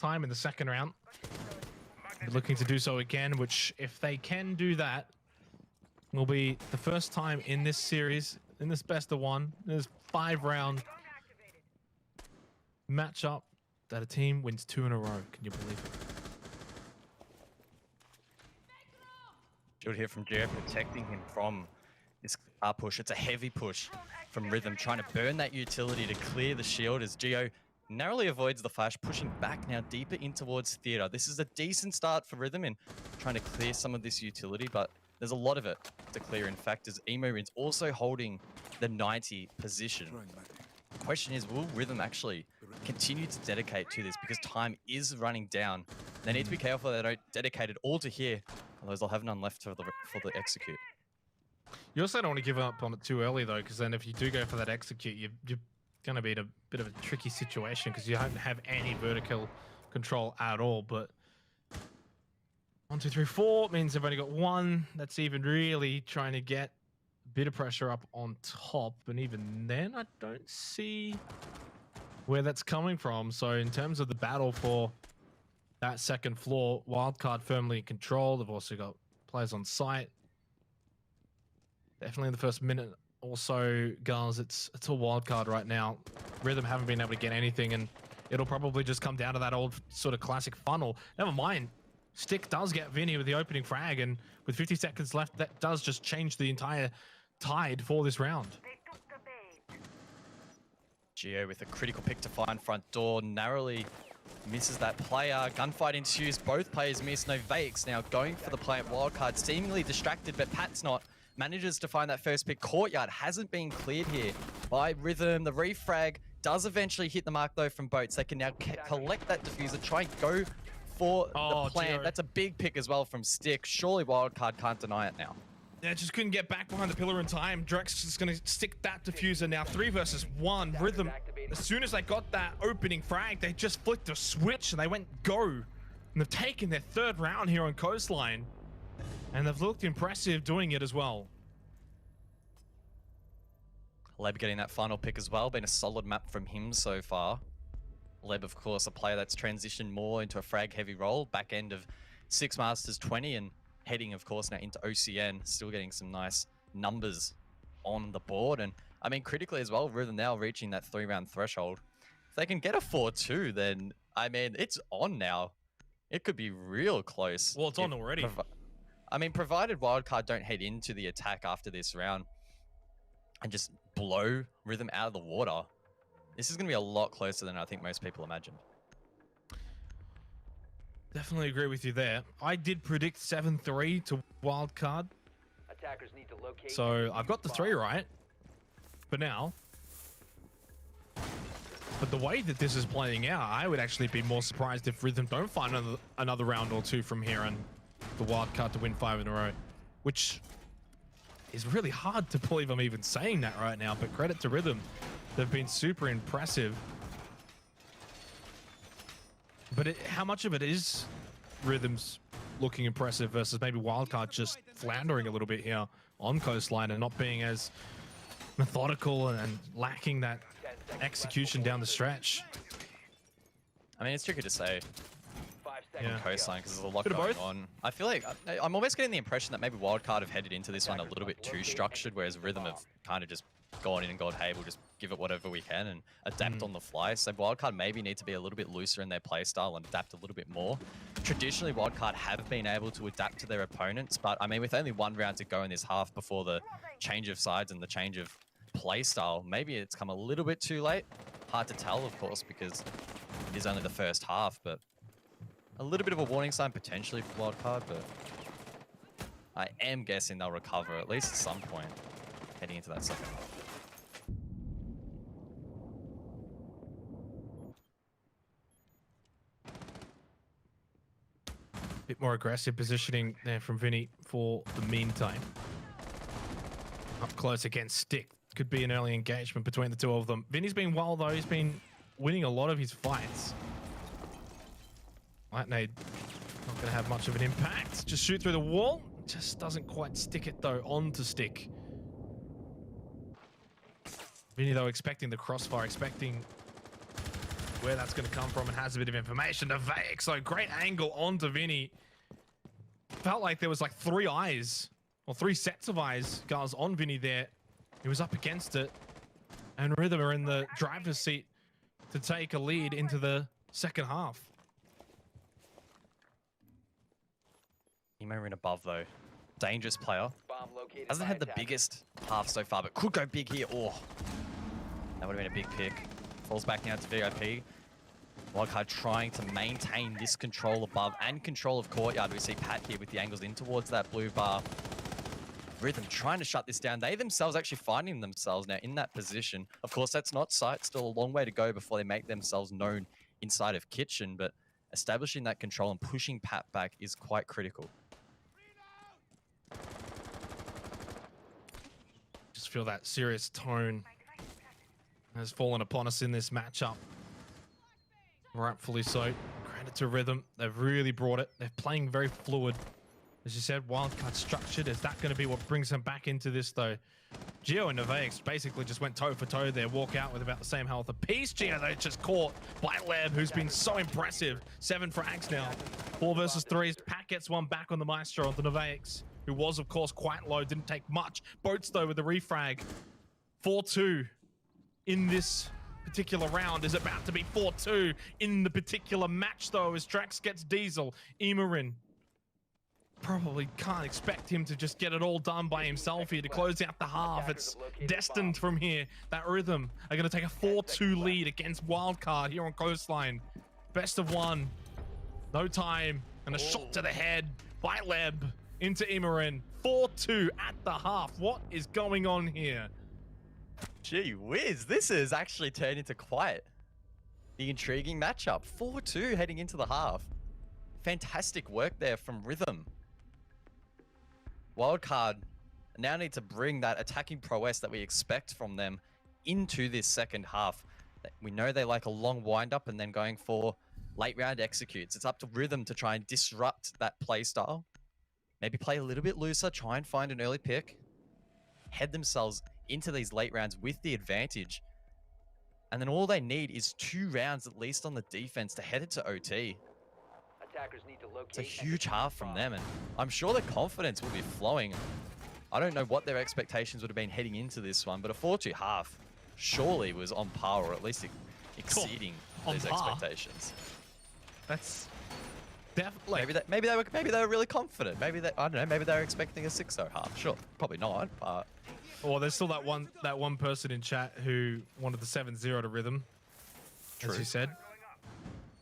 time in the second round. They're looking to do so again, which if they can do that, will be the first time in this series, in this best of one, in this 5-round matchup, that a team wins 2 in a row. Can you believe it? Shield here from Gio, protecting him from this push. It's a heavy push from Rhythm, trying to burn that utility to clear the shield as Gio narrowly avoids the flash, pushing back now deeper in towards Theatre. This is a decent start for Rhythm in trying to clear some of this utility, but there's a lot of it to clear. In fact, as Emo is also holding the 90 position. The question is, will Rhythm actually continue to dedicate to this? Because time is running down. They need to be careful they don't dedicate it all to here, otherwise they'll have none left for the execute. You also don't want to give up on it too early, though, because then if you do go for that execute, you're going to be in a bit of a tricky situation because you don't have any vertical control at all. But 1, 2, 3, 4 means they've only got 1. That's even really trying to get a bit of pressure up on top. And even then, I don't see where that's coming from. So in terms of the battle for that second floor, Wildcard firmly in control. They've also got players on site. Definitely in the first minute or so, guys, it's a Wildcard right now. Rhythm haven't been able to get anything, and it'll probably just come down to that old sort of classic funnel. Never mind. Stick does get Vinny with the opening frag, and with 50 seconds left, that does just change the entire tide for this round. Gio with a critical pick to find front door, narrowly misses that player. Gunfight ensues, both players miss. Novakes now going for the play at Wildcard, seemingly distracted, but Pat's not. Manages to find that first pick. Courtyard hasn't been cleared here by Rhythm. The refrag does eventually hit the mark, though, from Boats. They can now collect that diffuser, try and go for the plant. That's a big pick as well from Stick. Surely Wildcard can't deny it now. Yeah, just couldn't get back behind the pillar in time. Drex is going to stick that diffuser now. 3 versus 1. Rhythm, as soon as they got that opening frag, they just flicked a switch and they went go. And they've taken their 3rd round here on Coastline. And they've looked impressive doing it as well. Leb getting that final pick as well. Been a solid map from him so far. Leb, of course, a player that's transitioned more into a frag-heavy role. Back end of 6 Masters 20 and heading, of course, now into OCN. Still getting some nice numbers on the board. And, I mean, critically as well, Rhythm now reaching that 3-round threshold. If they can get a 4-2, then, I mean, it's on now. It could be real close. Well, it's on already. I mean, provided Wildcard don't head into the attack after this round and just blow Rhythm out of the water, this is going to be a lot closer than I think most people imagined. Definitely agree with you there. I did predict 7-3 to Wildcard. Attackers need to locate. So I've got the 3 right for now. But the way that this is playing out, I would actually be more surprised if Rhythm don't find another round or 2 from here and the Wildcard to win 5 in a row, which is really hard to believe I'm even saying that right now, but credit to Rhythm. They've been super impressive. But how much of it is Rhythm's looking impressive versus maybe Wildcard just floundering a little bit here on Coastline and not being as methodical and lacking that execution down the stretch? I mean, it's tricky to say. Yeah. Coastline because there's a lot going on. I feel like I'm almost getting the impression that maybe Wildcard have headed into this one a little bit too structured, whereas Rhythm have kind of just gone in and gone, hey, we'll just give it whatever we can and adapt on the fly. So Wildcard maybe need to be a little bit looser in their playstyle and adapt a little bit more. Traditionally, Wildcard have been able to adapt to their opponents, but I mean, with only 1 round to go in this half before the change of sides and the change of playstyle, maybe it's come a little bit too late. Hard to tell, of course, because it is only the first half, but a little bit of a warning sign potentially for Wildcard, but I am guessing they'll recover at least at some point heading into that second half. Bit more aggressive positioning there from Vinny for the meantime. Up close against Stick. Could be an early engagement between the 2 of them. Vinny's been well, though. He's been winning a lot of his fights. Light Nade not going to have much of an impact. Just shoot through the wall. Just doesn't quite stick it, though, onto Stick. Vinny, though, expecting the crossfire, expecting where that's going to come from and has a bit of information. Nevaix, so great angle onto Vinny. Felt like there was like 3 eyes, or 3 sets of eyes, guys, on Vinny there. He was up against it. And Rhythm are in the driver's seat to take a lead into the second half. Emo in above though. Dangerous player. Bomb located Hasn't by had the attackers. biggest half so far, but could go big here. Oh, that would have been a big pick. Falls back now to VIP. Wildcard trying to maintain this control above and control of courtyard. We see Pat here with the angles in towards that blue bar. Rhythm trying to shut this down. They themselves actually finding themselves now in that position. Of course, that's not sight. Still a long way to go before they make themselves known inside of Kitchen, but establishing that control and pushing Pat back is quite critical. Just feel that serious tone has fallen upon us in this matchup. Rightfully so. Credit to Rhythm. They've really brought it. They're playing very fluid. As you said, Wildcard structured. Is that going to be what brings them back into this, though? Geo and Nevaix basically just went toe for toe there. Walk out with about the same health apiece. Geo, though, just caught by Leb, who's been so impressive. 7 frags now. 4 versus 3s. Pat gets one back on the Maestro onto Nevaix, who was, of course, quite low. Didn't take much. Boats, though, with the refrag. 4-2 in this particular round is about to be 4-2 in the particular match, though, as Drax gets Diesel. Emerin probably can't expect him to just get it all done by himself here to close out the half. It's destined from here that Rhythm are going to take a 4-2 lead against Wildcard here on Coastline. Best of 1. No time. And a shot to the head by Leb into Emerin. 4-2 at the half. What is going on here? Gee whiz, this has actually turned into quite the intriguing matchup. 4-2 heading into the half. Fantastic work there from Rhythm. Wildcard now need to bring that attacking prowess that we expect from them into this second half. We know they like a long wind-up and then going for late round executes. It's up to Rhythm to try and disrupt that play style. Maybe play a little bit looser, try and find an early pick. Head themselves into these late rounds with the advantage. And then all they need is 2 rounds at least on the defense to head it to OT. Attackers need to locate. It's a huge half from them, and I'm sure the confidence will be flowing. I don't know what their expectations would have been heading into this one, but a 4-2 half surely was on par, or at least exceeding those expectations. That's definitely... Maybe they were really confident. Maybe they, I don't know, maybe they were expecting a 6-0 half. Sure, probably not, but... Well, there's still that one person in chat who wanted the 7-0 to Rhythm, as you said.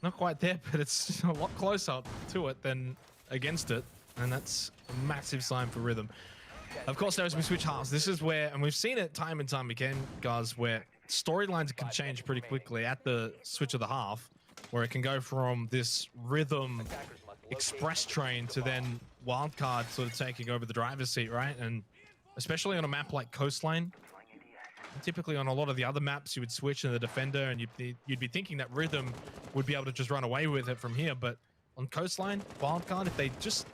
Not quite there, but it's a lot closer to it than against it, and that's a massive sign for Rhythm. Of course, now as we switch halves, this is where, and we've seen it time and time again, guys, where storylines can change pretty quickly at the switch of the half, where it can go from this Rhythm express train to then Wildcard sort of taking over the driver's seat, right? And especially on a map like Coastline, typically on a lot of the other maps, you would switch in the defender and you'd be thinking that Rhythm would be able to just run away with it from here. But on Coastline, Wildcard, if they just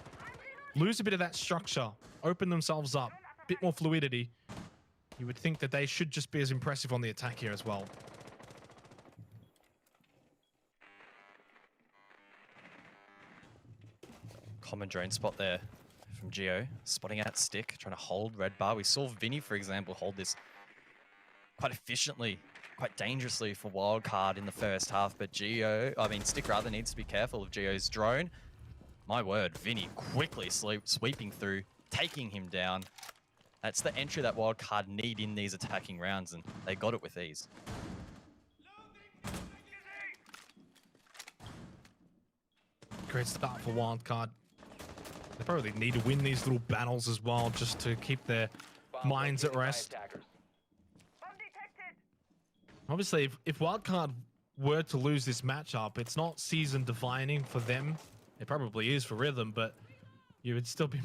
lose a bit of that structure, open themselves up, a bit more fluidity, you would think that they should just be as impressive on the attack here as well. Common drone spot there from Geo, spotting out Stick, trying to hold red bar. We saw Vinny, for example, hold this quite efficiently, quite dangerously for Wildcard in the first half, but Stick rather needs to be careful of Geo's drone. My word, Vinny quickly sweeping through, taking him down. That's the entry that Wildcard need in these attacking rounds, and they got it with ease. Great start for Wildcard. They probably need to win these little battles as well, just to keep their minds at rest. Obviously, if Wildcard were to lose this matchup, it's not season defining for them. It probably is for Rhythm, but you would still be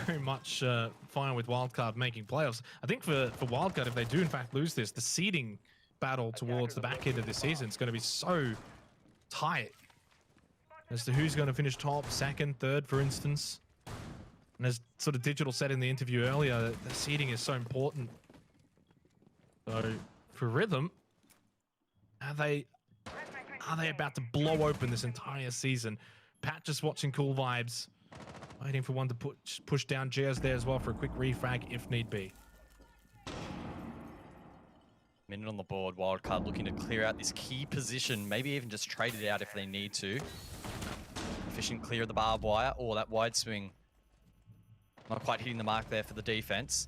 very much fine with Wildcard making playoffs. I think for Wildcard, if they do in fact lose this, the seeding battle towards the back end of the season is going to be so tight as to who's going to finish top, second, third, for instance. And as sort of Digital said in the interview earlier, the seeding is so important. So for Rhythm, are they Are they about to blow open this entire season? Pat just watching cool vibes. Waiting for one to push down. Geo's there as well for a quick refrag if need be. Minute on the board. Wildcard looking to clear out this key position. Maybe even just trade it out if they need to. Efficient clear of the barbed wire. Oh, that wide swing. Not quite hitting the mark there for the defense.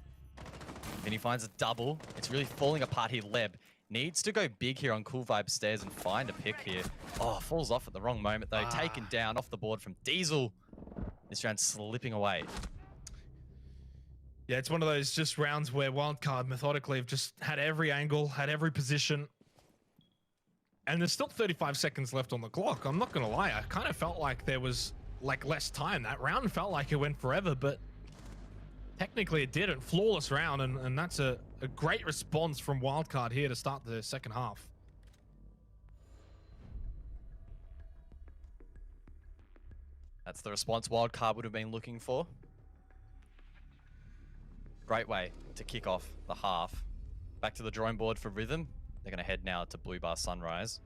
Then he finds a double. It's really falling apart here. Leb needs to go big here on Cool Vibe stairs and find a pick here. Oh, falls off at the wrong moment though. Taken down off the board from Diesel. This round slipping away. Yeah, it's one of those just rounds where Wildcard methodically have just had every angle, had every position. And there's still 35 seconds left on the clock. I'm not going to lie. I kind of felt like there was like less time. That round felt like it went forever, but technically it didn't. Flawless round, and that's a great response from Wildcard here to start the second half. That's the response Wildcard would have been looking for. Great way to kick off the half. Back to the drawing board for Rhythm. They're going to head now to Blue Bar Sunrise.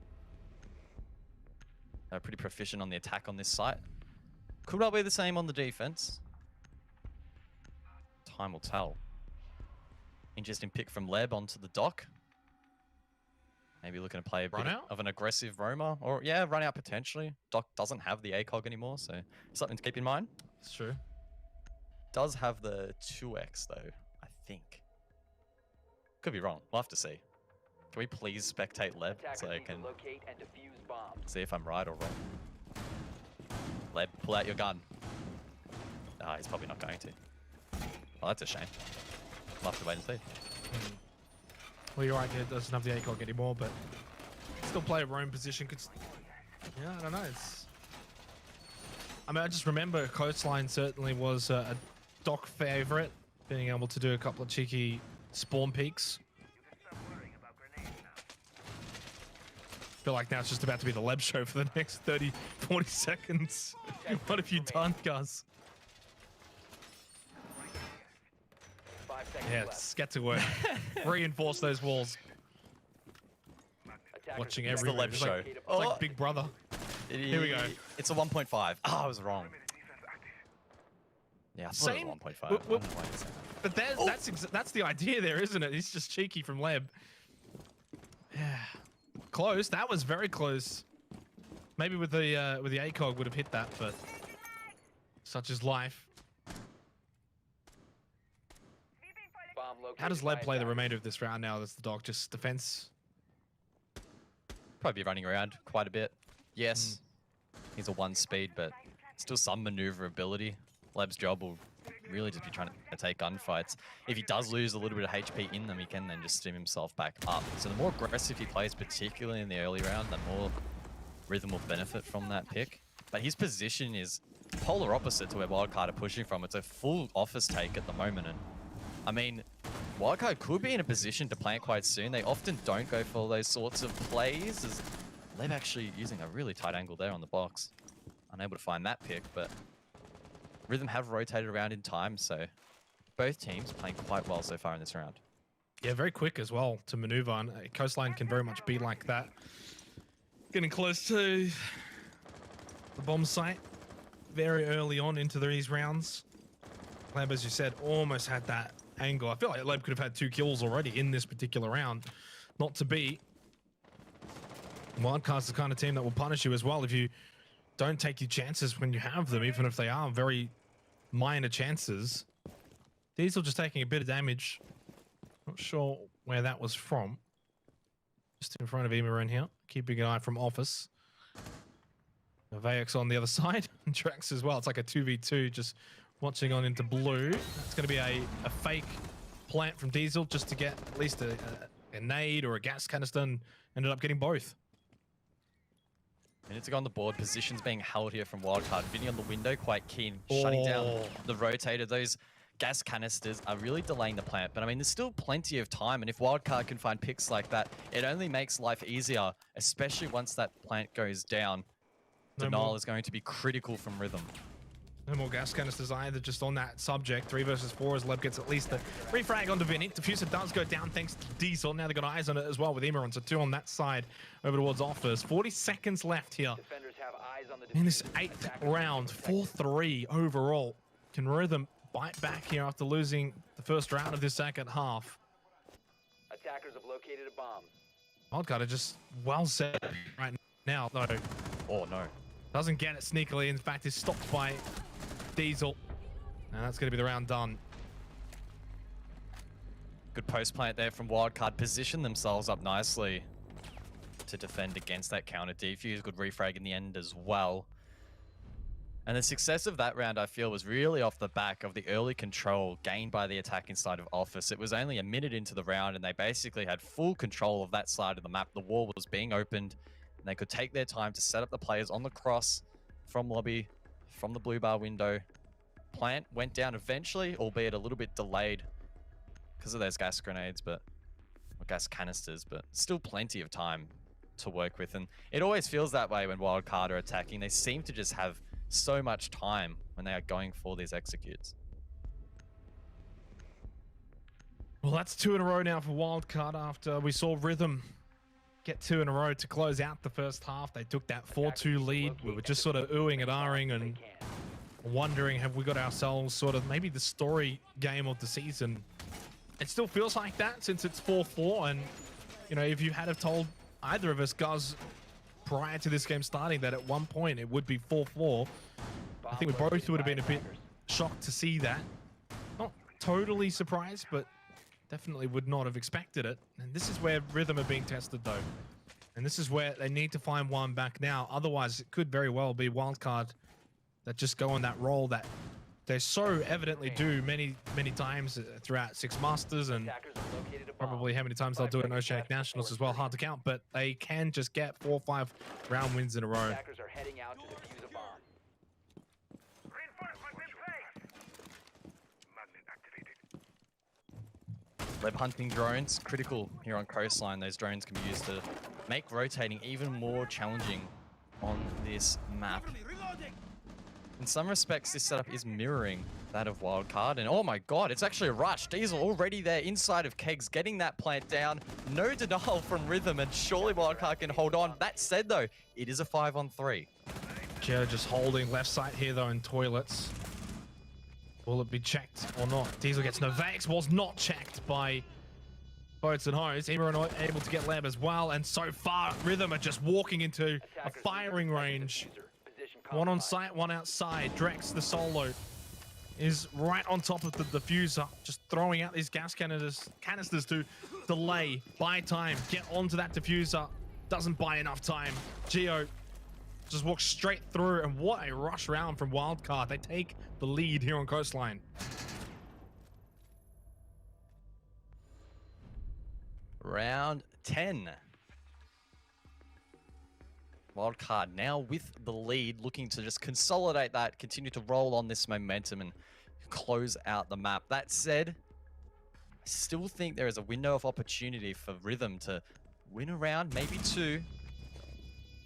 They're pretty proficient on the attack on this site. Could not be the same on the defense. Time will tell. Interesting pick from Leb onto the dock. Maybe looking to play a bit of an aggressive roamer. Or, yeah, run out potentially. Dock doesn't have the ACOG anymore, so something to keep in mind. It's true. Does have the 2x, though, I think. Could be wrong. We'll have to see. Can we please spectate Leb so I can see if I'm right or wrong? Leb, pull out your gun. Ah, he's probably not going to. Oh, that's a shame. We'll have to wait and see. Well, you're right, it doesn't have the ACOG anymore, but still play a roam position. Yeah, I don't know. I mean, I just remember Coastline certainly was a dock favorite, being able to do a couple of cheeky spawn peaks. Feel like now it's just about to be the Leb show for the next 30, 40 seconds. What have you done, Gus? Yeah, let's get to work. Reinforce those walls. Watching every Leb show. It's like Big Brother. Here we go. It's a 1.5. Ah, I was wrong. Yeah, I thought it was 1.5. But that's the idea there, isn't it? He's just cheeky from Leb. Yeah, close. That was very close. Maybe with the ACOG would have hit that, but such is life. How does Leb play the remainder of this round now? That's the dog. Just defense. Probably be running around quite a bit. Yes, he's a 1 speed, but still some maneuverability. Leb's job will really just be trying to take gunfights. If he does lose a little bit of HP in them, he can then just stim himself back up. So the more aggressive he plays, particularly in the early round, the more Rhythm will benefit from that pick. But his position is polar opposite to where Wildcard are pushing from. It's a full office take at the moment. And I mean, Wildcard could be in a position to plant quite soon. They often don't go for those sorts of plays. As Leb actually using a really tight angle there on the box. Unable to find that pick, but Rhythm have rotated around in time, so both teams playing quite well so far in this round. Yeah, very quick as well to maneuver, and Coastline can very much be like that. Getting close to the bomb site very early on into these rounds. Leb, as you said, almost had that angle. I feel like Leb could have had 2 kills already in this particular round. Not to be. Wildcard's the kind of team that will punish you as well if you don't take your chances when you have them, even if they are very minor chances. Diesel just taking a bit of damage. Not sure where that was from. Just in front of Emerun here. Keeping an eye from Office. Vax on the other side. And Trax as well. It's like a 2v2 just watching on into blue. That's going to be a fake plant from Diesel just to get at least a nade or a gas canister, and ended up getting both. Minutes ago on the board, positions being held here from Wildcard. Vinny on the window, quite keen, shutting down the rotator. Those gas canisters are really delaying the plant, but I mean, there's still plenty of time, and if Wildcard can find picks like that, it only makes life easier, especially once that plant goes down. Denial is going to be critical from Rhythm. No more gas canisters either, just on that subject. 3 versus 4 as Leb gets at least a refrag onto Vinny. Diffuser does go down thanks to Diesel. Now they've got eyes on it as well with Emeron. So 2 on that side over towards Office. 40 seconds left here Defenders have eyes on the in this diffuser. 8th Attackers round. protected. 4-3 overall. Can Rhythm bite back here after losing the first round of this second half? Attackers have located a bomb. Wildcard are just well set right now, though. Oh no. Doesn't get it sneakily. In fact, is stopped by Diesel. And that's going to be the round done. Good post plant there from Wildcard. Position themselves up nicely to defend against that counter defuse. Good refrag in the end as well. And the success of that round, I feel, was really off the back of the early control gained by the attacking side of Office. It was only a minute into the round, and they basically had full control of that side of the map. The wall was being opened, and they could take their time to set up the players on the cross from lobby, from the blue bar window. Plant went down eventually, albeit a little bit delayed because of those gas grenades, or gas canisters, but still plenty of time to work with. And it always feels that way when Wildcard are attacking. They seem to just have so much time when they are going for these executes. Well, that's 2 in a row now for Wildcard after we saw Rhythm get 2 in a row to close out the first half. They took that 4-2 lead. We were just sort of oohing and ahhing and wondering, have we got ourselves sort of maybe the story game of the season? It still feels like that since it's 4-4. And, you know, if you had have told either of us guys prior to this game starting that at one point it would be 4-4, I think we both would have been a bit shocked to see that. Not totally surprised, but definitely would not have expected it. And this is where Rhythm are being tested, though. And this is where they need to find one back now. Otherwise, it could very well be Wildcard that just go on that role that they so evidently do many, many times throughout Six Masters, and probably how many times they'll do it in Oceanic Nationals as well. Hard to count, but they can just get 4 or 5 round wins in a row. Attackers are heading out to defuse a bomb. Leb hunting drones, critical here on Coastline. Those drones can be used to make rotating even more challenging on this map. In some respects, this setup is mirroring that of Wildcard. And oh my god, it's actually a rush. Diesel already there inside of Kegs, getting that plant down. No denial from Rhythm, and surely Wildcard can hold on. That said, though, it is a 5-on-3. Joe just holding left side here, though, in toilets. Will it be checked or not? Diesel gets Novax, was not checked by Boats and Hose. Emeron able to get Lab as well, and so far, Rhythm are just walking into a firing range. One on site, one outside. Drex, the solo, is right on top of the diffuser, just throwing out these gas canisters to delay, buy time, get onto that diffuser. Doesn't buy enough time. Geo just walks straight through, and what a rush round from Wildcard. They take the lead here on Coastline. Round 10. Wildcard now with the lead, looking to just consolidate that, continue to roll on this momentum and close out the map. That said, I still think there is a window of opportunity for Rhythm to win a round, maybe 2.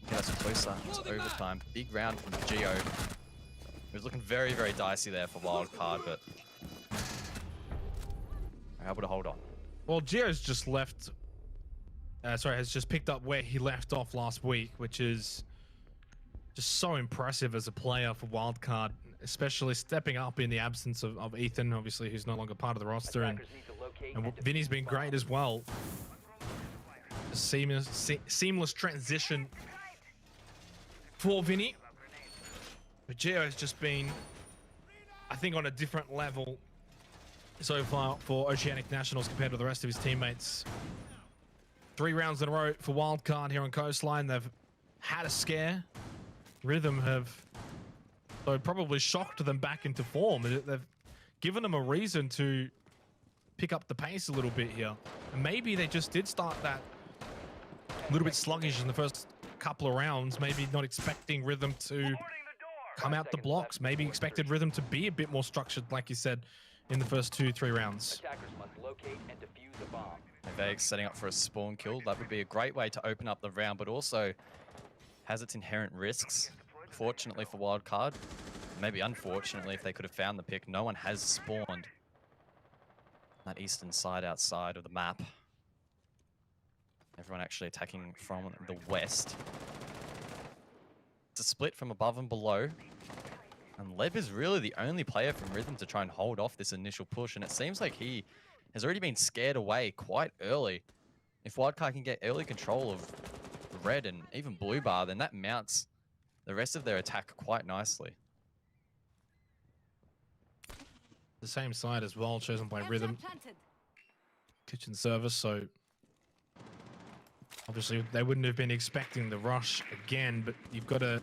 Get us closer to overtime. Big round from Geo. It was looking very, very dicey there for Wildcard, but they're able to hold on. Well, Geo's just left, has just picked up where he left off last week, which is just so impressive as a player for Wildcard, especially stepping up in the absence of Ethan, obviously, who's no longer part of the roster. And Vinny's been great as well. A seamless transition for Vinny. But Geo has just been, I think, on a different level so far for Oceanic Nationals compared to the rest of his teammates. 3 rounds in a row for Wildcard here on Coastline. They've had a scare. Rhythm have probably shocked them back into form. They've given them a reason to pick up the pace a little bit here. And maybe they just did start that a little bit sluggish in the first couple of rounds. Maybe not expecting Rhythm to come out the blocks. Maybe expected Rhythm to be a bit more structured, like you said, in the first 2-3 rounds. Attackers must locate and defuse a bomb. Vegas setting up for a spawn kill. That would be a great way to open up the round, but also has its inherent risks. Fortunately for Wildcard, Maybe unfortunately, if they could have found the pick, no one has spawned that eastern side outside of the map. Everyone actually attacking from the west. It's a split from above and below. And Leb is really the only player from Rhythm to try and hold off this initial push. And it seems like he has already been scared away quite early. If Wildcard can get early control of red and even blue bar, then that mounts the rest of their attack quite nicely. The same side as well, chosen by Rhythm. Kitchen service, so obviously they wouldn't have been expecting the rush again, but you've got to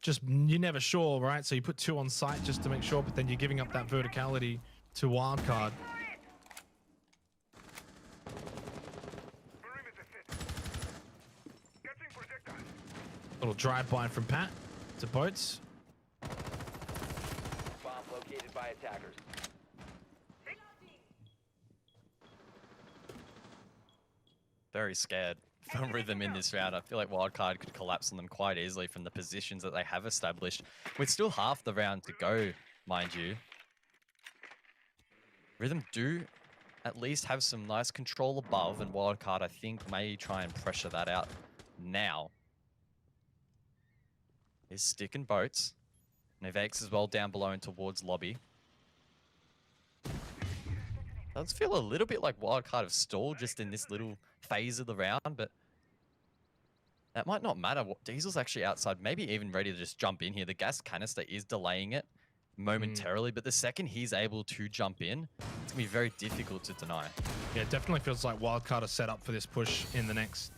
just, you're never sure, right? So you put 2 on site just to make sure, but then you're giving up that verticality to Wildcard. Little drive-by from Pat to boats. Bomb located by attackers. Very scared from Rhythm in this round. I feel like Wildcard could collapse on them quite easily from the positions that they have established. With still half the round to go, mind you. Rhythm do at least have some nice control above, and Wildcard, I think, may try and pressure that out now. Is Stick and Boats. Nevex as well down below and towards lobby. Does feel a little bit like Wildcard have stalled just in this little phase of the round, but that might not matter. Diesel's actually outside, maybe even ready to just jump in here. The gas canister is delaying it momentarily, but the second he's able to jump in, it's gonna be very difficult to deny. Yeah, it definitely feels like Wildcard are set up for this push in the next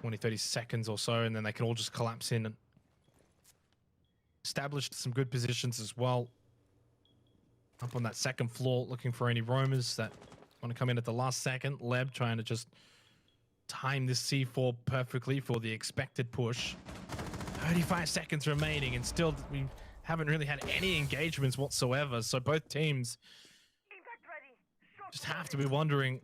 20, 30 seconds or so, and then they can all just collapse in and established some good positions as well. Up on that second floor, looking for any roamers that want to come in at the last second. Leb trying to just time this C4 perfectly for the expected push. 35 seconds remaining, and still we haven't really had any engagements whatsoever. So both teams just have to be wondering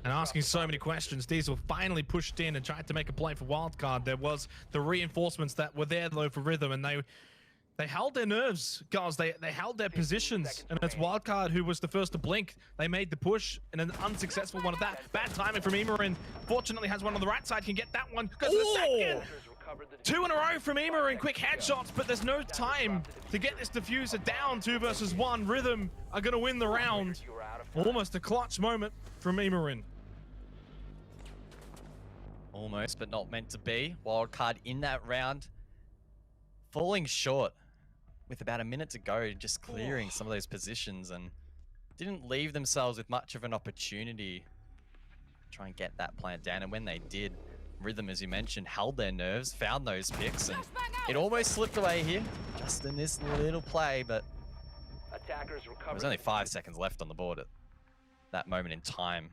and asking so many questions. Diesel finally pushed in and tried to make a play for Wildcard. There was the reinforcements that were there though for Rhythm, and they held their nerves, guys. They held their positions, and it's Wildcard who was the first to blink. They made the push, and an unsuccessful one at that. Bad timing from Emerin. Fortunately has one on the right side, can get that one. Goes to the second. 2 in a row from Emerin, quick headshots, but there's no time to get this diffuser down. 2 versus 1. Rhythm are gonna win the round. Almost a clutch moment from Emerin. Almost, but not meant to be. Wildcard in that round, falling short with about a minute to go, just clearing some of those positions, and didn't leave themselves with much of an opportunity to try and get that plant down. And when they did, Rhythm, as you mentioned, held their nerves, found those picks, and it almost slipped away here, just in this little play, but Attackers there recovered. was only 5 seconds left on the board at that moment in time.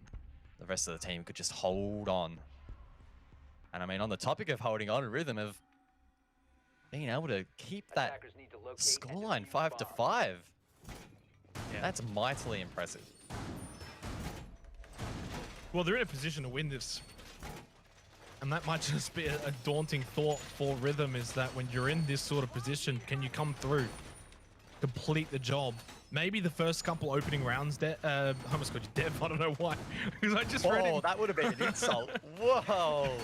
The rest of the team could just hold on. And I mean, on the topic of holding on, Rhythm have being able to keep that Attackers need to locate and scoreline defuse 5-5. bomb. That's mightily impressive. Well, they're in a position to win this. And that might just be a daunting thought for Rhythm, is that when you're in this sort of position, can you come through, complete the job? Maybe the first couple opening rounds, I almost called you Dev, I don't know why. Because I just read Oh, it. that would have been an insult. Whoa.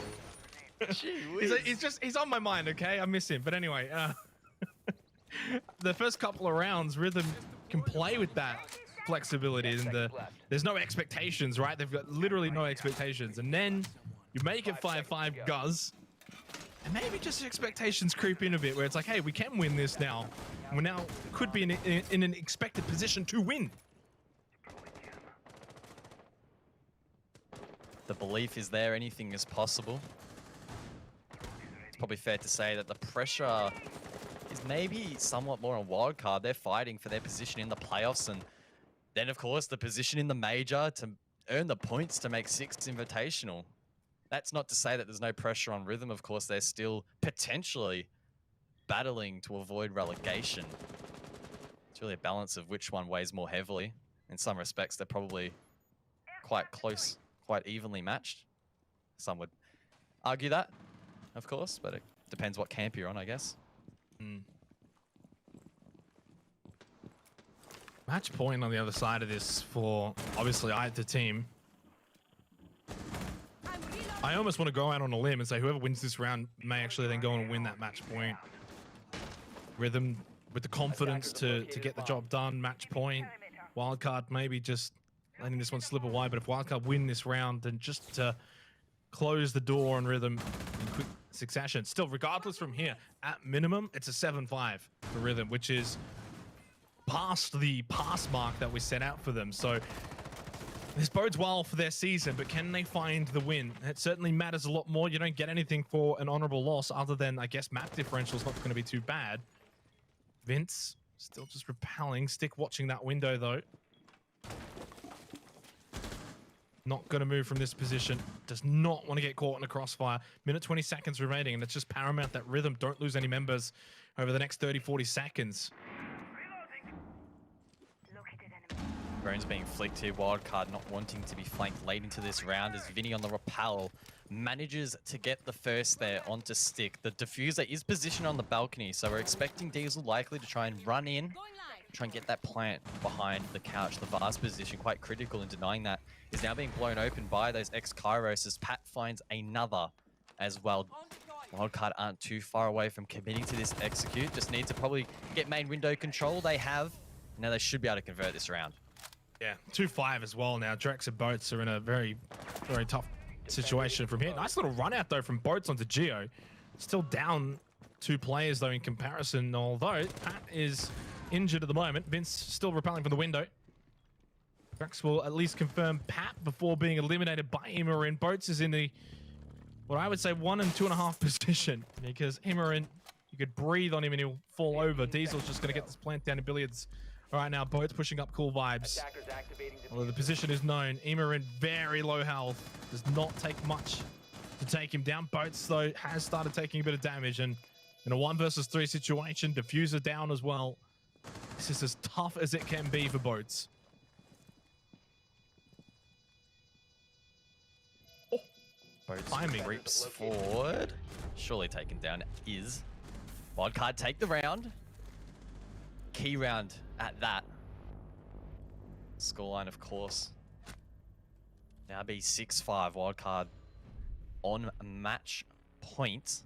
Gee whiz. He's on my mind, okay? I miss him. But anyway, the first couple of rounds, Rhythm can play with that flexibility, and there's no expectations, right? They've got literally no expectations. And then you make it 5-5 Guz, and maybe just expectations creep in a bit, where it's like, hey, we can win this now. We now could be in an expected position to win. The belief is there, anything is possible. It's probably fair to say that the pressure is maybe somewhat more on Wildcard. They're fighting for their position in the playoffs, and then, of course, the position in the major to earn the points to make 6th Invitational. That's not to say that there's no pressure on Rhythm. Of course, they're still potentially battling to avoid relegation. It's really a balance of which one weighs more heavily. In some respects, they're probably quite close, quite evenly matched. Some would argue that, of course, but Depends what camp you're on, I guess. Match point on the other side of this for, obviously, the team. I almost want to go out on a limb and say whoever wins this round may actually then go on and win that match point. Rhythm with the confidence to get the job done, match point. Wildcard maybe just letting this one slip away, but if Wildcard win this round, then just to close the door on Rhythm in quick succession. Still, regardless from here, at minimum, it's a 7-5 for Rhythm, which is past the pass mark that we set out for them. So this bodes well for their season, but can they find the win? It certainly matters a lot more. You don't get anything for an honorable loss other than, I guess, map differential is not going to be too bad. Vince still just repelling. Stick watching that window, though. Not going to move from this position. Does not want to get caught in a crossfire. Minute 20 seconds remaining, and it's just paramount that Rhythm don't lose any members over the next 30, 40 seconds. Drones being flicked here. Wildcard not wanting to be flanked late into this round as Vinny on the rappel manages to get the first there onto Stick. The diffuser is positioned on the balcony, so we're expecting Diesel likely to try and run in, try and get that plant behind the couch. The vast position, quite critical in denying that, is now being blown open by those ex-Kairos as Pat finds another as well. Wildcard aren't too far away from committing to this execute. Just need to probably get main window control. They have. Now they should be able to convert this round. Yeah, 2-5 as well now. Drex and Boats are in a very, very tough situation from here. Nice little run out, though, from Boats onto Geo. Still down 2 players, though, in comparison, although Pat is injured at the moment. Vince still repelling from the window. Drex will at least confirm Pat before being eliminated by Immorin. Boats is in the, what I would say, 1 and 2.5 position, because Immorin, you could breathe on him and he'll fall over. Diesel's just going to get this plant down in billiards. All right, now Boats pushing up cool vibes. Although the position is known, Immorin very low health. Does not take much to take him down. Boats, though, has started taking a bit of damage, and in a 1 versus 3 situation, diffuser down as well. This is as tough as it can be for Boats. Oh, Boats timing. creeps forward. Surely taken down is. Wildcard take the round. Key round at that. Scoreline, of course. Now be 6-5. Wildcard on match point.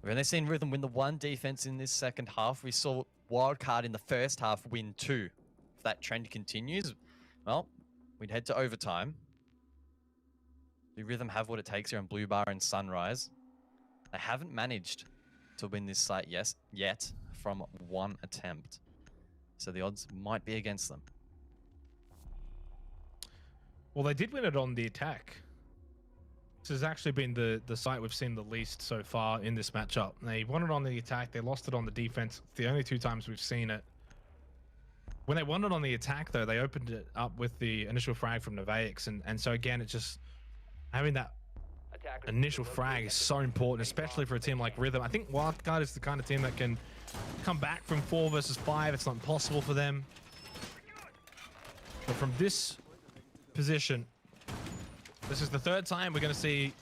We've only seen Rhythm win the 1 defense in this second half. We saw Wildcard in the first half win 2. If that trend continues, well, we'd head to overtime. Do Rhythm have what it takes here on Blue Bar and Sunrise? They haven't managed to win this site yet from 1 attempt. So the odds might be against them. Well, they did win it on the attack. This has actually been the site we've seen the least so far in this matchup. They won it on the attack. They lost it on the defense. It's the only 2 times we've seen it. When they won it on the attack, though, they opened it up with the initial frag from Nevaix. And so, again, it's just having that initial frag is so important, especially for a team like Rhythm. I think Wildcard is the kind of team that can come back from 4 versus 5. It's not impossible for them. But from this position, this is the 3rd time we're going to see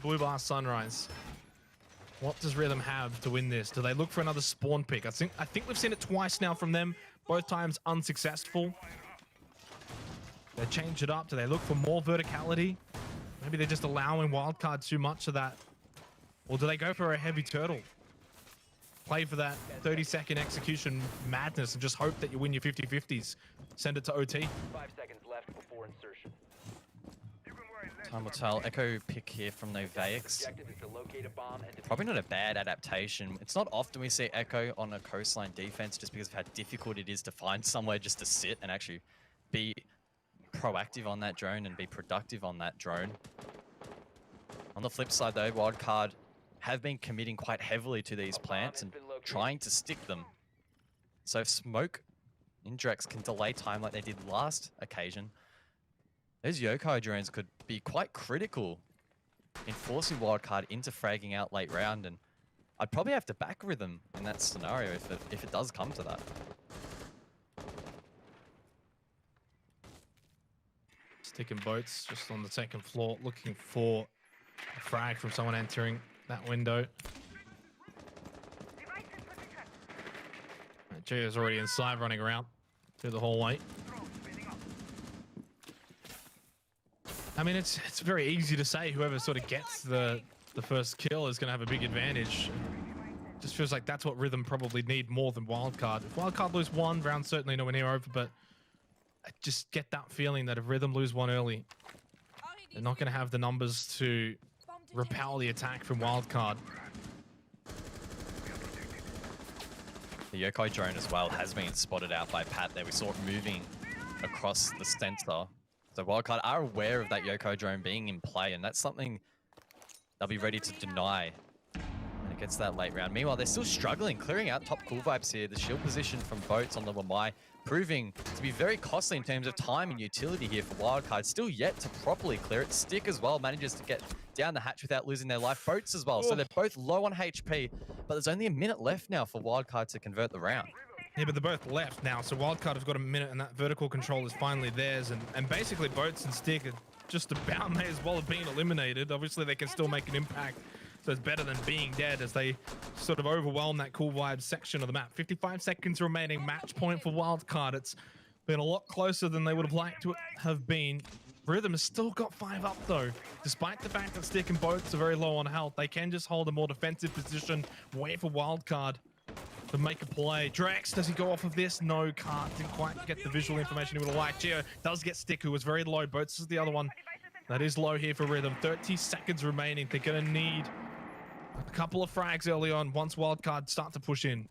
Blue Bar Sunrise. What does Rhythm have to win this? Do they look for another spawn pick? I think we've seen it twice now from them, both times unsuccessful. They change it up. Do they look for more verticality? Maybe they're just allowing Wildcard too much of that. Or do they go for a heavy turtle? Play for that 30-second execution madness and just hope that you win your 50-50s. Send it to OT. 5 seconds left before insertion. Time will tell. Echo pick here from Nevaix. Objective is to locate a bomb and Probably not a bad adaptation. It's not often we see Echo on a coastline defense just because of how difficult it is to find somewhere just to sit and actually be proactive on that drone and be productive on that drone. On the flip side, though, Wildcard have been committing quite heavily to these plants and trying to stick them. So if Smoke in Drex can delay time like they did last occasion, those Yokai drones could be quite critical in forcing Wildcard into fragging out late round, and I'd probably have to back Rhythm in that scenario if it does come to that. Sticking Boats just on the 2nd floor, looking for a frag from someone entering. that window. Gio's already inside, running around through the hallway. I mean, it's very easy to say whoever sort of gets the first kill is going to have a big advantage. Just feels like that's what Rhythm probably need more than Wildcard. If Wildcard lose one, round certainly nowhere near over, but I just get that feeling that if Rhythm lose one early, they're not going to have the numbers to repel the attack from Wildcard. The Yokai drone as well has been spotted out by Pat there. We saw it moving across the center. So Wildcard are aware of that Yokai drone being in play, and that's something they'll be ready to deny when it gets to that late round. Meanwhile, they're still struggling, clearing out top cool vibes here. The shield position from Boats on the Wamai proving to be very costly in terms of time and utility here for Wildcard. Still yet to properly clear it. Stick as well manages to get down the hatch without losing their life. Boats as well. So they're both low on HP, but there's only a minute left now for Wildcard to convert the round. Yeah, but they're both left now, so Wildcard have got a minute and that vertical control is finally theirs. And basically Boats and Stick are just about may as well have been eliminated. Obviously they can still make an impact, so it's better than being dead as they sort of overwhelm that cool vibes section of the map. 55 seconds remaining, match point for Wildcard. It's been a lot closer than they would have liked to have been. Rhythm has still got 5 up though. Despite the fact that Stick and Boats are very low on health, they can just hold a more defensive position, wait for Wildcard to make a play. Drex, does he go off of this? No, can't. Didn't quite get the visual information he would have liked. Gio does get Stick, who was very low. Boats is the other one that is low here for Rhythm. 30 seconds remaining. They're going to need a couple of frags early on once Wildcard start to push in.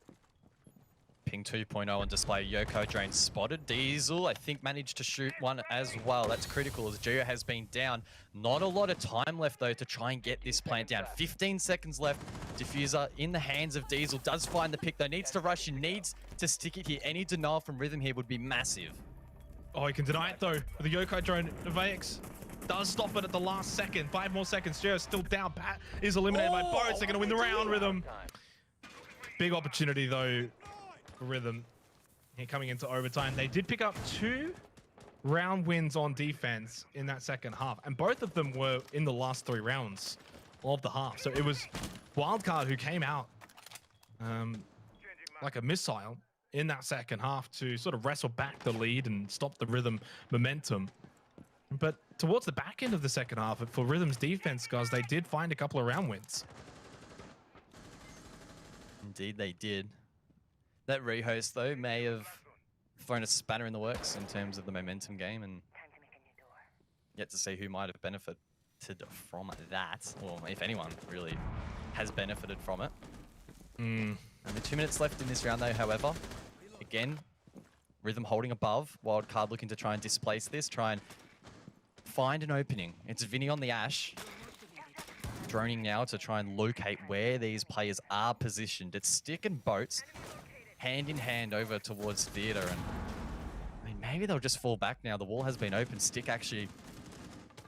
Ping 2.0 on display. Yoko drain spotted. Diesel, I think, managed to shoot one as well. That's critical as Gio has been down. Not a lot of time left, though, to try and get this plant down. 15 seconds left. Diffuser in the hands of Diesel. Does find the pick, though. Needs to rush in. Needs to stick it here. Any denial from Rhythm here would be massive. Oh, he can deny it, though. The Yokai drone, Vax does stop it at the last second. 5 more seconds. Gio's still down. Pat is eliminated by Boats. They're going to win the round, Rhythm. Big opportunity, though, for Rhythm here coming into overtime. They did pick up 2 round wins on defense in that second half, and both of them were in the last 3 rounds of the half. So it was Wildcard who came out like a missile in that second half to sort of wrestle back the lead and stop the Rhythm momentum. But towards the back end of the second half, for Rhythm's defense, guys, they did find a couple of round wins. Indeed, they did. That rehost, though, may have thrown a spanner in the works in terms of the momentum game, and yet to see who might have benefited from that, or if anyone really has benefited from it. Only 2 minutes left in this round, though, however. Again, Rhythm holding above. Wildcard looking to try and displace this, try and find an opening. It's Vinny on the Ash. Droning now to try and locate where these players are positioned. It's Stick and Boats hand in hand over towards Theater, and I mean, maybe they'll just fall back now. The wall has been open. Stick actually,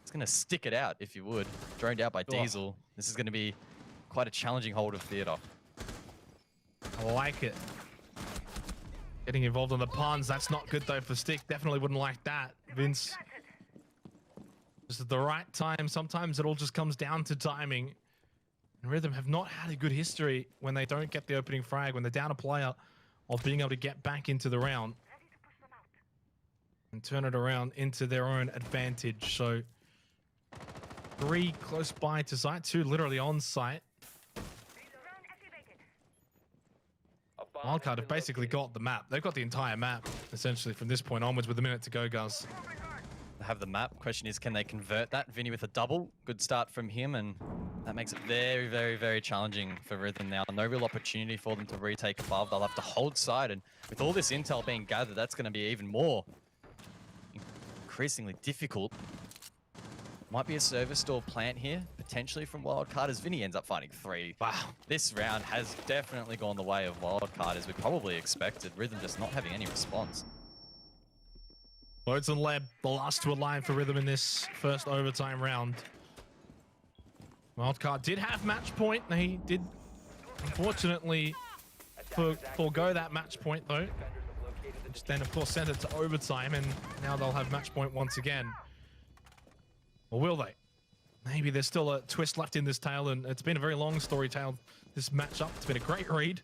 it's going to stick it out, if you would. Droned out by Diesel. This is going to be quite a challenging hold of Theater. I like it. Getting involved on the puns, that's not good though for Stick. Definitely wouldn't like that. Vince, just at the right time. Sometimes it all just comes down to timing. And Rhythm have not had a good history when they don't get the opening frag, when they're down a player, of being able to get back into the round and turn it around into their own advantage. So 3 close by to site, 2 literally on site. Wildcard have basically got the map. They've got the entire map, essentially, from this point onwards with a minute to go, guys. They have the map. Question is, can they convert that? Vinny with a double. Good start from him, and that makes it very, very, very challenging for Rhythm now. No real opportunity for them to retake above. They'll have to hold side, and with all this intel being gathered, that's going to be even more increasingly difficult. Might be a service door plant here, potentially from Wildcard, as Vinny ends up finding 3. Wow. This round has definitely gone the way of Wildcard, as we probably expected. Rhythm just not having any response. Boats and Leb, the last 2 alive for Rhythm in this first overtime round. Wildcard did have match point. They did, unfortunately, forego that match point, though. Which then, of course, sent it to overtime, and now they'll have match point once again. Or will they? maybe there's still a twist left in this tale, and it's been a very long story tale, this matchup. It's been a great read.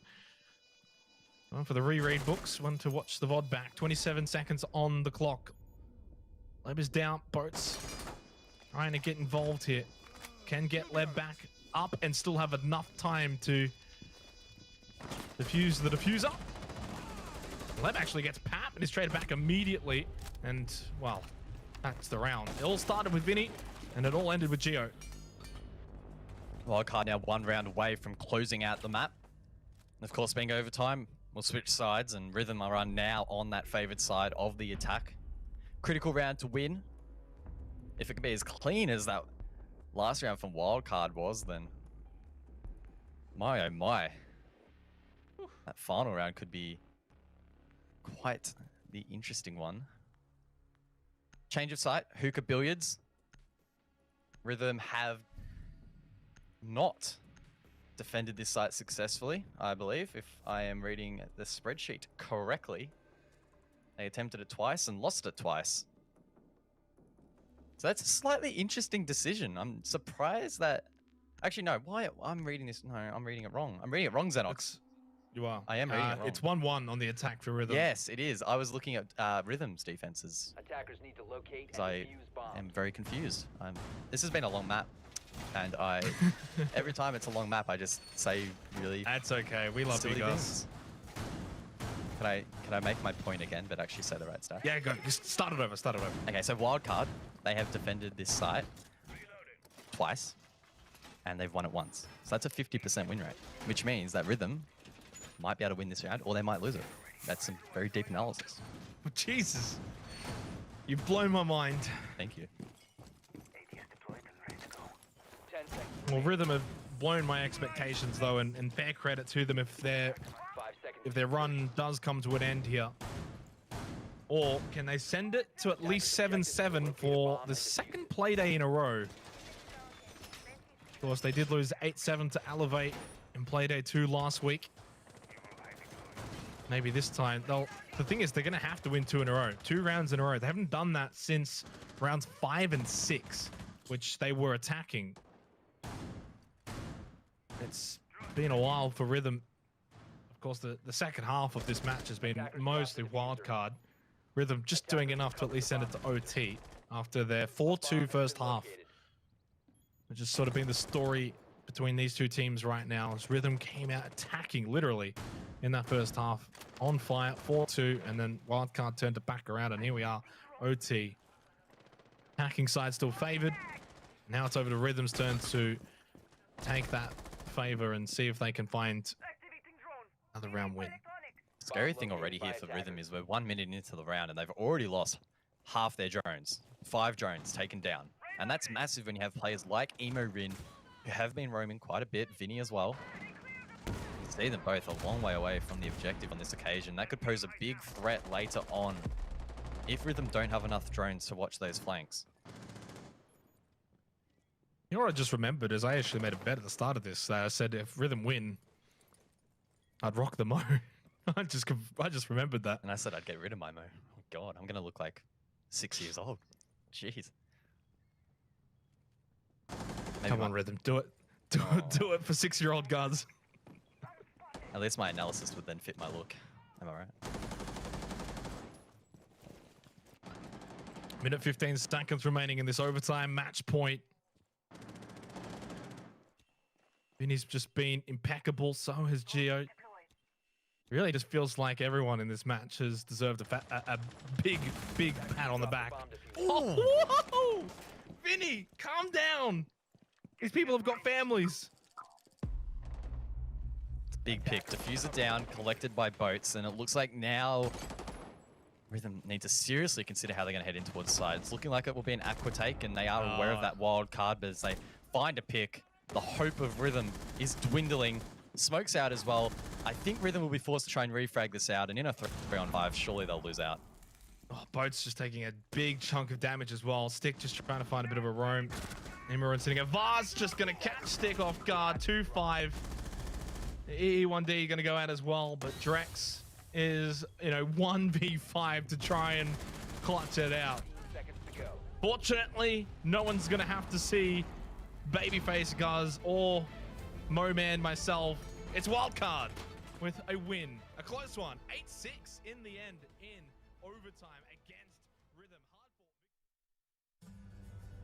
One for the reread books, one to watch the VOD back. 27 seconds on the clock. Leb is down, Boats trying to get involved here. Can get Leb back up and still have enough time to defuse the diffuser. Leb actually gets Pap and is traded back immediately. And, well, that's the round. It all started with Vinny, and it all ended with Geo. Wildcard now 1 round away from closing out the map. And of course, being overtime, we'll switch sides, and Rhythm are now on that favored side of the attack. Critical round to win. If it can be as clean as that last round from Wildcard was, then my oh my. That final round could be quite the interesting one. Change of site, Hookah Billiards. Rhythm have not defended this site successfully, I believe, if I am reading the spreadsheet correctly. They attempted it twice and lost it twice. So that's a slightly interesting decision. I'm surprised that... Actually, no, why? I'm reading this... No, I'm reading it wrong. I'm reading it wrong, Xenox. You are. I am reading it wrong. It's 1-1 on the attack for Rhythm. Yes, it is. I was looking at Rhythm's defenses. Attackers need to locate and I defuse bombs. am very confused. This has been a long map. And every time it's a long map, I just say really... That's okay. We love you silly guys. things. Can I make my point again, but actually say the right stuff? Yeah, go. Just start it over. Start it over. Okay, so Wildcard, they have defended this site twice, and they've won it once. So that's a 50% win rate, which means that Rhythm might be able to win this round, or they might lose it. That's some very deep analysis. Oh, Jesus. You've blown my mind. Thank you. 10 seconds. Well, Rhythm have blown my expectations, though, and fair credit to them if 5 seconds. their run does come to an end here. Or can they send it to at least 7-7 for the second Playday in a row? Of course, they did lose 8-7 to Elevate in Playday 2 last week. Maybe this time they'll... The thing is, they're going to have to win 2 in a row. 2 rounds in a row. They haven't done that since rounds 5 and 6, which they were attacking. It's been a while for Rhythm. Of course, the second half of this match has been mostly Wildcard. Rhythm just doing enough to at least send it to OT after their 4-2 first half, which has sort of been the story between these two teams right now, as Rhythm came out attacking literally in that first half, on fire, 4-2, and then Wildcard turned it back around, and here we are, OT. Attacking side still favored. Now it's over to Rhythm's turn to take that favor and see if they can find another round win. Scary thing already here for Rhythm is we're 1 minute into the round and they've already lost half their drones. 5 drones taken down. And that's massive when you have players like Emo Rin, who have been roaming quite a bit, Vinny as well. You can see them both a long way away from the objective on this occasion. That could pose a big threat later on if Rhythm don't have enough drones to watch those flanks. You know what I just remembered is I actually made a bet at the start of this. I said if Rhythm win, I'd rock the Mo. I just remembered that. And I said I'd get rid of my Mo. Oh God, I'm going to look like 6 years old. Jeez. Come on, Rhythm, do it. Do it for 6-year-old guards. At least my analysis would then fit my look. Am I right? Minute 15 seconds remaining in this overtime match point. Vinny's just been impeccable. So has Geo. Really just feels like everyone in this match has deserved a big pat on the back. Oh, whoa! Vinny, calm down. These people have got families. Big pick. Diffuser down, collected by Boats, and it looks like now Rhythm need to seriously consider how they're going to head in towards side. It's looking like it will be an Aqua take, and they are aware of that wild card, but as they find a pick, the hope of Rhythm is dwindling. Smoke's out as well. I think Rhythm will be forced to try and refrag this out, and in a 3-on-5, surely they'll lose out. Oh, Boat's just taking a big chunk of damage as well. Stick just trying to find a bit of a roam. Imran sitting at Vaz, just going to catch Stick off guard. 2-5. E1D going to go out as well, but Drex is, 1v5 to try and clutch it out. Fortunately, no one's going to have to see Babyface Guz or Moman myself. It's Wildcard with a win, a close one, 8-6 in the end in overtime against Rhythm.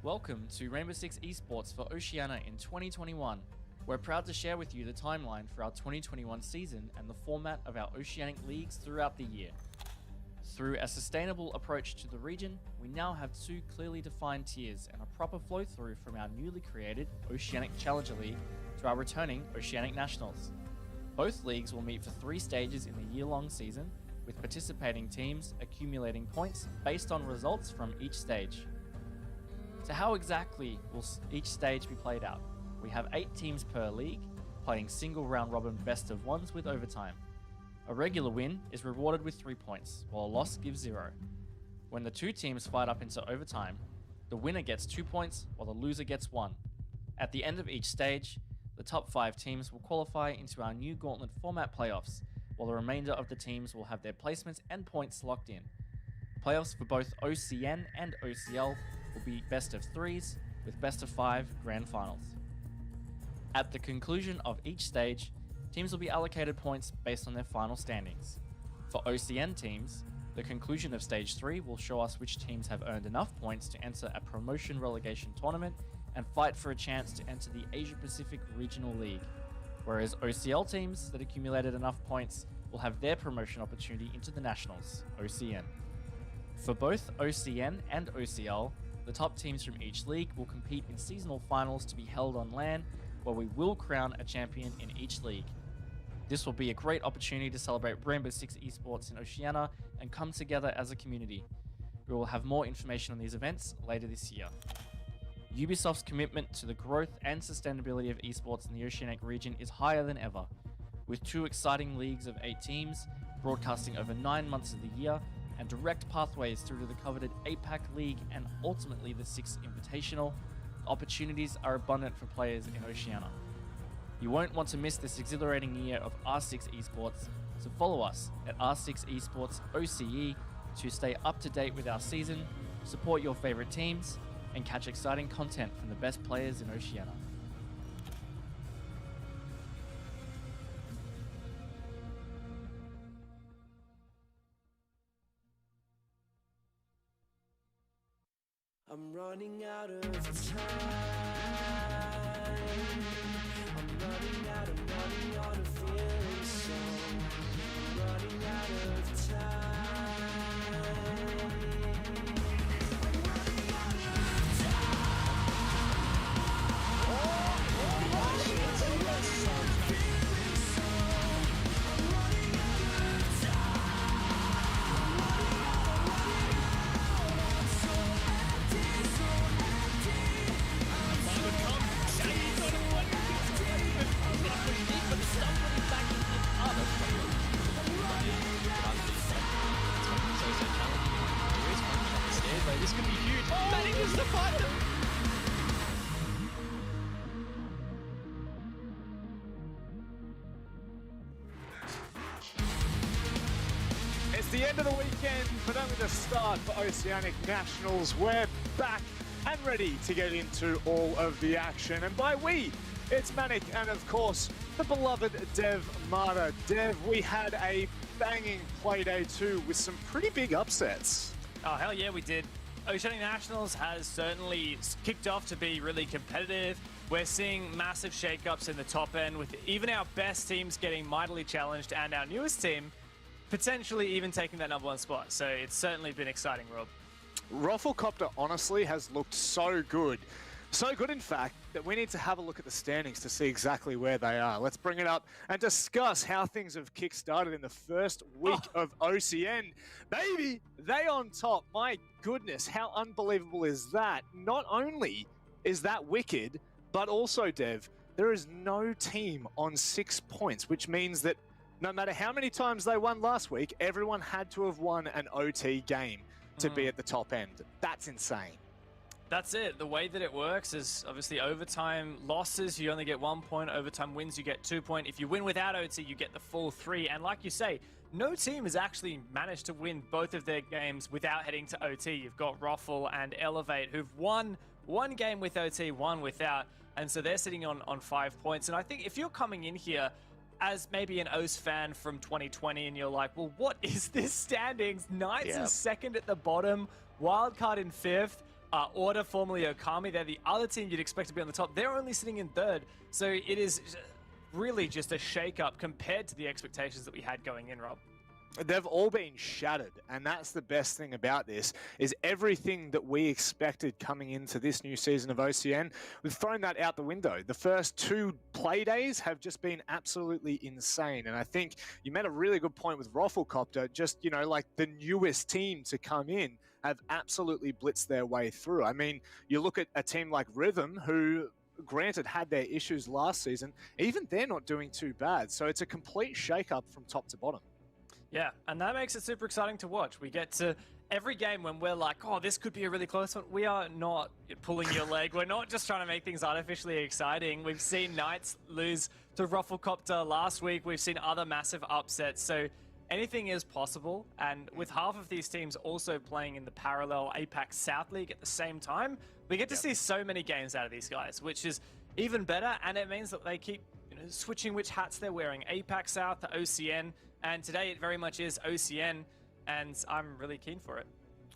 Welcome to Rainbow Six Esports for Oceania in 2021. We're proud to share with you the timeline for our 2021 season and the format of our Oceanic Leagues throughout the year. Through a sustainable approach to the region, we now have 2 clearly defined tiers and a proper flow through from our newly created Oceanic Challenger League to our returning Oceanic Nationals. Both leagues will meet for 3 stages in the year-long season, with participating teams accumulating points based on results from each stage. So how exactly will each stage be played out? We have 8 teams per league, playing single round robin best of ones with overtime. A regular win is rewarded with 3 points, while a loss gives 0. When the 2 teams fight up into overtime, the winner gets 2 points while the loser gets 1. At the end of each stage, the top 5 teams will qualify into our new Gauntlet format playoffs, while the remainder of the teams will have their placements and points locked in. Playoffs for both OCN and OCL will be best of 3s with best of 5 grand finals. At the conclusion of each stage, teams will be allocated points based on their final standings. For OCN teams, the conclusion of Stage 3 will show us which teams have earned enough points to enter a promotion relegation tournament and fight for a chance to enter the Asia Pacific Regional League, whereas OCL teams that accumulated enough points will have their promotion opportunity into the Nationals, OCN. For both OCN and OCL, the top teams from each league will compete in seasonal finals to be held on LAN, where we will crown a champion in each league. This will be a great opportunity to celebrate Rainbow Six Esports in Oceania and come together as a community. We will have more information on these events later this year. Ubisoft's commitment to the growth and sustainability of esports in the Oceanic region is higher than ever, with 2 exciting leagues of 8 teams, broadcasting over 9 months of the year, and direct pathways through to the coveted APAC League and ultimately the 6th Invitational. Opportunities are abundant for players in Oceania. You won't want to miss this exhilarating year of R6 Esports, so follow us at R6 Esports OCE to stay up to date with our season, support your favorite teams, and catch exciting content from the best players in Oceania. I'm running out of time. I'm running out of feeling so. I'm running out of time. This could be huge. Manages to find them. It's the end of the weekend, but only the start for Oceanic Nationals. We're back and ready to get into all of the action. And by we, it's Manic and, of course, the beloved Dev Mata. Dev, we had a banging Playday too with some pretty big upsets. Oh, hell yeah, we did. Oceanic Nationals has certainly kicked off to be really competitive. We're seeing massive shakeups in the top end, with even our best teams getting mightily challenged and our newest team potentially even taking that #1 spot. So it's certainly been exciting, Rob. ROFLCOPTERGG honestly has looked so good. So good, in fact, that we need to have a look at the standings to see exactly where they are. Let's bring it up and discuss how things have kick-started in the first week of OCN. Baby, they on top. My goodness, how unbelievable is that? Not only is that wicked, but also, Dev, there is no team on 6 points, which means that no matter how many times they won last week, everyone had to have won an OT game to be at the top end. That's insane. That's it. The way that it works is obviously overtime losses, you only get 1 point. Overtime wins, you get 2 points. If you win without OT, you get the full 3. And like you say, no team has actually managed to win both of their games without heading to OT. You've got ROFL and Elevate, who've won one game with OT, one without. And so they're sitting on 5 points. And I think if you're coming in here as maybe an OS fan from 2020 and you're like, well, what is this standings? Knights is second at the bottom, Wildcard in 5th, Order, formerly Okami, they're the other team you'd expect to be on the top. They're only sitting in 3rd. So it is really just a shake-up compared to the expectations that we had going in, Rob. They've all been shattered, and that's the best thing about this, is everything that we expected coming into this new season of OCN, we've thrown that out the window. The first 2 play days have just been absolutely insane, and I think you made a really good point with ROFLCOPTERGG, just, you know, like the newest team to come in have absolutely blitzed their way through. I mean, you look at a team like Rhythm, who granted had their issues last season, even they're not doing too bad, so it's a complete shake-up from top to bottom. Yeah, and that makes it super exciting to watch. We get to every game when we're like, oh, this could be a really close one. We are not pulling your leg. We're not just trying to make things artificially exciting. We've seen Knights lose to ROFLCOPTERGG last week. We've seen other massive upsets. So anything is possible. And with half of these teams also playing in the parallel APAC South League at the same time, we get to see so many games out of these guys, which is even better. And it means that they keep switching which hats they're wearing. APAC South to OCN. And today it very much is OCN, and I'm really keen for it.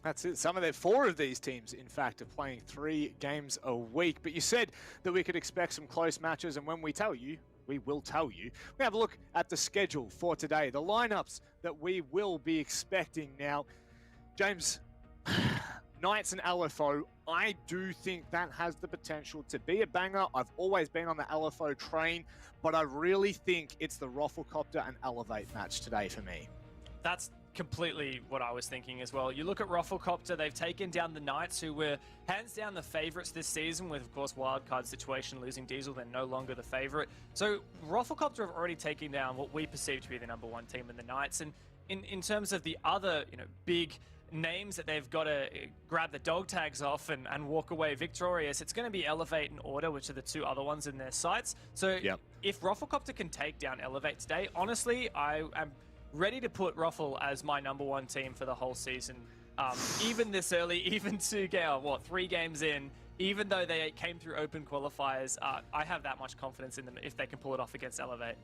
That's it. 4 of these teams, in fact, are playing 3 games a week. But you said that we could expect some close matches, and when we tell you, we will tell you. We have a look at the schedule for today, the lineups that we will be expecting. Now, James, Knights and LFO, I do think that has the potential to be a banger. I've always been on the LFO train, but I really think it's the ROFLCOPTERGG and Elevate match today for me. That's completely what I was thinking as well. You look at ROFLCOPTERGG, they've taken down the Knights, who were hands down the favorites this season, with, of course, Wildcard situation, losing Diesel, they're no longer the favorite. So ROFLCOPTERGG have already taken down what we perceive to be the #1 team in the Knights. And in terms of the other, big names that they've got to grab the dog tags off and walk away victorious, it's going to be Elevate and Order, which are the 2 other ones in their sights. So if ROFLCOPTERGG can take down Elevate today, honestly, I am ready to put Ruffle as my #1 team for the whole season. Even this early, even to get, 3 games in, even though they came through open qualifiers, I have that much confidence in them if they can pull it off against Elevate.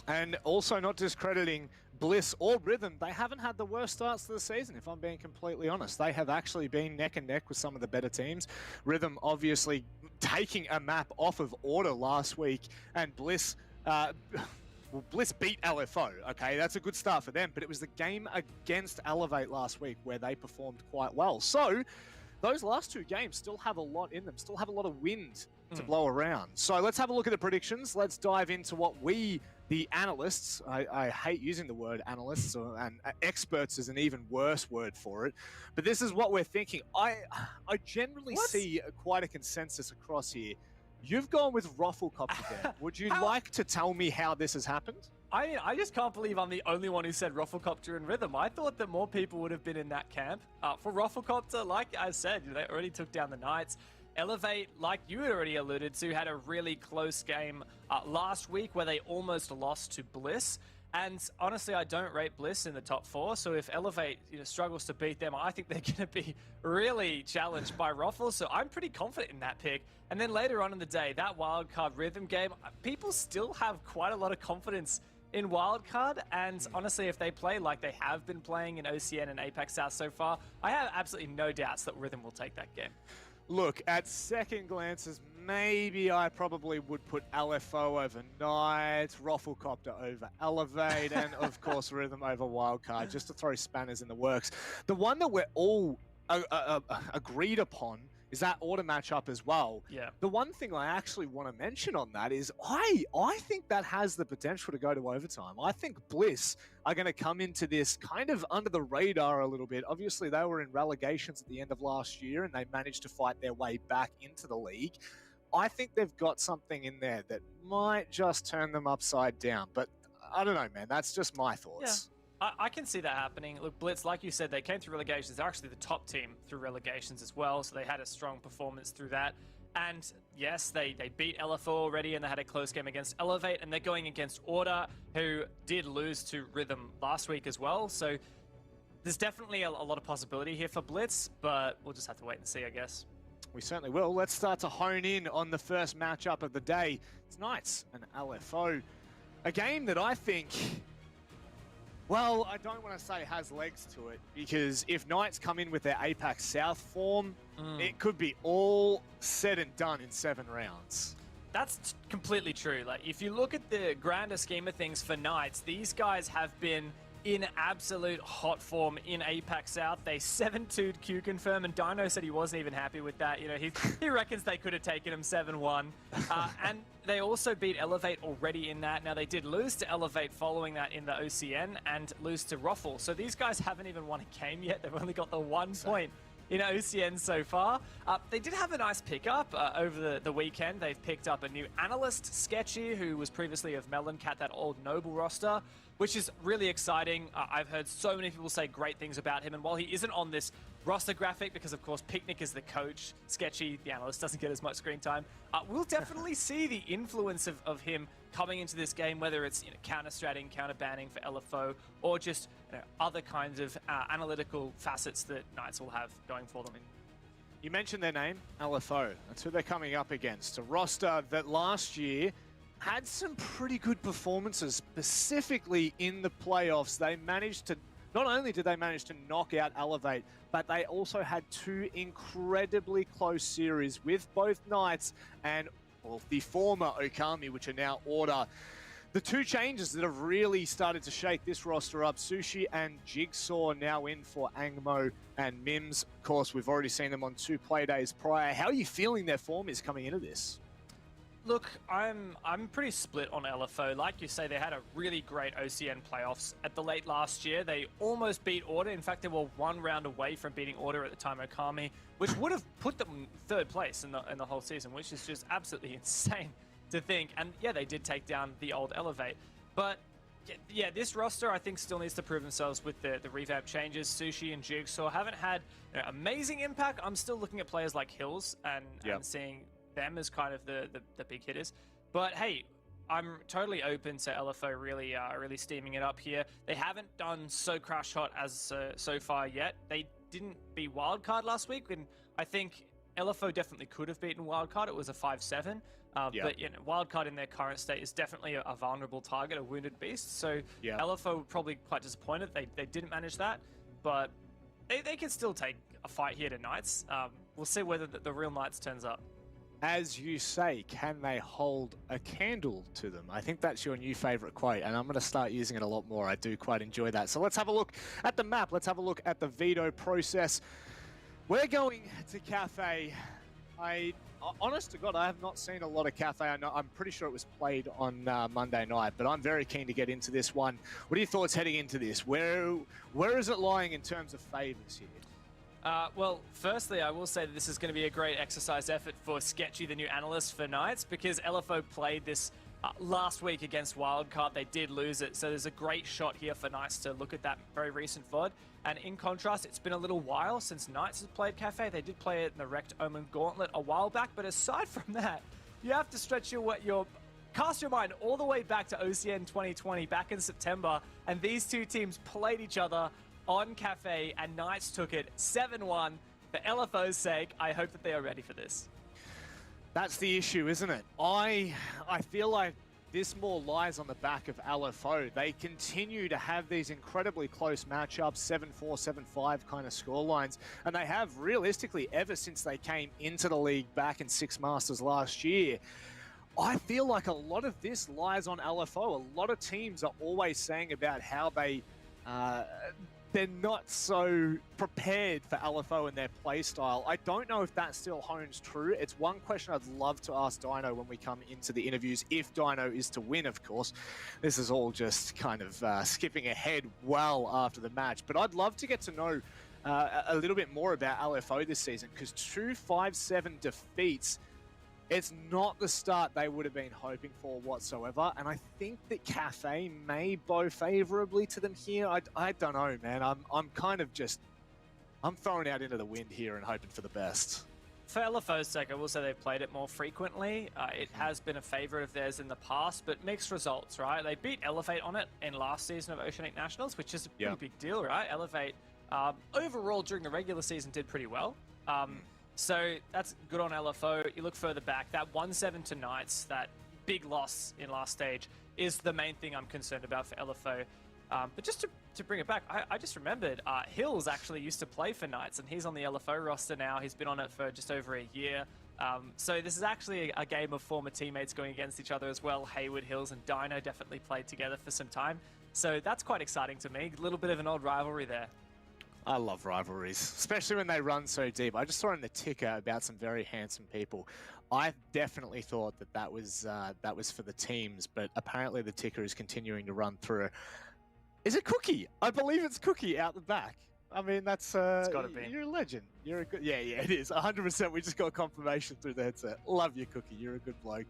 And also not discrediting Bliss or Rhythm, they haven't had the worst starts to the season, if I'm being completely honest. They have actually been neck and neck with some of the better teams. Rhythm obviously taking a map off of Order last week, and Bliss, Bliss beat LFO, okay? That's a good start for them, but it was the game against Elevate last week where they performed quite well. So those last 2 games still have a lot in them, still have a lot of wind to blow around. So let's have a look at the predictions. Let's dive into what we, the analysts, I hate using the word analysts, and experts is an even worse word for it, but this is what we're thinking. I generally see quite a consensus across here. You've gone with ROFLCOPTERGG there. Would you like to tell me how this has happened? I just can't believe I'm the only one who said ROFLCOPTERGG and Rhythm. I thought that more people would have been in that camp. For ROFLCOPTERGG, like I said, they already took down the Knights. Elevate, like you had already alluded to, had a really close game last week where they almost lost to Bliss. And honestly, I don't rate Bliss in the top 4. So if Elevate struggles to beat them, I think they're going to be really challenged by Ruffle. So I'm pretty confident in that pick. And then later on in the day, that Wildcard Rhythm game, people still have quite a lot of confidence in Wildcard. And honestly, if they play like they have been playing in OCN and APAC South so far, I have absolutely no doubts that Rhythm will take that game. Look, at second glances, maybe I probably would put LFO over Knight, ROFLCOPTERGG over Elevate, and of course Rhythm over Wildcard, just to throw spanners in the works. The one that we're all agreed upon is that Order matchup as well. Yeah. The one thing I actually want to mention on that is I think that has the potential to go to overtime. I think Bliss are going to come into this kind of under the radar a little bit. Obviously, they were in relegations at the end of last year, and they managed to fight their way back into the league. I think they've got something in there that might just turn them upside down. But I don't know, man. That's just my thoughts. Yeah. I can see that happening. Look, Blitz, like you said, they came through relegations. They're actually the top team through relegations as well, so they had a strong performance through that. And yes, they beat LFO already, and they had a close game against Elevate, and they're going against Order, who did lose to Rhythm last week as well. So there's definitely a lot of possibility here for Blitz, but we'll just have to wait and see, I guess. We certainly will. Let's start to hone in on the first matchup of the day. It's Knights and LFO. A game that I think, well, I don't want to say has legs to it, because if Knights come in with their APAC South form, it could be all said and done in 7 rounds. That's completely true. Like, if you look at the grander scheme of things for Knights, these guys have been in absolute hot form in APAC South. They 7-2'd Q-Confirm, and Dino said he wasn't even happy with that. You know, he reckons they could have taken him 7-1. And they also beat Elevate already in that. Now, they did lose to Elevate following that in the OCN and lose to ROFL. So these guys haven't even won a game yet. They've only got the 1 point in OCN so far. They did have a nice pickup over the weekend. They've picked up a new analyst, Sketchy, who was previously of Meloncat, that old Noble roster, which is really exciting. I've heard so many people say great things about him, and while he isn't on this roster graphic, because of course Picnic is the coach, Sketchy, the analyst, doesn't get as much screen time, we'll definitely see the influence of him coming into this game, whether it's counter-stratting, counter-banning for LFO, or just other kinds of analytical facets that Knights will have going for them. You mentioned their name, LFO. That's who they're coming up against. A roster that last year had some pretty good performances, specifically in the playoffs. They managed to, not only did they manage to knock out Elevate, but they also had 2 incredibly close series with both Knights and, well, the former Okami, which are now Order. The 2 changes that have really started to shake this roster up, Sushi and Jigsaw now in for Angmo and Mims. Of course, we've already seen them on 2 play days prior. How are you feeling their form is coming into this? Look, I'm pretty split on LFO. Like you say, they had a really great OCN playoffs at the late last year. They almost beat Order. In fact, they were 1 round away from beating Order at the time, Okami, which would have put them 3rd place in the whole season, which is just absolutely insane to think. And yeah, they did take down the old Elevate. But yeah, this roster I think still needs to prove themselves with the revamp changes. Sushi and Jigsaw haven't had amazing impact. I'm still looking at players like Hills and seeing them as kind of the big hitters. But hey, I'm totally open to LFO really steaming it up here. They haven't done so crash hot as so far yet. They didn't beat Wildcard last week, and I think LFO definitely could have beaten Wildcard. It was a 5-7. But Wildcard in their current state is definitely a vulnerable target, a wounded beast. So LFO were probably quite disappointed they didn't manage that, but they can still take a fight here to Knights. We'll see whether the real Knights turns up. As you say, can they hold a candle to them? I think that's your new favorite quote, and I'm going to start using it a lot more. I do quite enjoy that. So let's have a look at the map. Let's have a look at the veto process. We're going to Cafe. Honest to God, I have not seen a lot of Cafe. I'm pretty sure it was played on Monday night, but I'm very keen to get into this one. What are your thoughts heading into this? Where is it lying in terms of favors here? Well, firstly, I will say that this is going to be a great exercise effort for Sketchy, the new analyst for Knights, because LFO played this last week against Wildcard. They did lose it, so there's a great shot here for Knights to look at that very recent VOD. And in contrast, it's been a little while since Knights has played Cafe. They did play it in the Wrecked Omen Gauntlet a while back, but aside from that, you have to stretch cast your mind all the way back to OCN 2020, back in September, and these 2 teams played each other on Cafe, and Knights took it 7-1. For LFO's sake, I hope that they are ready for this. That's the issue, isn't it? I feel like this more lies on the back of LFO. They continue to have these incredibly close matchups, 7-4, 7-5 kind of scorelines, and they have realistically ever since they came into the league back in Six Masters last year. I feel like a lot of this lies on LFO. A lot of teams are always saying about how they're not so prepared for LFO and their play style. I don't know if that still holds true. It's one question I'd love to ask Dino when we come into the interviews, if Dino is to win, of course. This is all just kind of skipping ahead well after the match. But I'd love to get to know a little bit more about LFO this season, because 2 5-7 defeats, it's not the start they would have been hoping for whatsoever, and I think that Cafe may bow favorably to them here. I don't know, man. I'm kind of just, I'm throwing out into the wind here and hoping for the best. For LFO's sake, I will say they've played it more frequently. It has been a favorite of theirs in the past, but mixed results, right? They beat Elevate on it in last season of Oceanic Nationals, which is a pretty big deal, right? Elevate, overall during the regular season, did pretty well. So that's good on LFO. You look further back, that 1-7 to Knights, that big loss in last stage, is the main thing I'm concerned about for LFO. But just to bring it back, I just remembered Hills actually used to play for Knights, and he's on the LFO roster now. He's been on it for just over a year. So this is actually a game of former teammates going against each other as well. Hayward, Hills, and Dino definitely played together for some time. So that's quite exciting to me. A little bit of an old rivalry there. I love rivalries, especially when they run so deep. I just saw in the ticker about some very handsome people. I definitely thought that was for the teams, but apparently the ticker is continuing to run through. Is it Cookie? I believe it's Cookie out the back. I mean, that's it's gotta be. You're a legend. You're a good. Yeah, it is 100%. We just got confirmation through the headset. Love you, Cookie. You're a good bloke.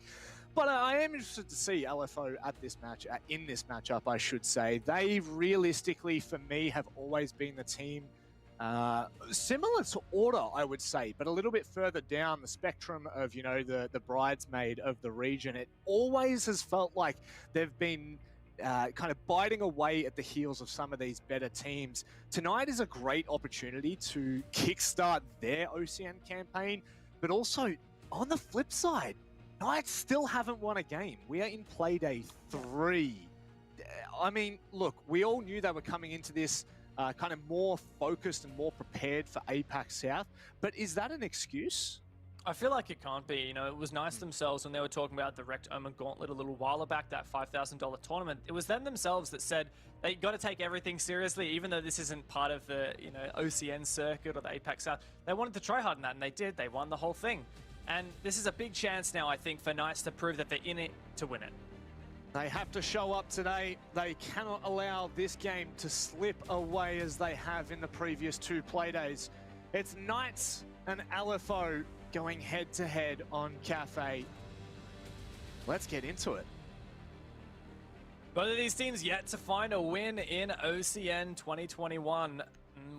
But I am interested to see LFO at this match, in this matchup, I should say. They realistically, for me, have always been the team similar to Order, I would say, but a little bit further down the spectrum of, you know, the bridesmaid of the region. It always has felt like they've been kind of biting away at the heels of some of these better teams. Tonight is a great opportunity to kickstart their OCN campaign, but also on the flip side, Knights still haven't won a game. We are in Playday 3. I mean, look, we all knew they were coming into this kind of more focused and more prepared for APAC South, but is that an excuse? I feel like it can't be. You know, it was nice themselves when they were talking about the Rect Omen Gauntlet a little while back, that $5,000 tournament. It was them themselves that said they got to take everything seriously, even though this isn't part of the, you know, OCN circuit or the APAC South. They wanted to try hard in that, and they did. They won the whole thing. And this is a big chance now, I think, for Knights to prove that they're in it to win it. They have to show up today. They cannot allow this game to slip away as they have in the previous two Playdays. It's Knights and LFO going head-to-head on Cafe. Let's get into it. Both of these teams yet to find a win in OCN 2021.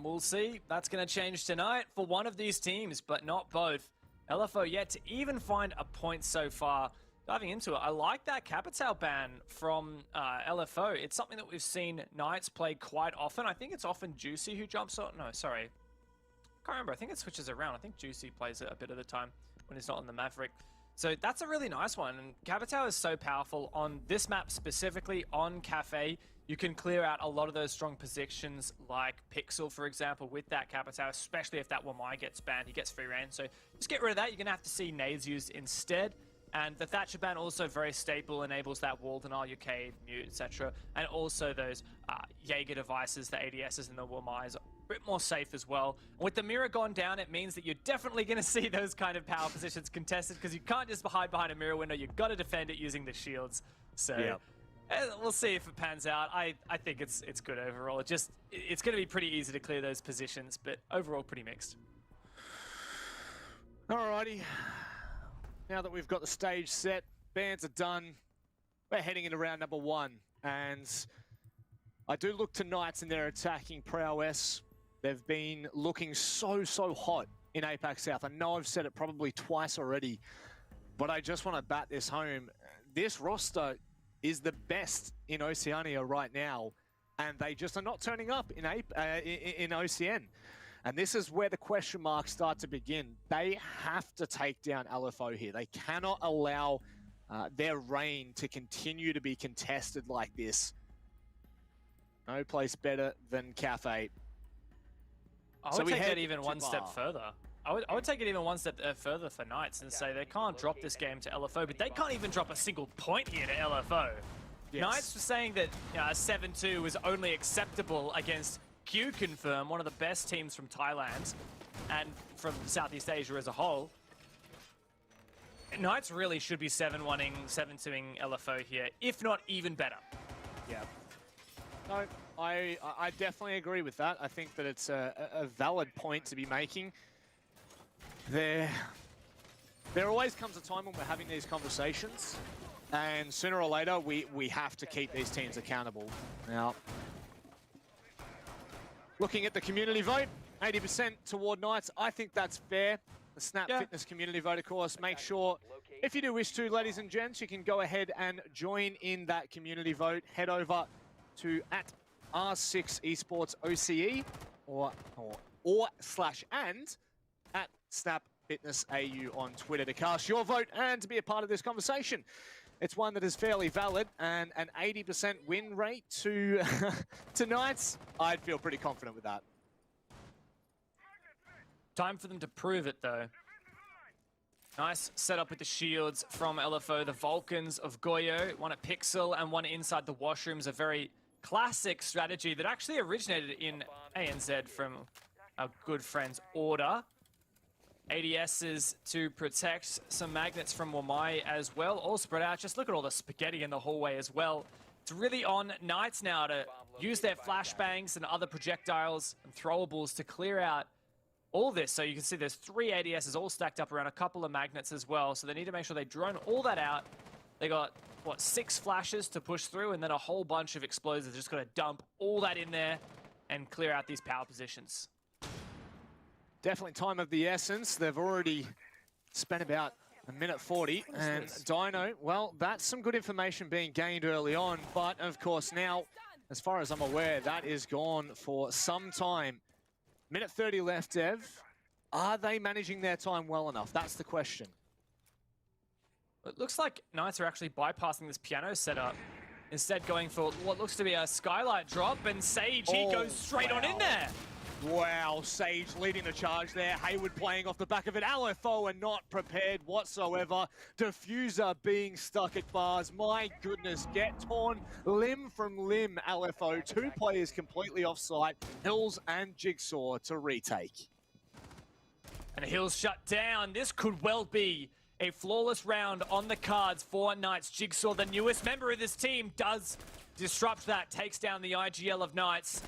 We'll see. That's going to change tonight for one of these teams, but not both. LFO yet to even find a point so far. Diving into it, I like that Capital ban from LFO. It's something that we've seen Knights play quite often. I think it's often Juicy who jumps on. No, sorry. I can't remember. I think it switches around. I think Juicy plays it a bit of the time when he's not on the Maverick. So that's a really nice one. And Capital is so powerful on this map specifically on Cafe. You can clear out a lot of those strong positions like Pixel, for example, with that Capital, especially if that Wamai gets banned. He gets free reign. So just get rid of that. You're going to have to see nades used instead. And the Thatcher ban also very stable, enables that wall denial, Ucade, mute, etc. And also those Jaeger devices, the ADSs and the Wamais, a bit more safe as well. And with the mirror gone down, it means that you're definitely going to see those kind of power positions contested because you can't just hide behind a mirror window. You've got to defend it using the shields. So yep. We'll see if it pans out. I think it's good overall. It's going to be pretty easy to clear those positions, but overall pretty mixed. Alrighty. Now that we've got the stage set, bans are done, we're heading into round number 1. And I do look to Knights in their attacking prowess. They've been looking so hot in APAC South. I know I've said it probably twice already, but I just want to bat this home. This roster is the best in Oceania right now, and they just are not turning up in OCN. And this is where the question marks start to begin. They have to take down LFO here. They cannot allow their reign to continue to be contested like this. No place better than Cafe. I would take that even one step further. I would take it even one step further for Knights and say they can't drop this game to LFO, but they can't even drop a single point here to LFO. Yes. Knights were saying that 7-2 was only acceptable against Q Confirm, one of the best teams from Thailand and from Southeast Asia as a whole. Knights really should be 7-1-ing, 7-2-ing LFO here, if not even better. Yeah. No, I definitely agree with that. I think that it's a valid point to be making. There always comes a time when we're having these conversations, and sooner or later we have to keep these teams accountable. Now, looking at the community vote, 80% toward Knights. I think that's fair. The Snap Fitness community vote, of course. Make sure, if you do wish to, ladies and gents, you can go ahead and join in that community vote. Head over to @R6 Esports OCE or /and @Snap @FitnessAU on Twitter to cast your vote and to be a part of this conversation. It's one that is fairly valid, and an 80% win rate to tonight's, I'd feel pretty confident with that. Time for them to prove it, though. Nice setup with the shields from LFO. The Vulcans of Goyo, one at Pixel and one inside the washrooms. A very classic strategy that actually originated in ANZ from our good friends Order. ADSs to protect some magnets from Wamai as well, all spread out. Just look at all the spaghetti in the hallway as well. It's really on Knights now to use their flashbangs and other projectiles and throwables to clear out all this. So you can see there's 3 ADSs all stacked up around a couple of magnets as well. So they need to make sure they drone all that out. They got, what, 6 flashes to push through and then a whole bunch of explosives. Just got to dump all that in there and clear out these power positions. Definitely time of the essence. They've already spent about a minute 40. And Dino, well, that's some good information being gained early on. But of course now, as far as I'm aware, that is gone for some time. Minute 30 left, Dev. Are they managing their time well enough? That's the question. It looks like Knights are actually bypassing this piano setup. Instead going for what looks to be a skylight drop, and Sage, he goes straight on in there. Wow, Sage leading the charge there. Hayward playing off the back of it. LFO are not prepared whatsoever. Diffuser being stuck at bars. My goodness, get torn limb from limb, LFO. 2 players completely off site. Hills and Jigsaw to retake. And Hills shut down. This could well be a flawless round on the cards for Knights. Jigsaw, the newest member of this team, does disrupt that. Takes down the IGL of Knights.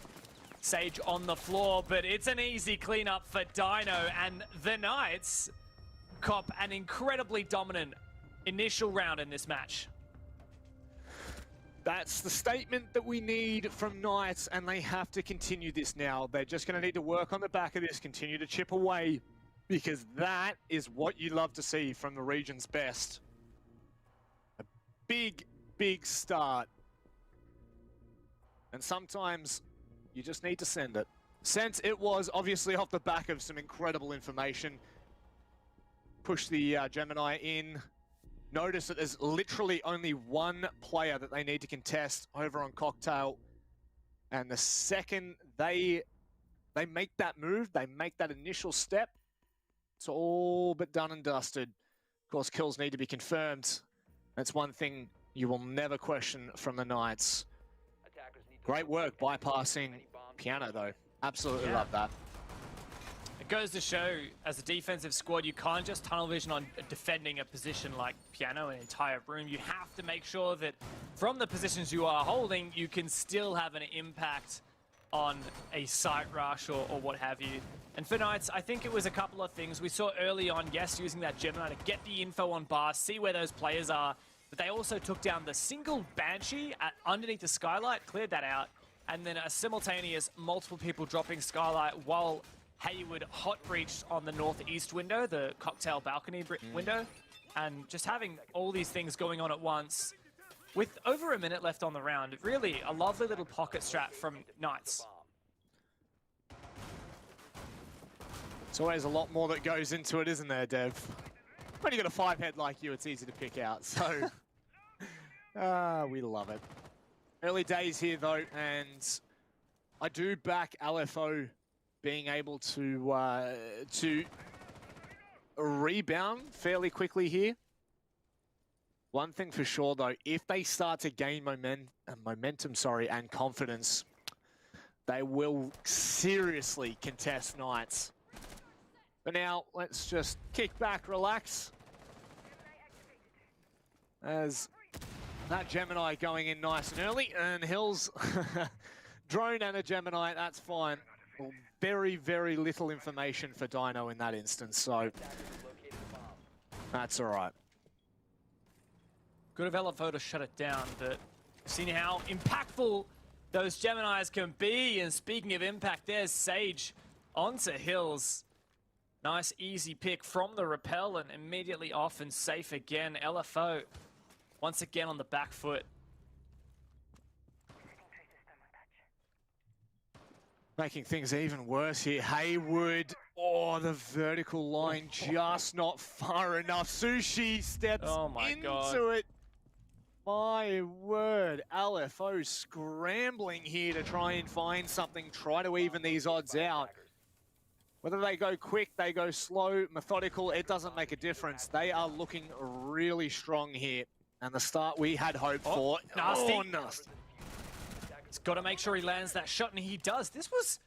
Sage on the floor, but it's an easy cleanup for Dino, and the Knights cop an incredibly dominant initial round in this match. That's the statement that we need from Knights, and they have to continue this now. They're just going to need to work on the back of this, continue to chip away, because that is what you love to see from the region's best. A big, big start. And sometimes you just need to send it. Since it was obviously off the back of some incredible information. Push the Gemini in. Notice that there's literally only 1 player that they need to contest over on Cocktail. And the second they make that move, they make that initial step, it's all but done and dusted. Of course, kills need to be confirmed. That's one thing you will never question from the Knights. Great work bypassing Piano, though. Absolutely love that. It goes to show, as a defensive squad, you can't just tunnel vision on defending a position like Piano, an entire room. You have to make sure that from the positions you are holding, you can still have an impact on a site rush or what have you. And for Knights, I think it was a couple of things. We saw early on, yes, using that Gemini to get the info on bars, see where those players are, but they also took down the single Banshee underneath the skylight, cleared that out, and then a simultaneous multiple people dropping skylight while Hayward hot breached on the northeast window, the cocktail balcony window, and just having all these things going on at once. With over a minute left on the round, really a lovely little pocket strat from Knights. There's always a lot more that goes into it, isn't there, Dev? When you got a 5-head like you, it's easy to pick out, so we love it. Early days here, though, and I do back LFO being able to rebound fairly quickly here. One thing for sure, though, if they start to gain momentum, and confidence, they will seriously contest Knights. But now, let's just kick back, relax. As that Gemini going in nice and early, and Hills drone and a Gemini, that's fine. Well, very, very little information for Dino in that instance, so that's all right. Good of LFO to shut it down, but seeing how impactful those Geminis can be, and speaking of impact, there's Sage onto Hills. Nice easy pick from the rappel and immediately off and safe again. LFO once again on the back foot. Making things even worse here. Hayward, oh, Oh, the vertical line just not far enough. Sushi steps Oh my into God. it. My word, LFO scrambling here to try and find something, try to even these odds out. Whether they go quick, they go slow, methodical, it doesn't make a difference. They are looking really strong here. And the start we had hoped for. Nasty. Oh, nasty. He's got to make sure he lands that shot, and he does. This was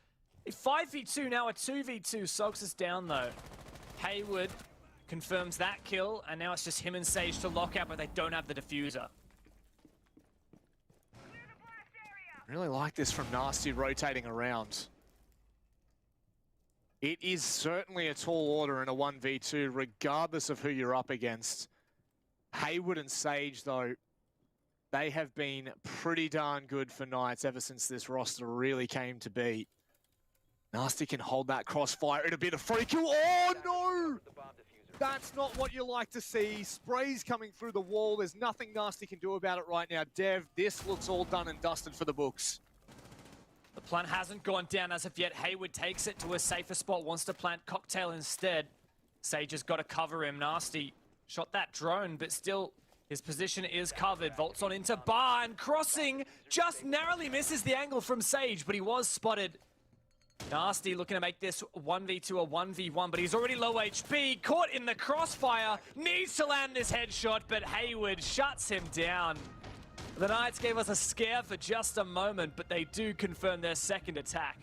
a 5v2, now a 2v2. Sogs is down, though. Hayward confirms that kill, and now it's just him and Sage to lock out, but they don't have the diffuser. Really like this from Nasty rotating around. It is certainly a tall order in a 1v2, regardless of who you're up against. Hayward and Sage, though, they have been pretty darn good for Knights ever since this roster really came to be. Nasty can hold that crossfire in a bit of free kill. Oh, no! That's not what you like to see. Sprays coming through the wall. There's nothing Nasty can do about it right now. Dev, this looks all done and dusted for the books. The plant hasn't gone down as of yet. Hayward takes it to a safer spot, wants to plant Cocktail instead. Sage has got to cover him. Nasty shot that drone, but still his position is covered. Volts on into Bar, and crossing just narrowly misses the angle from Sage, but he was spotted. Nasty looking to make this 1v2 a 1v1, but he's already low HP, caught in the crossfire, needs to land this headshot, but Hayward shuts him down. The Knights gave us a scare for just a moment, but they do confirm their second attack.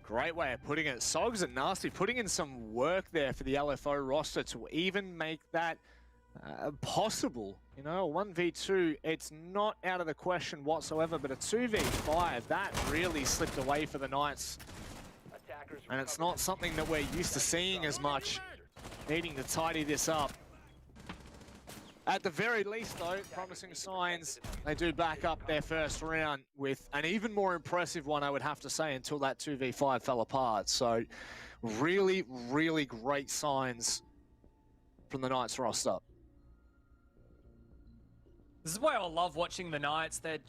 Great way of putting it. Sogs and Nasty putting in some work there for the LFO roster to even make that possible. You know, a 1v2, it's not out of the question whatsoever, but a 2v5, that really slipped away for the Knights. And it's not something that we're used to seeing as much, needing to tidy this up. At the very least, though, promising signs. They do back up their first round with an even more impressive one, I would have to say, until that 2v5 fell apart. So really, really great signs from the Knights roster. This is why I love watching the Knights. They're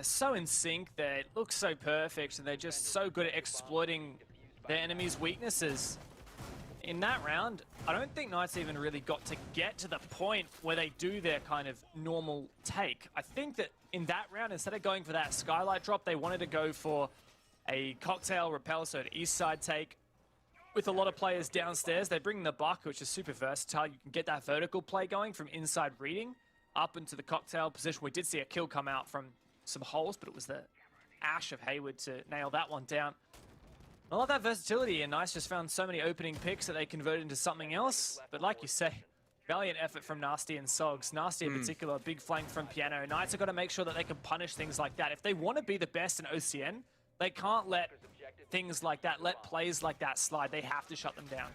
so in sync. They look so perfect, and they're just so good at exploiting their enemy's weaknesses. In that round, I don't think Knights even really got to get to the point where they do their kind of normal take. I think that in that round, instead of going for that skylight drop, they wanted to go for a cocktail rappel, so an east side take. With a lot of players downstairs, they bring the buck, which is super versatile. You can get that vertical play going from inside reading up into the cocktail position. We did see a kill come out from some holes, but it was the Ash of Hayward to nail that one down. I love that versatility, and Nice just found so many opening picks that they converted into something else. But like you say, valiant effort from Nasty and Sogs. Nasty in particular, big flank from Piano. Knights have got to make sure that they can punish things like that. If they want to be the best in OCN, they can't let things like that, let plays like that slide. They have to shut them down.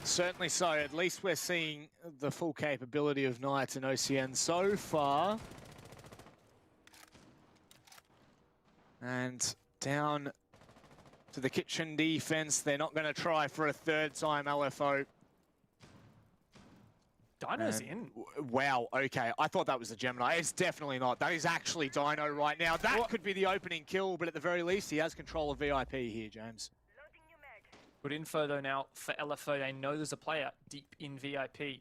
Certainly so. At least we're seeing the full capability of Knights in OCN so far. And down to the kitchen defense. They're not going to try for a third time, LFO. Dino's in. Wow, okay. I thought that was the Gemini. It's definitely not. That is actually Dino right now. That could be the opening kill, but at the very least, he has control of VIP here, James. Good info, though, now for LFO. They know there's a player deep in VIP.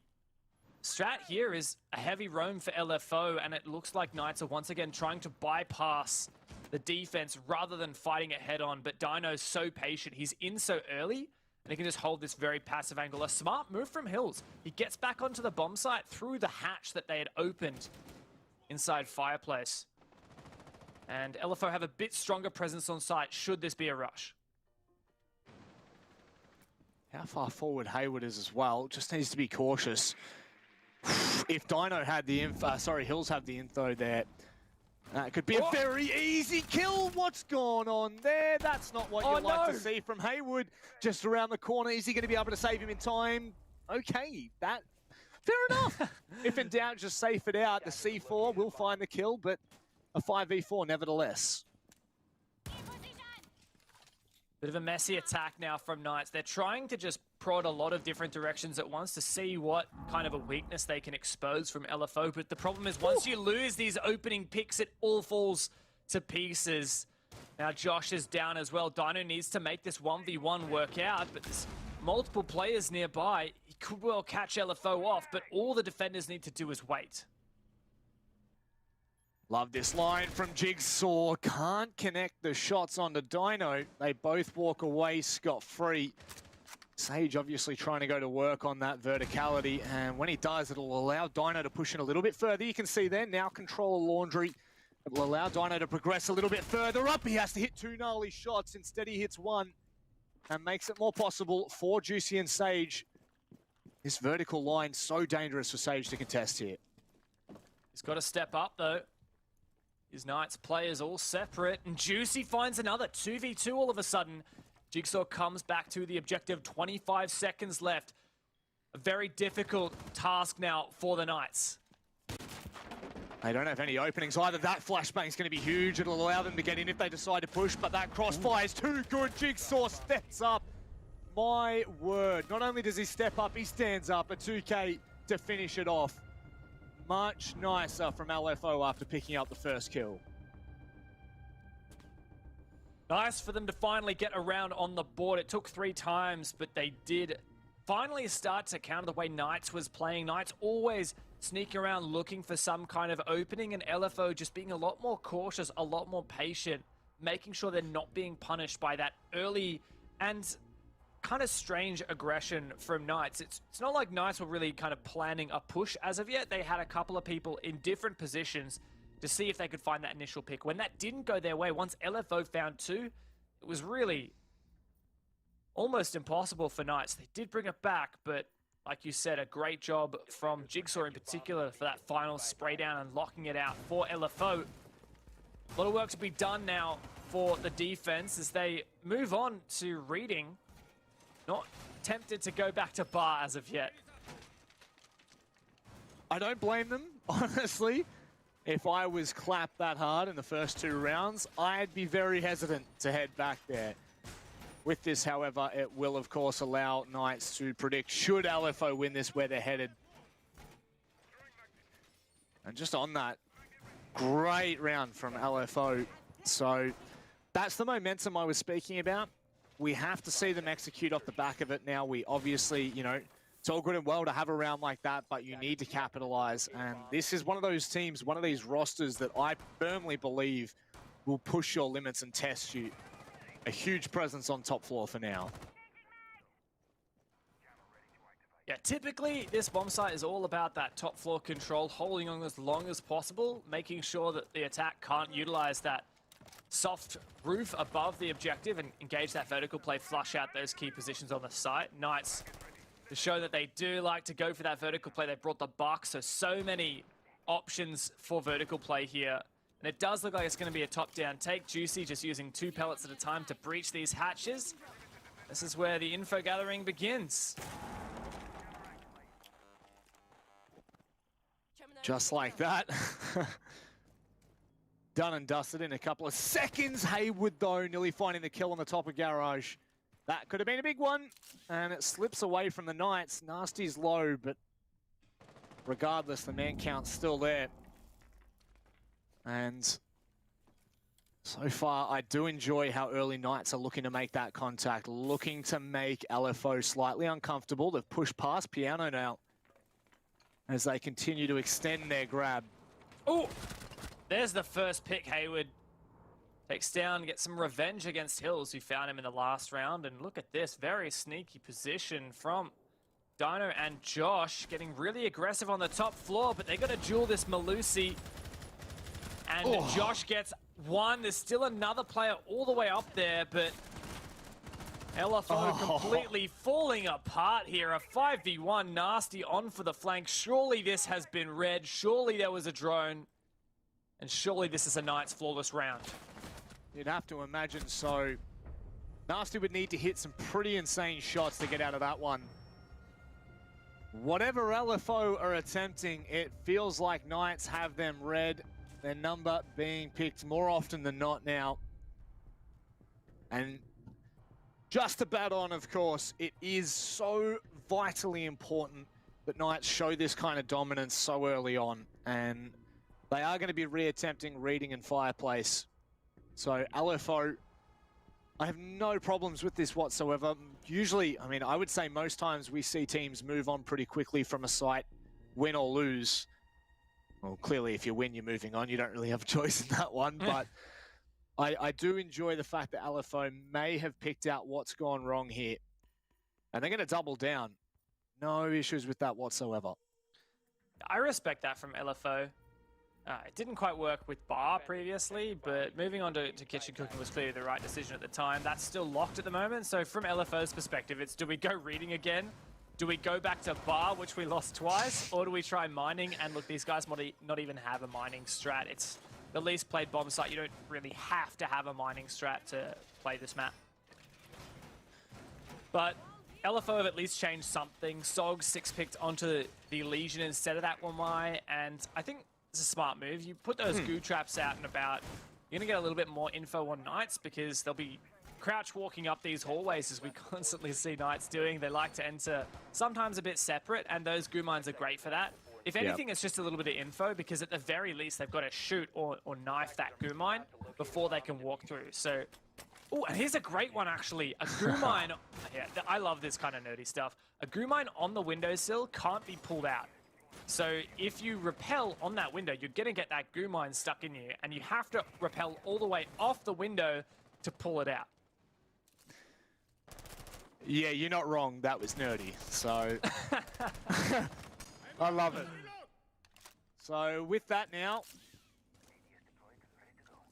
Strat here is a heavy roam for LFO, and it looks like Knights are once again trying to bypass the defense rather than fighting it head-on. But Dino's so patient. He's in so early, and he can just hold this very passive angle. A smart move from Hills. He gets back onto the bomb site through the hatch that they had opened inside Fireplace. And LFO have a bit stronger presence on site should this be a rush. How far forward Hayward is as well. Just needs to be cautious. If Dino had the info, Hills have the info there. That could be a very easy kill. What's going on there? That's not what you'd like to see from Hayward. Just around the corner. Is he going to be able to save him in time? Okay, fair enough. If in doubt, just safe it out. The C4 will find the kill, but a 5v4 nevertheless. Bit of a messy attack now from Knights. They're trying to just prod a lot of different directions at once to see what kind of a weakness they can expose from LFO. But the problem is once you lose these opening picks, it all falls to pieces. Now Josh is down as well. Dino needs to make this 1v1 work out, but there's multiple players nearby. He could well catch LFO off, but all the defenders need to do is wait. Love this line from Jigsaw. Can't connect the shots onto Dino. They both walk away scot-free. Sage obviously trying to go to work on that verticality, and when he does, it'll allow Dino to push in a little bit further. You can see there, now control Laundry. It will allow Dino to progress a little bit further up. He has to hit 2 gnarly shots. Instead, he hits 1 and makes it more possible for Juicy and Sage. This vertical line, so dangerous for Sage to contest here. He's got to step up, though. His Knights players all separate, and Juicy finds another 2v2 all of a sudden. Jigsaw comes back to the objective, 25 seconds left. A very difficult task now for the Knights. They don't have any openings either. That flashbang is going to be huge. It'll allow them to get in if they decide to push, but that crossfire is too good. Jigsaw steps up. My word. Not only does he step up, he stands up. A 2K to finish it off. Much nicer from LFO after picking up the first kill. Nice for them to finally get around on the board. It took 3 times, but they did finally start to counter the way Knights was playing. Knights always sneaking around looking for some kind of opening, and LFO just being a lot more cautious, a lot more patient, making sure they're not being punished by that early and kind of strange aggression from Knights. It's not like Knights were really kind of planning a push as of yet. They had a couple of people in different positions to see if they could find that initial pick. When that didn't go their way, once LFO found 2, it was really almost impossible for Knights. They did bring it back, but like you said, a great job from Jigsaw in particular for that final spray down and locking it out for LFO. A lot of work to be done now for the defense as they move on to reading. Not tempted to go back to bar as of yet. I don't blame them, honestly. If I was clapped that hard in the first 2 rounds, I'd be very hesitant to head back there. With this, however, it will, of course, allow Knights to predict, should LFO win this, where they're headed. And just on that, great round from LFO. So that's the momentum I was speaking about. We have to see them execute off the back of it now. We obviously, you know, it's all good and well to have a round like that, but you need to capitalize. And this is one of those teams, one of these rosters that I firmly believe will push your limits and test you. A huge presence on top floor for now. Yeah, typically this bomb site is all about that top floor control, holding on as long as possible, making sure that the attack can't utilize that soft roof above the objective and engage that vertical play, flush out those key positions on the site. Knights, to show that they do like to go for that vertical play, they brought the buck, so many options for vertical play here. And it does look like it's going to be a top-down take. Juicy just using 2 pellets at a time to breach these hatches. This is where the info gathering begins. Just like that. Done and dusted in a couple of seconds. Haywood, though, nearly finding the kill on the top of Garage. That could have been a big one. And it slips away from the Knights. Nasty's low, but regardless, the man count's still there. And so far, I do enjoy how early Knights are looking to make that contact, looking to make LFO slightly uncomfortable. They've pushed past Piano now as they continue to extend their grab. Oh, there's the first pick. Haywood takes down, gets some revenge against Hills, who found him in the last round. And look at this, very sneaky position from Dino and Josh, getting really aggressive on the top floor, but they're going to duel this Malusi. And Josh gets 1. There's still another player all the way up there, but LFO completely falling apart here. A 5v1, Nasty on for the flank. Surely this has been read. Surely there was a drone. And surely this is a Knights flawless round. You'd have to imagine so. Nasty would need to hit some pretty insane shots to get out of that one. Whatever LFO are attempting, it feels like Knights have them read. Their number being picked more often than not now. And just to bat on, of course, it is so vitally important that Knights show this kind of dominance so early on. And they are going to be reattempting Reading and Fireplace. So LFO, I have no problems with this whatsoever. Usually, I mean, I would say most times we see teams move on pretty quickly from a site, win or lose. Well, clearly if you win, you're moving on. You don't really have a choice in that one, but I do enjoy the fact that LFO may have picked out what's gone wrong here. And they're going to double down. No issues with that whatsoever. I respect that from LFO. It didn't quite work with Bar previously, but moving on to Kitchen Cooking was clearly the right decision at the time. That's still locked at the moment, so from LFO's perspective, it's do we go reading again? Do we go back to Bar, which we lost twice? Or do we try mining? And look, these guys not even have a mining strat. It's the least played bomb site. You don't really have to have a mining strat to play this map. But LFO have at least changed something. Sog 6-picked onto the Legion instead of that 1Y, and I think it's a smart move. You put those goo traps out and about, you're going to get a little bit more info on Knights because they'll be crouch walking up these hallways as we constantly see Knights doing. They like to enter sometimes a bit separate, and those goo mines are great for that. If anything, it's just a little bit of info because at the very least they've got to shoot or knife that goo mine before they can walk through. So, oh, and here's a great one actually. A goo mine, yeah, I love this kind of nerdy stuff. A goo mine on the windowsill can't be pulled out. So if you rappel on that window, you're going to get that goo mine stuck in you, and you have to rappel all the way off the window to pull it out. Yeah, you're not wrong. That was nerdy. So I love it. So with that now,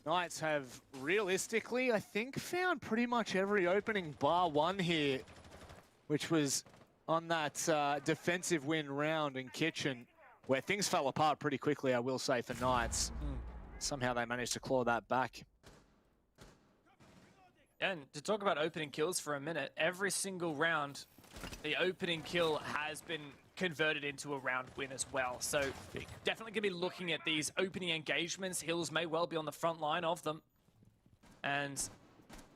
Knights have realistically, I think, found pretty much every opening bar one here, which was on that defensive win round in Kitchen, where things fell apart pretty quickly, I will say, for Knights. Somehow they managed to claw that back. And to talk about opening kills for a minute, every single round, the opening kill has been converted into a round win as well. So definitely going to be looking at these opening engagements. Hills may well be on the front line of them. And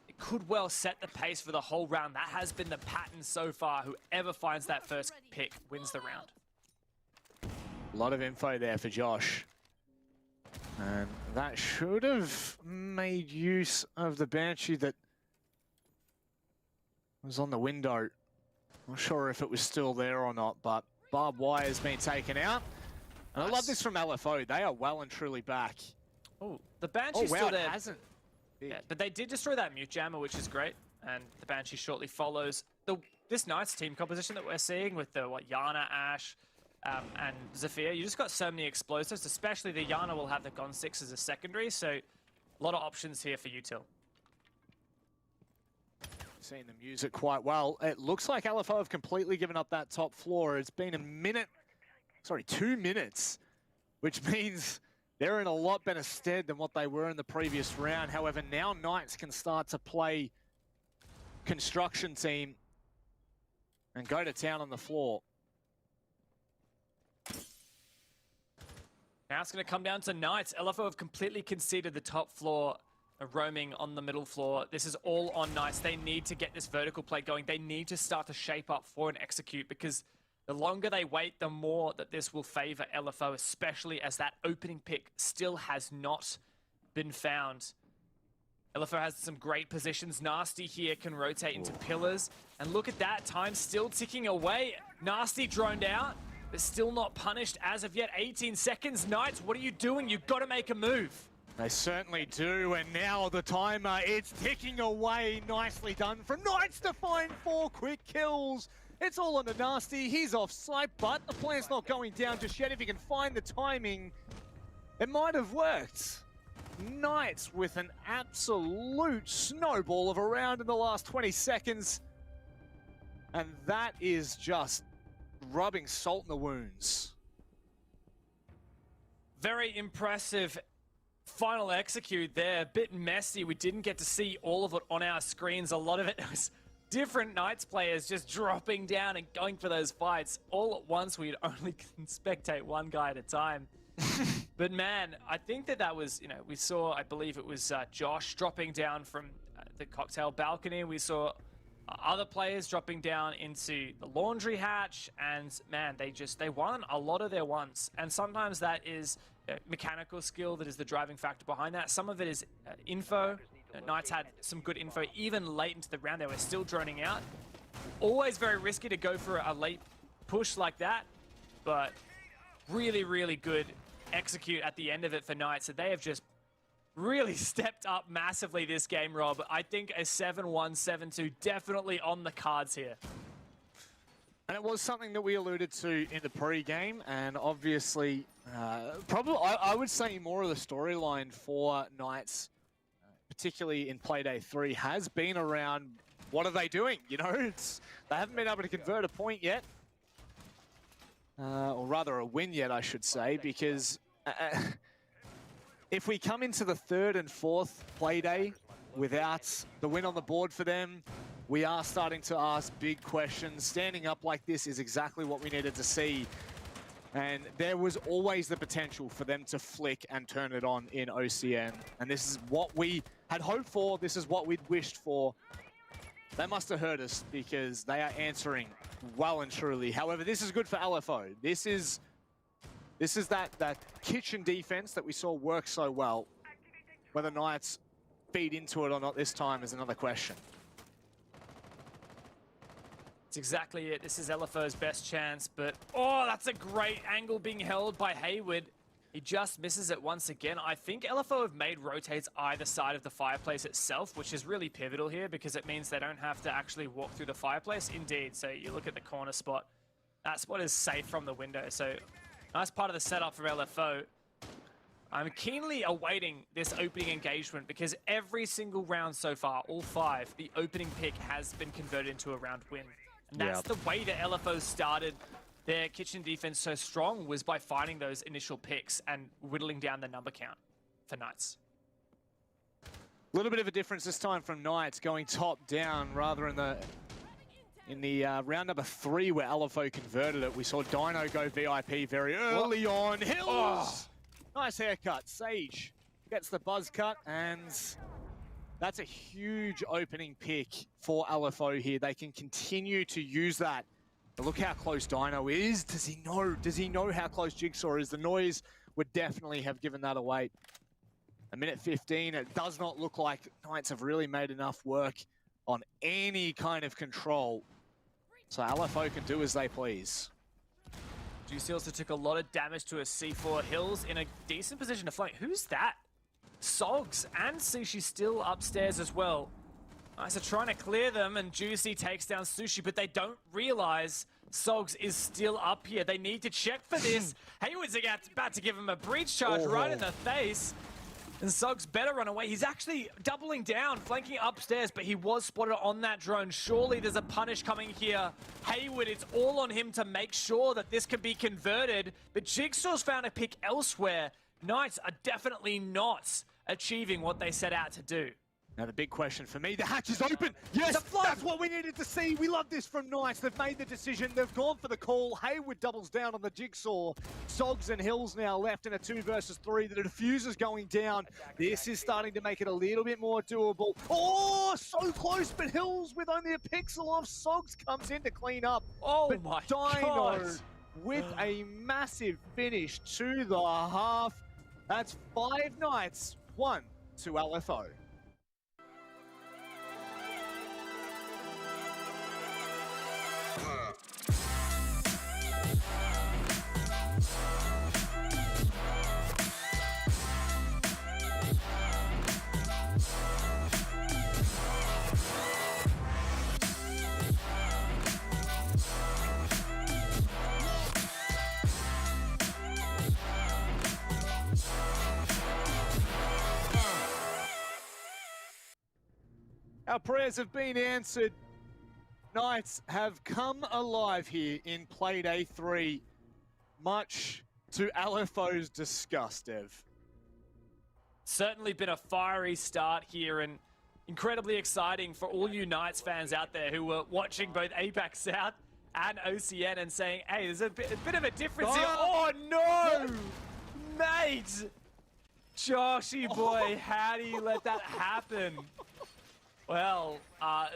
it could well set the pace for the whole round. That has been the pattern so far. Whoever finds that first pick wins the round. A lot of info there for Josh. And that should have made use of the Banshee that was on the window. Not sure if it was still there or not, but barbed wire has been taken out. And I love this from LFO. They are well and truly back. Oh, the Banshee's still there. It hasn't. Yeah, but they did destroy that mute jammer, which is great. And the Banshee shortly follows. This Knights team composition that we're seeing with the Yana, Ash, and Zafir, you just got so many explosives, especially the Yana will have the Gon 6 as a secondary, so a lot of options here for util. Seeing them use it quite well. It looks like LFO have completely given up that top floor. It's been 2 minutes, which means they're in a lot better stead than what they were in the previous round. However, now Knights can start to play construction team and go to town on the floor. Now it's going to come down to Knights. LFO have completely conceded the top floor, roaming on the middle floor. This is all on Knights. They need to get this vertical play going. They need to start to shape up for an execute, because the longer they wait, the more that this will favor LFO, especially as that opening pick still has not been found. LFO has some great positions. Nasty here can rotate into pillars. And look at that, time still ticking away. Nasty droned out, but still not punished as of yet. 18 seconds. Knights, what are you doing? You've got to make a move. They certainly do, and now the timer, it's ticking away. Nicely done from Knights to find 4 quick kills. It's all on the Nasty. He's off site, but the plan's not going down just yet. If he can find the timing, it might have worked. Knights with an absolute snowball of a round in the last 20 seconds. And that is just rubbing salt in the wounds. Very impressive final execute there. A bit messy. We didn't get to see all of it on our screens. A lot of it was different Knights players just dropping down and going for those fights all at once. We'd only spectate one guy at a time. But man, I think that was, we saw, I believe it was Josh dropping down from the cocktail balcony. We saw other players dropping down into the laundry hatch, and man, they won a lot of their ones. And sometimes that is mechanical skill that is the driving factor behind that. Some of it is info. Knights had some good info even late into the round. They were still droning out. Always very risky to go for a late push like that, but really, really good execute at the end of it for Knights. So they have just really stepped up massively this game, Rob. I think a 7-1, 7-2 definitely on the cards here. And it was something that we alluded to in the pre-game, and obviously, probably I would say more of the storyline for Knights, particularly in Playday 3, has been around what are they doing? You know, they haven't been able to convert a point yet, or rather a win yet, I should say, because if we come into the third and fourth Playday without the win on the board for them, we are starting to ask big questions. Standing up like this is exactly what we needed to see. And there was always the potential for them to flick and turn it on in OCN. And this is what we had hoped for. This is what we'd wished for. They must have heard us because they are answering well and truly. However, this is good for LFO. This is that kitchen defense that we saw work so well. Whether Knights feed into it or not this time is another question. That's exactly it. This is LFO's best chance, but oh, that's a great angle being held by Hayward. He just misses it once again. I think LFO have made rotates either side of the fireplace itself, which is really pivotal here because it means they don't have to actually walk through the fireplace. Indeed, so you look at the corner spot. That spot is safe from the window, so nice part of the setup for LFO. I'm keenly awaiting this opening engagement because every single round so far, all 5, the opening pick has been converted into a round win. And that's the way that LFO started their kitchen defense so strong, was by finding those initial picks and whittling down the number count for Knights. A little bit of a difference this time from Knights, going top down rather in the round number 3 where LFO converted it. We saw Dino go VIP very early on. Hills! Oh. Nice haircut. Sage gets the buzz cut, and that's a huge opening pick for LFO here. They can continue to use that. But look how close Dino is. Does he know? Does he know how close Jigsaw is? The noise would definitely have given that away. A minute 15, it does not look like Knights have really made enough work on any kind of control. So LFO can do as they please. Juicy also took a lot of damage to a C4. Hills in a decent position to flank. Who's that? Sogs and Sushi still upstairs as well. Nice, they're trying to clear them, and Juicy takes down Sushi, but they don't realize Sogs is still up here. They need to check for this. Hayward's about to give him a breach charge right in the face. And Sogs better run away. He's actually doubling down, flanking upstairs, but he was spotted on that drone. Surely there's a punish coming here. Hayward, it's all on him to make sure that this can be converted, but Jigsaw's found a pick elsewhere. Knights are definitely not achieving what they set out to do. Now the big question for me, the hatch is open. Yes, that's what we needed to see. We love this from Knights. They've made the decision. They've gone for the call. Hayward doubles down on the Jigsaw. Sogs and Hills now left in a 2 versus 3. The diffuser's going down. This is starting to make it a little bit more doable. Oh, so close, but Hills with only a pixel off. Sogs comes in to clean up. Oh but my Dino God. with a massive finish to the half. That's 5 Knights, 1 to LFO. Our prayers have been answered. Knights have come alive here in Playday 3, much to LFO's disgust, Ev. Certainly been a fiery start here, and incredibly exciting for all you Knights fans out there who were watching both APAC South and OCN and saying, hey, there's a bit of a difference here. Oh no! Mate! Joshy boy, how do you let that happen? Well,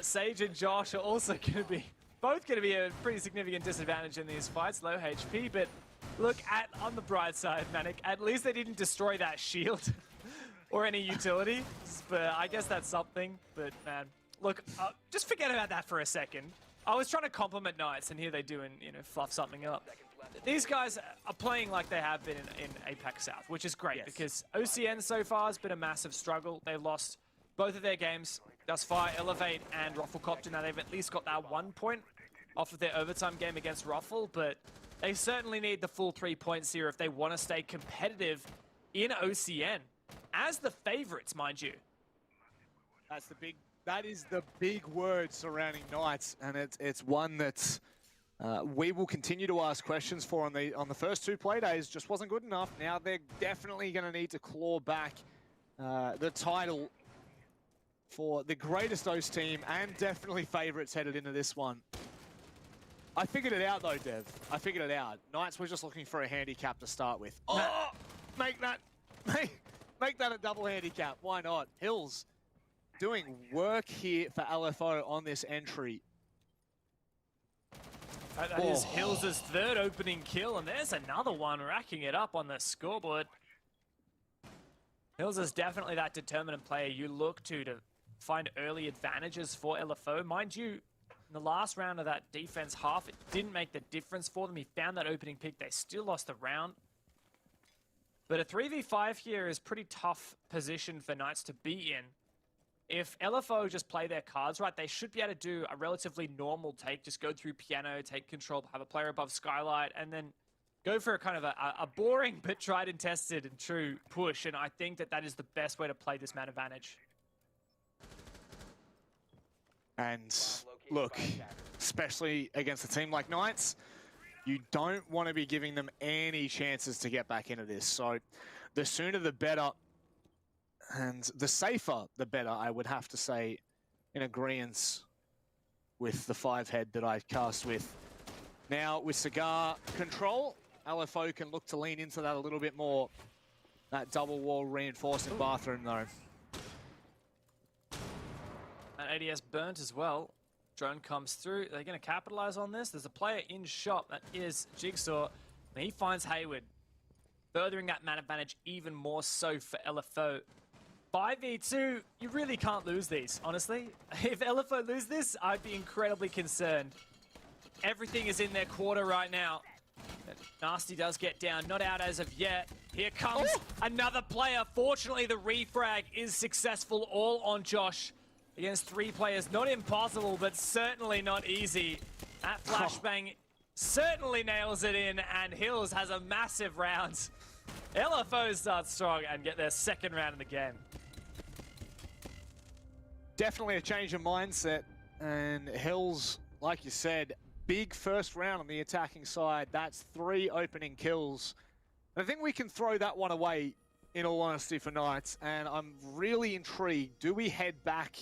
Sage and Josh are also going to be both going to be a pretty significant disadvantage in these fights, low HP. But look, on the bright side, Manic, at least they didn't destroy that shield or any utility. But I guess that's something. But man, look, just forget about that for a second. I was trying to compliment Knights, and here they do and fluff something up. These guys are playing like they have been in APAC South, which is great because OCN so far has been a massive struggle. They lost both of their games thus far, Elevate and ROFLCOPTERGG. Now they've at least got that 1 point off of their overtime game against Roffle, but they certainly need the full 3 points here if they want to stay competitive in OCN as the favorites, mind you. That is the big word surrounding Knights, and it's one that we will continue to ask questions for on the first 2 play days. Just wasn't good enough. Now they're definitely going to need to claw back the title for the greatest OCE team, and definitely favorites headed into this one. I figured it out though, Dev. I figured it out. Knights were just looking for a handicap to start with. Oh, make that a double handicap. Why not? Hills doing work here for LFO on this entry. That is Hills' third opening kill, and there's another one racking it up on the scoreboard. Hills is definitely that determinant player you look to find early advantages for LFO. Mind you, in the last round of that defense half, it didn't make the difference for them. He found that opening pick. They still lost the round. But a 3v5 here is pretty tough position for Knights to be in. If LFO just play their cards right, they should be able to do a relatively normal take. Just go through piano, take control, have a player above Skylight, and then go for a kind of a boring but tried and tested and true push. And I think that is the best way to play this man advantage. And look, especially against a team like Knights, you don't want to be giving them any chances to get back into this. So the sooner the better, and the safer the better, I would have to say, in agreement with the 5-head that I cast with. Now with Cigar control, LFO can look to lean into that a little bit more. That double wall reinforcing bathroom though. And ADS burnt as well. Drone comes through. They're going to capitalize on this. There's a player in shop, that is Jigsaw. And he finds Hayward, furthering that man advantage even more so for LFO. 5v2, you really can't lose these, honestly. If LFO lose this, I'd be incredibly concerned. Everything is in their quarter right now. Nasty does get down, not out as of yet. Here comes another player. Fortunately, the refrag is successful, all on Josh. Against 3 players, not impossible, but certainly not easy. That flashbang certainly nails it in, and Hills has a massive round. LFO start strong and get their second round in the game. Definitely a change of mindset, and Hills, like you said, big first round on the attacking side. That's 3 opening kills. I think we can throw that one away, in all honesty, for Knights, and I'm really intrigued. Do we head back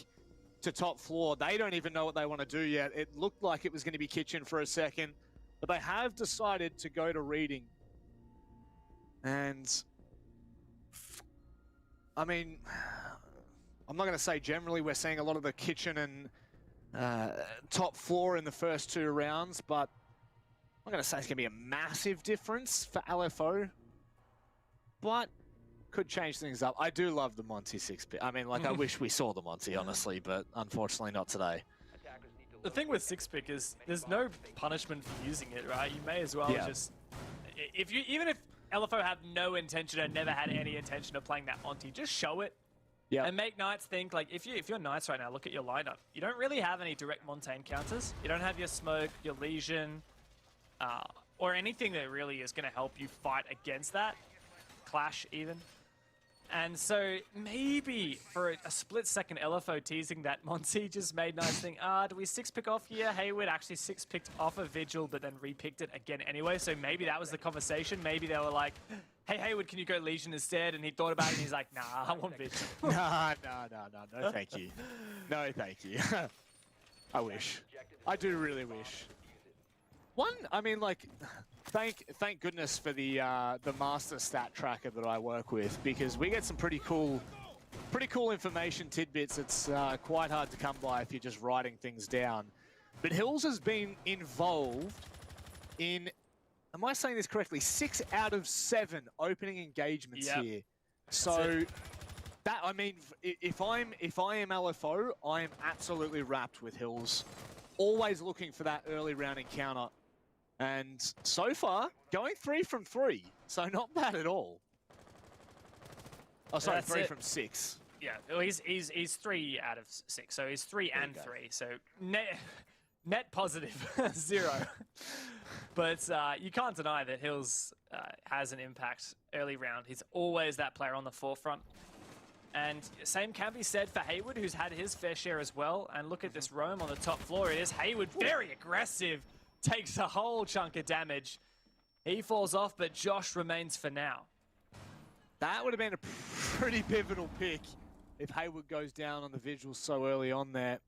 to top floor? They don't even know what they want to do yet. It looked like it was going to be kitchen for a second, but they have decided to go to reading. And I mean, I'm not going to say generally we're seeing a lot of the kitchen and top floor in the first 2 rounds, but I'm going to say it's going to be a massive difference for LFO, but could change things up. I do love the Monty 6-pick. I mean, like, I wish we saw the Monty, honestly, but unfortunately not today. The thing with 6-pick is there's no punishment for using it, right? You may as well just... Even if LFO have no intention and never had any intention of playing that Monty, just show it. And make Knights think, like, if you're Knights right now, look at your lineup. You don't really have any direct Montaigne counters. You don't have your Smoke, your Legion, or anything that really is going to help you fight against that. Clash, even. And so maybe for a split second, LFO teasing that Monty just made Knights think, do we 6-pick off here? Hayward actually 6-picked off of Vigil, but then repicked it again anyway. So maybe that was the conversation. Maybe they were like, hey, Hayward, can you go Legion instead? And he thought about it and he's like, nah, I want Vigil. No, thank you. No, thank you. I wish. I do really wish. I mean, like, thank goodness for the master stat tracker that I work with, because we get some pretty cool pretty cool information tidbits. It's quite hard to come by if you're just writing things down. But Hills has been involved in, am I saying this correctly, 6 out of 7 opening engagements here. So that, I mean, if I am LFO, I am absolutely wrapped with Hills. Always looking for that early round encounter. And so far, going 3 from 3. So not bad at all. Oh, sorry, 3 from 6. Yeah, well, he's 3 out of 6, so he's 3 and 3. So net positive 0. But you can't deny that Hills has an impact early round. He's always that player on the forefront. And same can be said for Hayward, who's had his fair share as well. And look at this roam on the top floor. It is Hayward, very aggressive, takes a whole chunk of damage. He falls off, but Josh remains for now. That would have been a pretty pivotal pick if Hayward goes down on the visuals so early on there.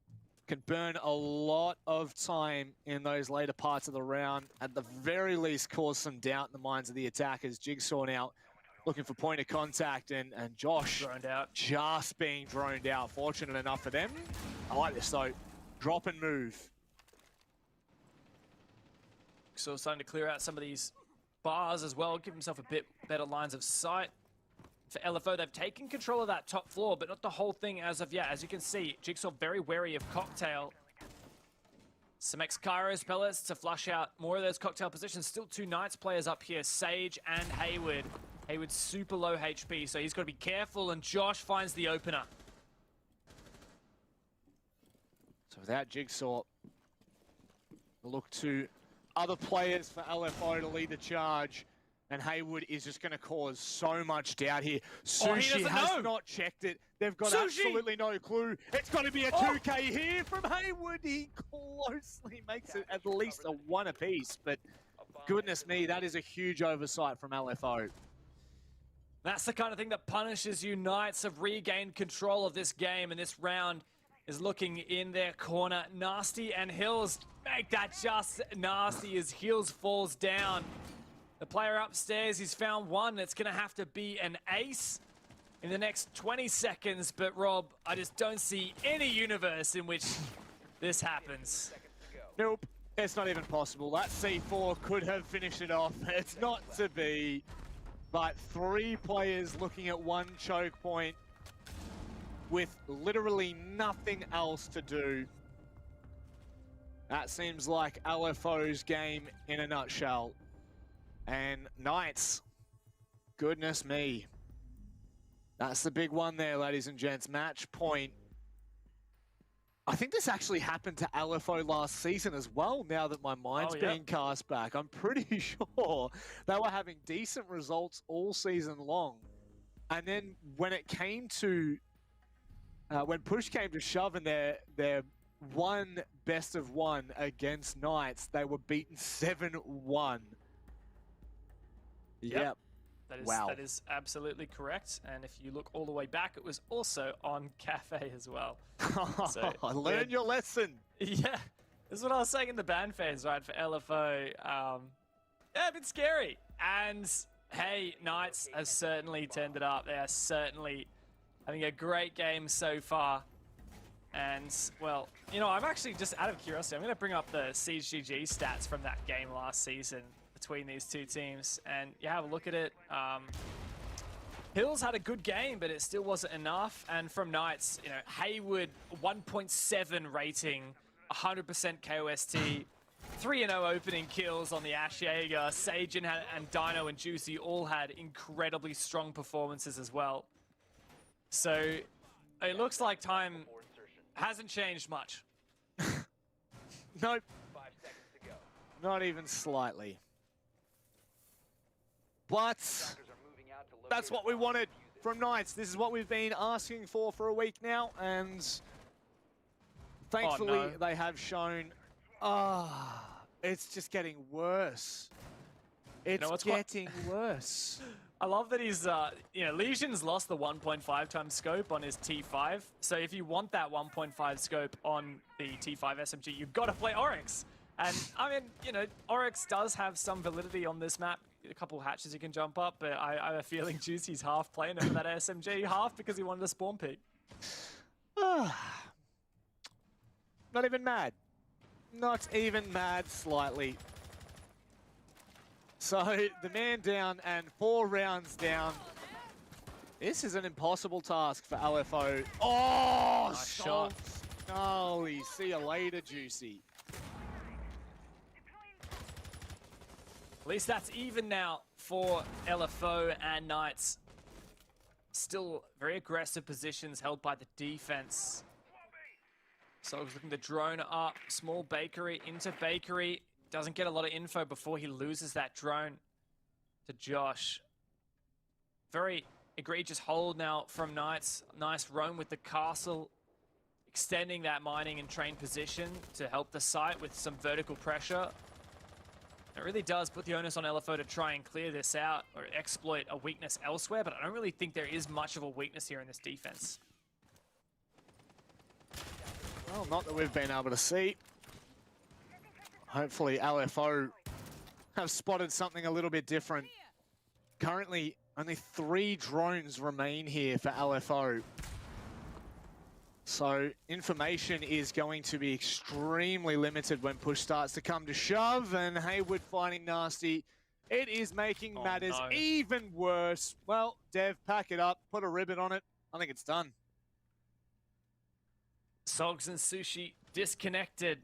Can burn a lot of time in those later parts of the round. At the very least, cause some doubt in the minds of the attackers. Jigsaw now looking for point of contact, and Josh Droned out. just being droned out. Fortunate enough for them. I like this though. Drop and move. So starting to clear out some of these bars as well, give himself a bit better lines of sight. For LFO, they've taken control of that top floor, but not the whole thing as of yet. As you can see, Jigsaw very wary of Cocktail. Some X-Kairos pellets to flush out more of those Cocktail positions. Still 2 Knights players up here, Sage and Hayward. Hayward's super low HP, so he's got to be careful, and Josh finds the opener. So without Jigsaw, look to other players for LFO to lead the charge. And Hayward is just going to cause so much doubt here. Sushi has not checked it. They've got absolutely no clue. It's got to be a 2K here from Hayward. He closely makes it at least a 1 apiece. But goodness me, that is a huge oversight from LFO. That's the kind of thing that punishes you. Knights have regained control of this game, and this round is looking in their corner. Nasty and Hills make that just nasty as Hills falls down. The player upstairs, he's found one. It's going to have to be an ace in the next 20 seconds. But Rob, I just don't see any universe in which this happens. Nope, it's not even possible. That C4 could have finished it off. It's not to be. But 3 players looking at 1 choke point with literally nothing else to do. That seems like LFO's game in a nutshell. And Knights, goodness me. That's the big one there, ladies and gents. Match point. I think this actually happened to LFO last season as well, now that my mind's being cast back. I'm pretty sure they were having decent results all season long. And then when it came to, when push came to shove in their one best of 1 against Knights, they were beaten 7-1. Yep. That is absolutely correct. And if you look all the way back, it was also on Cafe as well. So, learn your lesson. Yeah, this is what I was saying in the ban phase, right, for LFO. Yeah, a bit scary. And hey, Knights have certainly turned it up. They are certainly having a great game so far. And, well, you know, I'm actually just out of curiosity, I'm going to bring up the CGG stats from that game last season between these 2 teams, and you have a look at it. Hills had a good game, but it still wasn't enough. And from Knights, you know, Hayward 1.7 rating, 100% KOST, 3-0 opening kills on the Ash Jaeger. Sage and Dino and Juicy all had incredibly strong performances as well. So it looks like time hasn't changed much. Nope. 5 seconds to go. Not even slightly. But that's what we wanted from Knights. This is what we've been asking for a week now, and thankfully they have shown. It's just getting worse. It's getting worse. I love that he's, you know, Legion's lost the 1.5 times scope on his T5. So if you want that 1.5 scope on the T5 SMG, you've got to play Oryx. And I mean, you know, Oryx does have some validity on this map. a couple hatches he can jump up, but I have a feeling Juicy's half playing over that SMG, half because he wanted a spawn peek. Not even mad. Not even mad slightly. So the man down and 4 rounds down. This is an impossible task for LFO. Oh, Nice shot. Holy, see you later, Juicy. At least that's even now for LFO and Knights. Still very aggressive positions held by the defense. So he's looking to drone up, small bakery into bakery. Doesn't get a lot of info before he loses that drone to Josh. Very egregious hold now from Knights. Nice roam with the castle, extending that mining and train position to help the site with some vertical pressure. It really does put the onus on LFO to try and clear this out or exploit a weakness elsewhere, but I don't really think there is much of a weakness here in this defense. Well, not that we've been able to see. Hopefully LFO have spotted something a little bit different. Currently, only 3 drones remain here for LFO. So information is going to be extremely limited when push starts to come to shove, and Haywood finding Nasty. It is making matters even worse. Well, Dev, pack it up, put a ribbon on it. I think it's done. Sogs and Sushi disconnected,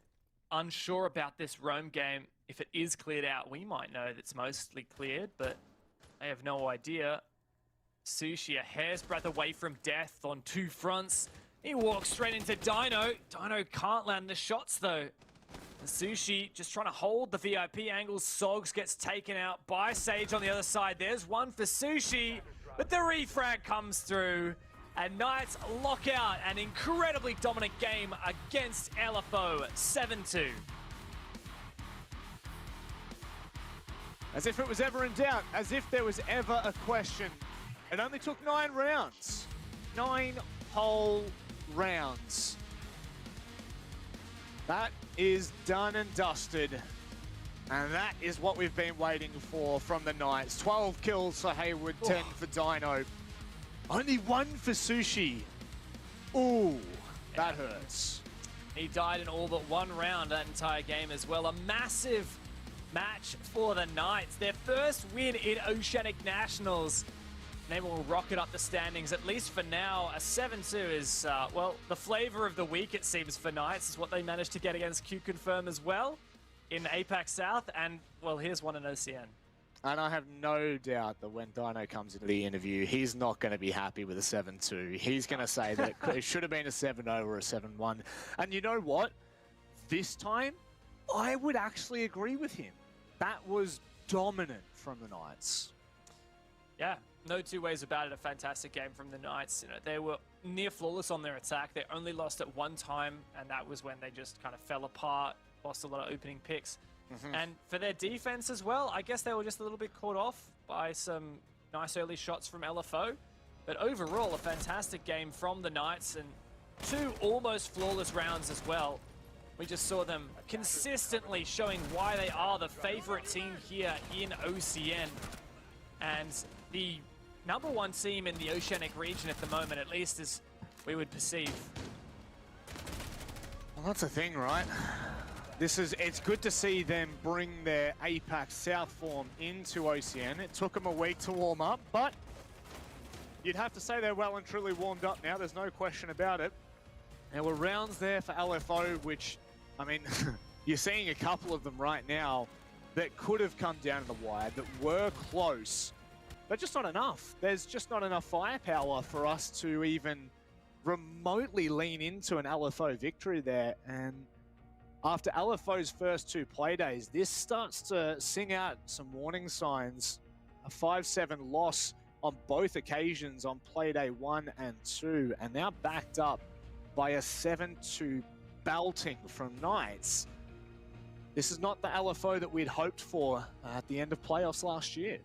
unsure about this roam game. If it is cleared out, we might know that it's mostly cleared, but I have no idea. Sushi a hair's breadth away from death on 2 fronts. He walks straight into Dino. Dino can't land the shots though. And Sushi just trying to hold the VIP angle. Sogs gets taken out by Sage on the other side. There's one for Sushi, but the refrag comes through. And Knights lock out an incredibly dominant game against LFO, 7-2. As if it was ever in doubt, as if there was ever a question. It only took 9 rounds. 9 whole rounds. That is done and dusted. And that is what we've been waiting for from the Knights. 12 kills for Haywood, 10 for Dino. Only 1 for Sushi. Ooh, that hurts. He died in all but 1 round that entire game as well. A massive match for the Knights. Their first win in Oceanic Nationals. They will rocket up the standings, at least for now. A 7-2 is, well, the flavor of the week, it seems, for Knights. Is what they managed to get against Q-Confirm as well in APAC South. And, well, here's one in OCN. And I have no doubt that when Dino comes into the interview, he's not going to be happy with a 7-2. He's going to say that it should have been a 7-0 or a 7-1. And you know what? This time, I would actually agree with him. That was dominant from the Knights. Yeah, no 2 ways about it. A fantastic game from the Knights. You know, they were near flawless on their attack. They only lost at 1 time, and that was when they just kind of fell apart, lost a lot of opening picks. And for their defense as well, I guess they were just a little bit caught off by some nice early shots from LFO. But overall, a fantastic game from the Knights and 2 almost flawless rounds as well. We just saw them consistently showing why they are the favorite team here in OCN. And the #1 team in the Oceanic region at the moment, at least as we would perceive. Well, that's the thing, right? It's good to see them bring their APAC South form into OCN. It took them a week to warm up, but you'd have to say they're well and truly warmed up now. There's no question about it. There were rounds there for LFO, which, I mean, you're seeing a couple of them right now that could have come down to the wire, that were close, but just not enough. There's just not enough firepower for us to even remotely lean into an LFO victory there. And after LFO's first 2 playdays, this starts to sing out some warning signs. A 5-7 loss on both occasions on playday 1 and 2, and now backed up by a 7-2 belting from Knights. This is not the LFO that we'd hoped for at the end of playoffs last year.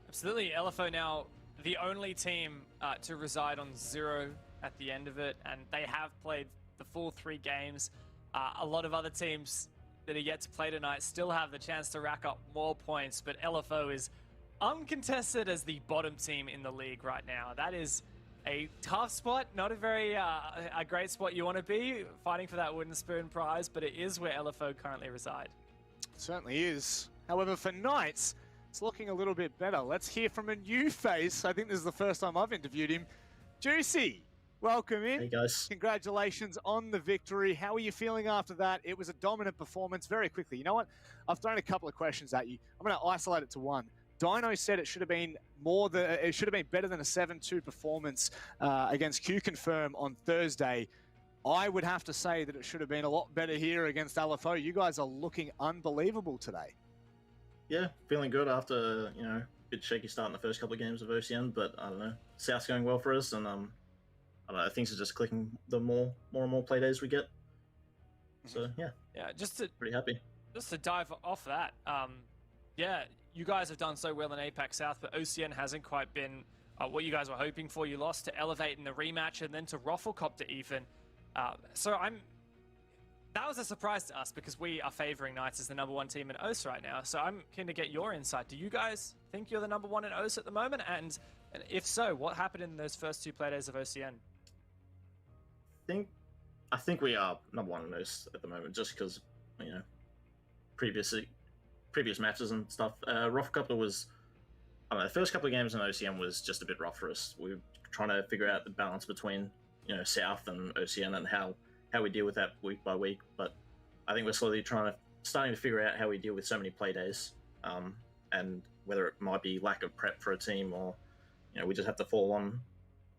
Absolutely. LFO now the only team to reside on 0 at the end of it, and they have played the full 3 games. A lot of other teams that are yet to play tonight still have the chance to rack up more points, but LFO is uncontested as the bottom team in the league right now. That is a tough spot, not a very a great spot you want to be, fighting for that wooden spoon prize, but it is where LFO currently reside. It certainly is. However, for Knights, it's looking a little bit better. Let's hear from a new face. I think this is the first time I've interviewed him. Juicy, welcome in. Hey guys. Congratulations on the victory. How are you feeling after that? It was a dominant performance. Very quickly, you know what? I've thrown a couple of questions at you. I'm going to isolate it to one. Dino said it should have been better than a 7-2 performance against Q Confirm on Thursday. I would have to say that it should have been a lot better here against LFO. You guys are looking unbelievable today. Yeah, feeling good after, a bit shaky start in the first couple of games of OCN, but I don't know. South's going well for us, and I don't know, things are just clicking the more and more play days we get. So yeah, pretty happy. Just to dive off that, you guys have done so well in APAC South, but OCN hasn't quite been what you guys were hoping for. You lost to Elevate in the rematch, and then to ROFLCOPTERGG even. That was a surprise to us because we are favoring Knights as the #1 team in OS right now. So I'm keen to get your insight. Do you guys think you're the #1 in OS at the moment? And if so, what happened in those first 2 play days of OCN? I think we are #1 in OS at the moment, just because previous matches and stuff. ROFLCOPTERGG was, the first couple of games in OCN was just a bit rough for us. We were trying to figure out the balance between South and OCN and how we deal with that week by week, but I think we're slowly starting to figure out how we deal with so many play days, and whether it might be lack of prep for a team, or we just have to fall on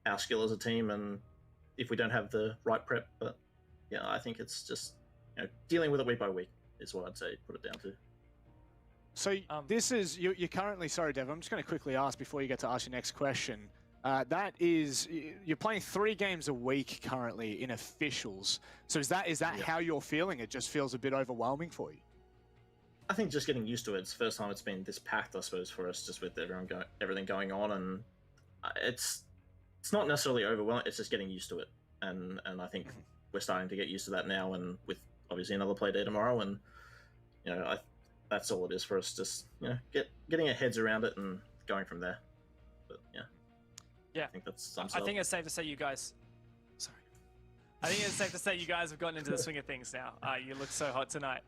our skill as a team, and if we don't have the right prep. But yeah, I think it's just dealing with it week by week is what I'd say, put it down to. So this is, you're currently, sorry Dev, I'm just going to quickly ask before you get to ask your next question. That is, you're playing 3 games a week currently in officials. So is that how you're feeling? It just feels a bit overwhelming for you? I think just getting used to it. It's the first time it's been this packed, I suppose, for us, just with everything going on, and it's not necessarily overwhelming. It's just getting used to it, and I think we're starting to get used to that now. And with obviously another play day tomorrow, and that's all it is for us. Just getting our heads around it and going from there. But yeah. Yeah, I think it's safe to say you guys. Sorry, I think it's safe to say you guys have gotten into the swing of things now. You look so hot tonight.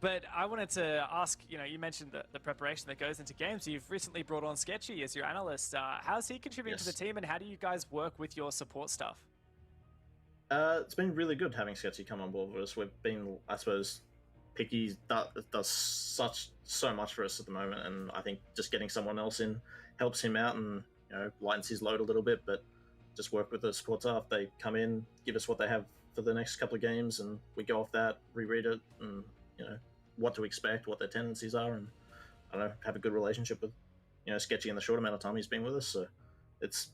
But I wanted to ask. You mentioned the preparation that goes into games. You've recently brought on Sketchy as your analyst. How's he contributing to the team, and how do you guys work with your support staff? It's been really good having Sketchy come on board with us. We've been, I suppose, Picky does so much for us at the moment, and I think just getting someone else in helps him out and lightens his load a little bit. But just work with the support staff. They come in, give us what they have for the next couple of games, and we go off that, reread it, and what to expect, what their tendencies are, and I don't know, have a good relationship with Sketchy in the short amount of time he's been with us. So it's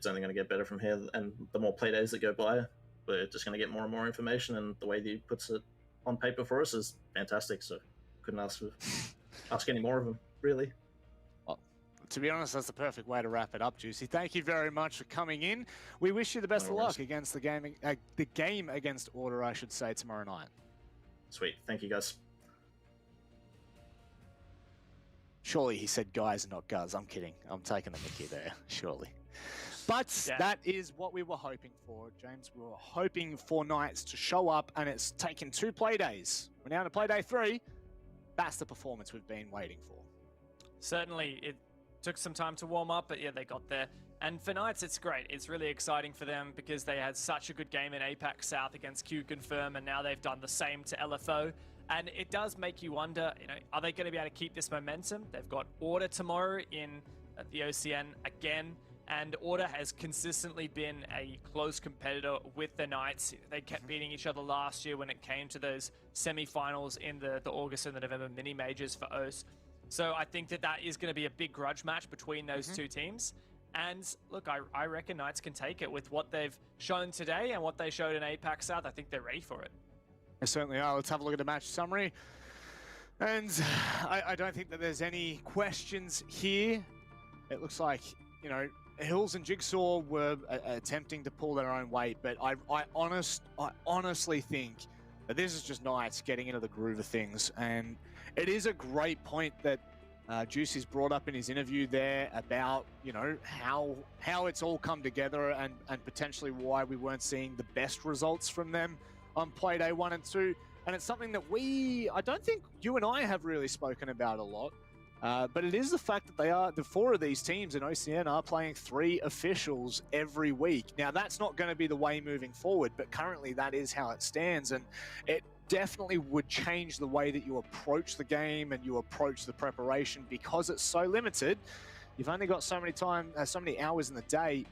only going to get better from here, and the more play days that go by, we're just going to get more and more information, and the way that he puts it on paper for us is fantastic. So couldn't ask any more of him, really. To be honest, that's the perfect way to wrap it up, Juicy. Thank you very much for coming in. We wish you the best of luck against the game against Order, I should say, tomorrow night. Sweet. Thank you, guys. Surely he said guys, not guys. I'm kidding. I'm taking the mickey there, surely. But that is what we were hoping for, James. We were hoping for Knights to show up, and it's taken 2 play days. We're now to play day 3. That's the performance we've been waiting for. Certainly, it took some time to warm up, but yeah, they got there. And for Knights, it's great. It's really exciting for them because they had such a good game in APAC South against Q Confirm, and now they've done the same to LFO. And it does make you wonder, are they going to be able to keep this momentum? They've got Order tomorrow in the OCN again, and Order has consistently been a close competitor with the Knights. They kept beating each other last year when it came to those semi-finals in the August and the November mini-majors for OS. So I think that is going to be a big grudge match between those 2 teams. And look, I reckon Knights can take it with what they've shown today and what they showed in APAC South. I think they're ready for it. They certainly are. Let's have a look at the match summary. And I don't think that there's any questions here. It looks like, Hills and Jigsaw were attempting to pull their own weight, but I honestly think But this is just nice getting into the groove of things. And it is a great point that Juicy's brought up in his interview there about, you know, how it's all come together and potentially why we weren't seeing the best results from them on Playday 1 and 2. And it's something that I don't think you and I have really spoken about a lot. But it is the fact that the 4 of these teams in OCN are playing 3 officials every week. Now, that's not going to be the way moving forward, but currently that is how it stands. And it definitely would change the way that you approach the game and you approach the preparation because it's so limited. You've only got so many hours in the day,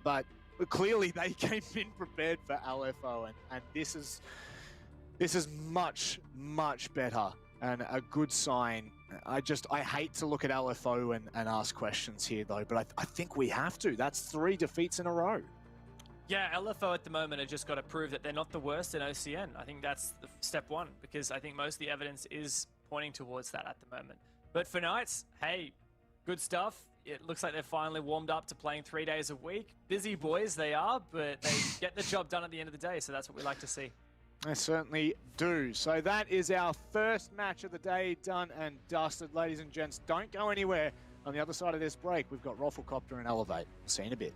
but clearly they came in prepared for LFO, and this is much, much better and a good sign. I hate to look at LFO and ask questions here though, but I think we have to. That's 3 defeats in a row. Yeah, LFO at the moment have just got to prove that they're not the worst in OCN. I think that's step 1, because I think most of the evidence is pointing towards that at the moment. But for Knights, hey, good stuff. It looks like they're finally warmed up to playing 3 days a week. Busy boys they are, but they get the job done at the end of the day, so that's what we like to see. They certainly do. So that is our first match of the day done and dusted, ladies and gents. Don't go anywhere. On the other side of this break, we've got ROFLCOPTERGG and Elevate. See you in a bit.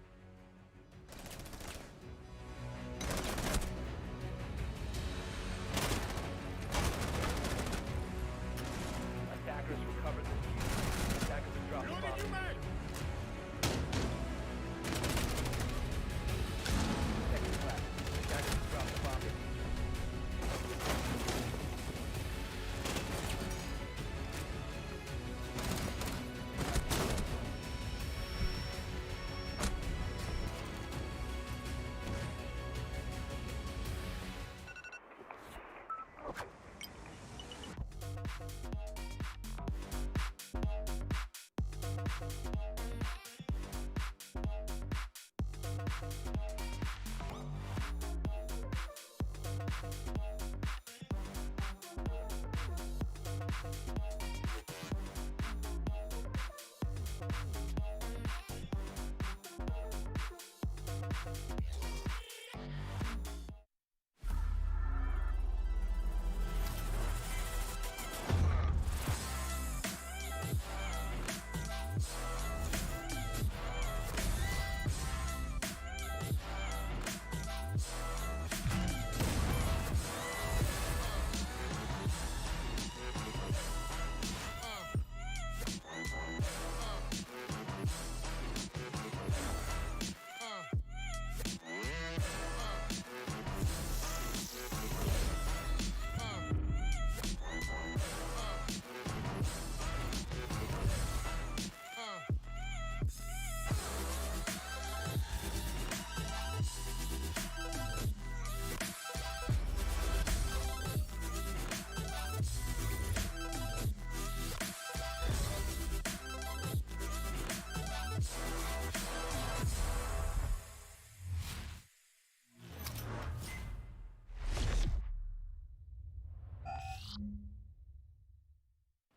Attackers recovered the defuse. Attackers have dropped the bomb. Seconds left. Attackers have dropped the bomb.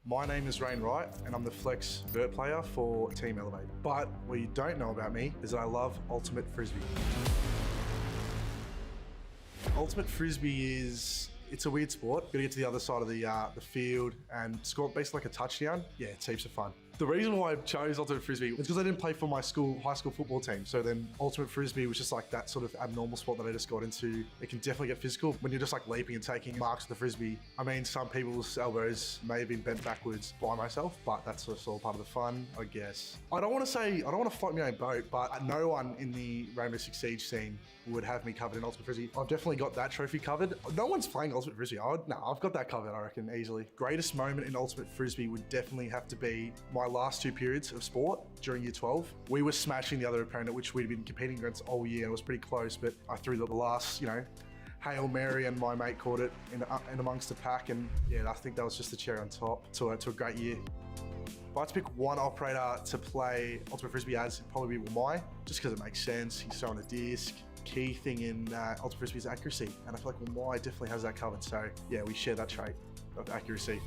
My name is Rain Wright, and I'm the Flex Vert player for Team Elevate. But what you don't know about me is that I love Ultimate Frisbee. Ultimate Frisbee it's a weird sport. You gotta get to the other side of the field and score basically like a touchdown. Yeah, it's heaps of fun. The reason why I chose Ultimate Frisbee is because I didn't play for my high school football team. So then Ultimate Frisbee was just like that sort of abnormal sport that I just got into. It can definitely get physical when you're just like leaping and taking marks with the Frisbee. I mean, some people's elbows may have been bent backwards by myself, but that's just all part of the fun, I guess. I don't want to float my own boat, but no one in the Rainbow Six Siege scene would have me covered in Ultimate Frisbee. I've definitely got that trophy covered. No one's playing Ultimate Frisbee. I've got that covered, I reckon, easily. Greatest moment in Ultimate Frisbee would definitely have to be my last 2 periods of sport during year 12. We were smashing the other opponent, which we'd been competing against all year. It was pretty close, but I threw the last, Hail Mary, and my mate caught it in amongst the pack, and yeah, I think that was just the cherry on top to a great year. If I had to pick one operator to play Ultimate Frisbee as, it'd probably be Wamai, just because it makes sense. He's throwing a disc. Key thing in Ultimate Frisbee is accuracy, and I feel like Wamai definitely has that covered. So yeah, we share that trait of accuracy.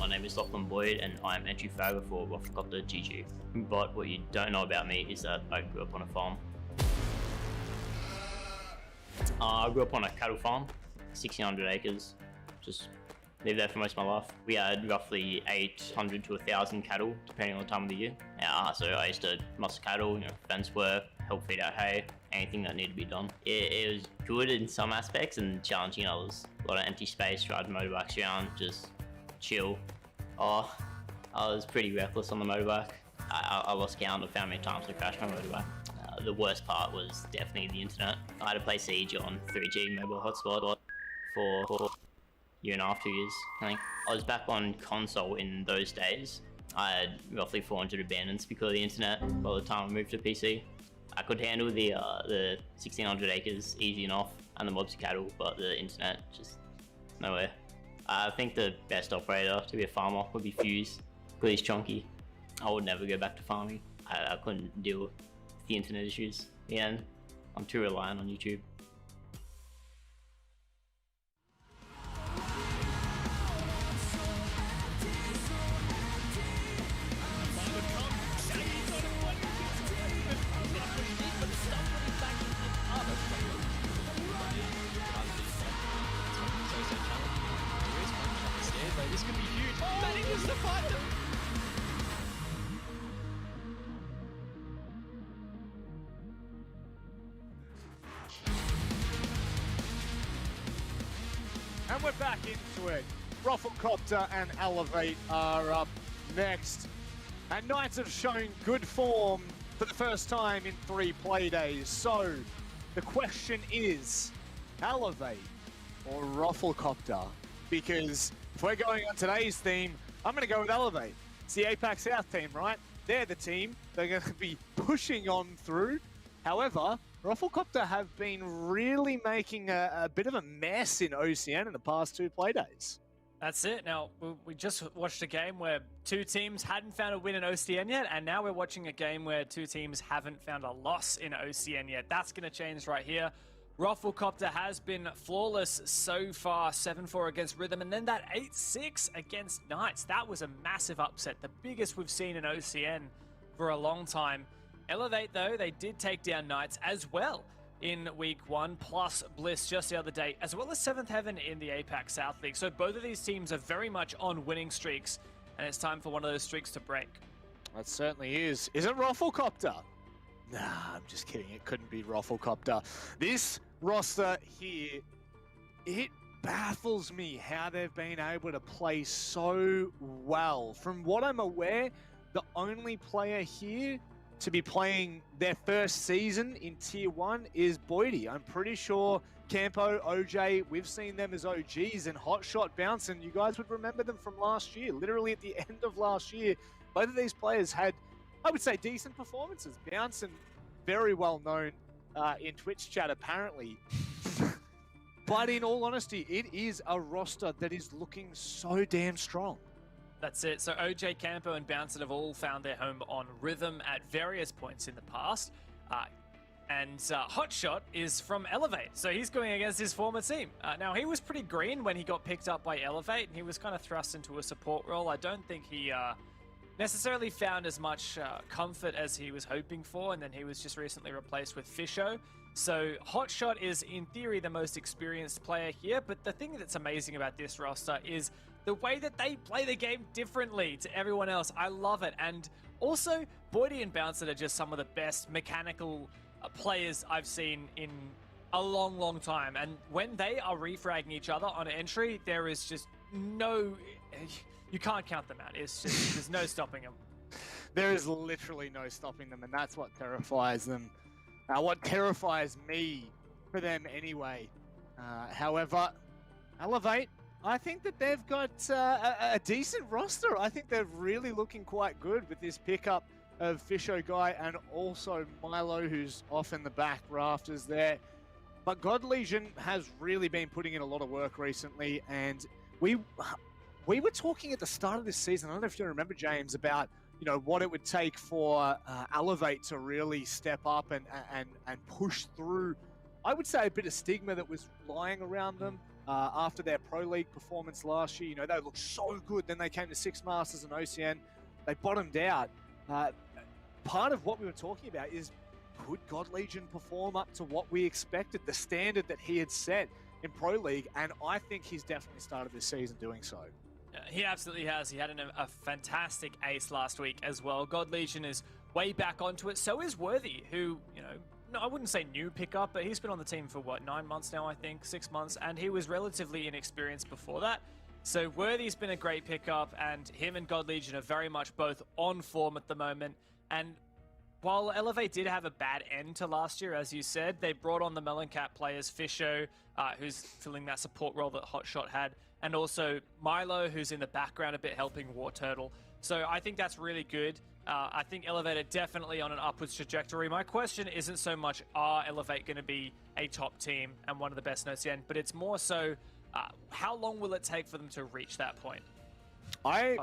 My name is Lachlan Boyd, and I'm entry fagger for ROFLCOPTERGG. But what you don't know about me is that I grew up on a farm. I grew up on a cattle farm, 1,600 acres. Just lived there for most of my life. We had roughly 800 to 1,000 cattle, depending on the time of the year. So I used to muster cattle, fence work, help feed out hay, anything that needed to be done. It was good in some aspects and challenging in others. A lot of empty space, riding motorbikes around, just chill. I was pretty reckless on the motorbike. I lost count of how many times I crashed my motorbike. The worst part was definitely the internet. I had to play Siege on 3G mobile hotspot for a year and a half, 2 years, I think. I was back on console in those days. I had roughly 400 abandons because of the internet by the time I moved to PC. I could handle the 1,600 acres easy enough and the mobs of cattle, but the internet, just no way. I think the best operator to be a farmer would be Fuse, because he's chunky. I would never go back to farming. I couldn't deal with the internet issues. And I'm too reliant on YouTube. This could be huge. Manages to find them. And we're back into it. ROFLCOPTERGG and Elevate are up next. And Knights have shown good form for the first time in 3 play days. So the question is, Elevate or ROFLCOPTERGG? Because if we're going on today's theme, I'm going to go with Elevate. It's the APAC South team, right? They're the team. They're going to be pushing on through. However, ROFLCOPTERGG have been really making a bit of a mess in OCN in the past 2 play days. That's it. Now, we just watched a game where 2 teams hadn't found a win in OCN yet, and now we're watching a game where 2 teams haven't found a loss in OCN yet. That's going to change right here. ROFLCOPTERGG has been flawless so far, 7-4 against Rhythm, and then that 8-6 against Knights. That was a massive upset, the biggest we've seen in OCN for a long time. Elevate, though, they did take down Knights as well in week 1, plus Bliss just the other day, as well as 7th Heaven in the APAC South League. So both of these teams are very much on winning streaks, and it's time for one of those streaks to break. That certainly is. Is it ROFLCOPTERGG? Nah, I'm just kidding. It couldn't be ROFLCOPTERGG. This roster here, it baffles me how they've been able to play so well. From what I'm aware, the only player here to be playing their first season in Tier 1 is Boydie. I'm pretty sure Campo, OJ, we've seen them as OGs, and Hotshot, Bounce, and you guys would remember them from last year. Literally at the end of last year, both of these players had, I would say, decent performances. Bounce, and very well known in Twitch chat, apparently. But in all honesty, it is a roster that is looking so damn strong. That's it. So OJ, Campo, and Bouncer have all found their home on Rhythm at various points in the past. And Hotshot is from Elevate, so he's going against his former team. Now, he was pretty green when he got picked up by Elevate, and he was kind of thrust into a support role. I don't think he necessarily found as much comfort as he was hoping for, and then he was just recently replaced with Fisho. So Hotshot is, in theory, the most experienced player here, but the thing that's amazing about this roster is the way that they play the game differently to everyone else. I love it. And also, Boydie and Bouncer are just some of the best mechanical players I've seen in a long, long time. And when they are refragging each other on entry, there is just no... You can't count them out. It's just, there's no stopping them. There is literally no stopping them, and that's what terrifies them. What terrifies me for them anyway. However, Elevate, I think that they've got a decent roster. I think they're really looking quite good with this pickup of Fisho Guy and also Milo, who's off in the back rafters there. But God Legion has really been putting in a lot of work recently, and we were talking at the start of this season, I don't know if you remember, James, about what it would take for Elevate to really step up and push through, I would say, a bit of stigma that was lying around them after their Pro League performance last year. They looked so good, then they came to Six Masters and OCN, they bottomed out. Part of what we were talking about is could God Legion perform up to what we expected, the standard that he had set in Pro League? And I think he's definitely started this season doing so. He absolutely has. He had a fantastic ace last week as well. God Legion is way back onto it. So is Worthy, who, no, I wouldn't say new pickup, but he's been on the team for, 9 months now, I think, 6 months, and he was relatively inexperienced before that. So Worthy's been a great pickup, and him and God Legion are very much both on form at the moment. And while Elevate did have a bad end to last year, as you said, they brought on the Meloncat players, Fisho, who's filling that support role that Hotshot had, and also Milo, who's in the background a bit helping War Turtle. So I think that's really good. I think Elevate are definitely on an upwards trajectory. My question isn't so much, are Elevate going to be a top team and one of the best in OCN, but it's more so, how long will it take for them to reach that point? My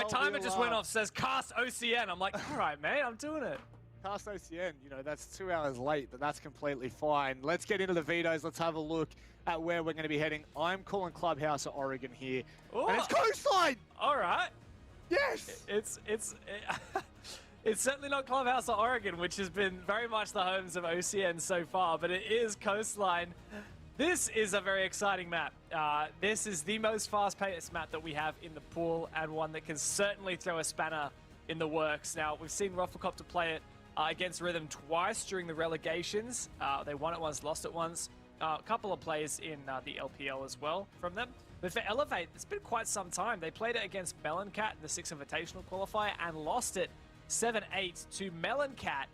timer just went off, says cast OCN. I'm like, all right, mate, I'm doing it. Cast OCN, that's 2 hours late, but that's completely fine. Let's get into the vetoes. Let's have a look at where we're going to be heading. I'm calling Clubhouse of Oregon here. Ooh. And it's Coastline! All right. Yes! It's certainly not Clubhouse of Oregon, which has been very much the homes of OCN so far, but it is Coastline. This is a very exciting map. This is the most fast-paced map that we have in the pool, and one that can certainly throw a spanner in the works. Now, we've seen ROFLCOPTERGG play it against Rhythm twice during the relegations. They won it once, lost it once. A couple of plays in the LPL as well from them. But for Elevate, it's been quite some time. They played it against Meloncat in the 6 Invitational qualifier and lost it 7-8 to Meloncat,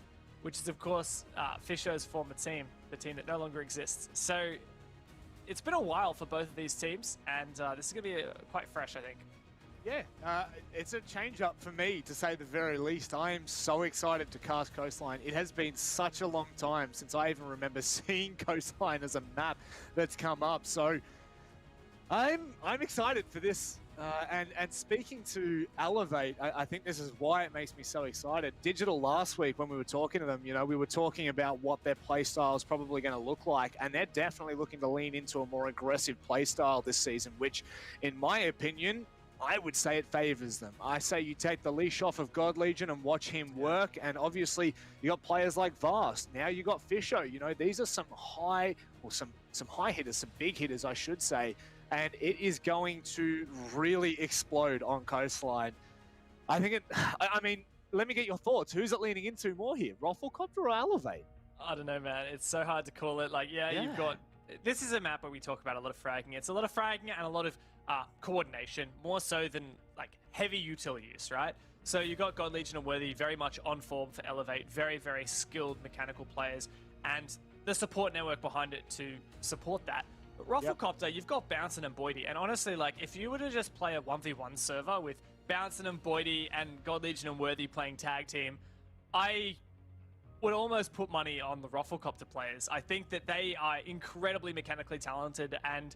which is, of course, Fisho's former team, the team that no longer exists. So it's been a while for both of these teams, and this is going to be quite fresh, I think. Yeah, it's a change-up for me, to say the very least. I am so excited to cast Coastline. It has been such a long time since I even remember seeing Coastline as a map that's come up. So I'm excited for this. And speaking to Elevate, I think this is why it makes me so excited. Digital last week, when we were talking to them, we were talking about what their playstyle is probably going to look like, and they're definitely looking to lean into a more aggressive playstyle this season, which, in my opinion, I would say it favors them. I say you take the leash off of God Legion and watch him work, and obviously you got players like Vast. Now you got Fisho. These are some high hitters, some big hitters, I should say, and it is going to really explode on Coastline. I think I mean, let me get your thoughts. Who's it leaning into more here, ROFLCOPTERGG or Elevate? I don't know, man. It's so hard to call it. You've got... This is a map where we talk about a lot of fragging. It's a lot of fragging and a lot of coordination, more so than heavy utility use, right? So you got God Legion and Worthy very much on form for Elevate, very, very skilled mechanical players, and the support network behind it to support that. But ROFLCOPTERGG, you've got Bouncin and Boydie, and honestly, if you were to just play a 1v1 server with Bouncin and Boydie and God Legion and Worthy playing tag team, I would almost put money on the ROFLCOPTERGG players. I think that they are incredibly mechanically talented and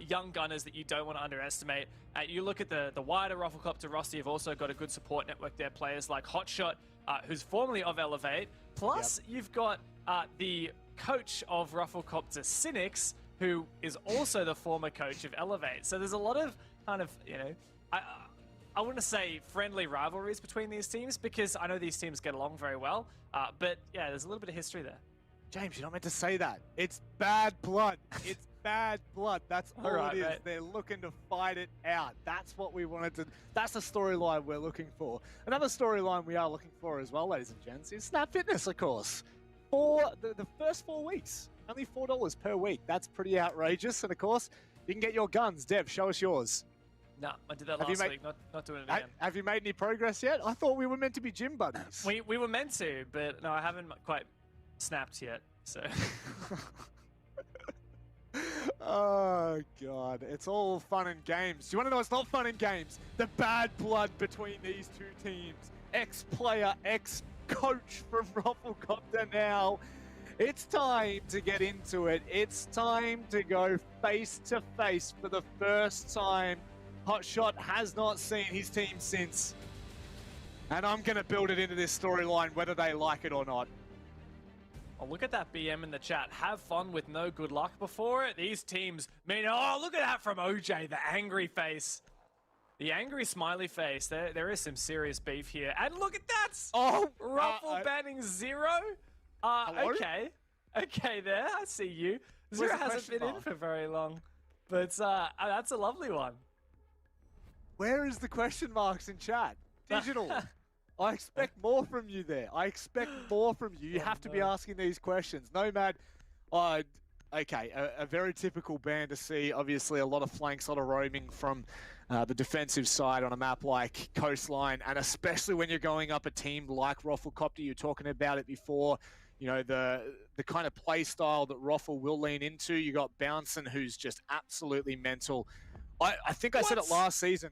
young gunners that you don't want to underestimate. You look at the wider ROFLCOPTERGG roster, you've also got a good support network there. Players like Hotshot, who's formerly of Elevate. Plus, you've got the coach of ROFLCOPTERGG, Cynics, who is also the former coach of Elevate. So there's a lot of I want to say friendly rivalries between these teams, because I know these teams get along very well. But yeah, there's a little bit of history there. James, you're not meant to say that. It's bad blood. It's bad blood. That's all it is. Mate. They're looking to fight it out. That's what we wanted to... That's the storyline we're looking for. Another storyline we are looking for as well, ladies and gents, is Snap Fitness, of course. For the first 4 weeks, only $4 per week. That's pretty outrageous. And of course, you can get your guns. Dev, show us yours. No, I did that last week, not doing it again. Have you made any progress yet? I thought we were meant to be gym buddies. We were meant to, but no, I haven't quite snapped yet, so... Oh, God. It's all fun and games. Do you want to know what's not fun and games? The bad blood between these two teams. Ex-player, ex-coach from ROFLCOPTERGG now. It's time to get into it. It's time to go face-to-face for the first time. Hotshot has not seen his team since. And I'm going to build it into this storyline, whether they like it or not. Oh, look at that BM in the chat. Have fun with no good luck before it. These teams mean, oh, look at that from OJ, the angry face. The angry smiley face. There is some serious beef here. And look at that! Oh, Ruffle banning Zero. Hello? Okay. Okay, there. I see you. Where's Zero the hasn't question been in mark? for very long. But that's a lovely one. Where is the question marks in chat? Digital. I expect more from you there. I expect more from you. You have to be asking these questions. Nomad, okay, a very typical ban to see. Obviously, a lot of flanks, a lot of roaming from the defensive side on a map like Coastline, and especially when you're going up a team like ROFLCOPTERGG. You're talking about it before. You know, the kind of play style that Roffle will lean into. You got Bouncin, who's just absolutely mental. I think I said it last season.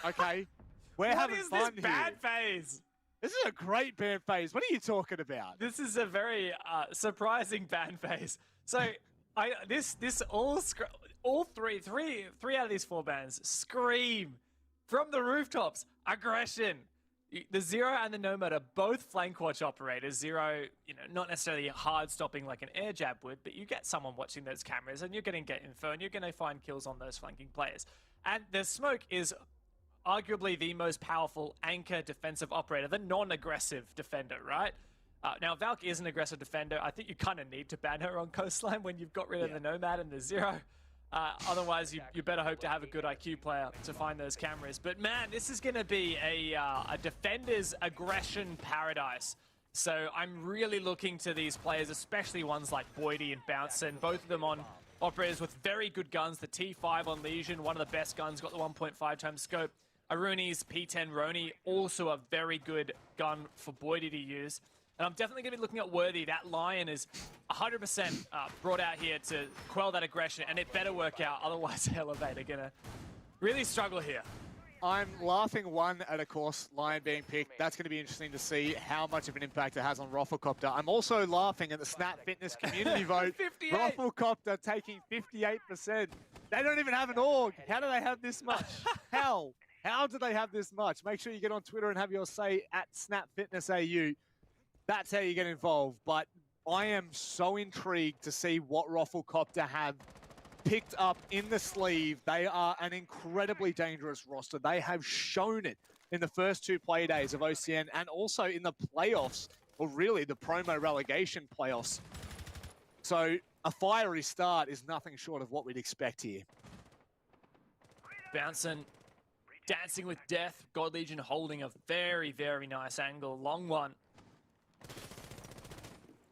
Okay. We're having fun What is this bad phase? This is a great ban phase. What are you talking about? This is a very surprising ban phase. So all three out of these 4 bans scream from the rooftops aggression. The Zero and the Nomad are both flank watch operators. Zero, not necessarily hard stopping like an air jab would, but you get someone watching those cameras and you're going to get info and you're going to find kills on those flanking players. And the Smoke is arguably the most powerful anchor defensive operator, the non-aggressive defender, right? Now, Valk is an aggressive defender. I think you kind of need to ban her on Coastline when you've got rid of the Nomad and the Zero. Otherwise, you better hope to have a good IQ player to find those cameras. But man, this is going to be a defender's aggression paradise. So I'm really looking to these players, especially ones like Boydie and Bouncin, both of them on operators with very good guns. The T5 on Legion, one of the best guns, got the 1.5 times scope. Aruni's P10 Roni, also a very good gun for Boydie to use. And I'm definitely going to be looking at Worthy. That Lion is 100% brought out here to quell that aggression, and it better work out. Otherwise, Elevate are going to really struggle here. I'm laughing at, of course, Lion being picked. That's going to be interesting to see how much of an impact it has on ROFLCOPTERGG. I'm also laughing at the Snap Fitness community vote. 58. ROFLCOPTERGG taking 58%. They don't even have an org. How do they have this much? How? How do they have this much? Make sure you get on Twitter and have your say at SnapFitnessAU. That's how you get involved. But I am so intrigued to see what ROFLCOPTERGG have picked up in the sleeve. They are an incredibly dangerous roster. They have shown it in the first 2 play days of OCN and also in the playoffs, or really the promo relegation playoffs. So a fiery start is nothing short of what we'd expect here. Bouncin, dancing with death. God Legion holding a very, very nice angle. Long one.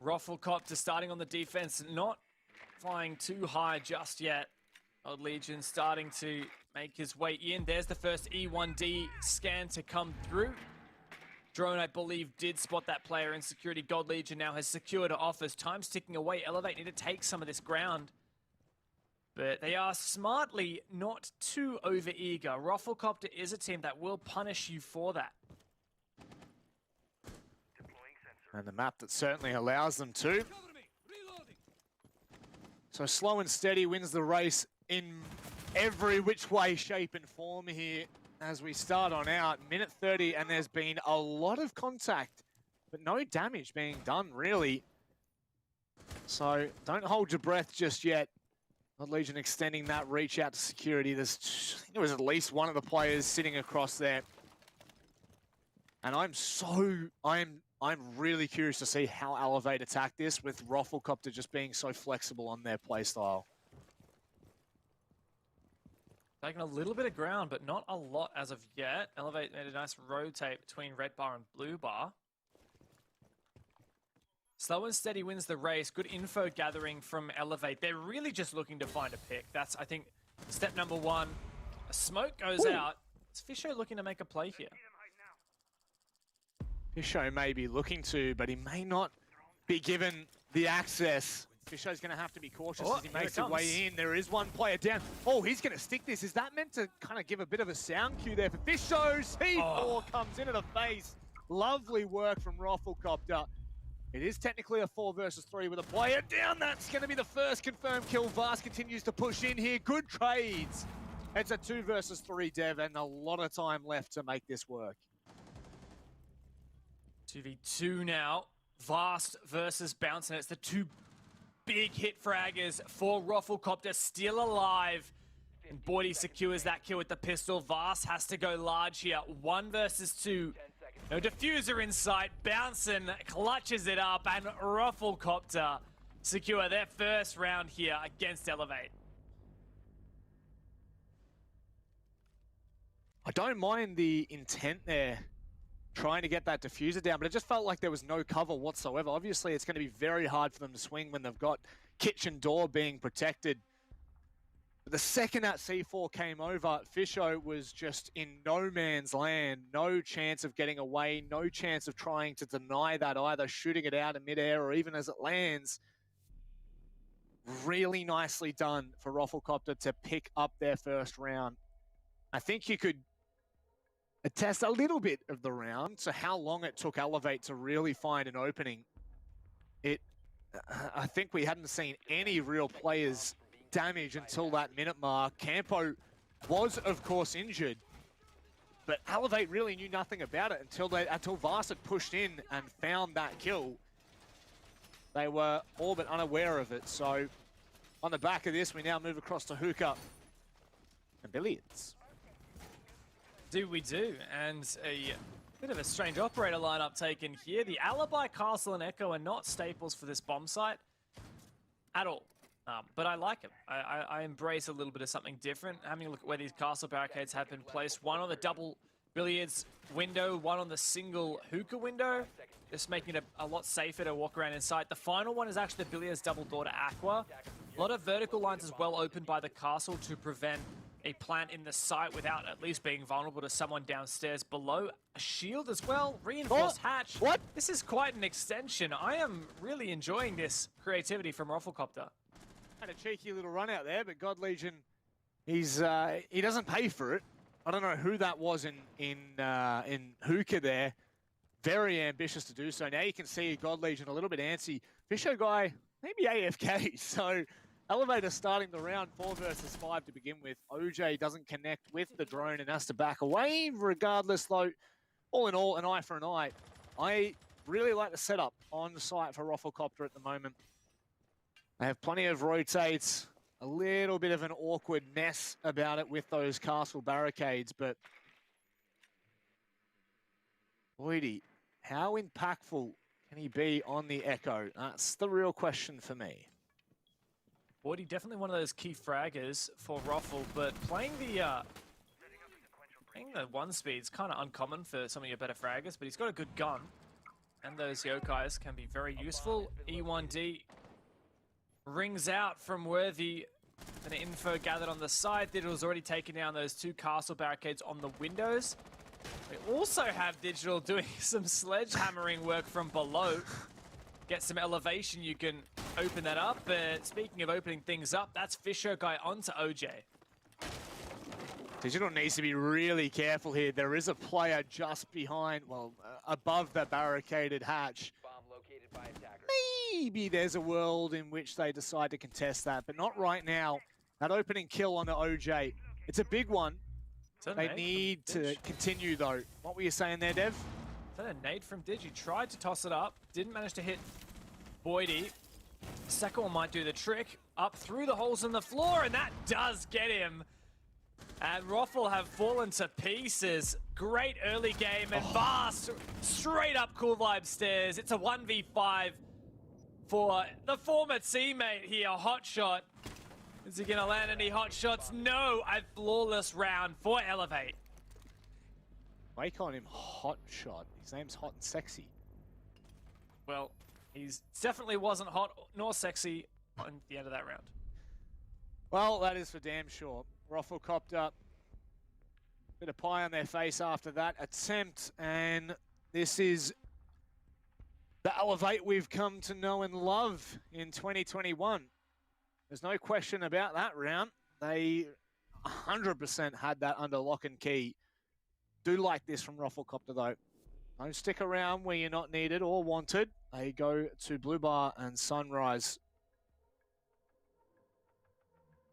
ROFLCOPTERGG starting on the defense, not flying too high just yet. God Legion starting to make his way in. There's the first E1D scan to come through. Drone, I believe, did spot that player in security. God Legion now has secured offers. Time's ticking away. Elevate need to take some of this ground. But they are smartly not too over-eager. ROFLCOPTERGG is a team that will punish you for that. And the map that certainly allows them to. So slow and steady wins the race in every which way, shape and form here as we start on out. Minute 30 and there's been a lot of contact, but no damage being done really. So don't hold your breath just yet. God Legion extending that reach out to security. I think there was at least one of the players sitting across there. And I'm really curious to see how Elevate attack this with ROFLCOPTERGG just being so flexible on their playstyle. Taking a little bit of ground, but not a lot as of yet. Elevate made a nice rotate between red bar and blue bar. Slow and steady wins the race. Good info gathering from Elevate. They're really just looking to find a pick. That's, I think, step number 1. A smoke goes out. Is Fisho looking to make a play here? Fisho may be looking to, but he may not be given the access. Fisho's going to have to be cautious as he makes his way in. There is one player down. Oh, he's going to stick this. Is that meant to kind of give a bit of a sound cue there for Fisho? C4 comes into the face. Lovely work from ROFLCOPTERGG. It is technically a 4 versus 3 with a player down. That's going to be the first confirmed kill. Vars continues to push in here. Good trades. It's a 2 versus 3 dev and a lot of time left to make this work. 2v2 now. Vast versus Bouncin. It's the 2 big hit fraggers for ROFLCOPTERGG, still alive. And Boydie secures that kill with the pistol. Vast has to go large here. 1 versus 2. No diffuser in sight. Bouncing clutches it up, and ROFLCOPTERGG secure their first round here against Elevate. I don't mind the intent there, trying to get that diffuser down, but it just felt like there was no cover whatsoever. Obviously, it's going to be very hard for them to swing when they've got kitchen door being protected. But the second that C4 came over, Fisho was just in no man's land. No chance of getting away, no chance of trying to deny that either, shooting it out in midair or even as it lands. Really nicely done for ROFLCOPTERGG to pick up their first round. I think you could attest a little bit of the round, so how long it took Elevate to really find an opening. I think we hadn't seen any real players damage until that minute mark. Campo was, of course, injured, but Elevate really knew nothing about it until Vast had pushed in and found that kill. They were all but unaware of it. So on the back of this, we now move across to Hookah and Billiards. Do we do? And a bit of a strange operator lineup taken here. The Alibi, Castle, and Echo are not staples for this bomb site at all. But I like them. I embrace a little bit of something different. Having a look at where these castle barricades have been placed. One on the double billiards window, one on the single hookah window. Just making it a lot safer to walk around inside. The final one is actually the billiards double door to Aqua. A lot of vertical lines as well opened by the castle to prevent a plant in the site without at least being vulnerable to someone downstairs below. A shield as well, reinforced hatch. What? This is quite an extension. I am really enjoying this creativity from ROFLCOPTERGG. Had a cheeky little run out there, but God Legion, he doesn't pay for it. I don't know who that was in Hookah there. Very ambitious to do so. Now you can see God Legion a little bit antsy. Fisho guy, maybe AFK. So Elevator starting the round 4 versus 5 to begin with. OJ doesn't connect with the drone and has to back away. Regardless, though, all in all, an eye for an eye. I really like the setup on the site for ROFLCOPTERGG at the moment. They have plenty of rotates, a little bit of an awkward mess about it with those castle barricades, but Boydie, how impactful can he be on the Echo? That's the real question for me. Boydie, definitely one of those key fraggers for Roffle, but playing the 1 speed is kind of uncommon for some of your better fraggers, but he's got a good gun, and those Yokais can be very useful. E1D rings out from Worthy. An info gathered on the side. Digital's already taken down those 2 castle barricades on the windows. We also have Digital doing some sledgehammering work from below. Get some elevation, you can open that up. But speaking of opening things up, that's Fisher guy onto OJ. Digital needs to be really careful here. There is a player just behind, well, above the barricaded hatch. Bomb located by attacker. Maybe there's a world in which they decide to contest that, but not right now. That opening kill on the OJ, it's a big one. They need to continue, though. What were you saying there, Dev? Is that a nade from Digi? Tried to toss it up, didn't manage to hit Boydie. Second one might do the trick. Up through the holes in the floor, and that does get him. And Roffle have fallen to pieces. Great early game, and Vast straight up Cool Vibe stairs. It's a 1v5 for the former teammate here, Hotshot. Is he gonna land any hot shots? No, a flawless round for Elevate. Why you calling him Hot Shot? His name's Hot and Sexy. Well, he's definitely wasn't hot nor sexy at the end of that round. Well, that is for damn sure. ROFLCOPTERGG, bit of pie on their face after that attempt, and this is the Elevate we've come to know and love in 2021. There's no question about that round. They 100% had that under lock and key. Do like this from ROFLCOPTERGG, though. Don't stick around where you're not needed or wanted. They go to Blue Bar and Sunrise.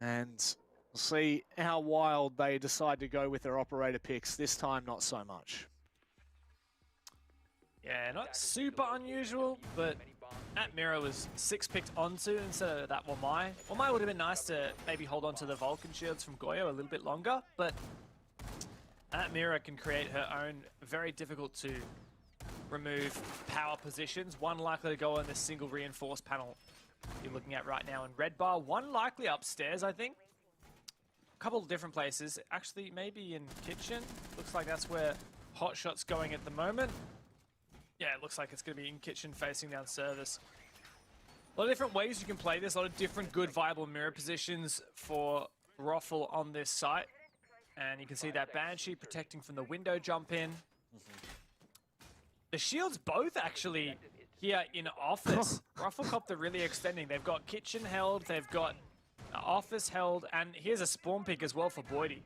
And we'll see how wild they decide to go with their operator picks. This time, not so much. Yeah, not super unusual, but That mirror was 6 picked onto instead of that Wamai. Wamai would have been nice to maybe hold on to the Vulcan shields from Goyo a little bit longer, but that mirror can create her own very difficult to remove power positions. One likely to go on this single reinforced panel you're looking at right now in red bar. One likely upstairs, I think. A couple of different places. Actually, maybe in kitchen. Looks like that's where Hotshot's going at the moment. Yeah, it looks like it's going to be in kitchen facing down service. A lot of different ways you can play this. A lot of different good viable mirror positions for ROFL on this site. And you can see that Banshee protecting from the window jump in. The shields both actually here in office. ROFLCOPTERGG really extending. They've got kitchen held, they've got office held, and here's a spawn pick as well for Boydie.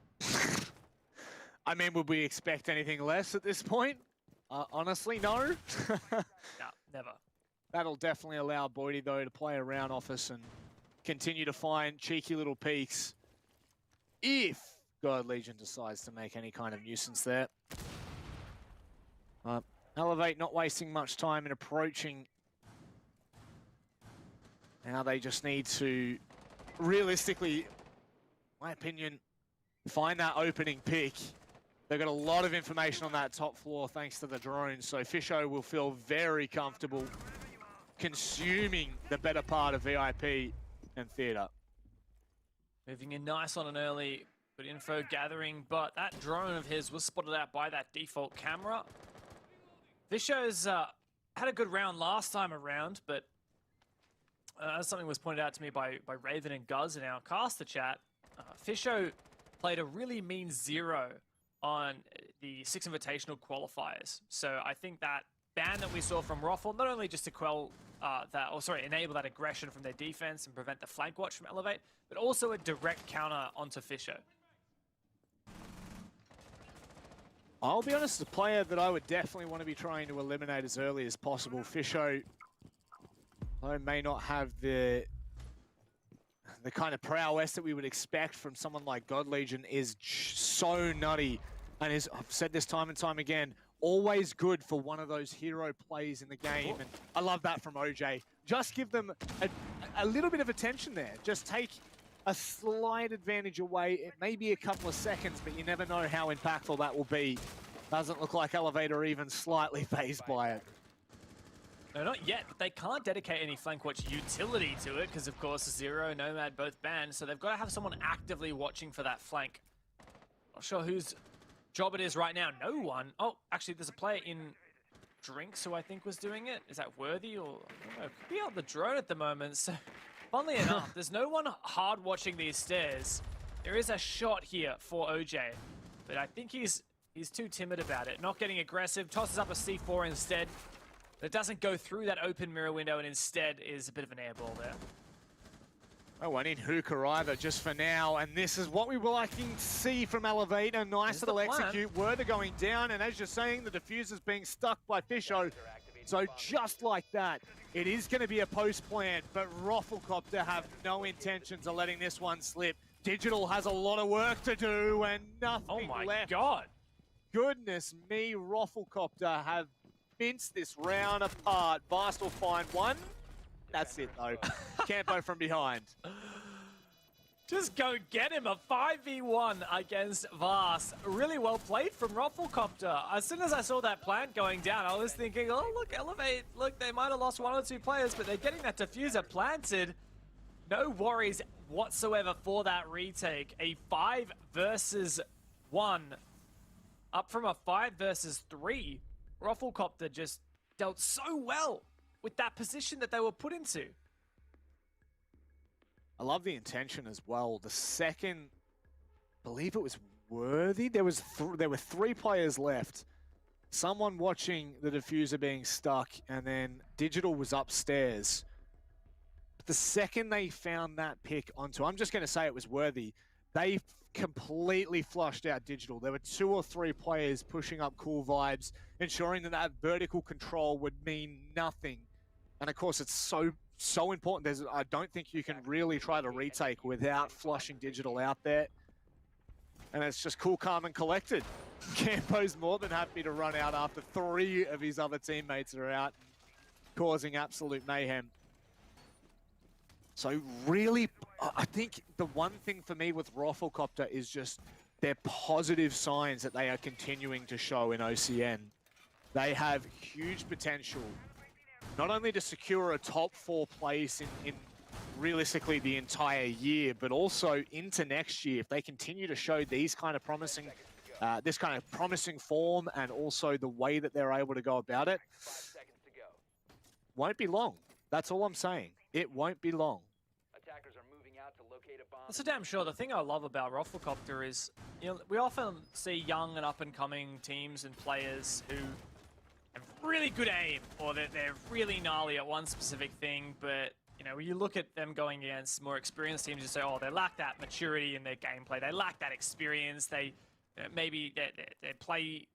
I mean, would we expect anything less at this point? Honestly, no. No, never. That'll definitely allow Boydie, though, to play around office and continue to find cheeky little peaks if God Legion decides to make any kind of nuisance there. Elevate not wasting much time in approaching. Now they just need to, realistically, in my opinion, find that opening pick. They've got a lot of information on that top floor thanks to the drone, so Fisho will feel very comfortable consuming the better part of VIP and theater. Moving in nice on an early, good info gathering, but that drone of his was spotted out by that default camera. Fisho's had a good round last time around, but as something was pointed out to me by Raven and Guz in our caster chat, Fisho played a really mean 0 on the 6 Invitational qualifiers. So I think that ban that we saw from ROFL, not only just to quell enable that aggression from their defense and prevent the flank watch from Elevate, but also a direct counter onto Fisho. I'll be honest, the player that I would definitely want to be trying to eliminate as early as possible. Fisho, though, may not have the kind of prowess that we would expect from someone like God Legion, is so nutty and is, I've said this time and time again, always good for one of those hero plays in the game. And I love that from OJ. Just give them a little bit of attention there. Just take a slight advantage away. It may be a couple of seconds, but you never know how impactful that will be. Doesn't look like Elevator even slightly fazed by it. No, not yet, but they can't dedicate any flank watch utility to it because, of course, Zero, Nomad both banned, so they've got to have someone actively watching for that flank. Not sure whose job it is right now. No one. Oh, actually, there's a player in Drinks who I think was doing it. Is that Worthy or, I don't know, could be on the drone at the moment, so... Funnily enough, there's no one hard watching these stairs. There is a shot here for OJ, but I think he's too timid about it. Not getting aggressive, tosses up a C4 instead. But it doesn't go through that open mirror window and instead is a bit of an airball there. No one in hookah either, just for now. And this is what we were liking to see from Elevate. A nice little execute. Werther going down, and as you're saying, the diffuser's being stuck by Fisho. So just like that, it is going to be a post plan, but ROFLCOPTERGG have no intentions of letting this one slip. Digital has a lot of work to do and nothing left. Oh my god. Goodness me, ROFLCOPTERGG have minced this round apart. Vast will find one. That's it though. Campo from behind. Just go get him, a 5v1 against Vast. Really well played from ROFLCOPTERGG. As soon as I saw that plant going down, I was thinking, oh, look, Elevate. Look, they might have lost 1 or 2 players, but they're getting that diffuser planted. No worries whatsoever for that retake. A 5 versus 1. Up from a 5 versus 3. ROFLCOPTERGG just dealt so well with that position that they were put into. I love the intention as well. The second, I believe it was Worthy. There were 3 players left. Someone watching the diffuser being stuck, and then Digital was upstairs. But the second they found that pick onto, I'm just going to say it was Worthy, they completely flushed out Digital. There were 2 or 3 players pushing up cool vibes, ensuring that that vertical control would mean nothing. And of course, it's so important. I don't think you can really try to retake without flushing Digital out there. And it's just cool, calm, and collected. Campo's more than happy to run out after 3 of his other teammates are out. causing absolute mayhem. So really, I think the one thing for me with ROFLCOPTERGG is just their positive signs that they are continuing to show in OCN. They have huge potential, not only to secure a top 4 place in realistically the entire year, but also into next year. If they continue to show these kind of promising, this kind of promising form, and also the way that they're able to go about it, won't be long. That's all I'm saying. It won't be long. Attackers are moving out to locate a bomb. That's for damn sure. The thing I love about ROFLCOPTERGG is, you know, we often see young and up-and-coming teams and players who have really good aim, or that they're really gnarly at one specific thing, but you know, when you look at them going against more experienced teams, you say, oh, they lack that maturity in their gameplay. They lack that experience. They maybe they play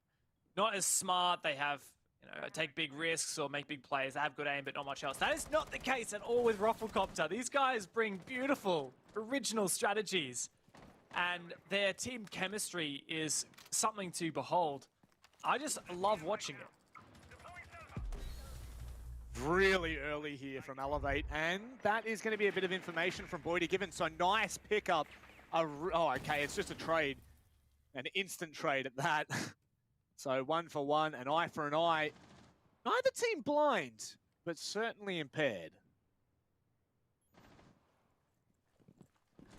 not as smart. They have, you know, take big risks or make big plays. They have good aim, but not much else. That is not the case at all with ROFLCOPTERGG. These guys bring beautiful, original strategies, and their team chemistry is something to behold. I just love watching it. Really early here from Elevate, and that is going to be a bit of information from Boydie given. So nice pickup. Oh, okay, it's just a trade. An instant trade at that. So 1 for 1, an eye for an eye. Neither team blind, but certainly impaired.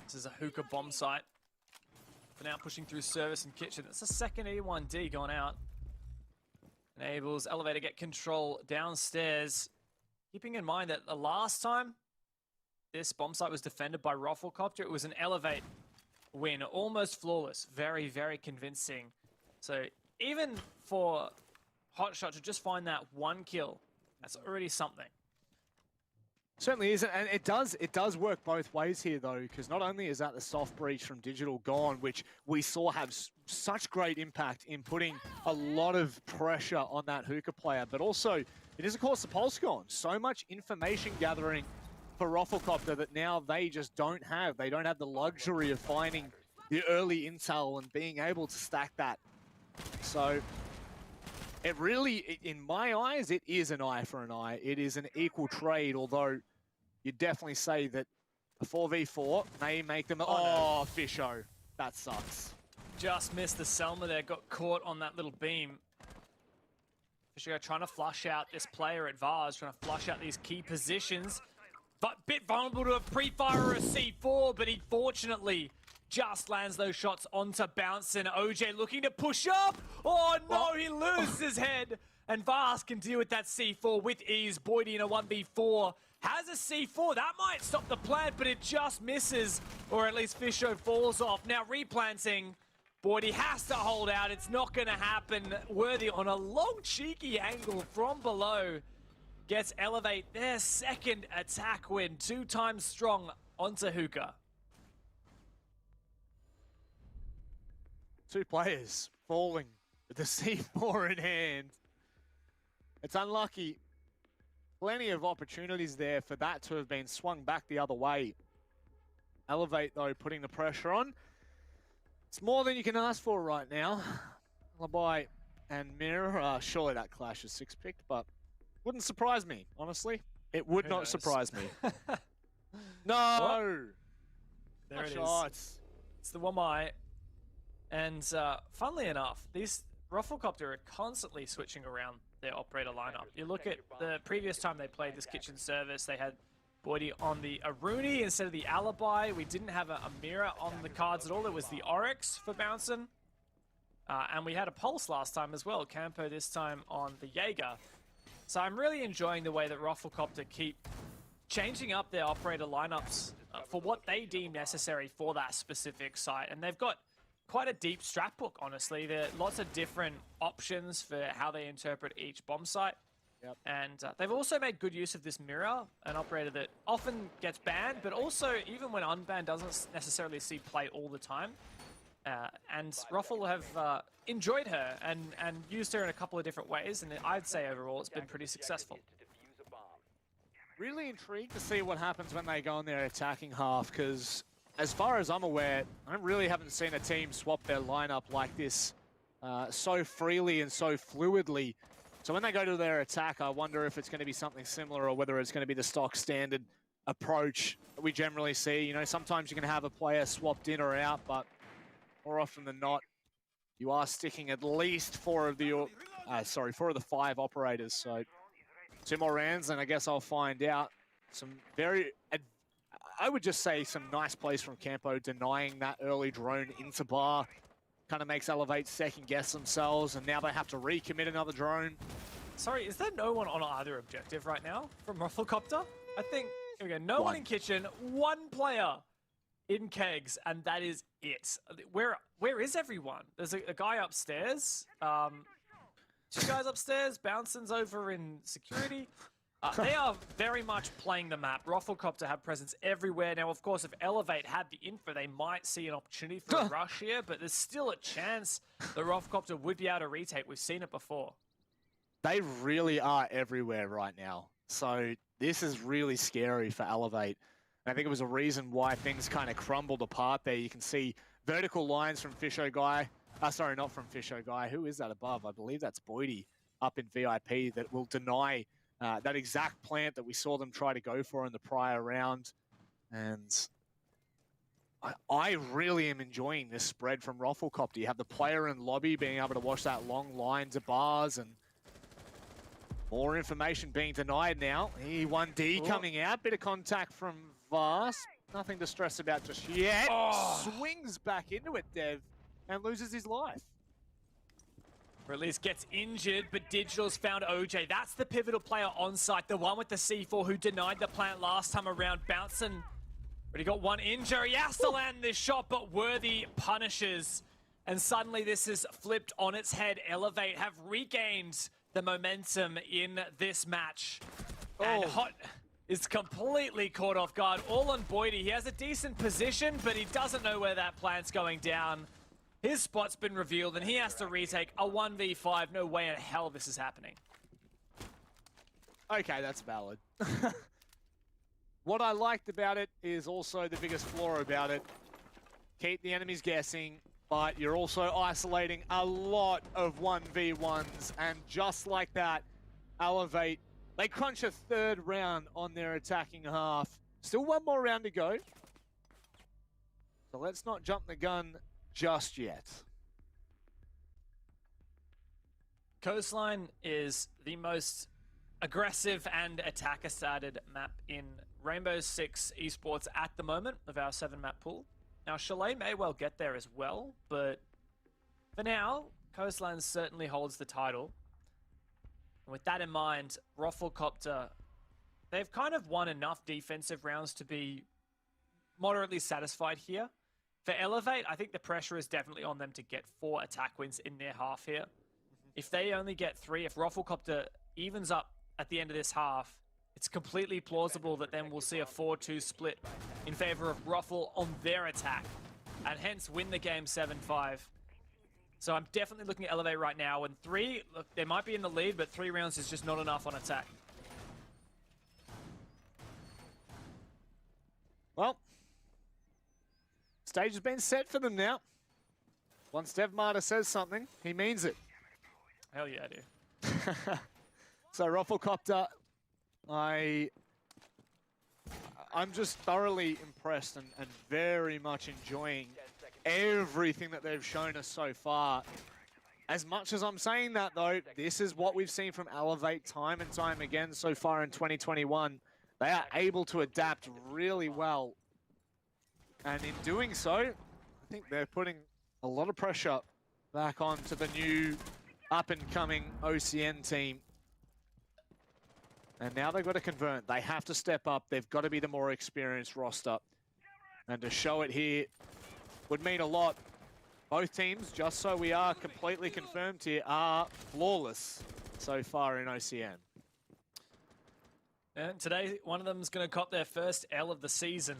This is a hookah bomb site. For now, pushing through service and kitchen. That's the second E1D gone out. Enables Elevate to get control downstairs. Keeping in mind that the last time this bomb site was defended by ROFLCOPTERGG, it was an Elevate win. Almost flawless. Very, very convincing. So even for Hotshot to just find that 1 kill, that's already something. Certainly isn't, and it does work both ways here though, because not only is that the soft breach from Digital gone, which we saw have such great impact in putting a lot of pressure on that hookah player, but also it is of course the pulse gone. So much information gathering for ROFLCOPTERGG that now they just don't have. They don't have the luxury of finding the early intel and being able to stack that. So it really, in my eyes, it is an eye for an eye. It is an equal trade, although you'd definitely say that a 4v4 may make them... Oh, Fisho. That sucks. Just missed the Selma there. Got caught on that little beam. Fisho trying to flush out this player at Vars, trying to flush out these key positions. But bit vulnerable to a pre-fire or a C4, but he fortunately just lands those shots onto Bounce, and OJ looking to push up. Oh no, he loses his head. And Vars can deal with that C4 with ease. Boydie in a 1v4 has a C4. That might stop the plant, but it just misses. Or at least Fisho falls off. Now replanting. Boydie has to hold out. It's not going to happen. Worthy on a long, cheeky angle from below. Gets Elevate their second attack win. 2 times strong onto Hookah. 2 players falling with the C4 in hand. It's unlucky. Plenty of opportunities there for that to have been swung back the other way. Elevate, though, putting the pressure on. It's more than you can ask for right now. Labai and Mirror, surely that clash is 6-picked, but wouldn't surprise me, honestly. It would not surprise me. No! There it shots. is. It's the 1-eye. And funnily enough, these ROFLCOPTERGG are constantly switching around their operator lineup. You look at the previous time they played this kitchen service, they had Boydie on the Aruni instead of the Alibi. We didn't have a mirror on the cards at all. It was the Oryx for bouncing. And we had a Pulse last time as well. Campo this time on the Jaeger. So I'm really enjoying the way that ROFLCOPTERGG keep changing up their operator lineups for what they deem necessary for that specific site. And they've got quite a deep strat book, honestly. There are lots of different options for how they interpret each bomb site. Yep. And they've also made good use of this mirror, an operator that often gets banned, but also even when unbanned doesn't necessarily see play all the time. And Roffle have enjoyed her and used her in a couple of different ways, and I'd say overall it's been pretty successful. Really intrigued to see what happens when they go on their attacking half, because as far as I'm aware, I really haven't seen a team swap their lineup like this so freely and so fluidly So when they go to their attack, I wonder if it's going to be something similar or whether it's going to be the stock standard approach that we generally see. You know, sometimes you can have a player swapped in or out, but more often than not, you are sticking at least four of the 5 operators. So 2 more rounds, and I guess I'll find out. Some I would just say some nice plays from Campo, denying that early drone into bar. Kind of makes Elevate second guess themselves, and now they have to recommit another drone. Sorry, is there no one on either objective right now from ROFLCOPTERGG? I think, here we go, no one in kitchen, 1 player in kegs, and that is it. Where is everyone? There's a guy upstairs. 2 guys upstairs, Bouncing's over in security. They are very much playing the map. ROFLCOPTERGG have presence everywhere. Now, of course, if Elevate had the info, they might see an opportunity for a rush here, but there's still a chance that ROFLCOPTERGG would be able to retake. We've seen it before. They really are everywhere right now. So this is really scary for Elevate. And I think it was a reason why things kind of crumbled apart there. You can see vertical lines from Fisho Guy. Sorry, not from Fisho Guy. Who is that above? I believe that's Boydie up in VIP that will deny that exact plant that we saw them try to go for in the prior round. And I really am enjoying this spread from ROFLCOPTERGG. You have the player in lobby being able to watch that long line to bars, and more information being denied now. E1D coming out, bit of contact from Vast. Nothing to stress about just yet. Swings back into it, Dev, and loses his life. Or at least gets injured, but Digital's found OJ. That's the pivotal player on site, the one with the C4 who denied the plant last time around. Bouncing, but he got 1 injury. He has to land this shot, but Worthy punishes. And suddenly this is flipped on its head. Elevate have regained the momentum in this match. And Hot is completely caught off guard. All on Boydie. He has a decent position, but he doesn't know where that plant's going down. His spot's been revealed, and he has to retake a 1v5. No way in hell this is happening. Okay, that's valid. What I liked about it is also the biggest flaw about it. Keep the enemies guessing, but you're also isolating a lot of 1v1s, and just like that, Elevate, they crunch a 3rd round on their attacking half. Still 1 more round to go. So let's not jump the gun just yet. Coastline is the most aggressive and attacker-started map in Rainbow Six Esports at the moment of our 7-map pool. Now, Chalet may well get there as well, but for now, Coastline certainly holds the title. And with that in mind, ROFLCOPTERGG, they've kind of won enough defensive rounds to be moderately satisfied here. For Elevate, I think the pressure is definitely on them to get 4 attack wins in their half here. If they only get 3, if ROFLCOPTERGG evens up at the end of this half, it's completely plausible that then we'll see a 4-2 split in favor of Ruffle on their attack, and hence win the game 7-5. So I'm definitely looking at Elevate right now, and 3, look, they might be in the lead, but 3 rounds is just not enough on attack. Well, stage has been set for them now. Once Dev Marta says something, he means it. Hell yeah, dude. So ROFLCOPTERGG, I'm just thoroughly impressed and very much enjoying everything that they've shown us so far. As much as I'm saying that, though, this is what we've seen from Elevate time and time again so far in 2021. They are able to adapt really well. And in doing so, I think they're putting a lot of pressure back onto the new up-and-coming OCN team. And now they've got to convert. They have to step up. They've got to be the more experienced roster. And to show it here would mean a lot. Both teams, just so we are completely confirmed here, are flawless so far in OCN. And today, one of them is going to cop their first L of the season.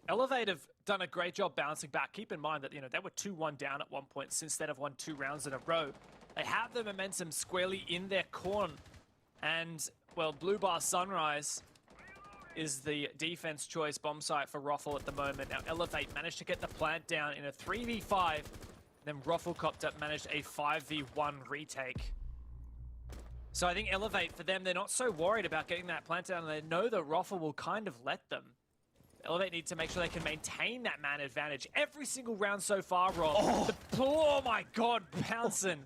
Elevate have done a great job bouncing back. Keep in mind that, you know, they were 2-1 down at one point since they'd have won 2 rounds in a row. They have the momentum squarely in their corner. And, well, Blue Bar Sunrise is the defense choice bomb site for Ruffle at the moment. Now, Elevate managed to get the plant down in a 3v5. Then ROFLCOPTERGG managed a 5v1 retake. So I think Elevate, for them, they're not so worried about getting that plant down, and they know that Roffle will kind of let them. Elevate need to make sure they can maintain that man advantage every single round so far, Rob. Oh my God, bouncing.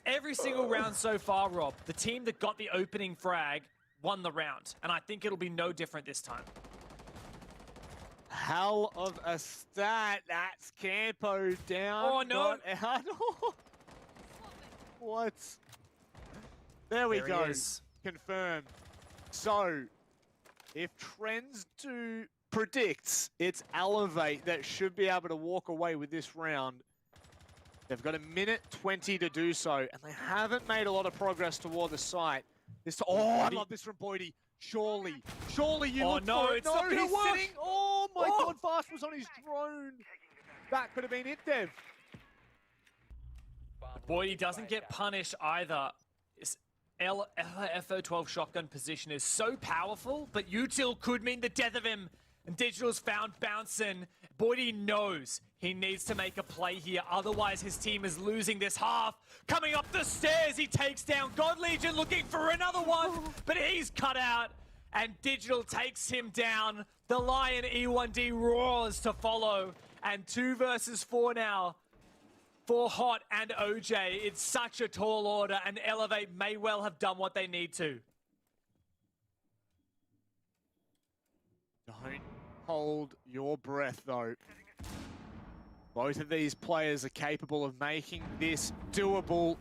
Every single round so far, Rob. The team that got the opening frag won the round, and I think it'll be no different this time. Hell of a stat. That's Campo down. Oh, no. Got out. What? There we There he go. is. Confirmed. So, if Trends do predicts, it's Elevate that should be able to walk away with this round. They've got a minute 20 to do so, and they haven't made a lot of progress toward the site. I love this from Boydie. Surely you look no, for it. it's not gonna he's work. sitting. Oh my God, Fast was on his drone. That could have been it, Dev. Boydie doesn't get punished either. FO12 shotgun position is so powerful, but util could mean the death of him. And Digital's found bouncing. Boydie knows he needs to make a play here, otherwise his team is losing this half. Coming up the stairs, he takes down God Legion, looking for another one, but he's cut out, and Digital takes him down. The Lion E1D roars to follow, and 2 versus 4 now for Hot and OJ. It's such a tall order, and Elevate may well have done what they need to. Don't hold your breath, though. Both of these players are capable of making this doable.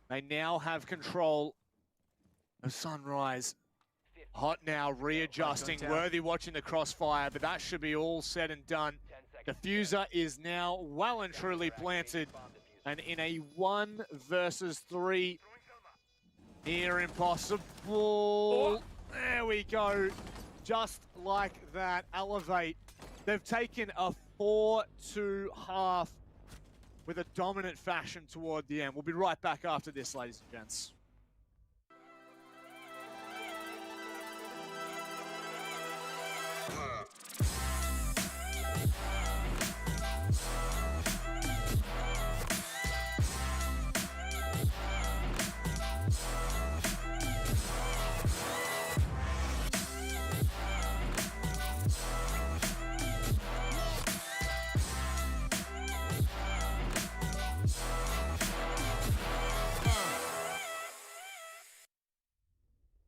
They now have control of Sunrise. Hot now readjusting. Worthy watching the crossfire, but that should be all said and done. Diffuser is now well and truly planted. And in a 1 versus 3, near impossible. There we go. Just like that, Elevate. They've taken a 4-2 with a dominant fashion toward the end. We'll be right back after this, ladies and gents.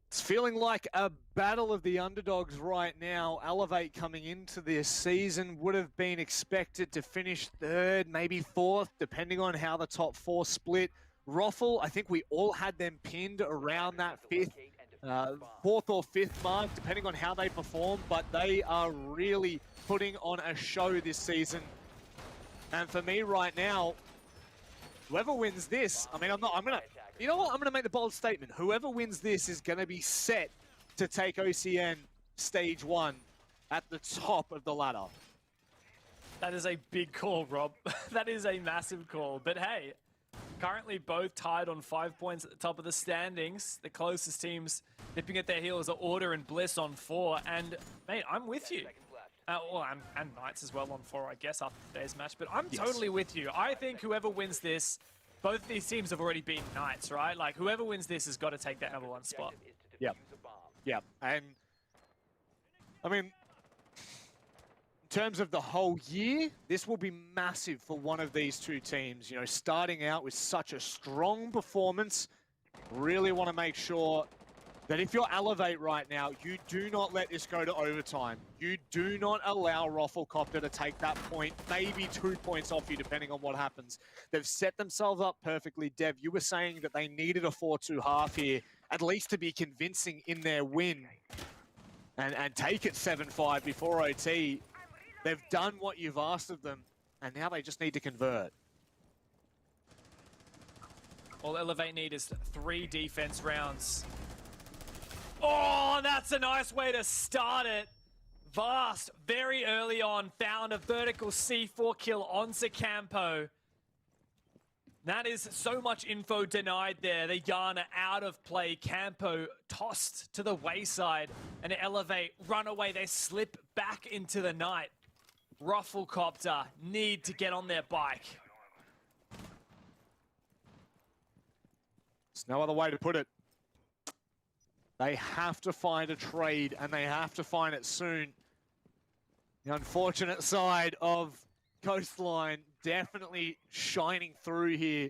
It's feeling like a battle of the underdogs right now. Elevate coming into this season would have been expected to finish 3rd, maybe 4th, depending on how the top 4 split. Roffle, I think we all had them pinned around that 4th or 5th mark, depending on how they perform, but they are really putting on a show this season. And for me right now, whoever wins this, I mean, you know what? I'm going to make the bold statement. Whoever wins this is going to be set to take OCN Stage 1 at the top of the ladder. That is a big call, Rob. That is a massive call. But hey, currently both tied on 5 points at the top of the standings. The closest teams nipping at their heels are Order and Bliss on 4. And, mate, I'm with you. And Knights as well on 4, I guess, after today's match. But I'm totally with you. I think whoever wins this, both of these teams have already been Knights, right? Like, whoever wins this has got to take that #1 spot. Yep. And, I mean, in terms of the whole year, this will be massive for one of these two teams. You know, starting out with such a strong performance, really want to make sure that if you're Elevate right now, you do not let this go to overtime. You do not allow ROFLCOPTERGG to take that point, maybe 2 points off you, depending on what happens. They've set themselves up perfectly. Dev, you were saying that they needed a 4-2 half here, at least to be convincing in their win and take it 7-5 before OT. They've done what you've asked of them, and now they just need to convert. All Elevate need is 3 defense rounds. Oh, that's a nice way to start it. Vast, very early on, found a vertical C4 kill on Campo. That is so much info denied there. The Yana out of play. Campo tossed to the wayside. And Elevate run away. They slip back into the night. ROFLCOPTERGG need to get on their bike. There's no other way to put it. They have to find a trade, and they have to find it soon. The unfortunate side of Coastline definitely shining through here.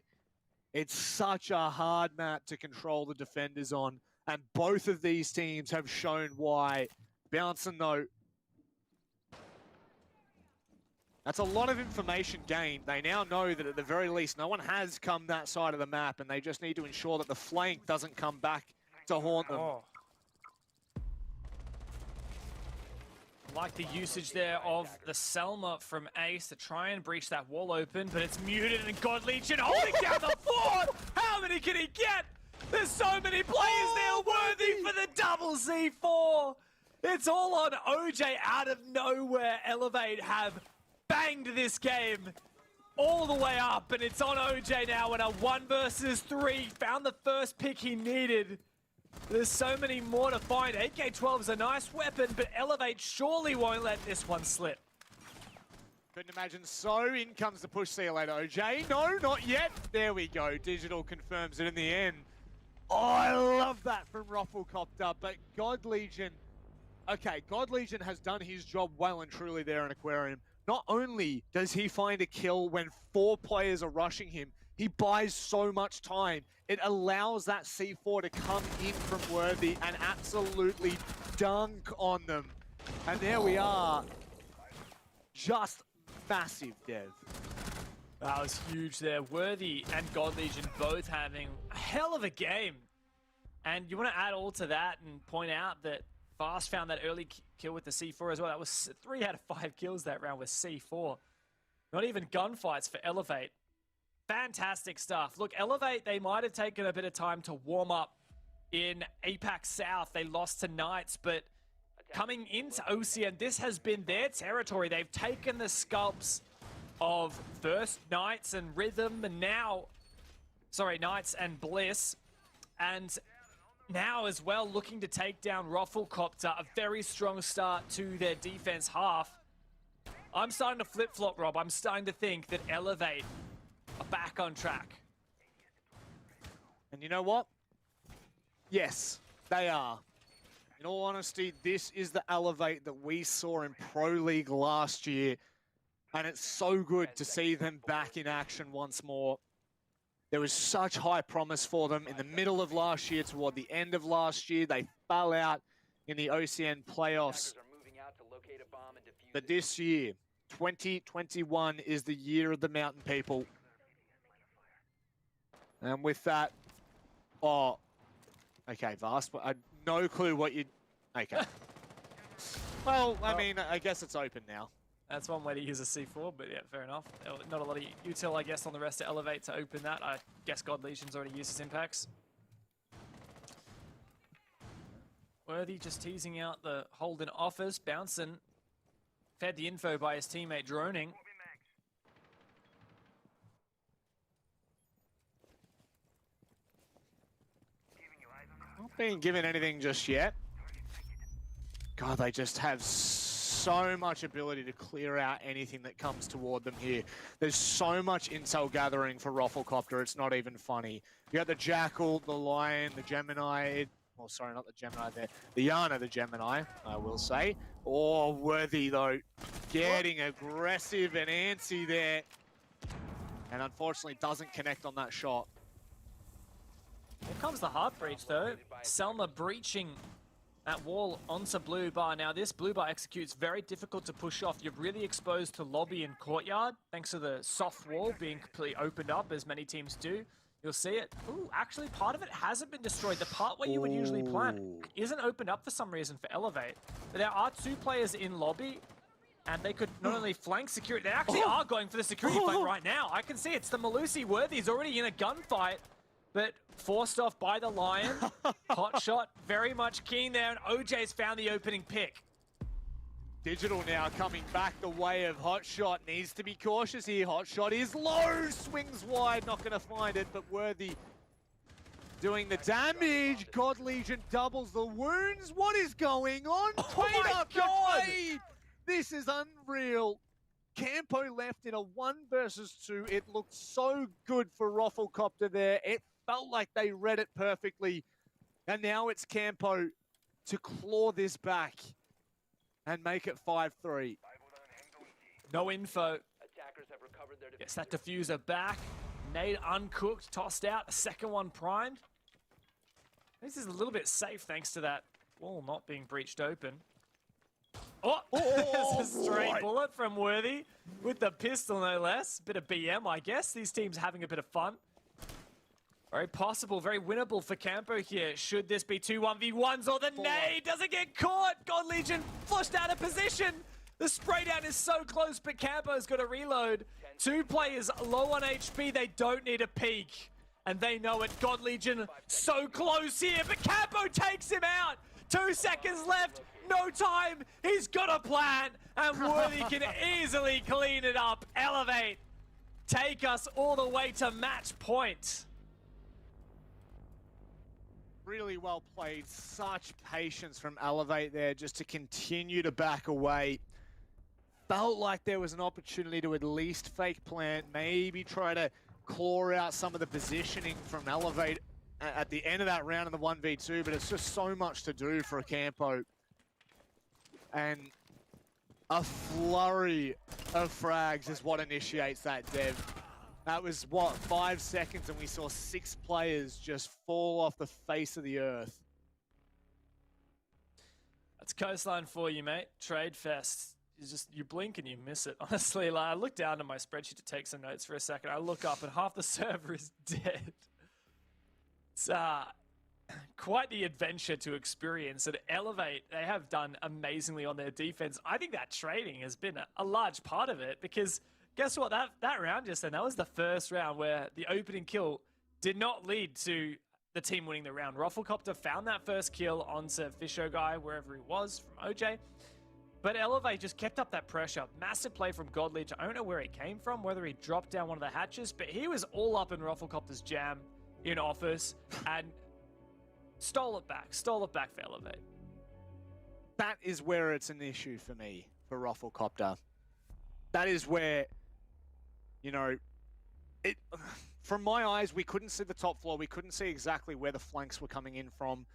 It's such a hard map to control the defenders on, and both of these teams have shown why. Bouncing though, that's a lot of information gained. They now know that at the very least, no one has come that side of the map, and they just need to ensure that the flank doesn't come back to haunt them. Oh. Like the usage there of the Selma from Ace to try and breach that wall open, but it's muted, and God Legion holding down the fort! How many can he get? There's so many players there worthy for the double C4! It's all on OJ out of nowhere. Elevate have banged this game all the way up, and it's on OJ now in a 1 versus 3. Found the first pick he needed. There's so many more to find. AK-12 is a nice weapon, but Elevate surely won't let this one slip. Couldn't imagine so. In comes the push. See you later, OJ. No, not yet. There we go. Digital confirms it in the end. Oh, I love that from ROFLCOPTERGG, but God Legion... Okay, God Legion has done his job well and truly there in Aquarium. Not only does he find a kill when 4 players are rushing him, he buys so much time. It allows that C4 to come in from Worthy and absolutely dunk on them. And there we are. Just massive, Dev. That was huge there. Worthy and God Legion both having a hell of a game. And you want to add all to that and point out that Fast found that early kill with the C4 as well. That was 3 out of 5 kills that round with C4. Not even gunfights for Elevate. Fantastic stuff. Look, Elevate, they might have taken a bit of time to warm up in APAC South. They lost to Knights, but coming into OCN, this has been their territory. They've taken the scalps of first Knights and Rhythm, and now, sorry, Knights and Bliss, and now as well looking to take down ROFLCOPTERGG. A very strong start to their defense half. I'm starting to flip-flop, Rob. I'm starting to think that Elevate are back on track. And you know what? Yes, they are. In all honesty, this is the Elevate that we saw in Pro League last year. And it's so good to see them back in action once more. There was such high promise for them in the middle of last year, toward the end of last year. They fell out in the OCN playoffs. But this year, 2021, is the year of the Mountain People. And with that, oh, okay, Vast, I had no clue what you, okay. Well, I mean, I guess it's open now. That's one way to use a C4, but yeah, fair enough. Not a lot of util, I guess, on the rest to Elevate to open that. I guess God Legion's already used his impacts. Worthy just teasing out the Holden offers. Bouncing, fed the info by his teammate Droning. Not being given anything just yet. God, they just have so much ability to clear out anything that comes toward them here. There's so much intel gathering for ROFLCOPTERGG, it's not even funny. You got the Jackal, the Lion, the Gemini. Oh, sorry, not the Gemini there. The Yana, the Gemini, I will say. Oh, Worthy, though. Getting aggressive and antsy there. And unfortunately doesn't connect on that shot. Here comes the hard breach, though. Selma breaching that wall onto Blue Bar. Now, this Blue Bar executes very difficult to push off. You're really exposed to lobby and courtyard, thanks to the soft wall being completely opened up, as many teams do. You'll see it. Ooh, actually, part of it hasn't been destroyed. The part where you would usually plant isn't opened up for some reason for Elevate. But there are 2 players in lobby, and they could not only flank security, they actually are going for the security flank right now. I can see it's the Malusi. Worthy's already in a gunfight, but forced off by the Lion. Hot shot, very much keen there, and OJ's found the opening pick. Digital now coming back the way of Hotshot. Needs to be cautious here. Hotshot is low, swings wide, not going to find it, but Worthy doing the damage. God Legion doubles the wounds. What is going on? Oh my God! This is unreal. Campo left in a 1 versus 2. It looked so good for ROFLCOPTERGG there. It felt like they read it perfectly. And now it's Campo to claw this back and make it 5-3. No info. Attackers have recovered their Gets that diffuser back. Nade uncooked, tossed out. A second one primed. This is a little bit safe thanks to that wall not being breached open. Oh, there's a straight bullet from Worthy with the pistol, no less. Bit of BM, I guess. These teams having a bit of fun. Very possible, very winnable for Campo here. Should this be 2 1v1s or the nade doesn't get caught? God Legion flushed out of position. The spray down is so close, but Campo's got to reload. 2 players low on HP. They don't need a peek. And they know it. God Legion so close here, but Campo takes him out. 2 seconds left. No time. He's got a plan. And Worthy can easily clean it up. Elevate. Take us all the way to match point. Really well played. Such patience from Elevate there just to continue to back away. Felt like there was an opportunity to at least fake plant, maybe try to claw out some of the positioning from Elevate at the end of that round in the 1v2, but it's just so much to do for a Campo. And a flurry of frags is what initiates that dev. That was, what, 5 seconds, and we saw 6 players just fall off the face of the earth. That's coastline for you, mate. Trade Fest. You blink and you miss it. Honestly, like, I look down to my spreadsheet to take some notes for a second. I look up and half the server is dead. It's quite the adventure to experience. And Elevate, they have done amazingly on their defense. I think that trading has been a large part of it because guess what? That round just then, that was the first round where the opening kill did not lead to the team winning the round. ROFLCOPTERGG found that first kill onto Fisho Guy, wherever he was, from OJ. But Elevate just kept up that pressure. Massive play from God Legion. I don't know where he came from, whether he dropped down one of the hatches, but he was all up in ROFLCOPTERGG's jam in office and stole it back for Elevate. That is where it's an issue for me, for ROFLCOPTERGG. That is where, you know, from my eyes, we couldn't see the top floor. We couldn't see exactly where the flanks were coming in from.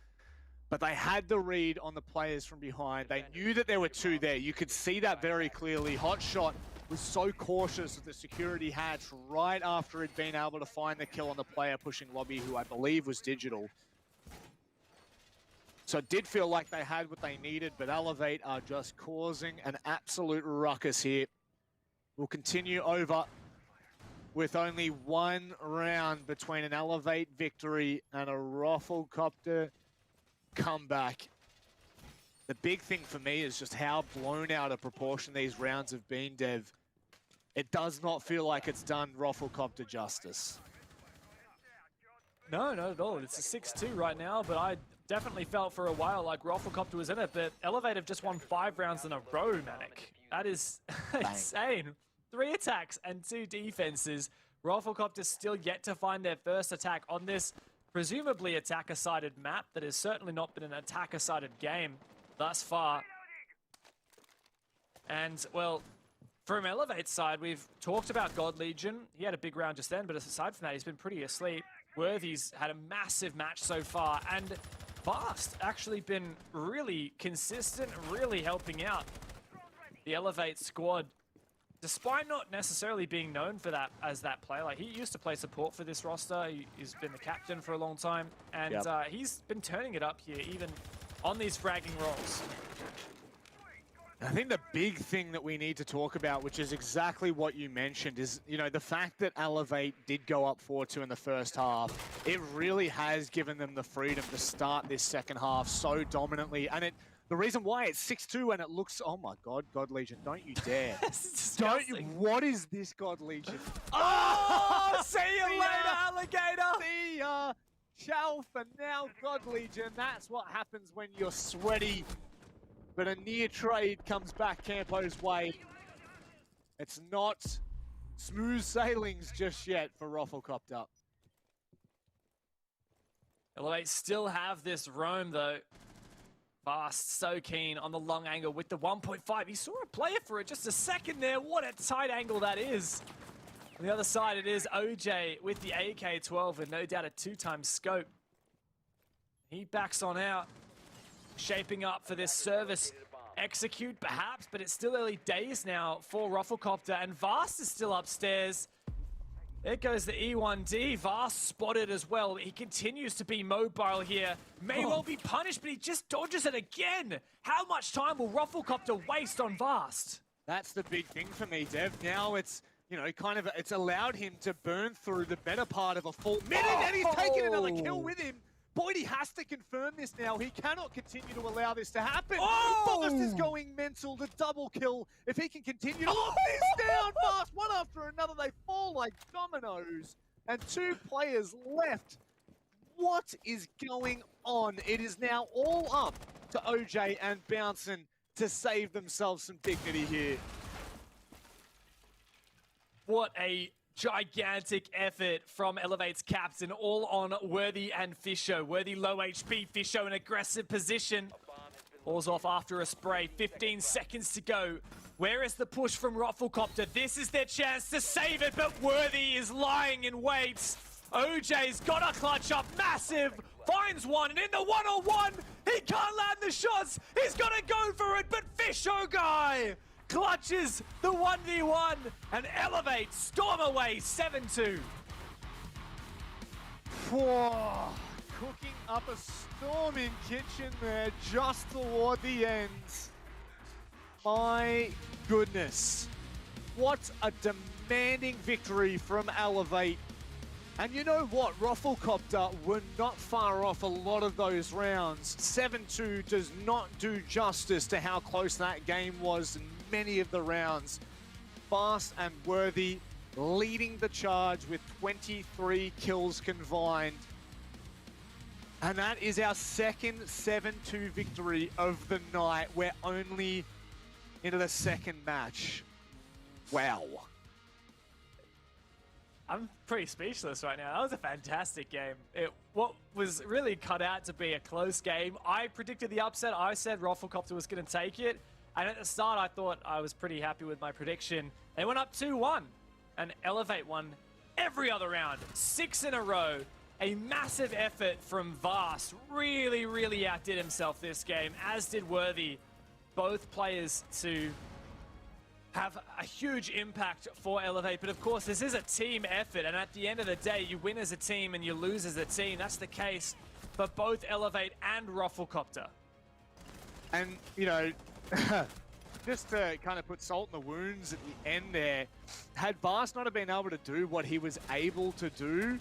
But they had the read on the players from behind. They knew that there were 2 there. You could see that very clearly. Hotshot was so cautious of the security hatch right after he'd been able to find the kill on the player pushing lobby, who I believe was Digital. So it did feel like they had what they needed, but Elevate are just causing an absolute ruckus here. We'll continue over with only 1 round between an Elevate victory and a ROFLCOPTERGG comeback. The big thing for me is just how blown out of proportion these rounds have been, Dev. It does not feel like it's done ROFLCOPTERGG justice. No, not at all. It's a 6-2 right now, but I definitely felt for a while like ROFLCOPTERGG was in it, but Elevate have just won 5 rounds in a row, Manic. That is insane. 3 attacks and 2 defenses. ROFLCOPTERGG still yet to find their first attack on this presumably attacker-sided map that has certainly not been an attacker-sided game thus far. And, well, from Elevate's side, we've talked about God Legion. He had a big round just then, but aside from that, he's been pretty asleep. Worthy's had a massive match so far, and Fast actually been really consistent, really helping out the Elevate squad. Despite not necessarily being known for that as that player, like he used to play support for this roster. He's been the captain for a long time, and he's been turning it up here, even on these fragging rolls. I think the big thing that we need to talk about, which is exactly what you mentioned, is, you know, the fact that Elevate did go up 4-2 in the first half. It really has given them the freedom to start this second half so dominantly, and the reason why it's 6-2 and it looks, oh my God, God Legion, don't you dare. Don't you, what is this, God Legion? Oh, see you later, alligator. See ya, ciao for now, God Legion. That's what happens when you're sweaty. But a near trade comes back Campo's way. It's not smooth sailings just yet for ROFLCOPTERGG. Elevate still have this roam though. Fast, so keen on the long angle with the 1.5. He saw a player for it just a second there. What a tight angle that is. On the other side, it is OJ with the AK-12 and no doubt a 2-time scope. He backs on out, shaping up for this service execute perhaps, but it's still early days now for ROFLCOPTERGG, and Vast is still upstairs. There goes the E1D. Vast spotted as well. He continues to be mobile here. May well be punished, but he just dodges it again. How much time will ROFLCOPTERGG waste on Vast? That's the big thing for me, Dev. Now it's, you know, it's allowed him to burn through the better part of a full minute, and he's taken another kill with him. Boyd, he has to confirm this now. He cannot continue to allow this to happen. Vast is going mental. The double kill. If he can continue to lock this down fast, one after another, they fall like dominoes. And 2 players left. What is going on? It is now all up to OJ and Bouncin to save themselves some dignity here. What a gigantic effort from Elevate's captain, all on Worthy and Fisho. Worthy low HP, Fisho in aggressive position. Falls off after a spray, 15 seconds to go. Where is the push from ROFLCOPTERGG? This is their chance to save it, but Worthy is lying in wait. OJ's got a clutch up, massive, finds one, and in the one-on-one, he can't land the shots. He's got to go for it, but Fisho guy clutches the 1v1 and Elevate storm away 7-2. Whoa, cooking up a storming kitchen there just toward the end. My goodness. What a demanding victory from Elevate. And you know what? ROFLCOPTERGG were not far off a lot of those rounds. 7-2 does not do justice to how close that game was in many of the rounds. Fast and Worthy leading the charge with 23 kills combined. And that is our second 7-2 victory of the night. We're only into the second match. Wow. I'm pretty speechless right now. That was a fantastic game. What was really cut out to be a close game. I predicted the upset. I said ROFLCOPTERGG was going to take it. And at the start, I thought I was pretty happy with my prediction. They went up 2-1. And Elevate won every other round. 6 in a row. A massive effort from Vast. Really, really outdid himself this game, as did Worthy. Both players to have a huge impact for Elevate, but of course this is a team effort, and at the end of the day you win as a team and you lose as a team. That's the case for both Elevate and ROFLCOPTERGG. And, you know, just to kind of put salt in the wounds at the end there, had Vast not have been able to do what he was able to do,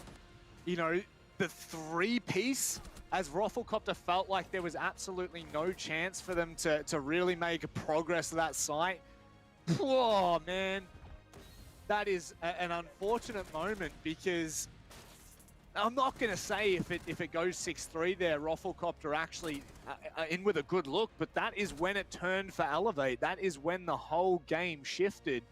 you know, the 3-piece, as ROFLCOPTERGG felt like there was absolutely no chance for them to really make progress to that site. Oh, man. That is an unfortunate moment, because I'm not going to say if it goes 6-3 there, ROFLCOPTERGG actually in with a good look, but that is when it turned for Elevate. That is when the whole game shifted,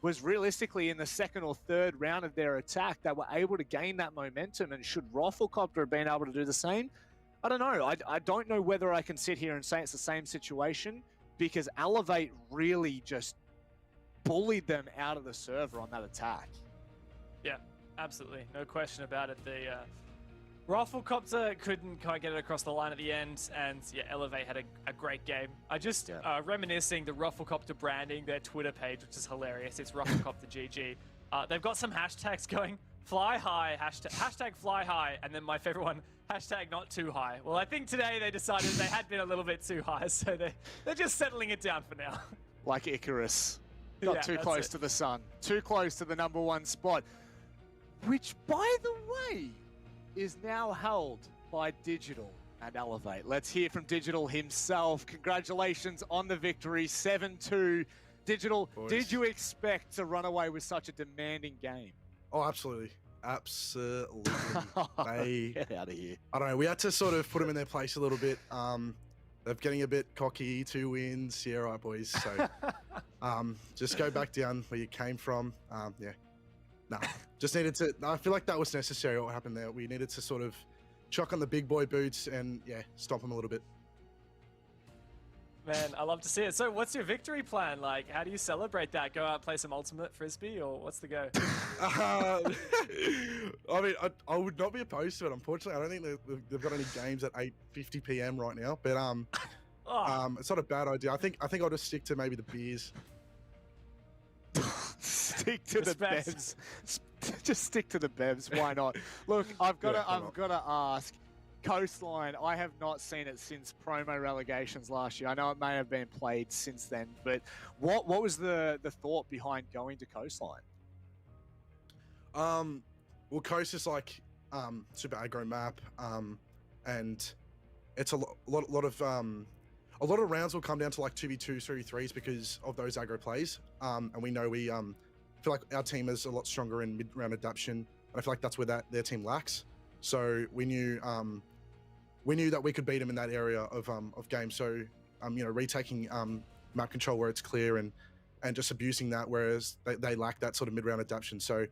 was realistically in the second or third round of their attack. They were able to gain that momentum, and should ROFLCOPTERGG have been able to do the same? I don't know. I don't know whether I can sit here and say it's the same situation, because Elevate really just bullied them out of the server on that attack. Yeah, absolutely. No question about it. The ROFLCOPTERGG couldn't quite get it across the line at the end, and yeah, Elevate had a great game. I just reminiscing the ROFLCOPTERGG branding, their Twitter page, which is hilarious. It's ROFLCOPTERGG. They've got some hashtags going. Fly high, hashtag fly high, and then my favorite one, hashtag not too high. Well, I think today they decided they had been a little bit too high, so they're just settling it down for now. Like Icarus. Got too close to the sun. Too close to the #1 spot. Which, by the way, is now held by Digital and Elevate. Let's hear from Digital himself. Congratulations on the victory, 7-2. Digital, did you expect to run away with such a demanding game? Oh, absolutely. Absolutely. Get out of here. I don't know. We had to sort of put them in their place a little bit. They're getting a bit cocky, 2 wins. Yeah, right, boys. So just go back down where you came from. Yeah. No, just needed to. I feel like that was necessary, what happened there. We needed to sort of chuck on the big boy boots and, yeah, stomp them a little bit. Man, I love to see it. So what's your victory plan? Like, how do you celebrate that? Go out, play some ultimate frisbee, or what's the go? I mean, I would not be opposed to it. Unfortunately, I don't think they've got any games at 8:50 p.m. right now. But it's not a bad idea. I think I'll just stick to maybe the beers. Stick to Respect. the bevs. Just stick to the bevs. Why not? Look, I've got to ask. Coastline, I have not seen it since promo relegations last year. I know it may have been played since then, but what was the thought behind going to Coastline? Well, Coast is like super aggro map, and it's a lot of rounds will come down to like 2v2, 3v3s because of those aggro plays. And we know we feel like our team is a lot stronger in mid-round adaptation, and I feel like that's where their team lacks. So we knew that we could beat them in that area of game. So retaking map control where it's clear and just abusing that, whereas they lack that sort of mid-round adaptation. So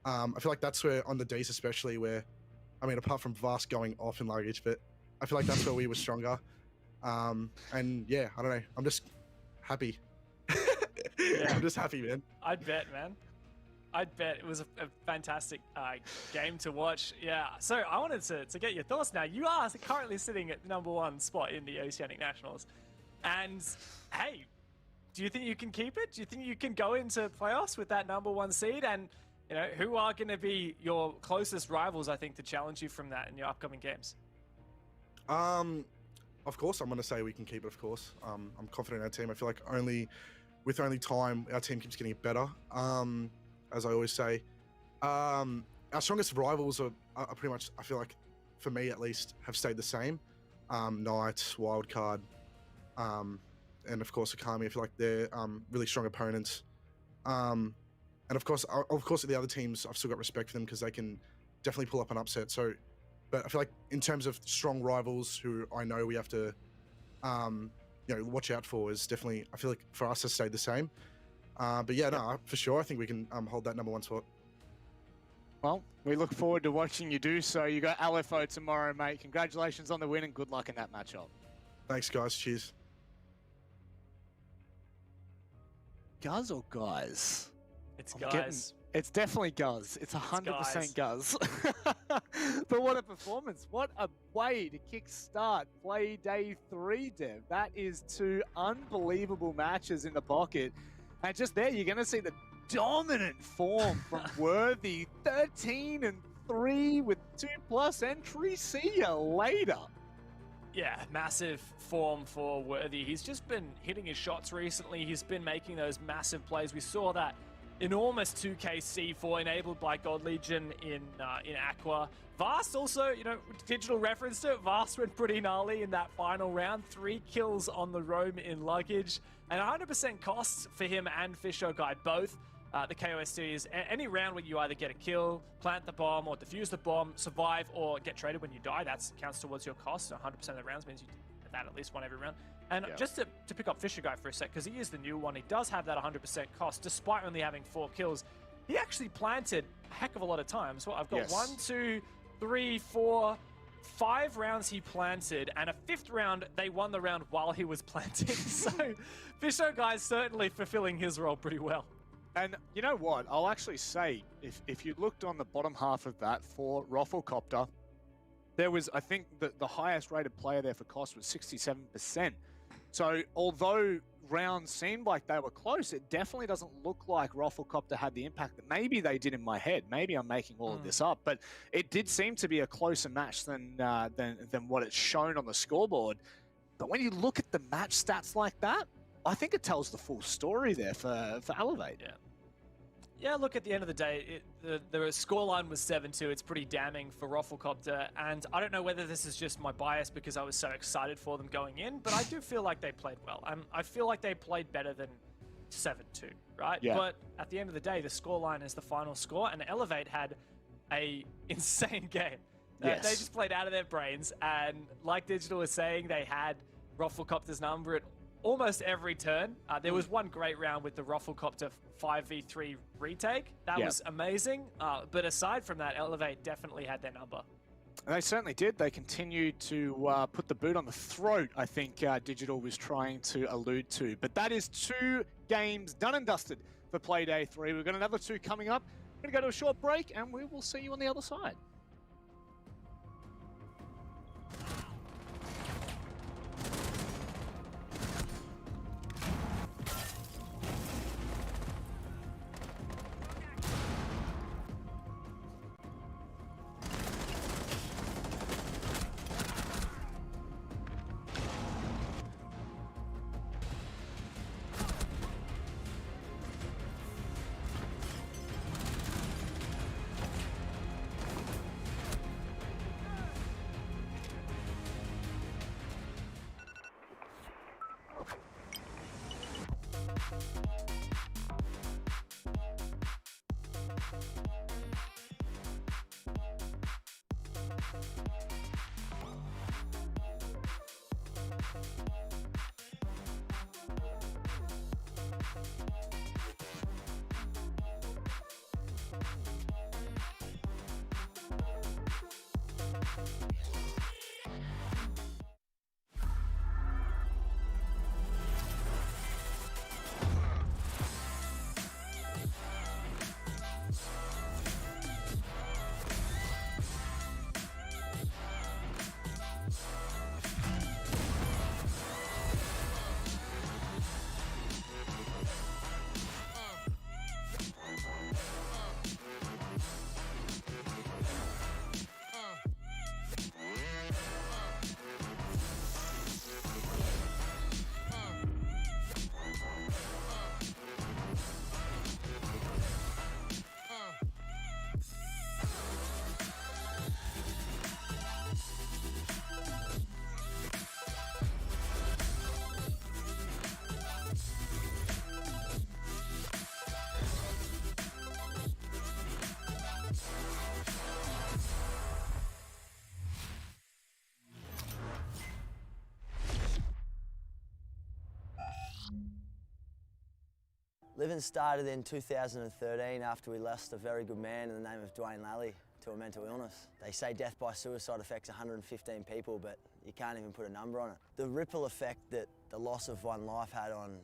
I feel like that's where on the Ds especially, where apart from Vast going off in luggage, but I feel like that's where we were stronger. And yeah, I don't know. I'm just happy. I'm just happy, man. I'd bet, man. I'd bet it was a fantastic game to watch. Yeah. So I wanted to get your thoughts now. You are currently sitting at the #1 spot in the Oceanic Nationals. And hey, do you think you can keep it? Do you think you can go into playoffs with that #1 seed? And who are going to be your closest rivals, I think, to challenge you from that in your upcoming games? Of course, I'm going to say we can keep it, of course. I'm confident in our team. I feel like with only time, our team keeps getting better. As I always say, our strongest rivals are pretty much, I feel like, for me at least, have stayed the same. Knight, Wildcard, and of course Akami. I feel like they're really strong opponents. And of course, the other teams, I've still got respect for them because they can definitely pull up an upset. So, but I feel like in terms of strong rivals who I know we have to, watch out for, is definitely, I feel like for us has stayed the same. But yeah, no, for sure, I think we can hold that #1 spot. Well, we look forward to watching you do so. You got LFO tomorrow, mate. Congratulations on the win and good luck in that matchup. Thanks, guys. Cheers. Guz or guys? It's guys. It's definitely Guz. It's 100% Guz. But what a performance. What a way to kickstart Playday 3, Dev. That is 2 unbelievable matches in the pocket. And just there, you're going to see the dominant form from Worthy. 13-3 with 2+ entries. See you later. Yeah, massive form for Worthy. He's just been hitting his shots recently. He's been making those massive plays. We saw that enormous 2K C4 enabled by God Legion in Aqua. Vast also, Digital referenced it. Vast went pretty gnarly in that final round. 3 kills on the roam in luggage. And 100% costs for him and Fisho Guy both. The KOST is any round where you either get a kill, plant the bomb, or defuse the bomb, survive, or get traded when you die. That counts towards your cost. So 100% of the rounds means you get that at least one every round. And just to pick up Fisher Guy for a sec, because he is the new one, he does have that 100% cost, despite only having 4 kills. He actually planted a heck of a lot of times. Well, I've got 1, 2, 3, 4, 5 rounds he planted, and a 5th round, they won the round while he was planting. So Fisher Guy's certainly fulfilling his role pretty well. And you know what? I'll actually say, if you looked on the bottom half of that for ROFLCOPTERGG, there was, I think, the highest rated player there for cost was 67%. So although rounds seemed like they were close, it definitely doesn't look like ROFLCOPTERGG had the impact that maybe they did in my head. Maybe I'm making all of this up, but it did seem to be a closer match than what it's shown on the scoreboard. But when you look at the match stats like that, I think it tells the full story there for Elevate. Yeah, look, at the end of the day, the scoreline was 7-2. It's pretty damning for ROFLCOPTERGG, and I don't know whether this is just my bias because I was so excited for them going in, but I do feel like they played well. I feel like they played better than 7-2, right? Yeah. But at the end of the day, the scoreline is the final score, and Elevate had a insane game. Yes. They just played out of their brains, and like Digital was saying, they had ROFLCOPTERGG's number at almost every turn. There was one great round with the ROFLCOPTERGG 5v3 retake. That was amazing. But aside from that, Elevate definitely had their number. And they certainly did. They continued to put the boot on the throat, I think Digital was trying to allude to. But that is 2 games done and dusted for Playday 3. We've got another 2 coming up. We're going to go to a short break, and we will see you on the other side. Living started in 2013 after we lost a very good man in the name of Dwayne Lally to a mental illness. They say death by suicide affects 115 people, but you can't even put a number on it. The ripple effect that the loss of one life had on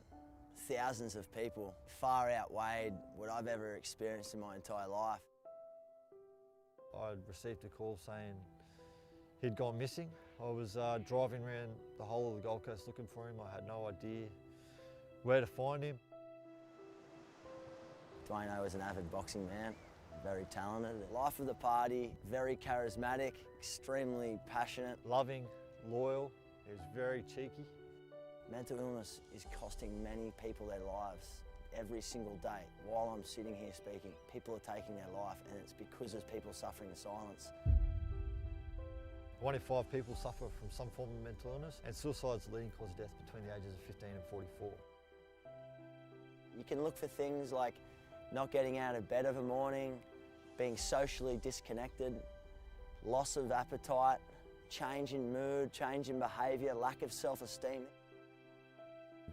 thousands of people far outweighed what I've ever experienced in my entire life. I'd received a call saying he'd gone missing. I was driving around the whole of the Gold Coast looking for him. I had no idea where to find him. Dwayne was an avid boxing man, very talented. Life of the party, very charismatic, extremely passionate. Loving, loyal, he was very cheeky. Mental illness is costing many people their lives every single day. While I'm sitting here speaking, people are taking their life, and it's because there's people suffering in silence. 1 in 5 people suffer from some form of mental illness, and suicide's the leading cause of death between the ages of 15 and 44. You can look for things like not getting out of bed of a morning, being socially disconnected, loss of appetite, change in mood, change in behaviour, lack of self-esteem.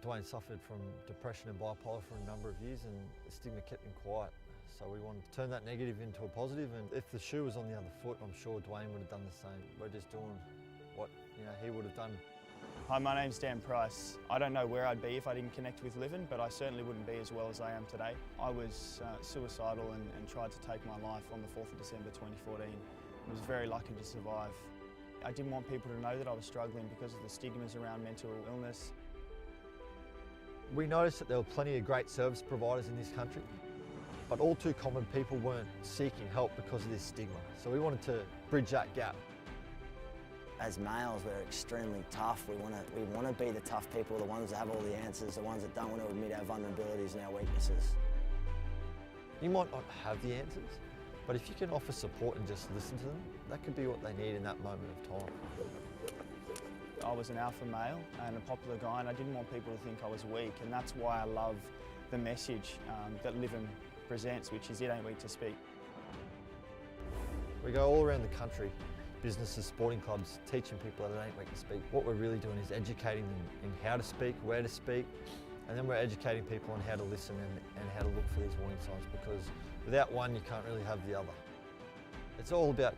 Dwayne suffered from depression and bipolar for a number of years, and the stigma kept him quiet. So we wanted to turn that negative into a positive, and if the shoe was on the other foot, I'm sure Dwayne would have done the same. We're just doing what he would have done. Hi, my name's Dan Price. I don't know where I'd be if I didn't connect with Livin, but I certainly wouldn't be as well as I am today. I was suicidal and tried to take my life on the 4th of December 2014. I was very lucky to survive. I didn't want people to know that I was struggling because of the stigmas around mental illness. We noticed that there were plenty of great service providers in this country, but all too common people weren't seeking help because of this stigma. So we wanted to bridge that gap. As males, we're extremely tough. We want to be the tough people, the ones that have all the answers, the ones that don't want to admit our vulnerabilities and our weaknesses. You might not have the answers, but if you can offer support and just listen to them, that could be what they need in that moment of time. I was an alpha male and a popular guy, and I didn't want people to think I was weak, and that's why I love the message that Livin presents, which is it ain't weak to speak. We go all around the country, businesses, sporting clubs, teaching people that it ain't weak to speak. What we're really doing is educating them in how to speak, where to speak, and then we're educating people on how to listen and how to look for these warning signs, because without one, you can't really have the other. It's all about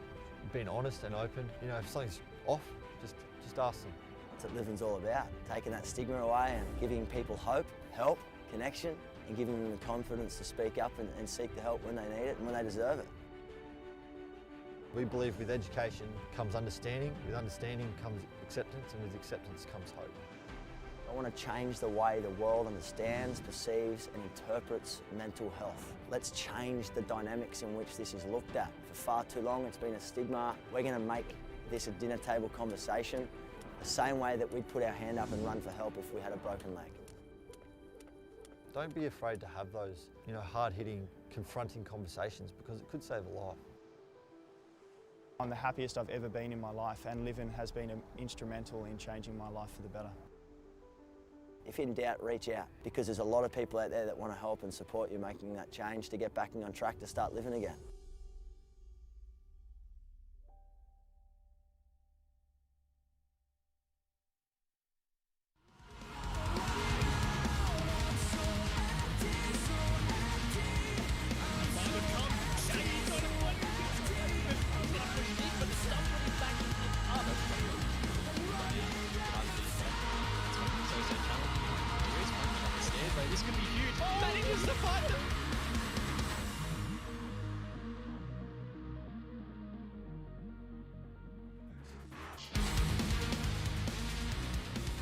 being honest and open. You know, if something's off, just ask them. That's what living's all about, taking that stigma away and giving people hope, help, connection, and giving them the confidence to speak up and seek the help when they need it and when they deserve it. We believe with education comes understanding, with understanding comes acceptance, and with acceptance comes hope. I want to change the way the world understands, perceives and interprets mental health. Let's change the dynamics in which this is looked at. For far too long it's been a stigma. We're going to make this a dinner table conversation, the same way that we'd put our hand up and run for help if we had a broken leg. Don't be afraid to have those, you know, hard-hitting, confronting conversations, because it could save a life. I'm the happiest I've ever been in my life, and living has been instrumental in changing my life for the better. If in doubt, reach out, because there's a lot of people out there that want to help and support you making that change to get back on track to start living again. This could be huge. Manages to find them.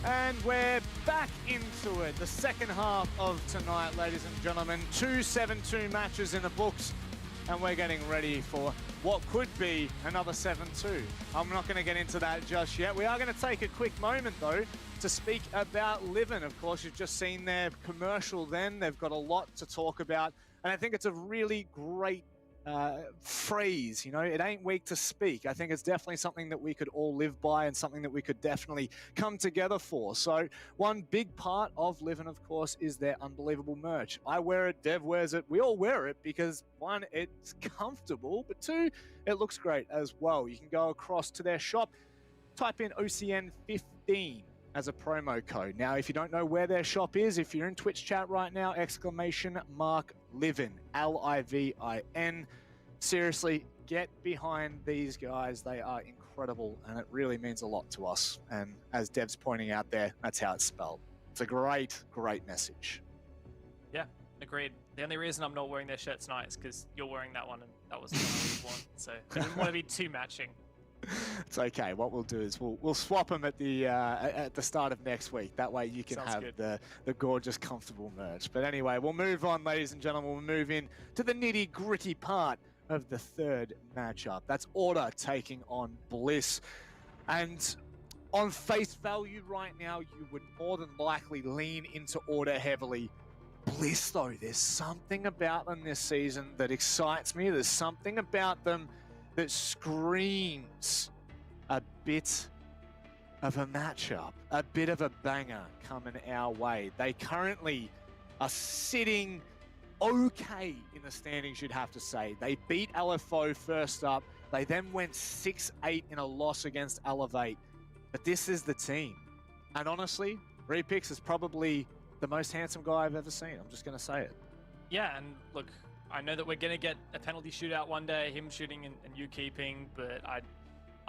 And we're back into it. The second half of tonight, ladies and gentlemen. 2 7-2 matches in the books. And we're getting ready for what could be another 7-2. I'm not going to get into that just yet. We are going to take a quick moment, though, to speak about Livin. Of course, you've just seen their commercial then. They've got a lot to talk about. And I think it's a really great phrase, you know, it ain't weak to speak. I think it's definitely something that we could all live by and something that we could definitely come together for. So one big part of Livin, of course, is their unbelievable merch. I wear it, Dev wears it, we all wear it because one, it's comfortable, but two, it looks great as well. You can go across to their shop, type in OCN15 as a promo code. Now, if you don't know where their shop is, if you're in Twitch chat right now, !Livin, L-I-V-I-N. Seriously, get behind these guys. They are incredible, and it really means a lot to us. And as Dev's pointing out there, that's how it's spelled. It's a great, great message. Yeah, agreed. The only reason I'm not wearing their shirt tonight is because you're wearing that one, and that was the one I worn. So I didn't want to be too matching. It's okay. What we'll do is we'll swap them at the start of next week. That way you can have the gorgeous, comfortable merch. But anyway, we'll move on, ladies and gentlemen. We'll move in to the nitty-gritty part of the third matchup. That's Order taking on Bliss. And on face value right now, you would more than likely lean into Order heavily. Bliss, though, there's something about them this season that excites me. There's something about them that screams a bit of a matchup, a bit of a banger coming our way. They currently are sitting okay in the standings, you'd have to say. They beat LFO first up. They then went 6-8 in a loss against Elevate. But this is the team. And honestly, Repix is probably the most handsome guy I've ever seen. I'm just going to say it. Yeah, and look, I know that we're going to get a penalty shootout one day, him shooting and you keeping, but I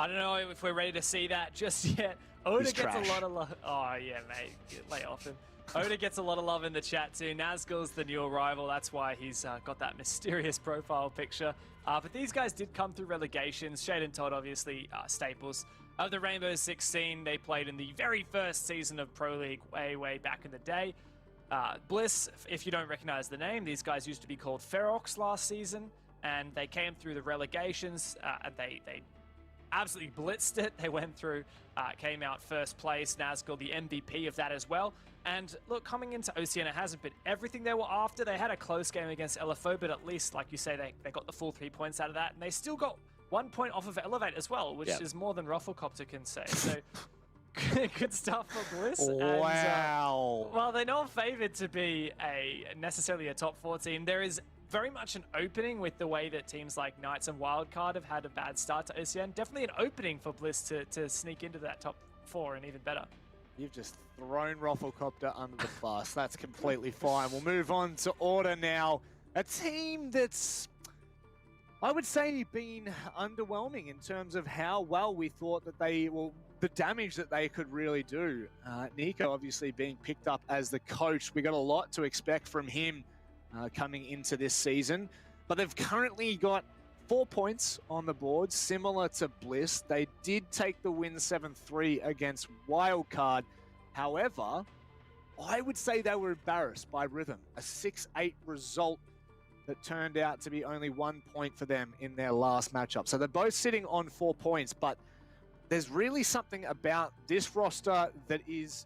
don't know if we're ready to see that just yet. Oda gets a lot of love. Oh, yeah, mate. Lay off him. Oda gets a lot of love in the chat, too. Nazgul's the new arrival. That's why he's got that mysterious profile picture. But these guys did come through relegations. Shade and Todd, obviously, staples of the Rainbow Six scene. They played in the very first season of Pro League way back in the day. Bliss, if you don't recognize the name, these guys used to be called Ferox last season, and they came through the relegations, and they absolutely blitzed it. They went through, came out first place. Nazgul, the MVP of that as well. And look, coming into OCN, it hasn't been everything they were after. They had a close game against LFO, but at least, like you say, they got the full 3 points out of that, and they still got 1 point off of Elevate as well, which is more than ROFLCOPTERGG can say. So good stuff for Bliss. Wow. And, well, they're not favored to be necessarily a top 4 team. There is very much an opening with the way that teams like Knights and Wildcard have had a bad start to OCN. Definitely an opening for Bliss to sneak into that top 4 and even better. You've just thrown ROFLCOPTERGG under the bus. That's completely fine. We'll move on to Order now. A team that's I would say been underwhelming in terms of how well we thought that the damage that they could really do. Nico obviously being picked up as the coach. We got a lot to expect from him coming into this season, but they've currently got 4 points on the board, similar to Bliss. They did take the win 7-3 against Wildcard. However, I would say they were embarrassed by Rhythm, a 6-8 result that turned out to be only 1 point for them in their last matchup. So they're both sitting on 4 points, but there's really something about this roster that is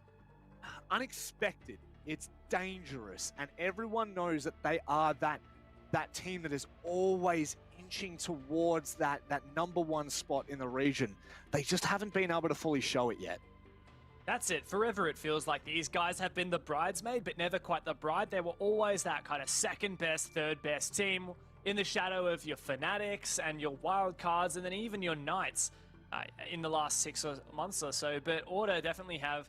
unexpected. It's dangerous, and everyone knows that they are that team that is always inching towards that number 1 spot in the region. They just haven't been able to fully show it yet. That's it. Forever it feels like these guys have been the bridesmaid, but never quite the bride. They were always that kind of second best, third best team in the shadow of your Fanatics and your Wildcards, and then even your Knights in the last 6 months or so. But Order definitely have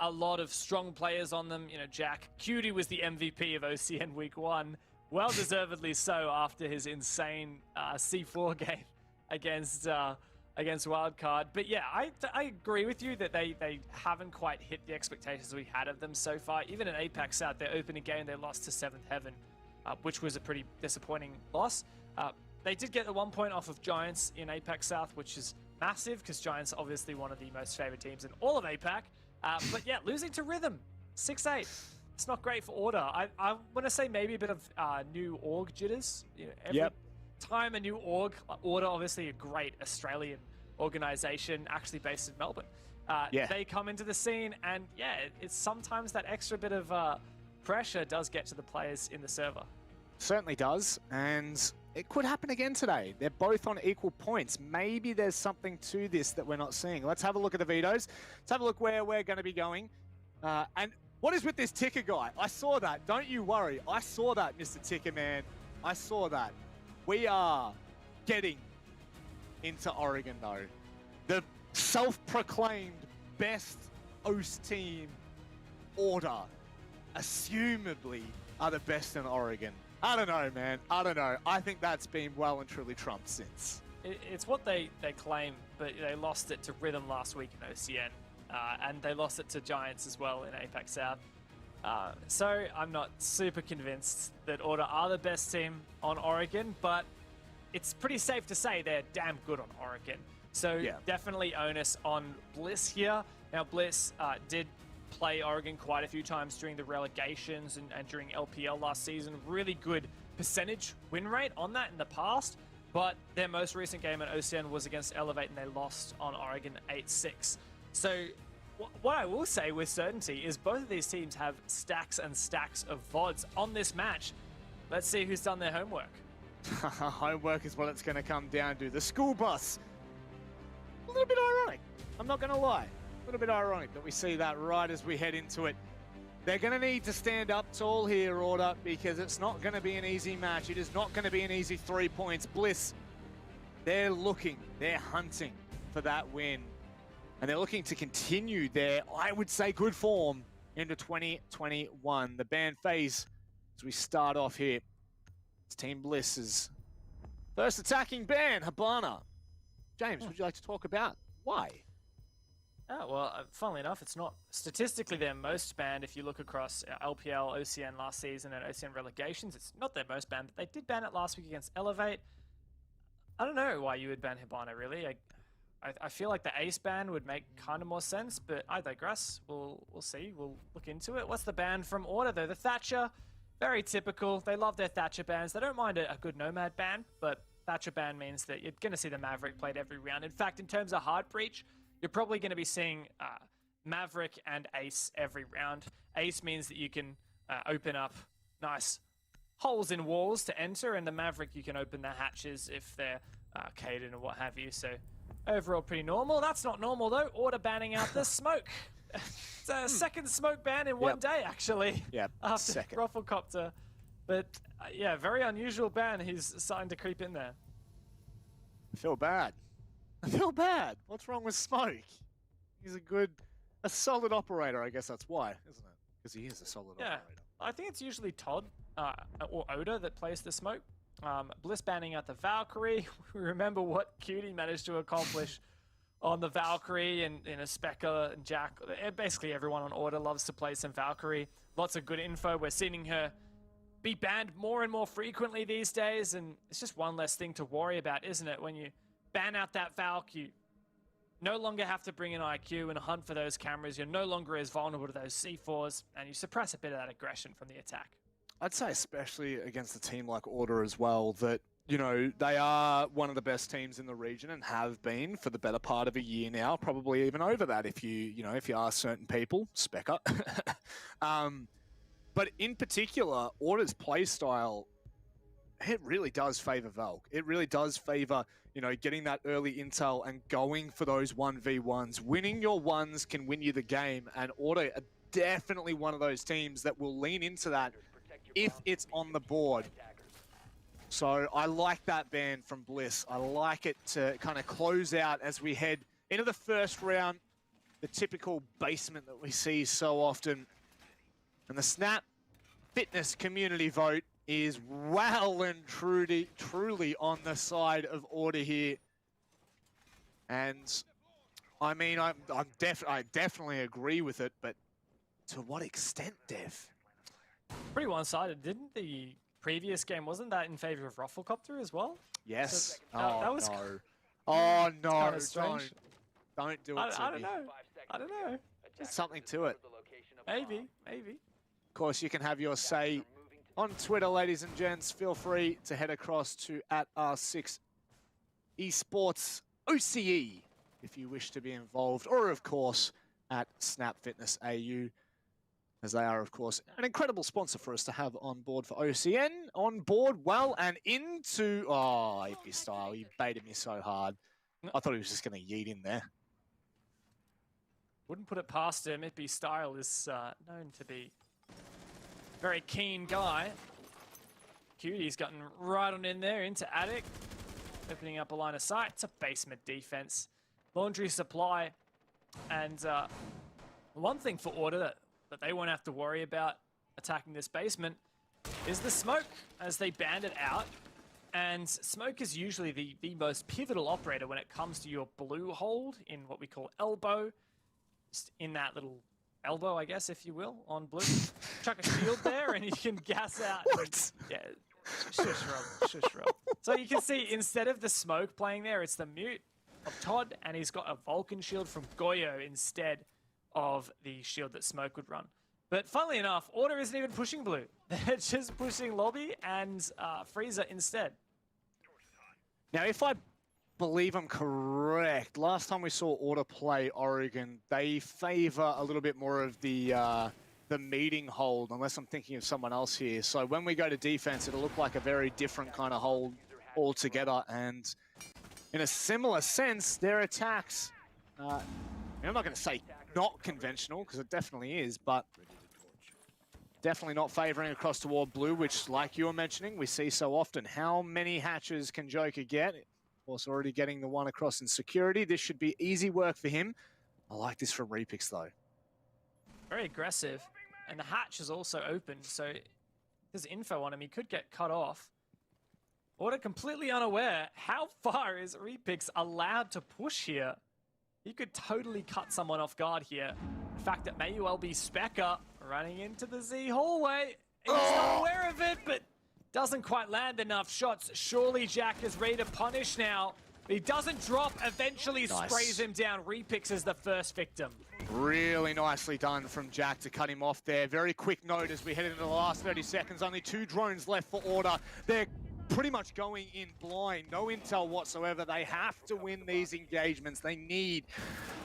a lot of strong players on them. You know, Jack Cutie was the MVP of OCN Week 1. Well deservedly so after his insane C4 game against Wildcard. But yeah, I agree with you that they haven't quite hit the expectations we had of them so far. Even in Apex South, their opening game, they lost to 7th Heaven, which was a pretty disappointing loss. They did get the 1 point off of Giants in Apex South, which is massive because Giants are obviously one of the most favored teams in all of APAC. But yeah, losing to Rhythm, 6-8. It's not great for Order. I want to say maybe a bit of new org jitters. You know, every time a new org, Order, obviously a great Australian organization, actually based in Melbourne. They come into the scene, and yeah, it's sometimes that extra bit of pressure does get to the players in the server. Certainly does, and it could happen again today. They're both on equal points. Maybe there's something to this that we're not seeing. Let's have a look at the vetoes. Let's have a look where we're going to be going. And what is with this ticker guy? I saw that. Don't you worry. I saw that, Mr. Ticker Man. I saw that. We are getting into Oregon, though. The self-proclaimed best OS team, Order, assumably are the best in Oregon. I don't know, man. I don't know. I think that's been well and truly trumped since. It's what they claim, but they lost it to Rhythm last week in OCN. And they lost it to Giants as well in Apex South. So I'm not super convinced that Order are the best team on Oregon, but it's pretty safe to say they're damn good on Oregon. So definitely onus on Bliss here. Now Bliss did play Oregon quite a few times during the relegations and during LPL last season. Really good percentage win rate on that in the past, but their most recent game at OCN was against Elevate and they lost on Oregon 8-6. So what I will say with certainty is both of these teams have stacks and stacks of VODs on this match. Let's see who's done their homework. Homework is what it's going to come down to. The school bus. A little bit ironic. I'm not going to lie. A little bit ironic that we see that right as we head into it. They're going to need to stand up tall here, Order, because it's not going to be an easy match. It is not going to be an easy 3 points. Bliss, they're looking, they're hunting for that win. And they're looking to continue their, I would say, good form into 2021. The ban phase, as we start off here, it's Team Bliss's first attacking ban, Habana. James, would you like to talk about why? Oh, well, funnily enough, it's not statistically their most banned. If you look across LPL, OCN last season, and OCN relegations, it's not their most banned, but they did ban it last week against Elevate. I don't know why you would ban Hibana, really. I feel like the Ace ban would make kind of more sense, but I digress. We'll see. We'll look into it. What's the ban from Order, though? The Thatcher, very typical. They love their Thatcher bans. They don't mind a good Nomad ban, but Thatcher ban means that you're going to see the Maverick played every round. In fact, in terms of hard breach, you're probably going to be seeing Maverick and Ace every round. Ace means that you can open up nice holes in walls to enter, and the Maverick, you can open the hatches if they're arcaded and what have you. So overall, pretty normal. That's not normal, though. Order banning out the smoke. It's a second smoke ban in one day, actually. After second. ROFLCOPTERGG. But yeah, very unusual ban. He's starting to creep in there. I feel bad. I feel bad. What's wrong with Smoke? He's a solid operator. I guess that's why, isn't it? Because he is a solid operator. I think it's usually Todd or Oda that plays the Smoke. Bliss banning out the Valkyrie. We remember what Cutie managed to accomplish on the Valkyrie and a Specker and Jack. Basically everyone on Order loves to play some Valkyrie. Lots of good info. We're seeing her be banned more and more frequently these days, and it's just one less thing to worry about, isn't it? When you ban out that Valk, you no longer have to bring in IQ and hunt for those cameras. You're no longer as vulnerable to those C4s, and you suppress a bit of that aggression from the attack. I'd say especially against a team like Order as well, that, you know, they are one of the best teams in the region and have been for the better part of a year now, probably even over that if you ask certain people, Specker. But in particular, Order's playstyle, it really does favor Valk. It really does favor, you know, getting that early intel and going for those 1v1s. Winning your ones can win you the game, and Order are definitely one of those teams that will lean into that if it's on the board. So I like that ban from Bliss. I like it to kind of close out as we head into the first round, the typical basement that we see so often. And the Snap Fitness community vote is well and truly on the side of Order here. And I mean, I definitely agree with it, but to what extent, Dev? Pretty one-sided. Didn't the previous game, wasn't that in favor of ROFLCOPTERGG as well? Yes. So that was no. Oh no, strange. Don't do it I to me. don't know. Just something to it. Maybe. Of course, you can have your say on Twitter, ladies and gents. Feel free to head across to @R6 Esports OCE if you wish to be involved, or of course at Snap Fitness AU, as they are, of course, an incredible sponsor for us to have on board for OCN. On board well and into... Oh, AP Style, you baited me so hard. I thought he was just going to yeet in there. Wouldn't put it past him. Ippy Style is known to be a very keen guy. Cutie's gotten right on in there into Attic, opening up a line of sight. It's a basement defense. Laundry supply. And one thing for Order that they won't have to worry about attacking this basement is the smoke as they band it out. And smoke is usually the most pivotal operator when it comes to your blue hold in what we call elbow. Just in that little elbow, I guess, if you will, on blue. Chuck a shield there and you can gas out. What? Yeah, shush rub. So you can see instead of the smoke playing there, it's the mute of Todd, and he's got a Vulcan shield from Goyo instead of the shield that Smoke would run. But funnily enough, Order isn't even pushing blue. They're just pushing Lobby and Freezer instead. Now, if I believe I'm correct, last time we saw Order play Oregon, they favor a little bit more of the meeting hold, unless I'm thinking of someone else here. So when we go to defense, it'll look like a very different kind of hold altogether. And in a similar sense, their attacks, I'm not going to say not conventional, because it definitely is, but definitely not favoring across toward blue, which, like you were mentioning, we see so often. How many hatches can Joker get? Of course, already getting the one across in security. This should be easy work for him. I like this from Repix, though. Very aggressive. And the hatch is also open, so there's info on him. He could get cut off. Order completely unaware. How far is Repix allowed to push here? He could totally cut someone off guard here. The fact that may well be Specker running into the Z hallway. He's not aware of it, but doesn't quite land enough shots. Surely Jack is ready to punish now. He doesn't drop, eventually sprays him down. Repix is the first victim. Really nicely done from Jack to cut him off there. Very quick note as we head into the last 30 seconds. Only 2 drones left for Order. They're pretty much going in blind. No intel whatsoever. They have to win these engagements. They need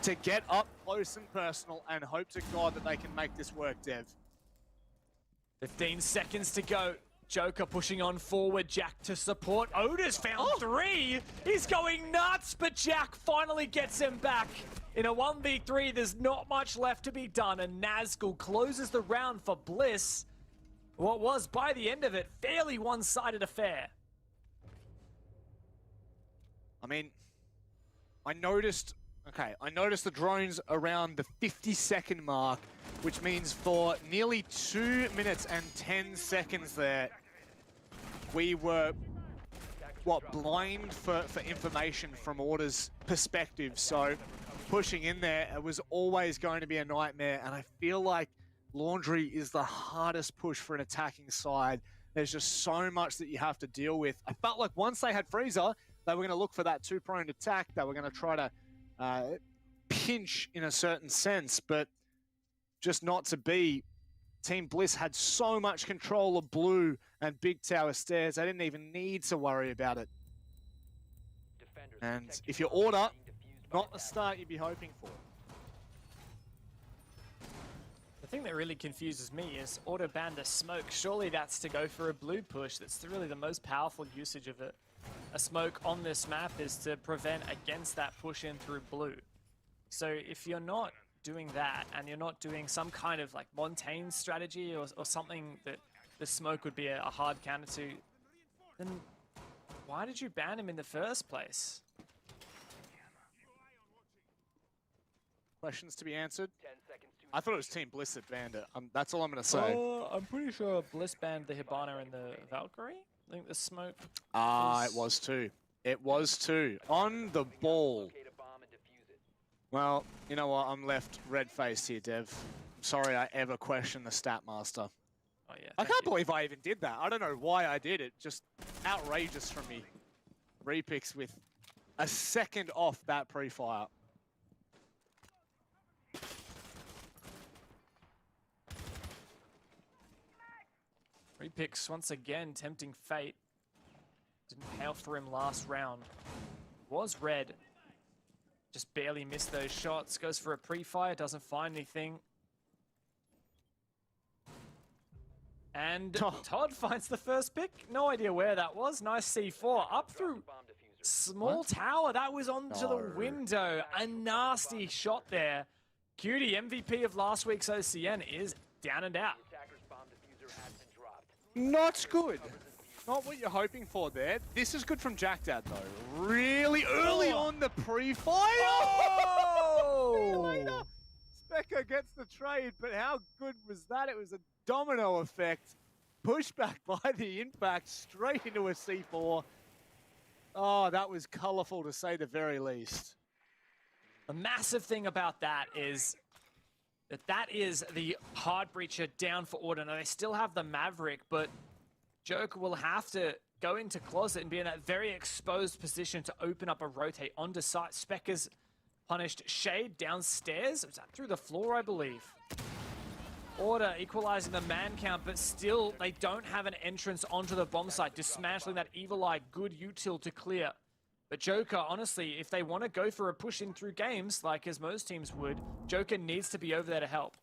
to get up close and personal and hope to God that they can make this work, Dev. 15 seconds to go. Joker pushing on forward. Jack to support. Oda's found 3. He's going nuts, but Jack finally gets him back. In a 1v3, there's not much left to be done, and Nazgul closes the round for Bliss. What was, by the end of it, fairly one-sided affair. I mean, I noticed the drones around the 50-second mark, which means for nearly 2 minutes and 10 seconds there, we were blind for information from Order's perspective. So pushing in there, it was always going to be a nightmare. And I feel like Laundry is the hardest push for an attacking side. There's just so much that you have to deal with. I felt like once they had Freezer, they were going to look for that two-prone attack. They were going to try to pinch in a certain sense, but just not to be. Team Bliss had so much control of Blue and Big Tower Stairs. They didn't even need to worry about it. And if you're Order, not the start you'd be hoping for. The thing that really confuses me is Order banned a smoke. Surely that's to go for a blue push. That's really the most powerful usage of it. A smoke on this map is to prevent against that push in through blue. So if you're not doing that and you're not doing some kind of like Montaigne strategy or something that the smoke would be a hard counter to, then why did you ban him in the first place? Questions to be answered? I thought it was Team Bliss that banned it. That's all I'm going to say. I'm pretty sure Bliss banned the Hibana and the Valkyrie. I think the smoke. It was too. It was too. On the ball. Well, you know what? I'm left red-faced here, Dev. I'm sorry I ever questioned the stat master. Oh yeah. I can't believe I even did that. I don't know why I did it. Just outrageous from me. Repix with a second off that pre-fire. Repix once again tempting fate. Didn't pay off for him last round. Was red. Just barely missed those shots. Goes for a pre-fire, doesn't find anything. And Todd finds the first pick. No idea where that was. Nice C4 up through small tower. That was onto the window. A nasty shot there. Cutie, MVP of last week's OCN, is down and out. Not good. Not what you're hoping for there. This is good from Jackdad, though. Really early on the pre-fire. Oh! Specker gets the trade, but how good was that? It was a domino effect. Pushback by the impact straight into a C4. Oh, that was colorful to say the very least. The massive thing about that is that is the hard breacher down for Order. Now, they still have the Maverick, but Joker will have to go into closet and be in that very exposed position to open up a rotate onto site. Specker's punished Shade downstairs. Was that through the floor, I believe? Order equalizing the man count, but still they don't have an entrance onto the bomb site, dismantling that Evil Eye, good util to clear. But Joker, honestly, if they want to go for a push in through games, like as most teams would, Joker needs to be over there to help.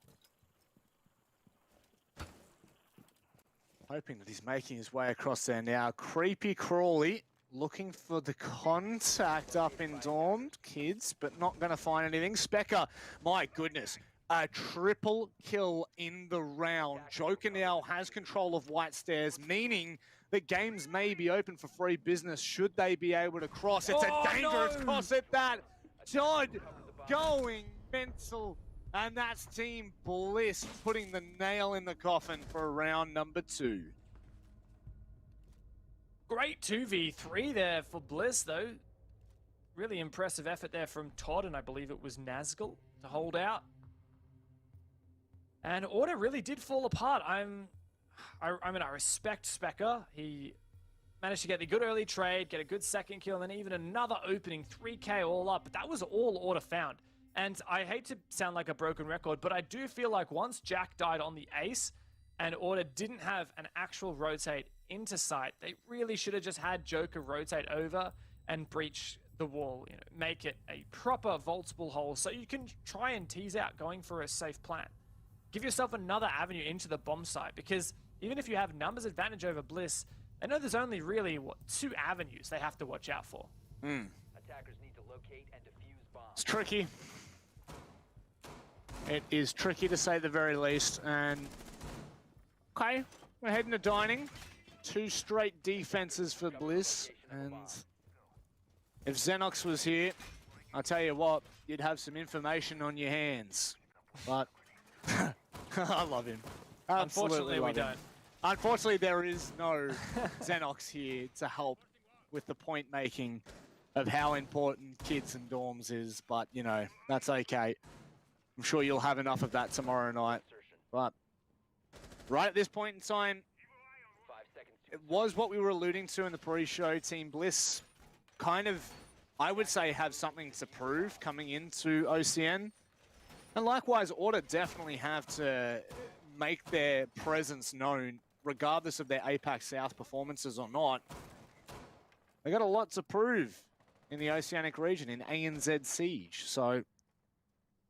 Hoping that he's making his way across there now. Creepy Crawley looking for the contact up in Dorm, kids, but not going to find anything. Specker, my goodness, a triple kill in the round. Joker now has control of White Stairs, meaning that games may be open for free business should they be able to cross. It's a dangerous cross at that. Todd going mental. And that's Team Bliss putting the nail in the coffin for round number 2. Great 2v3 there for Bliss, though. Really impressive effort there from Todd, and I believe it was Nazgul to hold out. And Order really did fall apart. I mean, I respect Specker. He managed to get the good early trade, get a good second kill, and then even another opening, 3K all up. But that was all Order found. And I hate to sound like a broken record, but I do feel like once Jack died on the ace and Order didn't have an actual rotate into sight, they really should have just had Joker rotate over and breach the wall, you know, make it a proper vaultable hole so you can try and tease out going for a safe plan. Give yourself another avenue into the bomb site, because even if you have numbers advantage over Bliss, I know there's only really, 2 avenues they have to watch out for. Attackers need to locate and defuse bombs. It's tricky. It is tricky to say the very least. And okay, we're heading to dining. 2 straight defenses for Bliss. And if Xenox was here, I'll tell you what, you'd have some information on your hands. But I love him. Unfortunately, we don't. Unfortunately, there is no Xenox here to help with the point making of how important kids and dorms is, but you know, that's okay. I'm sure you'll have enough of that tomorrow night. But right at this point in time, it was what we were alluding to in the pre-show. Team Bliss kind of, I would say, have something to prove coming into OCN. And likewise, Order definitely have to make their presence known, regardless of their APAC South performances or not. They got a lot to prove in the Oceanic region, in ANZ Siege. So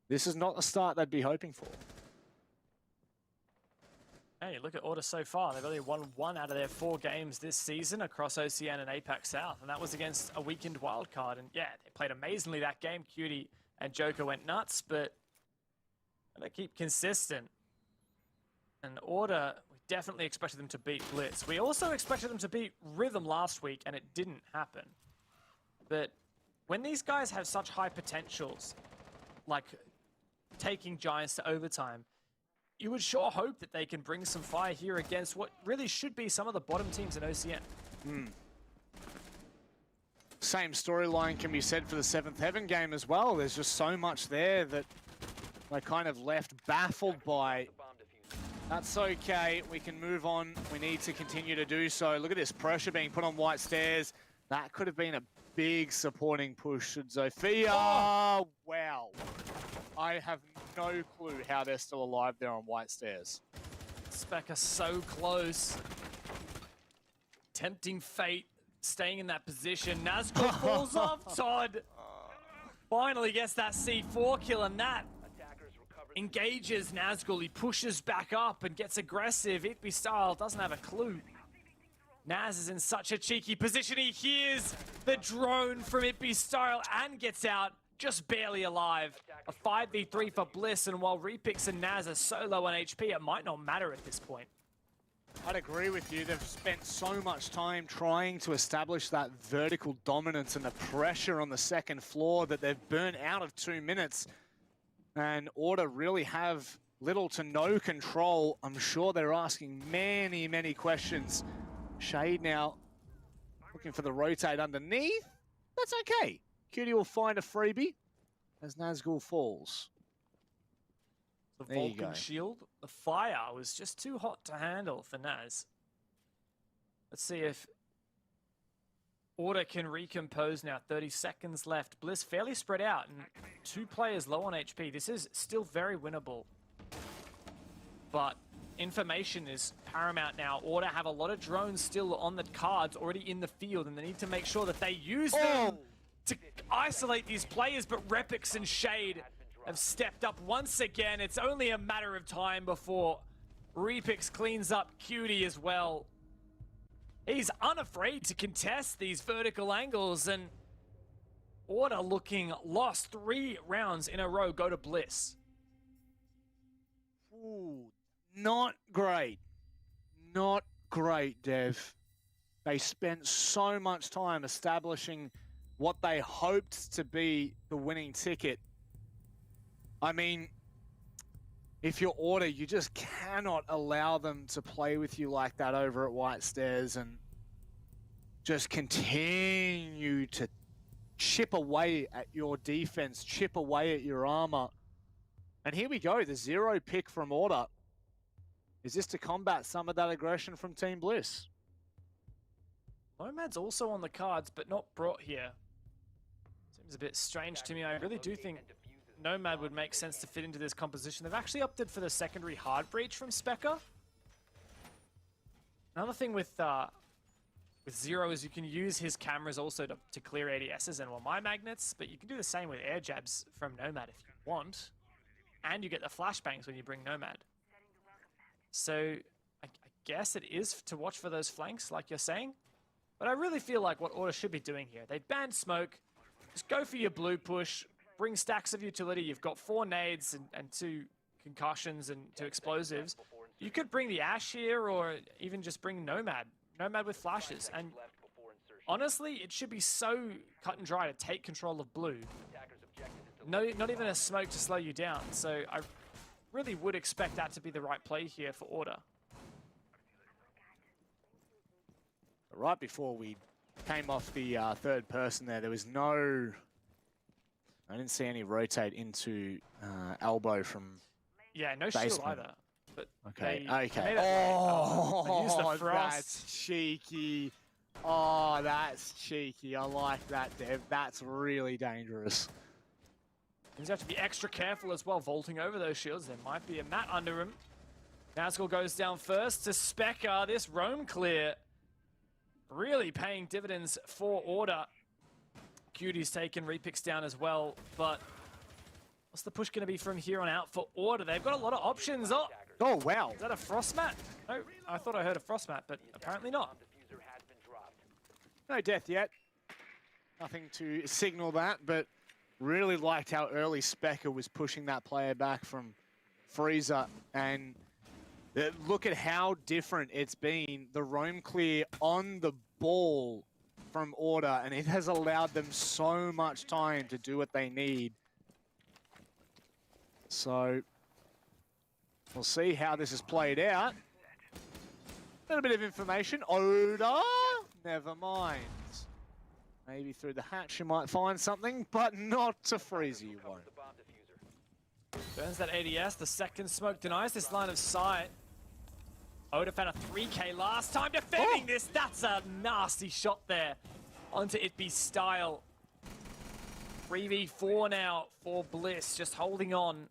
this is not the start they'd be hoping for. Hey, look at Order so far. They've only won 1 out of their 4 games this season across OCN and APAC South, and that was against a weakened wildcard. And yeah, they played amazingly that game. Cutie and Joker went nuts, but they keep consistent. And Order, we definitely expected them to beat Bliss. We also expected them to beat Rhythm last week, and it didn't happen. But when these guys have such high potentials, like taking Giants to overtime, you would sure hope that they can bring some fire here against what really should be some of the bottom teams in OCN. Same storyline can be said for the 7th Heaven game as well. There's just so much there that they kind of left baffled by. That's okay, we can move on. We need to continue to do so. Look at this pressure being put on White Stairs. That could have been a big supporting push, should Zofia. Oh, wow. I have no clue how they're still alive there on White Stairs. Specca so close. Tempting fate, staying in that position. Nazgul falls off, Todd. Finally gets that C4 kill, and that engages Nazgul. He pushes back up and gets aggressive. Itby style doesn't have a clue. Naz is in such a cheeky position. He hears the drone from Itby style and gets out. Just barely alive. A 5v3 for Bliss, and while Repix and Naz are so low on HP, it might not matter at this point. I'd agree with you. They've spent so much time trying to establish that vertical dominance and the pressure on the second floor that they've burnt out of 2 minutes. And Order really have little to no control. I'm sure they're asking many, many questions. Shade now looking for the rotate underneath. That's okay. Cutie will find a freebie as Nazgul falls. The Vulcan shield, the fire was just too hot to handle for Naz. Let's see if Order can recompose now. 30 seconds left. Bliss fairly spread out and 2 players low on HP. This is still very winnable. But information is paramount now. Order have a lot of drones still on the cards, already in the field, and they need to make sure that they use them to isolate these players. But Repix and Shade have stepped up once again. It's only a matter of time before Repix cleans up Cutie as well. He's unafraid to contest these vertical angles, and Order looking lost. 3 rounds in a row go to Bliss. Ooh, not great. Not great, Dev. They spent so much time establishing what they hoped to be the winning ticket. I mean, if you're Order, you just cannot allow them to play with you like that over at White Stairs and just continue to chip away at your defense, chip away at your armor. And here we go, the 0 pick from Order. Is this to combat some of that aggression from Team Bliss? Nomad's also on the cards, but not brought here. Seems a bit strange to me. I really do think Nomad would make sense to fit into this composition. They've actually opted for the secondary hard breach from Specca. Another thing with Zero is you can use his cameras also to clear ADSs and my magnets, but you can do the same with air jabs from Nomad if you want. And you get the flashbangs when you bring Nomad. So I guess it is to watch for those flanks like you're saying. But I really feel like what Order should be doing here. They banned smoke. Just go for your blue push. Bring stacks of utility. You've got 4 nades and 2 concussions and 2 explosives. You could bring the Ash here or even just bring Nomad. Nomad with flashes. And honestly, it should be so cut and dry to take control of blue. No, not even a smoke to slow you down. So I really would expect that to be the right play here for Order. Right before we came off the third person there. There was no... I didn't see any rotate into elbow from Yeah, no shield basement. either. But Okay, they okay. made it they used the frost. That's cheeky. Oh, that's cheeky. I like that, Dev. That's really dangerous. You have to be extra careful as well, vaulting over those shields. There might be a mat under him. Nazgul goes down first to Specker. This roam clear really paying dividends for Order. Cutie's taken repicks down as well, but what's the push going to be from here on out for Order? They've got a lot of options. Oh, wow. Is that a frost mat? No, I thought I heard a frost mat, but apparently not. No death yet. Nothing to signal that, but really liked how early Specker was pushing that player back from Freezer. And look at how different it's been. The roam clear on the ball from Order, and it has allowed them so much time to do what they need. So we'll see how this is played out. A little bit of information. Oda, never mind. Maybe through the hatch you might find something, but not to Freezer you won't. Burns that ADS, the second smoke denies this line of sight. Oda found a 3K last time defending this. That's a nasty shot there onto Itby style. 3v4 now for Bliss, just holding on.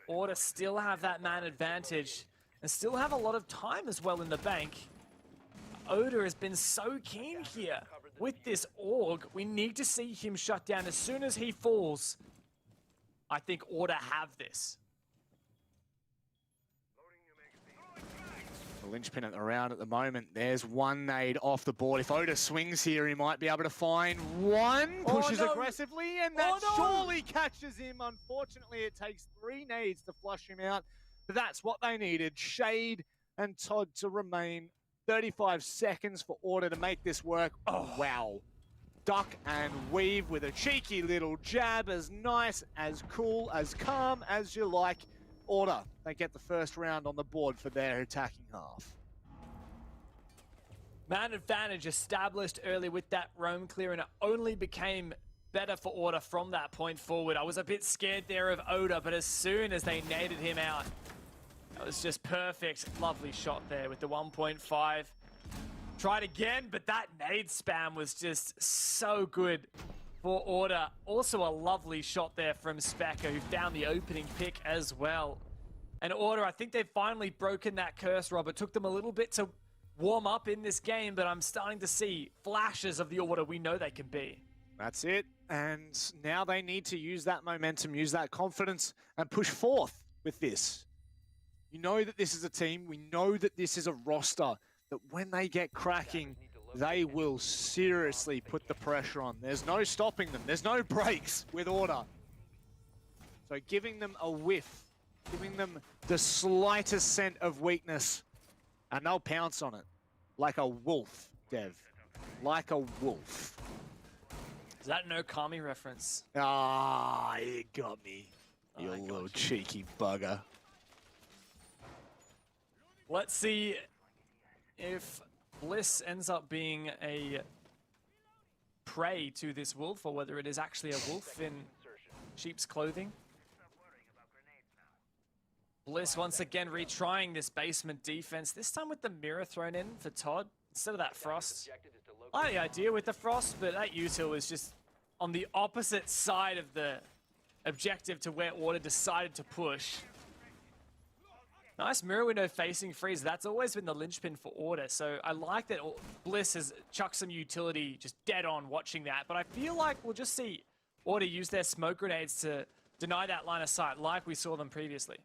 Order still have that man advantage and still have a lot of time as well in the bank. Oda has been so keen here with this Org. We need to see him shut down as soon as he falls. I think Order have this. The linchpin at the round at the moment. There's one nade off the board. If Oda swings here, he might be able to find one. Pushes aggressively, and that surely catches him. Unfortunately, it takes 3 nades to flush him out. But that's what they needed. Shade and Todd to remain. 35 seconds for Order to make this work. Oh, wow. Duck and weave with a cheeky little jab. As nice, as cool, as calm as you like. Order, they get the first round on the board for their attacking half. Man advantage established early with that roam clear, and it only became better for Order from that point forward. I was a bit scared there of Oda, but as soon as they naded him out, that was just perfect. Lovely shot there with the 1.5. Tried again, but that nade spam was just so good for Order. Also a lovely shot there from Specker, who found the opening pick as well. And Order, I think they've finally broken that curse, Rob. It took them a little bit to warm up in this game, but I'm starting to see flashes of the Order we know they can be. That's it. And now they need to use that momentum, use that confidence, and push forth with this. You know that this is a team. We know that this is a roster that when they get cracking, they will seriously put the pressure on. There's no stopping them. There's no breaks with Order. So giving them a whiff, giving them the slightest scent of weakness, and they'll pounce on it like a wolf, Dev. Like a wolf. Is that an Okami reference? Ah, you got me. You little cheeky bugger. Let's see if Bliss ends up being a prey to this wolf, or whether it is actually a wolf in sheep's clothing. Bliss once again retrying this basement defense, this time with the mirror thrown in for Todd instead of that frost. I like the idea with the frost, but that util is just on the opposite side of the objective to where Order decided to push. Nice mirror window facing Freeze. That's always been the linchpin for Order. So I like that Bliss has chucked some utility just dead on watching that. But I feel like we'll just see Order use their smoke grenades to deny that line of sight like we saw them previously.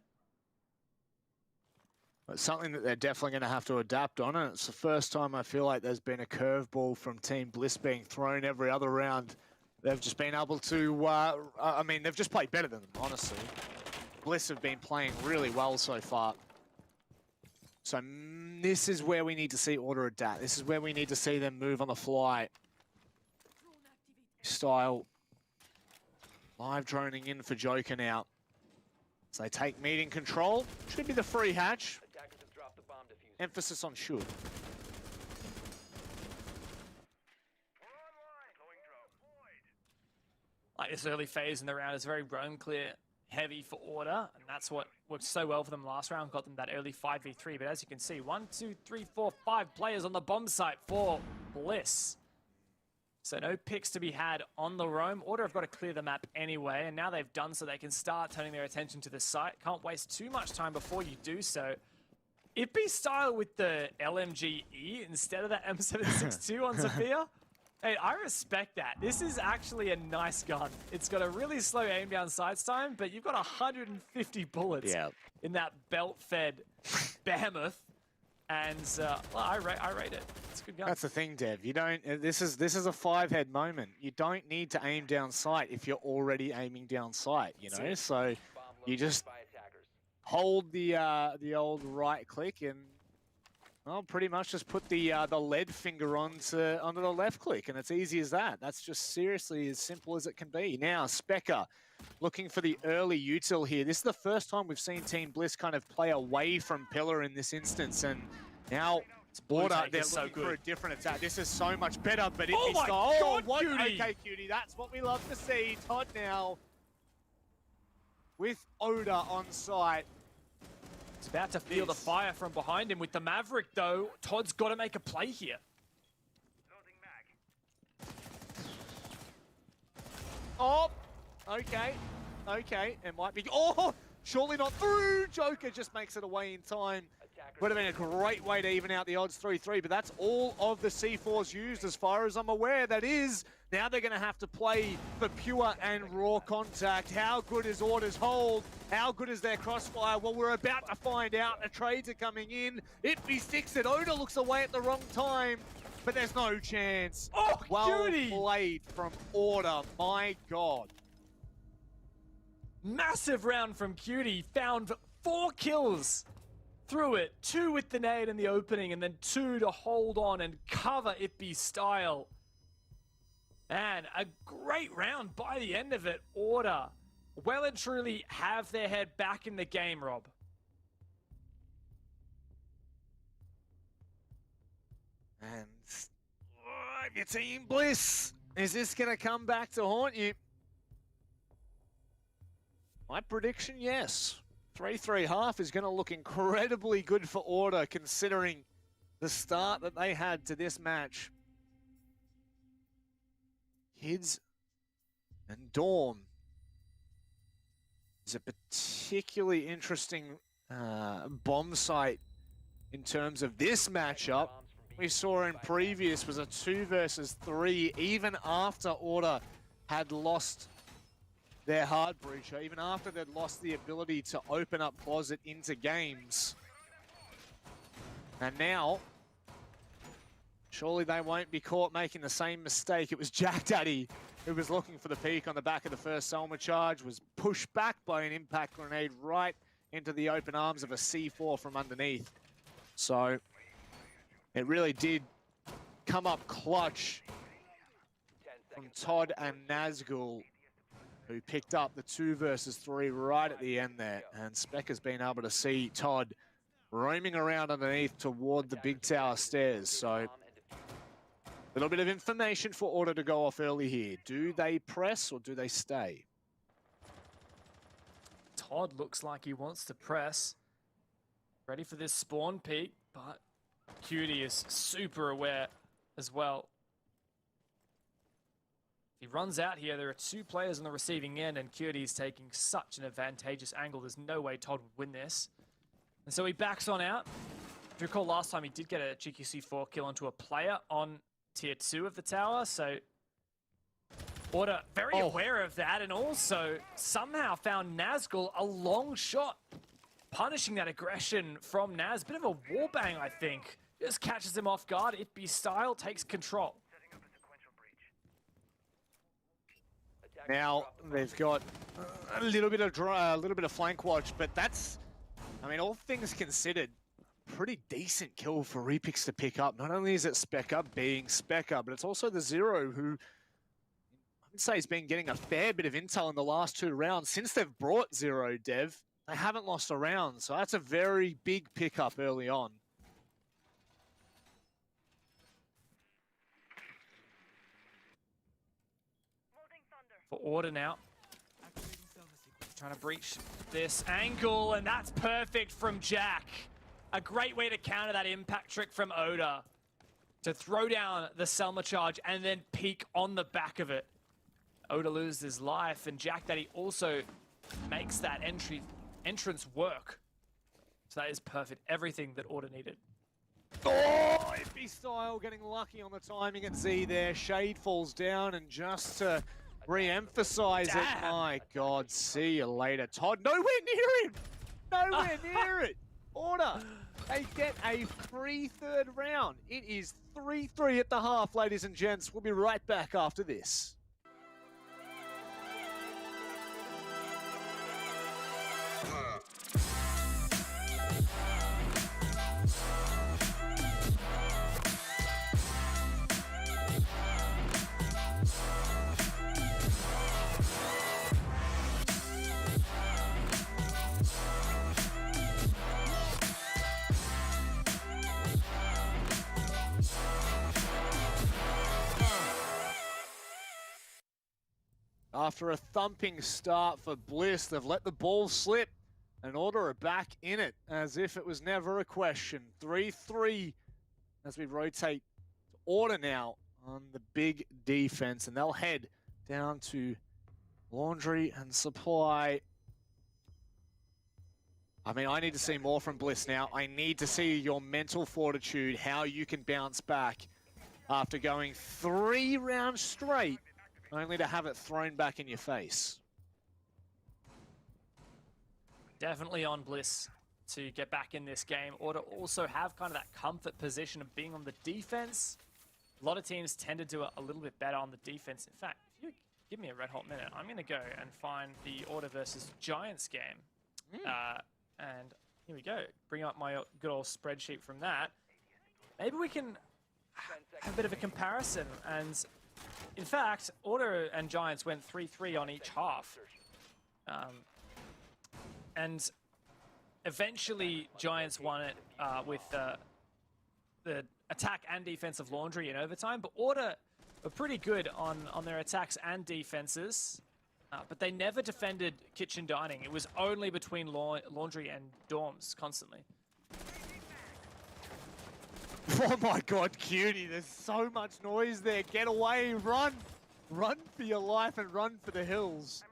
It's something that they're definitely going to have to adapt on. And it's the first time I feel like there's been a curveball from Team Bliss being thrown every other round. They've just been able to, I mean, they've just played better than them, honestly. Bliss have been playing really well so far. So this is where we need to see Order adapt. This is where we need to see them move on the fly. Style. Live droning in for Joker now. So they take meeting control. Should be the free hatch. Emphasis on should. this early phase in the round is very roam clear heavy for Order, and that's what worked so well for them last round, got them that early 5v3. But as you can see, 1, 2, 3, 4, 5 players on the bomb site for Bliss. So no picks to be had on the roam. Order have got to clear the map anyway, and now they've done so, they can start turning their attention to the site. Can't waste too much time before you do so. Ippy style with the LMGE instead of that M762 on Zofia. Hey, I respect that. This is actually a nice gun. It's got a really slow aim down sights time, but you've got 150 bullets in that belt-fed behemoth. And well, I rate it. It's a good gun. That's the thing, Dev. You don't. This is a 5-head moment. You don't need to aim down sight if you're already aiming down sight. You know, so you just hold the old right click and well, pretty much just put the lead finger onto the left click, and it's easy as that. That's just seriously as simple as it can be. Now, Specker looking for the early util here. This is the first time we've seen Team Bliss kind of play away from Pillar in this instance, and now Order, they're looking for a different attack. This is so much better, but oh my God, what? Cutie! Okay, Cutie, that's what we love to see. Todd now with Oda on site. He's about to feel the fire from behind him with the Maverick, though. Todd's got to make a play here. Oh, okay. It might be. Oh, surely not through. Joker just makes it away in time. Would have been a great way to even out the odds 3-3, but that's all of the C4s used as far as I'm aware. That is, now they're going to have to play for pure and raw contact. How good is Order's hold? How good is their crossfire? Well, we're about to find out. The trades are coming in. Ippy sticks it. Oda looks away at the wrong time, but there's no chance. Oh, well Cutie! played from Order. My God. Massive round from Cutie. Found 4 kills through it. 2 with the nade in the opening, and then 2 to hold on and cover Ippy style. And a great round by the end of it. Order well and truly have their head back in the game, Rob. And your Team Bliss, is this going to come back to haunt you? My prediction, yes. 3-3 half is going to look incredibly good for Order considering the start that they had to this match. Kids and Dorm is a particularly interesting bomb site in terms of this matchup. We saw in previous was a 2 versus 3 even after Order had lost their hard breacher, even after they'd lost the ability to open up Closet into games. And now, surely they won't be caught making the same mistake. It was Jack Daddy who was looking for the peak on the back of the first Selma charge, was pushed back by an impact grenade right into the open arms of a C4 from underneath. So it really did come up clutch from Todd and Nazgul, who picked up the 2 versus 3 right at the end there. And Speck has been able to see Todd roaming around underneath toward the big tower stairs. So a little bit of information for Order to go off early here. Do they press or do they stay? Todd looks like he wants to press. Ready for this spawn peek, but Cutie is super aware as well. He runs out here. There are 2 players on the receiving end, and Cutie is taking such an advantageous angle. There's no way Todd would win this. And so he backs on out. If you recall last time, he did get a cheeky C4 kill onto a player on tier 2 of the tower. So Order very aware of that, and also somehow found Nazgul a long shot, punishing that aggression from Naz. Bit of a wallbang, I think. Just catches him off guard. Ippy style takes control. Now they've got a little bit of flank watch, but that's, I mean, all things considered, pretty decent kill for Repix to pick up. Not only is it Specker being Specker, but it's also the Zero who I would say has been getting a fair bit of intel in the last 2 rounds. Since they've brought Zero, Dev, they haven't lost a round, so that's a very big pickup early on. for Order now. Trying to breach this angle, and that's perfect from Jack. A great way to counter that impact trick from Oda. To throw down the Selma charge and then peek on the back of it. Oda loses his life, and Jack Daddy also makes that entrance work. So that is perfect. Everything that Order needed. Oh, Ippy Style getting lucky on the timing at Z there. Shade falls down, and just to re-emphasize it, my God, see you later. Todd, nowhere near him! Nowhere near it! Order, they get a free third round. It is 3-3 at the half, ladies and gents. We'll be right back after this. After a thumping start for Bliss, they've let the ball slip and Order are back in it as if it was never a question. 3-3 as we rotate to Order now on the big defense, and they'll head down to Laundry and Supply. I mean, I need to see more from Bliss now. I need to see your mental fortitude, how you can bounce back after going 3 rounds straight, only to have it thrown back in your face. Definitely on Bliss to get back in this game, or to also have kind of that comfort position of being on the defense. A lot of teams tend to do it a little bit better on the defense. In fact, if you give me a red hot minute, I'm going to go and find the Order versus Giants game. And here we go. Bring up my good old spreadsheet from that. Maybe we can have a bit of a comparison. And in fact, Order and Giants went 3-3 on each half. And eventually, Giants won it with the attack and defense of Laundry in overtime. But Order were pretty good on their attacks and defenses. But they never defended kitchen dining. It was only between Laundry and dorms constantly. Oh my God, Cutie, there's so much noise there. Get away, run. Run for your life and run for the hills.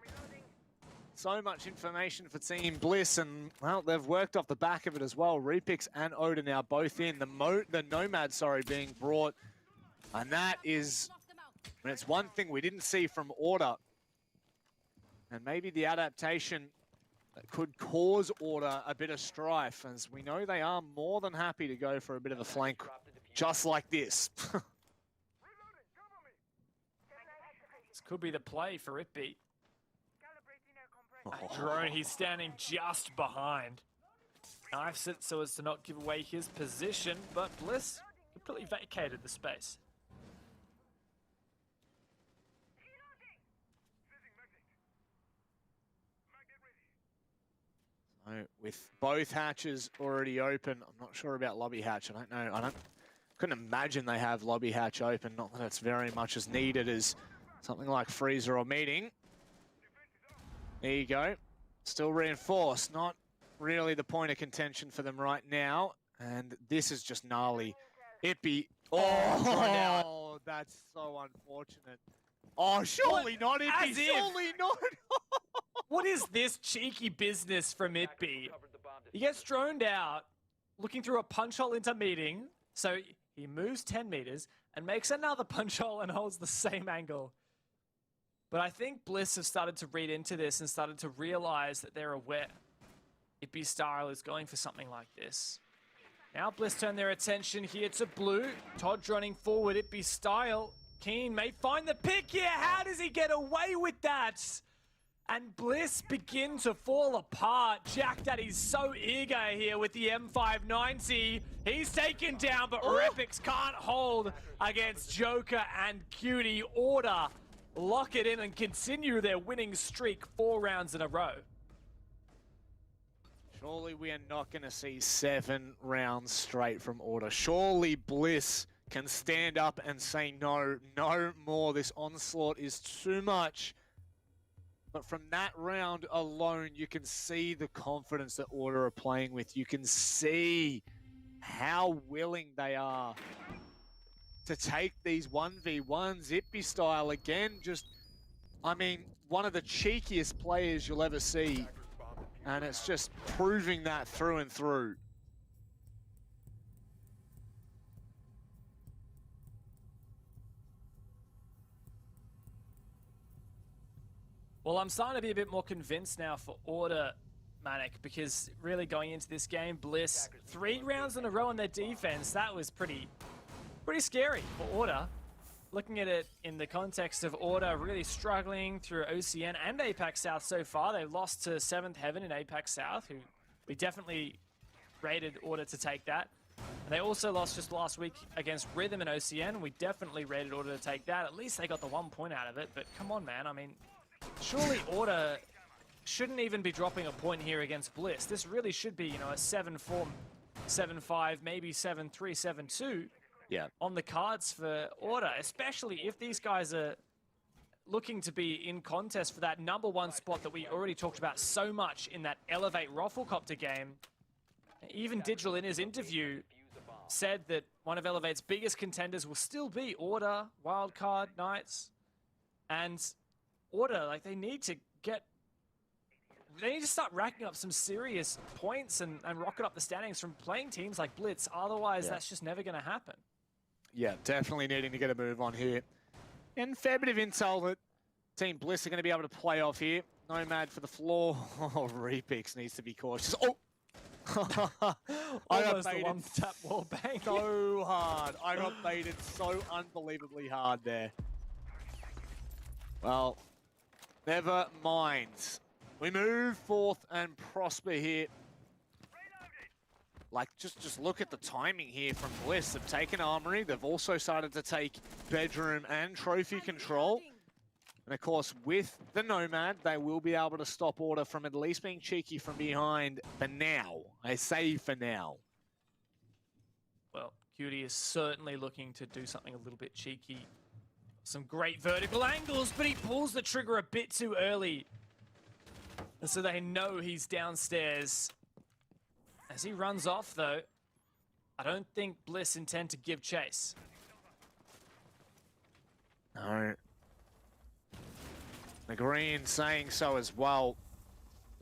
So much information for Team Bliss, and well, they've worked off the back of it as well. Repix and Oda now both in. The Nomad, being brought. And that is, and it's one thing we didn't see from Order. And maybe the adaptation that could cause Order a bit of strife, as we know they are more than happy to go for a bit of a flank, just like this. This could be the play for Itbeat. Drone, he's standing just behind. Knifes it so as to not give away his position, but Bliss completely vacated the space. So with both hatches already open, I'm not sure about lobby hatch. I don't know. Couldn't imagine they have lobby hatch open. Not that it's very much as needed as something like freezer or meeting. There you go. Still reinforced. Not really the point of contention for them right now. And this is just gnarly. Ippy. Oh, that's so unfortunate. Oh, surely not, Ippy. Surely not. What is this cheeky business from Itby? He gets droned out, looking through a punch hole into meeting. So he moves 10 meters and makes another punch hole and holds the same angle. But I think Bliss have started to read into this and started to realize that they're aware Itby Style is going for something like this. Now Bliss turn their attention here to Blue. Todd running forward. Itby Style. Keen may find the pick here. How does he get away with that? And Bliss begin to fall apart. Jack Daddy's so eager here with the M590. He's taken down, but Repix can't hold against Joker and Cutie. Order lock it in and continue their winning streak 4 rounds in a row. Surely we are not going to see 7 rounds straight from Order. Surely Bliss can stand up and say no more. This onslaught is too much. But from that round alone, you can see the confidence that Order are playing with. You can see how willing they are to take these 1v1 Zippy style again. Just, I mean, one of the cheekiest players you'll ever see. And it's just proving that through and through. Well, I'm starting to be a bit more convinced now for Order, Manic, because really going into this game, Bliss, 3 rounds in a row on their defense, that was pretty scary for Order. Looking at it in the context of Order really struggling through OCN and APAC South so far. They've lost to 7th Heaven in APAC South, who we definitely rated Order to take that. And they also lost just last week against Rhythm and OCN. We definitely rated Order to take that. At least they got the 1 point out of it, but come on, man. I mean, surely Order shouldn't even be dropping a point here against Bliss. This really should be, you know, a 7-4, 7-5, maybe 7-3, 7-2 on the cards for Order, especially if these guys are looking to be in contest for that #1 spot that we already talked about so much in that Elevate ROFLCOPTERGG game. Even Digital in his interview said that one of Elevate's biggest contenders will still be Order, Wildcard, Knights, and Order, like, they need to start racking up some serious points and rocket up the standings from playing teams like Blitz. Otherwise, that's just never going to happen. Yeah, definitely needing to get a move on here. And fair bit of intel that Team Bliss are going to be able to play off here. Nomad for the floor. Oh, Repix needs to be cautious. Oh! I got Almost a baited one-tap wall bang. so hard. I got baited so unbelievably hard there. Well, never mind. We move forth and prosper here. Like, just look at the timing here from Bliss. They've taken Armory. They've also started to take Bedroom and Trophy Control. And of course, with the Nomad, they will be able to stop Order from at least being cheeky from behind for now. I say for now. Well, Cutie is certainly looking to do something a little bit cheeky. Some great vertical angles, but he pulls the trigger a bit too early. And so they know he's downstairs. As he runs off, though, I don't think Bliss intend to give chase. No. The Green saying so as well.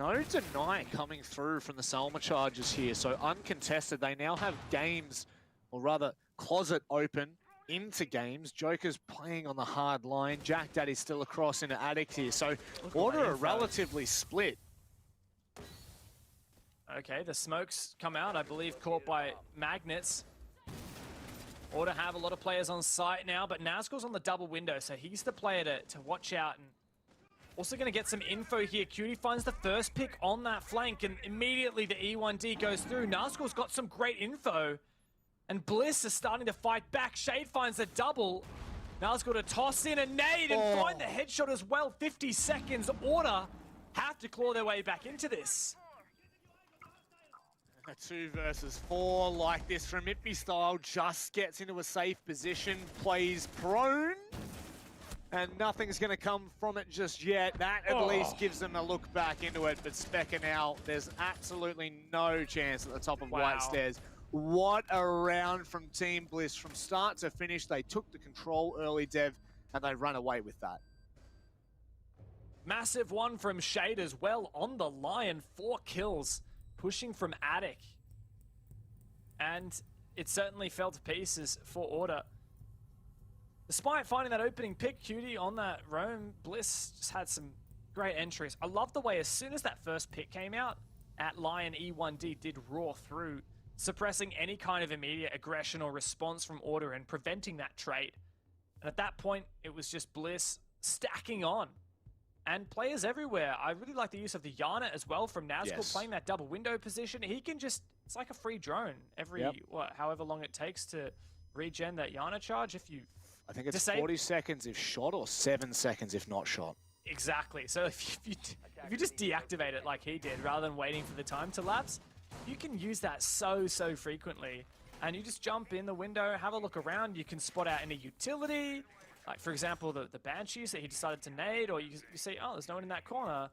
No deny coming through from the Selma Chargers here. So uncontested, they now have games, or rather closet open into games. Joker's playing on the hard line. Jack Daddy's still across into Addict here. So Order are relatively split. Okay, the smokes come out, I believe, caught by Magnets. Order have a lot of players on site now, but Nazgul's on the double window, so he's the player to watch out. And also going to get some info here. Cutie finds the first pick on that flank, and immediately the E1D goes through. Nazgul's got some great info, and Bliss is starting to fight back. Shade finds the double. Nazgul to toss in a nade and find the headshot as well. 50 seconds. Order have to claw their way back into this. A 2 versus 4 like this from Ippy style just gets into a safe position, plays prone, and nothing's going to come from it just yet. That at least gives them a look back into it, but Specker now, there's absolutely no chance at the top of White Stairs. What a round from Team Bliss. From start to finish, they took the control early, Dev, and they run away with that. Massive one from Shade as well on the line. 4 kills. Pushing from Attic. And it certainly fell to pieces for Order. Despite finding that opening pick, Cutie on that roam, Bliss just had some great entries. I love the way as soon as that first pick came out, at Lion E1D did roar through, suppressing any kind of immediate aggression or response from Order and preventing that trade. And at that point, it was just Bliss stacking on. And players everywhere. I really like the use of the Yana as well from Nazgul, playing that double window position. He can just, it's like a free drone every, however long it takes to regen that Yana charge. If you I think it's 40 seconds if shot or 7 seconds if not shot. Exactly. So if you just deactivate it like he did, rather than waiting for the time to lapse, you can use that so frequently. And you just jump in the window, have a look around. You can spot out any utility. Like, for example, the Banshees that he decided to nade, or you see, oh, there's no one in that corner.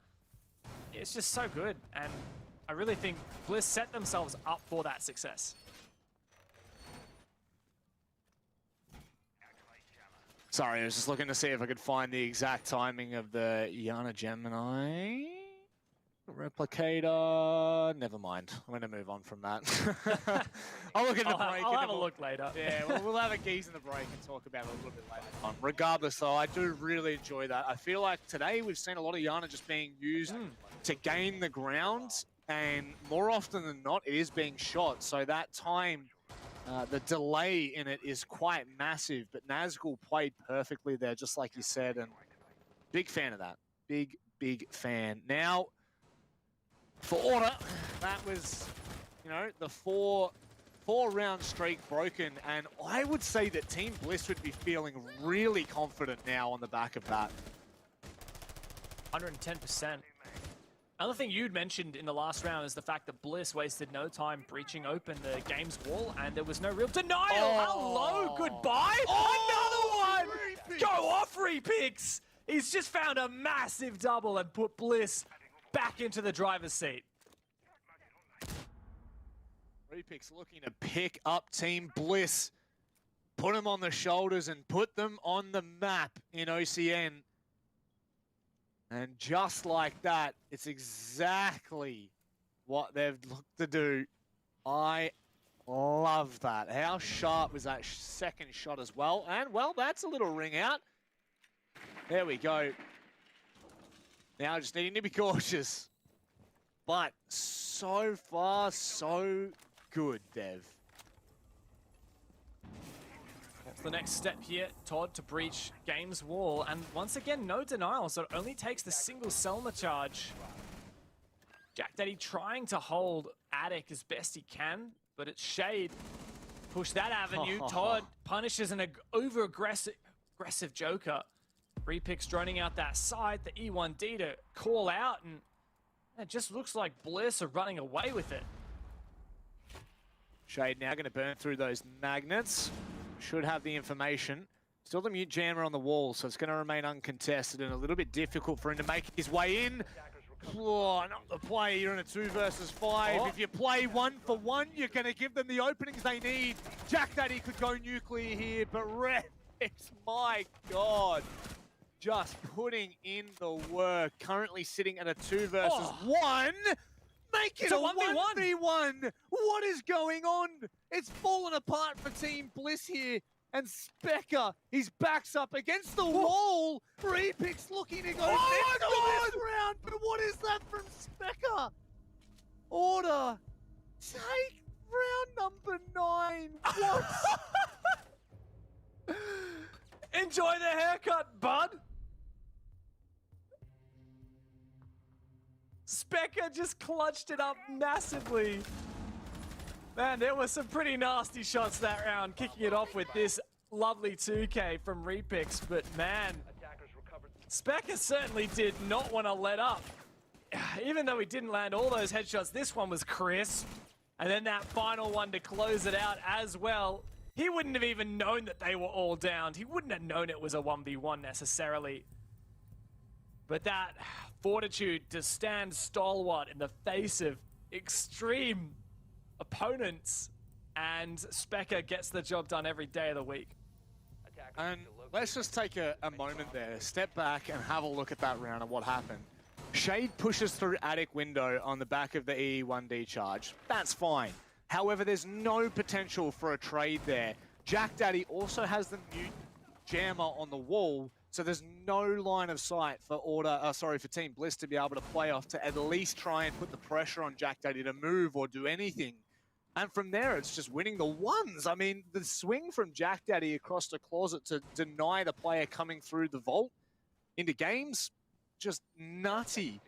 It's just so good, and I really think Bliss set themselves up for that success. Sorry, I was just looking to see if I could find the exact timing of the Yana Gemini replicator. Never mind. I'm going to move on from that. I'll look at the break. I'll have a look later. Yeah, we'll have a geese in the break and talk about it a little bit later on. Regardless, though, I do really enjoy that. I feel like today we've seen a lot of Yana just being used to gain the ground, and more often than not, it is being shot. So that time, the delay in it is quite massive, but Nazgul played perfectly there, just like you said, and big fan of that. Big fan. Now, for Order, that was, you know, the four-round streak broken, and I would say that Team Bliss would be feeling really confident now on the back of that. 110%. Another thing you'd mentioned in the last round is the fact that Bliss wasted no time breaching open the game's wall, and there was no real denial. Hello, goodbye. Another one. Go off, Repix. He's just found a massive double and put Bliss back into the driver's seat. Repix looking to pick up Team Bliss, put them on the shoulders and put them on the map in OCN. And just like that, it's exactly what they've looked to do. I love that. How sharp was that second shot as well? And, well, that's a little ring out. There we go. Now just needing to be cautious. But so far, so good, Dev. That's the next step here, Todd, to breach game's wall. And once again, no denial, so it only takes the single Selma charge. Jack Daddy trying to hold Attic as best he can, but it's Shade. Push that avenue. Todd punishes an over-aggressive Joker. Repix droning out that side, the E1D to call out, and it just looks like Bliss are running away with it. Shade now going to burn through those magnets. Should have the information. Still the mute jammer on the wall, so it's going to remain uncontested and a little bit difficult for him to make his way in. Oh, not the play. You're in a 2 versus 5. If you play 1-for-1, you're going to give them the openings they need. Jack Daddy could go nuclear here, but Repix, my God. Just putting in the work. Currently sitting at a 2 versus 1. Make it a 1v1. What is going on? It's fallen apart for Team Bliss here. And Specker, his back's up against the wall. Repix looking to go next this round. But what is that from Specker? Order. Take round number 9. What? Enjoy the haircut, bud. Specker just clutched it up massively. Man, there were some pretty nasty shots that round, kicking it off with this lovely 2K from Repix, but man, Specker certainly did not want to let up. Even though he didn't land all those headshots, this one was crisp. And then that final one to close it out as well. He wouldn't have even known that they were all downed. He wouldn't have known it was a 1v1 necessarily. But that fortitude to stand stalwart in the face of extreme opponents, and Specker gets the job done every day of the week. And let's just take a moment there, step back and have a look at that round and what happened. Shade pushes through attic window on the back of the E1D charge. That's fine. However, there's no potential for a trade there. Jack Daddy also has the mute jammer on the wall, so there's no line of sight for for Team Bliss to be able to play off to at least try and put the pressure on Jack Daddy to move or do anything. And from there, it's just winning the ones. I mean, the swing from Jack Daddy across the closet to deny the player coming through the vault into games, just nutty.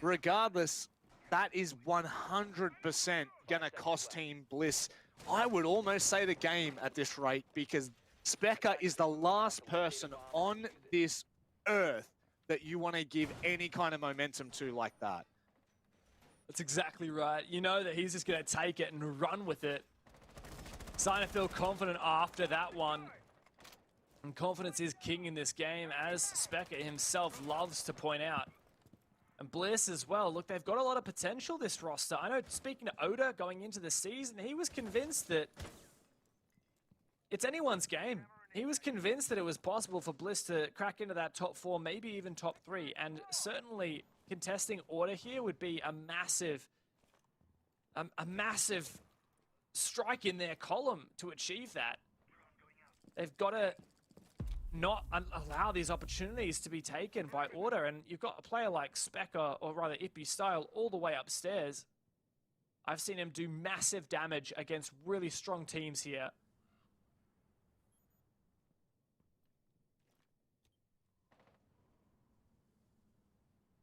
Regardless, that is 100% going to cost Team Bliss, I would almost say, the game at this rate, because Specker is the last person on this earth that you want to give any kind of momentum to like that. That's exactly right. You know that he's just going to take it and run with it. Starting to feel confident after that one. And confidence is king in this game, as Specker himself loves to point out. And Bliss as well. Look, they've got a lot of potential, this roster. I know, speaking to Oda going into the season, he was convinced that it's anyone's game. He was convinced that it was possible for Bliss to crack into that top 4, maybe even top 3. And certainly contesting Order here would be a massive strike in their column to achieve that. They've got to not allow these opportunities to be taken by Order, and you've got a player like Specker, or rather Ippy Style, all the way upstairs. I've seen him do massive damage against really strong teams here.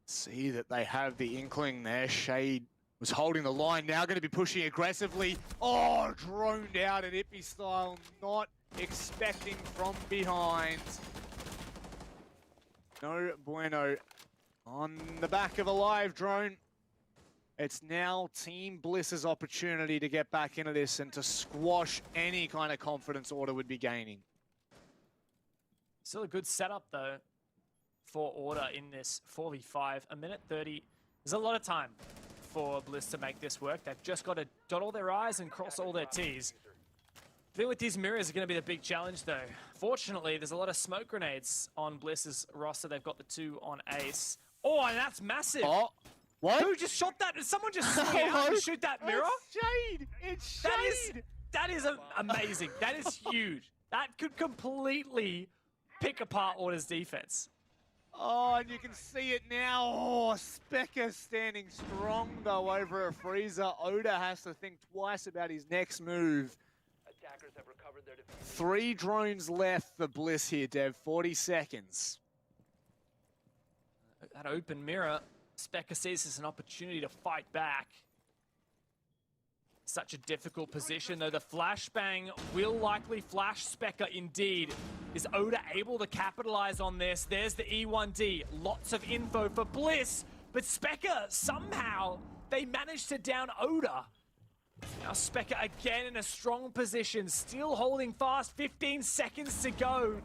See that they have the inkling there. Shade was holding the line, now going to be pushing aggressively. Oh, droned out at Ippy Style, not expecting from behind. No bueno. On the back of a live drone. It's now Team Bliss's opportunity to get back into this and to squash any kind of confidence Order would be gaining. Still a good setup, though, for Order in this 4v5. A minute 30. There's a lot of time for Bliss to make this work. They've just got to dot all their I's and cross all their T's. I think with these mirrors are going to be the big challenge, though. Fortunately, there's a lot of smoke grenades on Bliss's roster. They've got the 2 on Ace. Oh, and that's massive. Oh, what? Who just shot that? Did someone just swing out and shoot that mirror? It's Shade! It's Shade! That is amazing. That is huge. That could completely pick apart Order's defense. Oh, and you can see it now. Oh, Specker standing strong, though, over a freezer. Oda has to think twice about his next move. Attackers have recovered their defeat. 3 drones left for Bliss here, Dev. 40 seconds. That open mirror, Specker sees as an opportunity to fight back. Such a difficult position, though. The flashbang will likely flash Specker indeed. Is Oda able to capitalize on this? There's the E1D. Lots of info for Bliss, but Specker, somehow, they managed to down Oda. Now Specker again in a strong position, still holding fast, 15 seconds to go.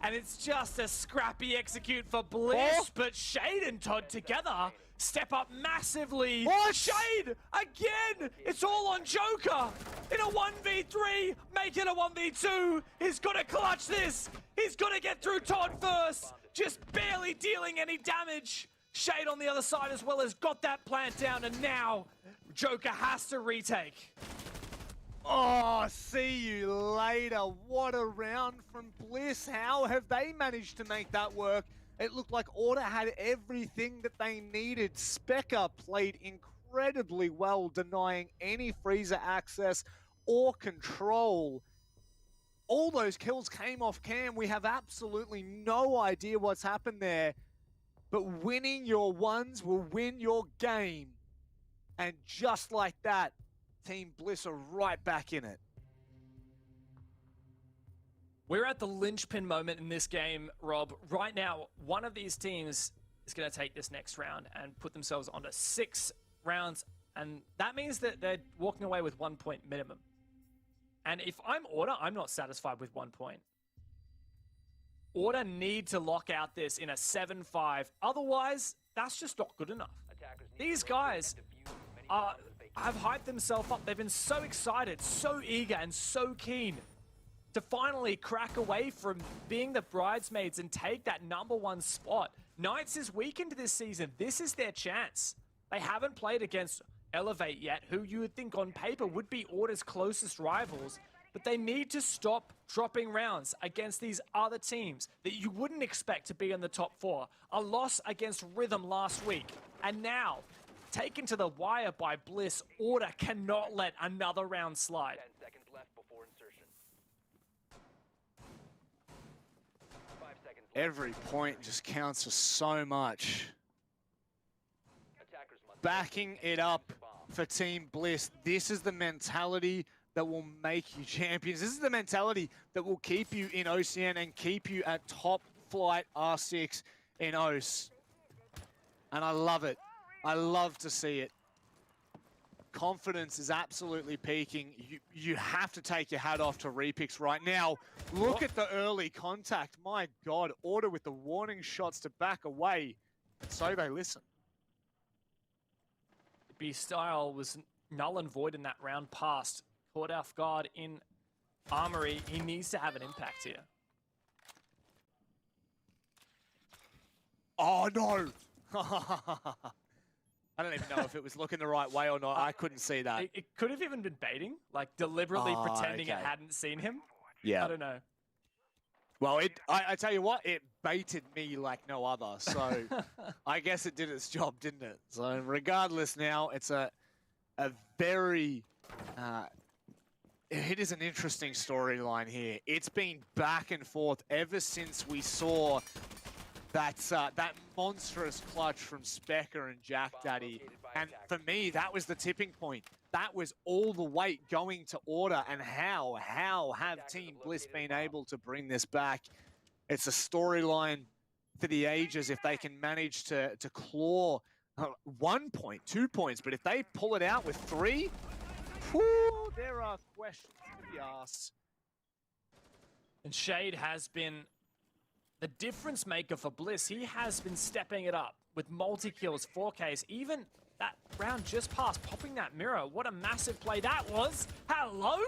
And it's just a scrappy execute for Bliss, but Shade and Todd together step up massively. What? Shade, again, it's all on Joker. In a 1v3, make it a 1v2. He's got to clutch this. He's got to get through Todd first, just barely dealing any damage. Shade on the other side as well has got that plant down, and now Joker has to retake. Oh, see you later. What a round from Bliss. How have they managed to make that work? It looked like Order had everything that they needed. Specker played incredibly well, denying any freezer access or control. All those kills came off cam. We have absolutely no idea what's happened there. But winning your ones will win your game. And just like that, Team Bliss are right back in it. We're at the linchpin moment in this game, Rob. Right now, one of these teams is going to take this next round and put themselves onto 6 rounds. And that means that they're walking away with 1 point minimum. And if I'm Order, I'm not satisfied with 1 point. Order need to lock out this in a 7-5. Otherwise, that's just not good enough. These guys have hyped themselves up. They've been so excited, so eager, and so keen to finally crack away from being the bridesmaids and take that #1 spot. Knights is weak into this season. This is their chance. They haven't played against Elevate yet, who you would think on paper would be Order's closest rivals, but they need to stop dropping rounds against these other teams that you wouldn't expect to be in the top 4. A loss against Rhythm last week, and now taken to the wire by Bliss. Order cannot let another round slide. 10 seconds left before insertion. 5 seconds left. Every point just counts for so much. Attackers must Backing it up for Team Bliss. This is the mentality that will make you champions. This is the mentality that will keep you in OCN and keep you at top flight R6 in OS. And I love it. I love to see it. confidence is absolutely peaking. You have to take your hat off to Repix right now. Look at the early contact. My God, Order with the warning shots to back away. And so they listen. B-Style was null and void in that round past. Caught off guard in Armory. He needs to have an impact here. Oh, no. I don't even know if it was looking the right way or not. I couldn't see that. It could have even been baiting, like deliberately pretending it hadn't seen him. Yeah. I don't know. Well, I tell you what, it baited me like no other. So I guess it did its job, didn't it? So regardless now, it's a very... it is an interesting storyline here. It's been back and forth ever since we saw that monstrous clutch from Specker and Jack Daddy. And for me, that was the tipping point. That was all the weight going to Order. And how have Team Bliss been able to bring this back? It's a storyline for the ages if they can manage to claw 1 point, 2 points. But if they pull it out with 3, whew, there are questions to be asked. And Shade has been the difference maker for Bliss. He has been stepping it up with multi-kills, 4Ks, even that round just past, popping that mirror. What a massive play that was. Hello?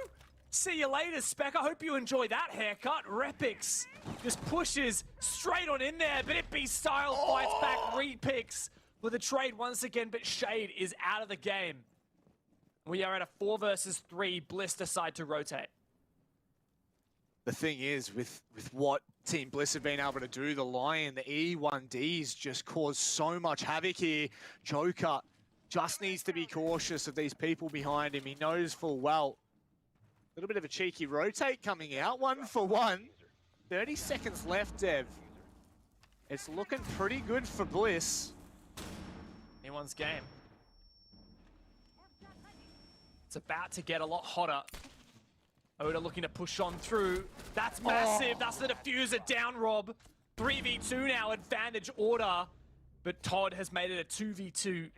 See you later, Spec. I hope you enjoy that haircut. Repix just pushes straight on in there, but it B-Style fights back. Repix with a trade once again, but Shade is out of the game. We are at a 4 versus 3. Bliss decide to rotate. The thing is, with what Team Bliss have been able to do, the Lion, the E1Ds just cause so much havoc here. Joker just needs to be cautious of these people behind him. He knows full well. A little bit of a cheeky rotate coming out. 1 for 1. 30 seconds left, Dev. It's looking pretty good for Bliss. Anyone's game. It's about to get a lot hotter. Oda looking to push on through. That's massive. That's the diffuser down, Rob. 3v2 now, advantage Order. But Todd has made it a 2v2.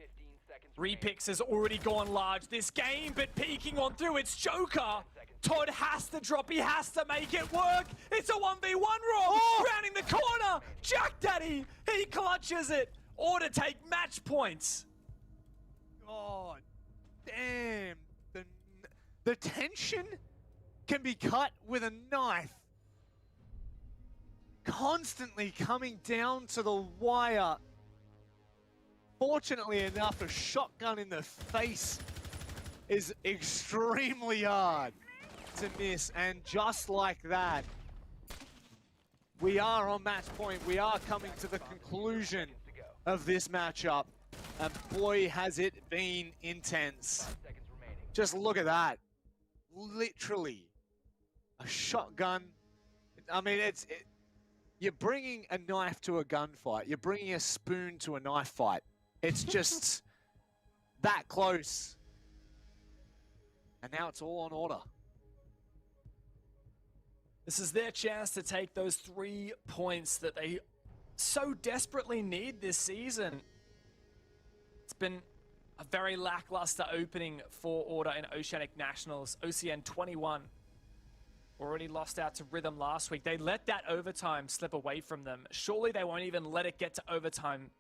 Repix has already gone large this game, but peeking on through, it's Joker. Todd has to drop. He has to make it work. It's a 1v1, Rob. Rounding the corner. Jack Daddy, he clutches it. Order take match points. God damn. The tension can be cut with a knife. Constantly coming down to the wire. Fortunately enough, a shotgun in the face is extremely hard to miss. And just like that, we are on match point. We are coming to the conclusion of this matchup. And boy, has it been intense. Just look at that. Literally a shotgun. I mean, you're bringing a knife to a gunfight. You're bringing a spoon to a knife fight. It's just that close. And now it's all on Order. This is their chance to take those 3 points that they so desperately need this season. It's been a very lackluster opening for Order in Oceanic Nationals. OCN 21 already lost out to Rhythm last week. They let that overtime slip away from them. Surely they won't even let it get to overtime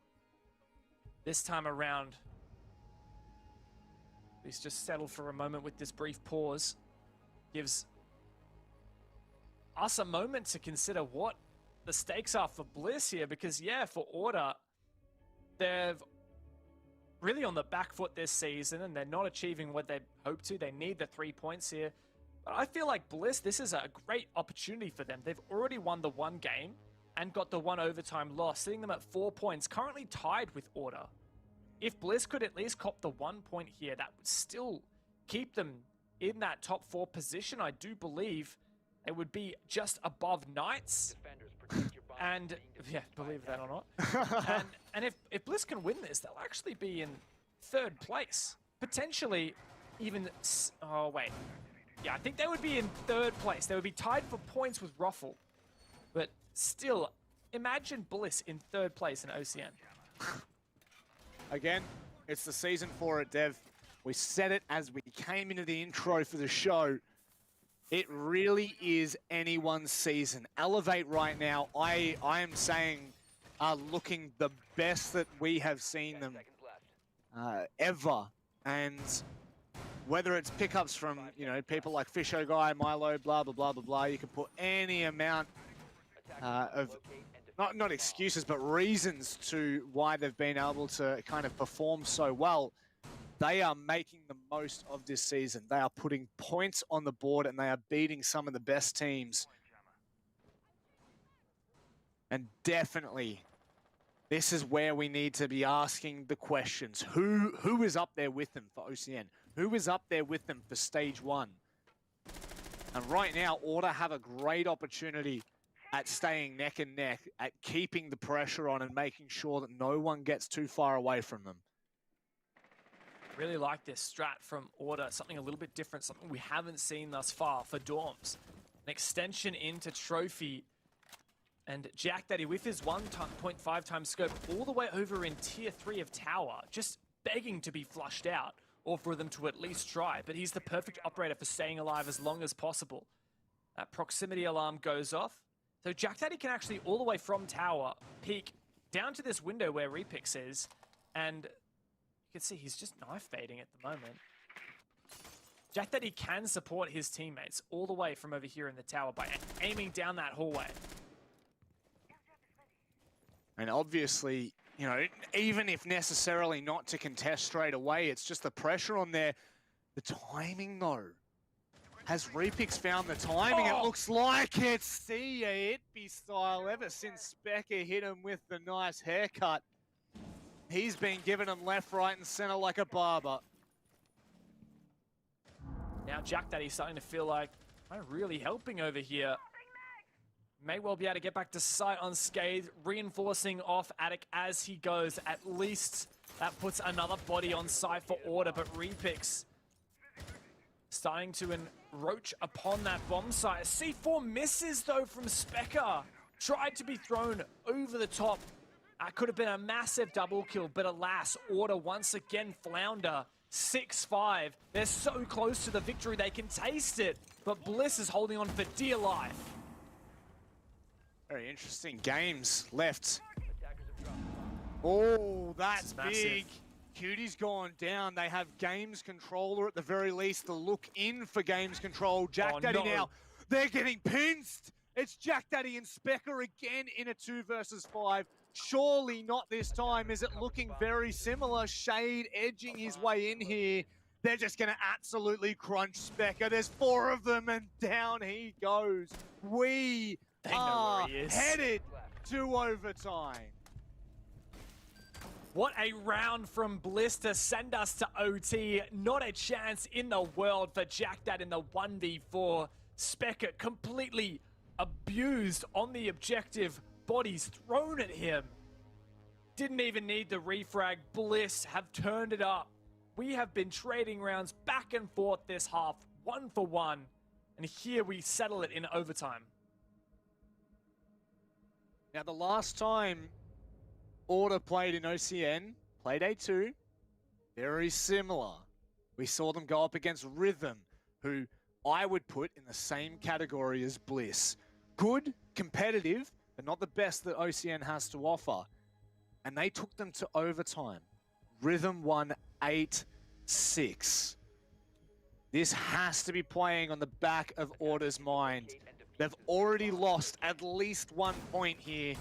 this time around. Please just settle for a moment with this brief pause. Gives us a moment to consider what the stakes are for Bliss here, because yeah, for Order, they've really on the back foot this season and they're not achieving what they hope to. They need the 3 points here. But I feel like Bliss, this is a great opportunity for them. They've already won the 1 game and got the 1 overtime loss, sitting them at 4 points, currently tied with Order. If Bliss could at least cop the 1 point here, that would still keep them in that top 4 position. I do believe it would be just above Knights. And yeah, believe that or not. and if Bliss can win this, they'll actually be in 3rd place. Potentially even, oh wait. Yeah, I think they would be in 3rd place. They would be tied for points with Ruffle. But still, imagine Bliss in 3rd place in OCN. Again, it's the season for it, Dev. We said it as we came into the intro for the show. It really is anyone's season. Elevate right now, I am saying, are looking the best that we have seen them ever. And whether it's pickups from, you know, people like Fisho Guy, Milo, blah, blah, blah, blah, blah, you can put any amount of, not excuses, but reasons to why they've been able to kind of perform so well. They are making the most of this season. They are putting points on the board and they are beating some of the best teams. And definitely, this is where we need to be asking the questions. Who is up there with them for OCN? Who is up there with them for Stage 1? And right now, Order have a great opportunity at staying neck and neck, at keeping the pressure on and making sure that no one gets too far away from them. Really like this strat from Order, something a little bit different, something we haven't seen thus far for Dorms. An extension into Trophy, and Jack Daddy with his 1.5 times scope all the way over in Tier 3 of Tower, just begging to be flushed out, or for them to at least try, but he's the perfect operator for staying alive as long as possible. That proximity alarm goes off, so Jack Daddy can actually all the way from Tower peek down to this window where Repix is, and you can see he's just knife baiting at the moment. Jack Daddy can support his teammates all the way from over here in the tower by aiming down that hallway. And obviously, you know, even if necessarily not to contest straight away, it's just the pressure on there. The timing, though. Has Repix found the timing? It looks like it's see ya Itby style ever since Specker hit him with the nice haircut. He's been giving him left, right, and center like a barber. Now Jack Daddy's starting to feel like I'm really helping over here. May well be able to get back to sight unscathed, reinforcing off Attic as he goes. At least that puts another body on site for Order, but Repix starting to encroach upon that bomb site. C4 misses though from Specker. Tried to be thrown over the top. Could have been a massive double kill, but alas, Order once again flounder. 6-5. They're so close to the victory, they can taste it, but Bliss is holding on for dear life. Very interesting games left. Oh, that's big. Cutie's gone down. They have Games Controller at the very least to look in for Games Control. Jack Daddy now, they're getting pinched. It's Jack Daddy and Specker again in a 2 versus 5. Surely not this time. Is it looking very similar? Shade edging his way in here. They're just going to absolutely crunch Specker. There's 4 of them and down he goes. We are headed to overtime. What a round from Bliss to send us to OT. Not a chance in the world for Jack Dad in the 1v4. Specker completely abused on the objective. Bodies thrown at him. Didn't even need the refrag. Bliss have turned it up. We have been trading rounds back and forth this half, 1 for 1. And here we settle it in overtime. Now, the last time Order played in OCN, Playday 2, very similar. We saw them go up against Rhythm, who I would put in the same category as Bliss. Good, competitive, but not the best that OCN has to offer. And they took them to overtime. Rhythm won 8-6. This has to be playing on the back of Order's mind. They've already lost at least 1 point here.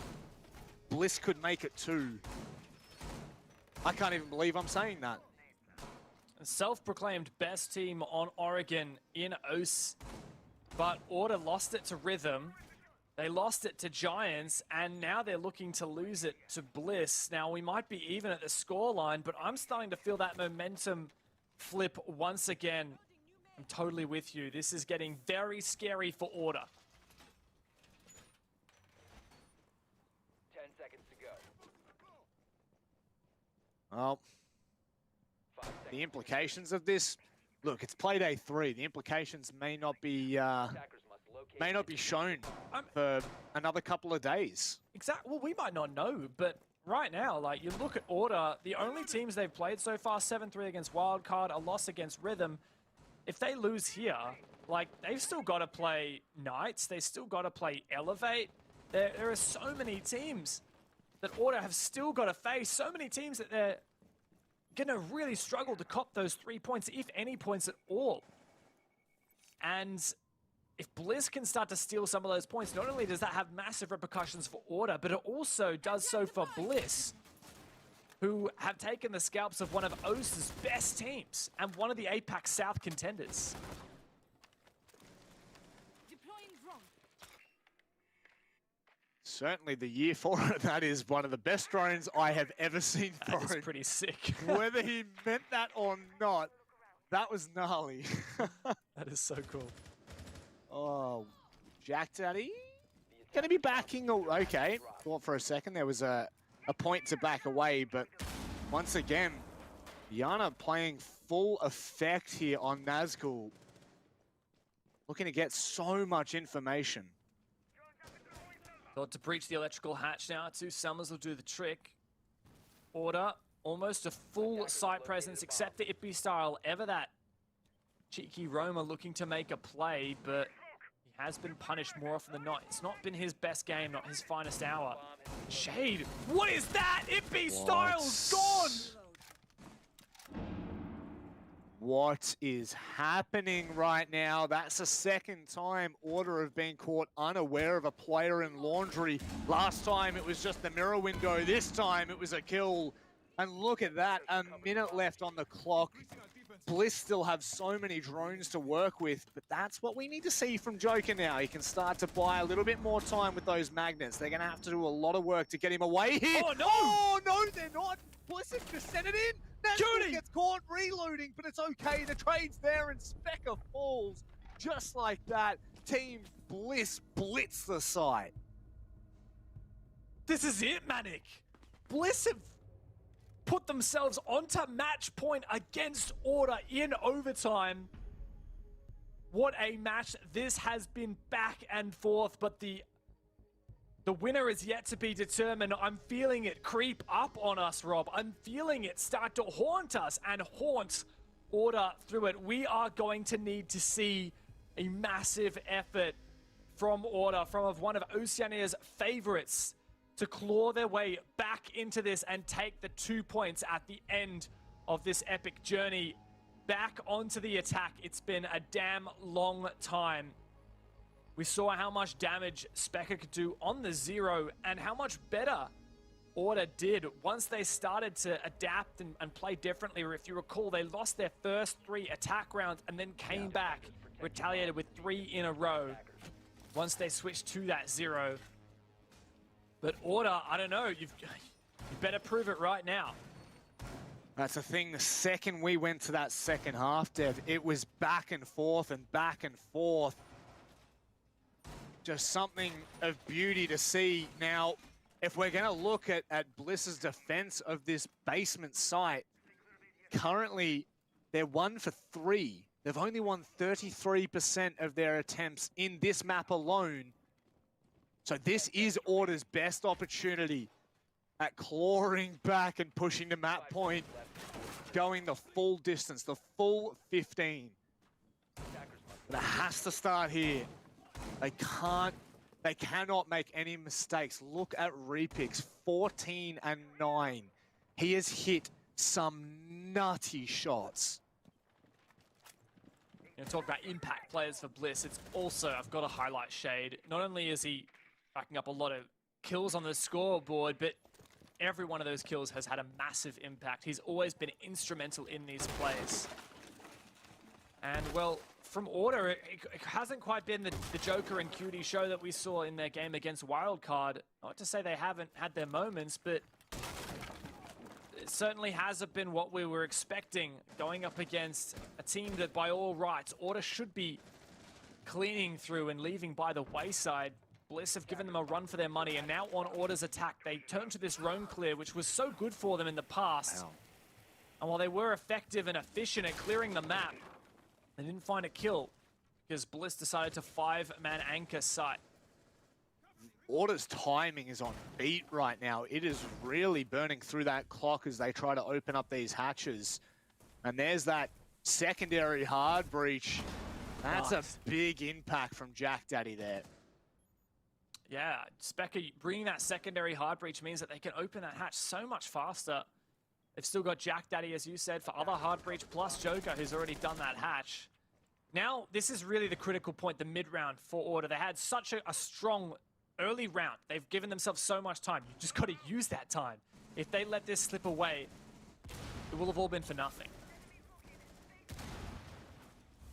Bliss could make it 2. I can't even believe I'm saying that. Self-proclaimed best team on Oregon in OCE, but Order lost it to Rhythm. They lost it to Giants, and now they're looking to lose it to Bliss. Now, we might be even at the scoreline, but I'm starting to feel that momentum flip once again. I'm totally with you. This is getting very scary for Order. 10 seconds to go. Well, the implications of this, look, it's Playday 3. The implications may not be shown for another couple of days. Exactly. Well, we might not know, but right now, like, you look at Order, the only teams they've played so far, 7-3 against Wildcard, a loss against Rhythm. If they lose here, like, they've still got to play Knights, they still got to play Elevate. There are so many teams that Order have still got to face, so many teams that they're going to really struggle to cop those 3 points, if any points at all. And if Bliss can start to steal some of those points, not only does that have massive repercussions for Order, but it also does so for Bliss, who have taken the scalps of one of OS's best teams and one of the APAC South contenders. Certainly the year for it, that is one of the best drones I have ever seen thrown. That is pretty sick. Whether he meant that or not, that was gnarly. That is so cool. Oh, Jack Daddy going to be backing. Okay, thought for a second there was a point to back away, but once again, Yana playing full effect here on Nazgul. Looking to get so much information. Thought to breach the electrical hatch now. 2 Summers will do the trick. Order, almost a full site presence, except the Ippy style. Ever that cheeky Roma looking to make a play, but he has been punished more often than not. It's not been his best game, not his finest hour. Shade, what is that? Ippy style's gone! What is happening right now? That's the second time Order have been caught unaware of a player in Laundry. Last time it was just the mirror window. This time it was a kill. And look at that, a minute left on the clock. Bliss still have so many drones to work with, but that's what we need to see from Joker now. He can start to buy a little bit more time with those magnets. They're going to have to do a lot of work to get him away here. Oh, no! Oh, no, they're not. Bliss has just sent it in. Nazgul gets caught reloading, but it's okay. The trade's there and Specker falls. Just like that, Team Bliss blitz the site. This is it, Manic. Bliss have put themselves onto match point against Order in overtime. What a match this has been, back and forth, but the winner is yet to be determined. I'm feeling it creep up on us, Rob. I'm feeling it start to haunt us and haunt Order through it. We are going to need to see a massive effort from Order, from one of Oceania's favorites, to claw their way back into this and take the 2 points at the end of this epic journey back onto the attack. It's been a damn long time. We saw how much damage Specker could do on the 0 and how much better Order did once they started to adapt and play differently. If you recall, they lost their first 3 attack rounds and then came back, retaliated with 3 in a row once they switched to that 0. But Order, I don't know, you better prove it right now. That's the thing, the second we went to that second half, Dev, it was back and forth and back and forth. Just something of beauty to see. Now, if we're going to look at Bliss's defense of this basement site, currently they're 1 for 3. They've only won 33% of their attempts in this map alone. So this is Order's best opportunity at clawing back and pushing the map point, going the full distance, the full 15. But it has to start here. They cannot make any mistakes. Look at Repix, 14 and 9. He has hit some nutty shots. Talk about impact players for Bliss. It's also, I've got to highlight Shade. Not only is he racking up a lot of kills on the scoreboard, but every one of those kills has had a massive impact. He's always been instrumental in these plays. And well, from Order, it hasn't quite been the Joker and Cutie show that we saw in their game against Wildcard. Not to say they haven't had their moments, but it certainly hasn't been what we were expecting going up against a team that by all rights, Order should be cleaning through and leaving by the wayside. Bliss have given them a run for their money, and now on Order's attack, they turn to this roam clear, which was so good for them in the past. Wow. And while they were effective and efficient at clearing the map, they didn't find a kill because Bliss decided to 5-man anchor site. Order's timing is on beat right now. It is really burning through that clock as they try to open up these hatches. And there's that secondary hard breach. That's a big impact from Jack Daddy there. Yeah, Specker bringing that secondary hard breach means that they can open that hatch so much faster. They've still got Jack Daddy, as you said, for other hard breach, plus Joker, who's already done that hatch. Now, this is really the critical point, the mid-round for Order. They had such a strong early round. They've given themselves so much time. You just got to use that time. If they let this slip away, it will have all been for nothing.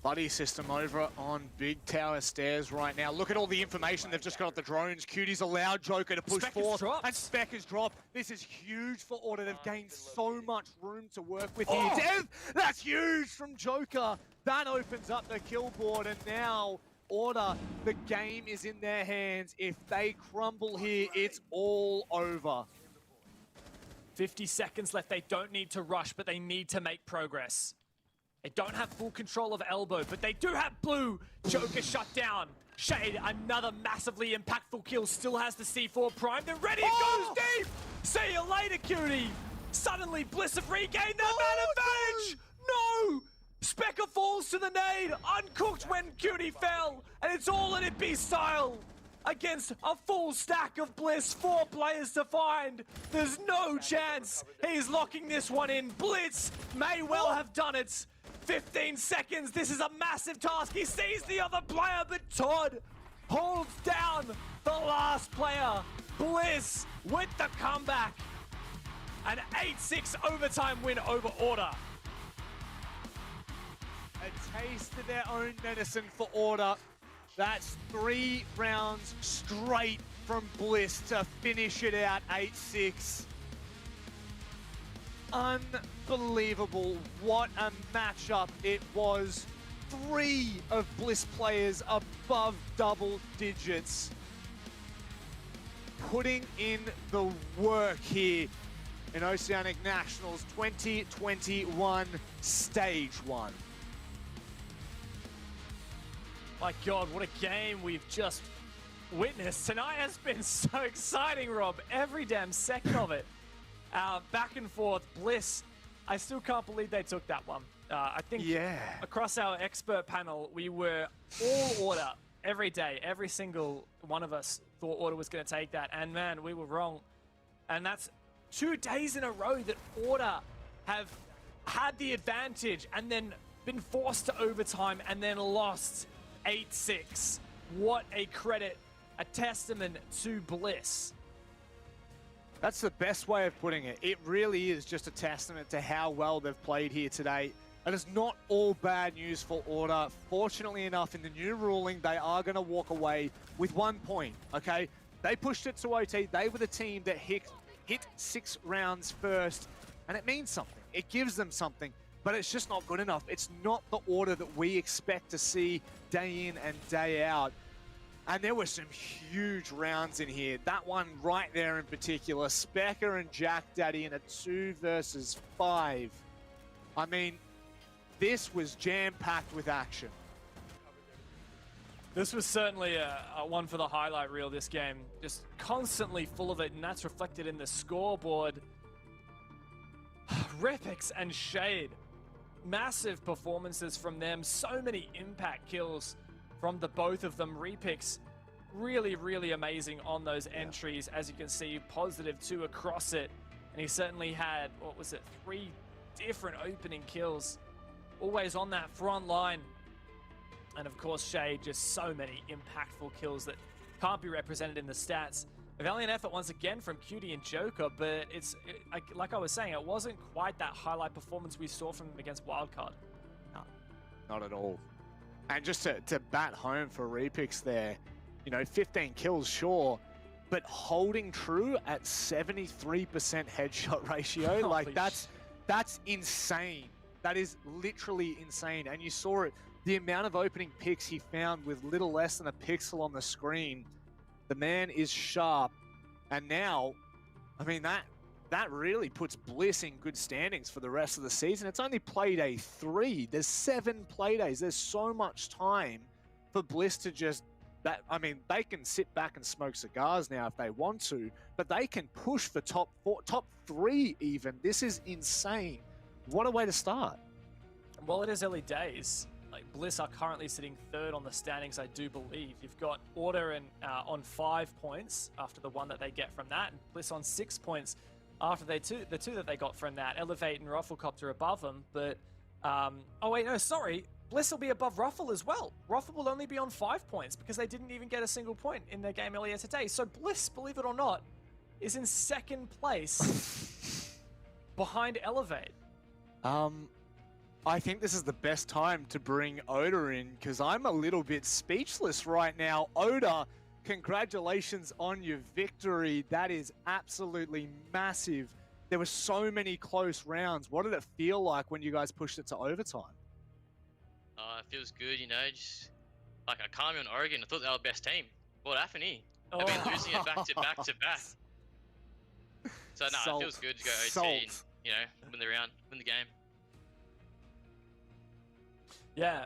Buddy system over on Big Tower Stairs right now. Look at all the information they've just got at the drones. Cutie's allowed Joker to push forth, and Specker's drop. This is huge for Order. They've gained so much room to work with here. Dev, that's huge from Joker. That opens up the kill board, and now Order, the game is in their hands. If they crumble here, it's all over. 50 seconds left. They don't need to rush, but they need to make progress. They don't have full control of Elbow, but they do have Blue. Joker shut down. Shade, another massively impactful kill, still has the C4 primed and ready. It goes deep. See you later, Cutie. Suddenly, Bliss have regained that man advantage. No! Specker falls to the nade, uncooked when Cutie fell, and it's all in Ippy style. Against a full stack of Bliss, 4 players to find. There's no chance. He's locking this one in. Blitz may well have done it. 15 seconds, this is a massive task. He sees the other player, but Todd holds down the last player. Bliss with the comeback. An 8-6 overtime win over Order. A taste of their own medicine for Order. That's 3 rounds straight from Bliss to finish it out 8-6. Unbelievable. What a matchup it was. 3 of Bliss players above double digits. Putting in the work here in Oceanic Nationals 2021 Stage 1. My God, what a game we've just witnessed. Tonight has been so exciting, Rob. Every damn second of it. Back and forth, Bliss. I still can't believe they took that one. I think across our expert panel, we were all Order every day. Every single one of us thought Order was going to take that. And man, we were wrong. And that's 2 days in a row that Order have had the advantage and then been forced to overtime and then lost 8-6. What a credit, a testament to Bliss. That's the best way of putting it. It really is just a testament to how well they've played here today. And it's not all bad news for Order. Fortunately enough, in the new ruling, they are going to walk away with 1 point, okay? They pushed it to OT. They were the team that hit 6 rounds first, and it means something. It gives them something, but it's just not good enough. It's not the Order that we expect to see day in and day out. And there were some huge rounds in here. That one right there in particular, Specker and Jack Daddy in a 2 versus 5. I mean, this was jam-packed with action. This was certainly a one for the highlight reel, this game. Just constantly full of it, and that's reflected in the scoreboard. Repix and Shade. Massive performances from them. So many impact kills from the both of them. Repix really, really amazing on those entries. As you can see, +2 across it. And he certainly had, what was it, 3 different opening kills. Always on that front line. And of course, Shade, just so many impactful kills that can't be represented in the stats. A valiant effort once again from Cutie and Joker, but like I was saying, it wasn't quite that highlight performance we saw from them against Wildcard. No, not at all. And just to bat home for Repix there, you know, 15 kills, sure, but holding true at 73% headshot ratio, like that's insane. That is literally insane. And you saw it, the amount of opening picks he found with little less than a pixel on the screen. The man is sharp. And now, I mean, that really puts Bliss in good standings for the rest of the season. It's only Playday 3. There's 7 Playdays. There's so much time for Bliss to just I mean, they can sit back and smoke cigars now if they want to, but they can push for top 4, top 3 even. This is insane. What a way to start. Well, it is early days. Like Bliss are currently sitting 3rd on the standings, I do believe. You've got Order and on 5 points after the 1 that they get from that, and Bliss on 6 points after the 2 that they got from that. Elevate and ROFLCOPTERGG above them, but oh wait, no, sorry. Bliss will be above Ruffle as well. Ruffle will only be on 5 points because they didn't even get a single point in their game earlier today. So Bliss, believe it or not, is in 2nd place behind Elevate. I think this is the best time to bring Oda in because I'm a little bit speechless right now. Oda, congratulations on your victory. That is absolutely massive. There were so many close rounds. What did it feel like when you guys pushed it to overtime? It feels good, you know, just like I can't be on Oregon. I thought they were the best team. What happened here? They've been losing it back to back to back. So no, it feels good to go OT and, you know, win the round, win the game. Yeah,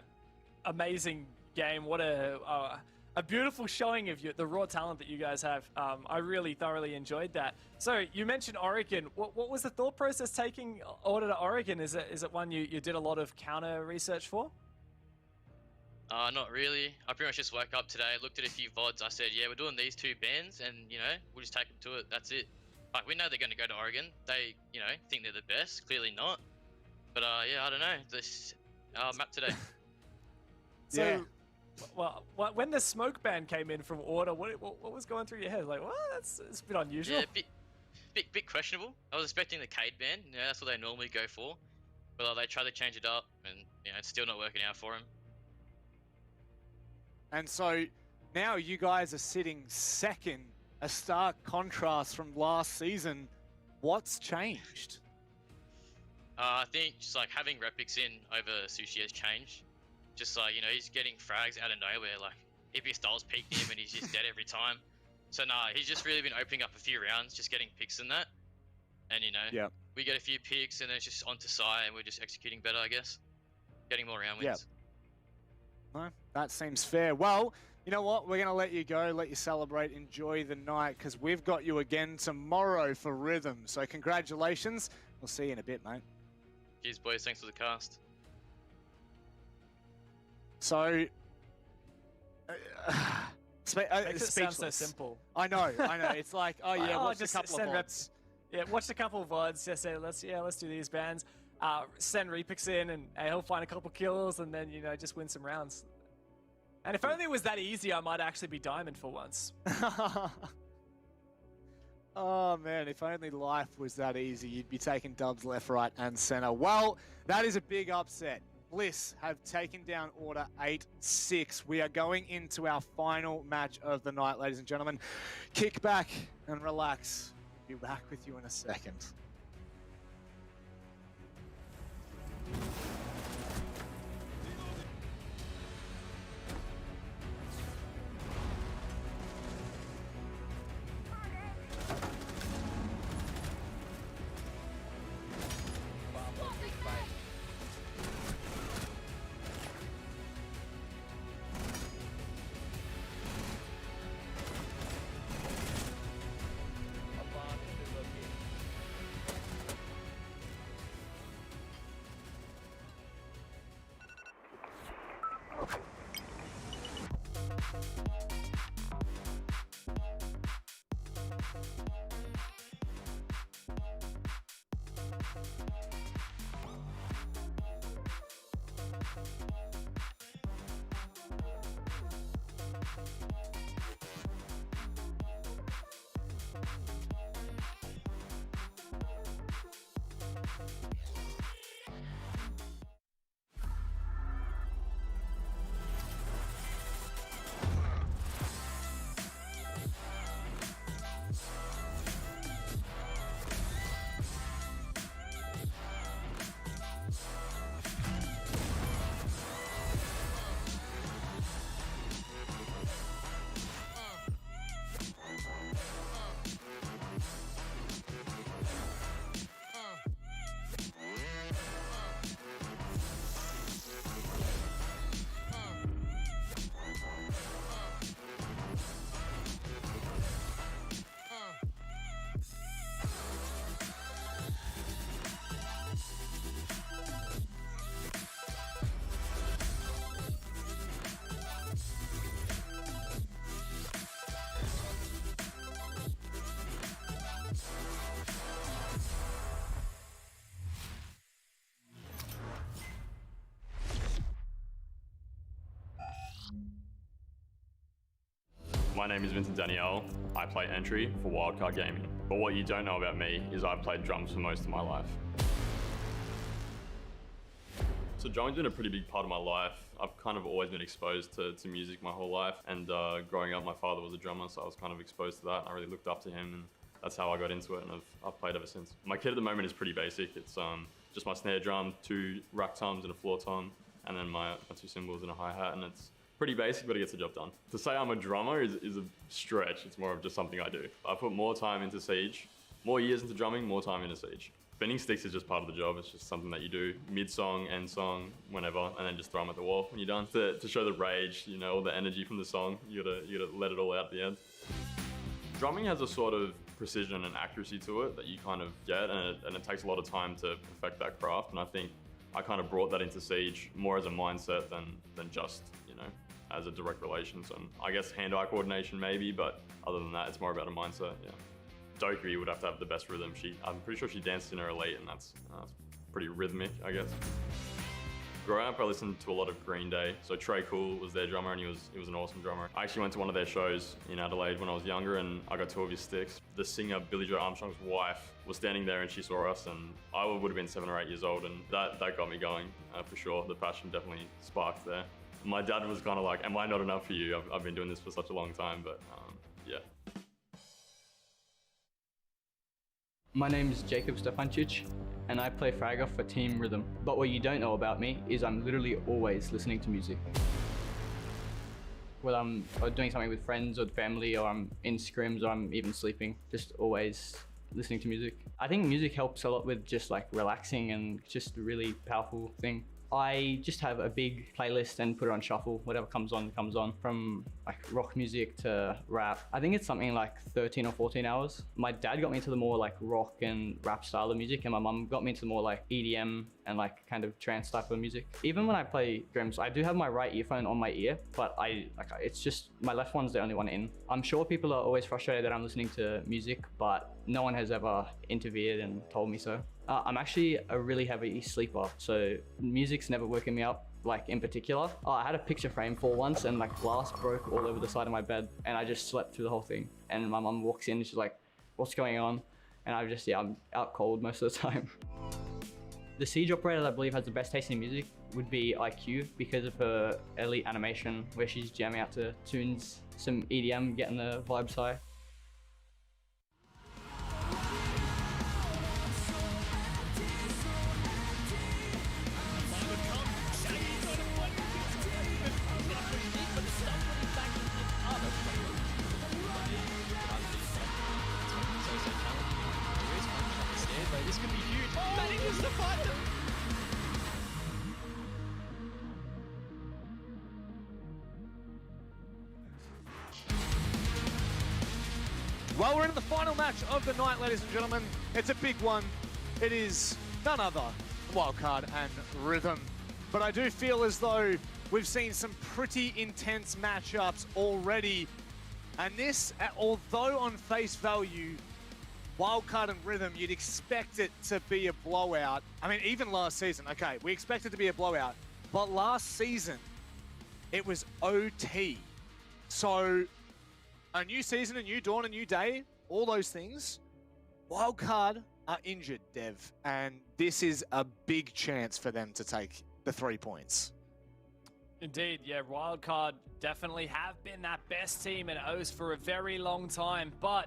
amazing game. What a beautiful showing of the raw talent that you guys have. I really thoroughly enjoyed that. So you mentioned Oregon. What was the thought process taking Order to Oregon? Is it one you did a lot of counter research for? Not really. I pretty much just woke up today, looked at a few VODs. I said, yeah, we're doing these 2 bands, and you know, we'll just take them to it. That's it. Like, we know they're going to go to Oregon. They, you know, think they're the best. Clearly not. But yeah, I don't know. This map today. So, yeah. Well, when the smoke ban came in from Order, what was going through your head? Like, what? It's a bit unusual. Yeah, bit questionable. I was expecting the Cade ban. You know, that's what they normally go for. But they tried to change it up, and you know, it's still not working out for them. And so now you guys are sitting 2nd, a stark contrast from last season. What's changed? I think just like having Repics in over Sushi has changed. Just like, you know, he's getting frags out of nowhere. Like, Hippie Styles peeked him and he's just dead every time. So nah, he's just really been opening up a few rounds, just getting picks in that. And you know, we get a few picks and then it's just onto Sai and we're just executing better, I guess. Getting more round wins. No, that seems fair. Well, you know what? We're going to let you go, let you celebrate, enjoy the night, because we've got you again tomorrow for Rhythm. So congratulations. We'll see you in a bit, mate. Cheers, boys. Thanks for the cast. So, Makes it sound so simple. I know. It's like, oh yeah, watch just a couple of VODs. Yeah, watch a couple of VODs. Just say, let's do these bands. Send Repix in, and he'll find a couple kills, and then, you know, just win some rounds. And if only it was that easy, I might actually be Diamond for once. Oh man, if only life was that easy, you'd be taking dubs left, right, and center. Well, that is a big upset. Bliss have taken down Order 8-6. We are going into our final match of the night, ladies and gentlemen. Kick back and relax. We'll be back with you in a second. My name is Vincent Danielle. I play entry for Wildcard Gaming. But what you don't know about me is I've played drums for most of my life. So drumming's been a pretty big part of my life. I've kind of always been exposed to music my whole life. And growing up, my father was a drummer, so I was kind of exposed to that. I really looked up to him, and that's how I got into it, and I've played ever since. My kit at the moment is pretty basic. It's just my snare drum, 2 rack toms and a floor tom, and then my 2 cymbals and a hi-hat, and it's pretty basic, but it gets the job done. To say I'm a drummer is a stretch. It's more of just something I do. I put more time into Siege, more years into drumming, more time into Siege. Bending sticks is just part of the job. It's just something that you do mid-song, end song, whenever, and then just throw them at the wall when you're done. To show the rage, you know, all the energy from the song, you gotta let it all out at the end. Drumming has a sort of precision and accuracy to it that you kind of get, and it takes a lot of time to perfect that craft. And I think I kind of brought that into Siege more as a mindset than just, you know, as a direct relation. So I guess hand-eye coordination maybe, but other than that, it's more about a mindset, yeah. Doki would have to have the best rhythm. I'm pretty sure she danced in her elite, and that's pretty rhythmic, I guess. Growing up, I listened to a lot of Green Day. So Trey Cool was their drummer, and he was an awesome drummer. I actually went to one of their shows in Adelaide when I was younger, and I got 2 of his sticks. The singer, Billie Joe Armstrong's wife, was standing there, and she saw us, and I would have been 7 or 8 years old, and that got me going, for sure. The passion definitely sparked there. My dad was kind of like, am I not enough for you? I've been doing this for such a long time, but yeah. My name is Jacob Stefancic, and I play Fragger for Team Rhythm. But what you don't know about me is I'm literally always listening to music. Whether I'm doing something with friends or family, or I'm in scrims, or I'm even sleeping, just always listening to music. I think music helps a lot with just like relaxing, and just a really powerful thing. I just have a big playlist and put it on shuffle. Whatever comes on, from like rock music to rap. I think it's something like 13 or 14 hours. My dad got me into the more like rock and rap style of music, and my mum got me into more like EDM and like kind of trance type of music. Even when I play drums, I do have my right earphone on my ear, but it's just my left one's the only one in. I'm sure people are always frustrated that I'm listening to music, but no one has ever interfered and told me so. I'm actually a really heavy sleeper, so music's never woken me up, like in particular. I had a picture frame fall once, and like glass broke all over the side of my bed, and I just slept through the whole thing. And my mum walks in and she's like, what's going on? And I'm out cold most of the time. The Siege operator that I believe has the best taste in music would be IQ, because of her elite animation where she's jamming out to tunes, some EDM, getting the vibes high. This could be huge. Manages to find them. Well, we're into the final match of the night, ladies and gentlemen. It's a big one. It is none other than Wildcard and Rhythm. But I do feel as though we've seen some pretty intense matchups already. And this, although on face value, Wildcard and Rhythm, you'd expect it to be a blowout. I mean, even last season, okay, we expect it to be a blowout. But last season, it was OT. So, a new season, a new dawn, a new day, all those things. Wildcard are injured, Dev, and this is a big chance for them to take the 3 points. Indeed, yeah, Wildcard definitely have been that best team in O's for a very long time, but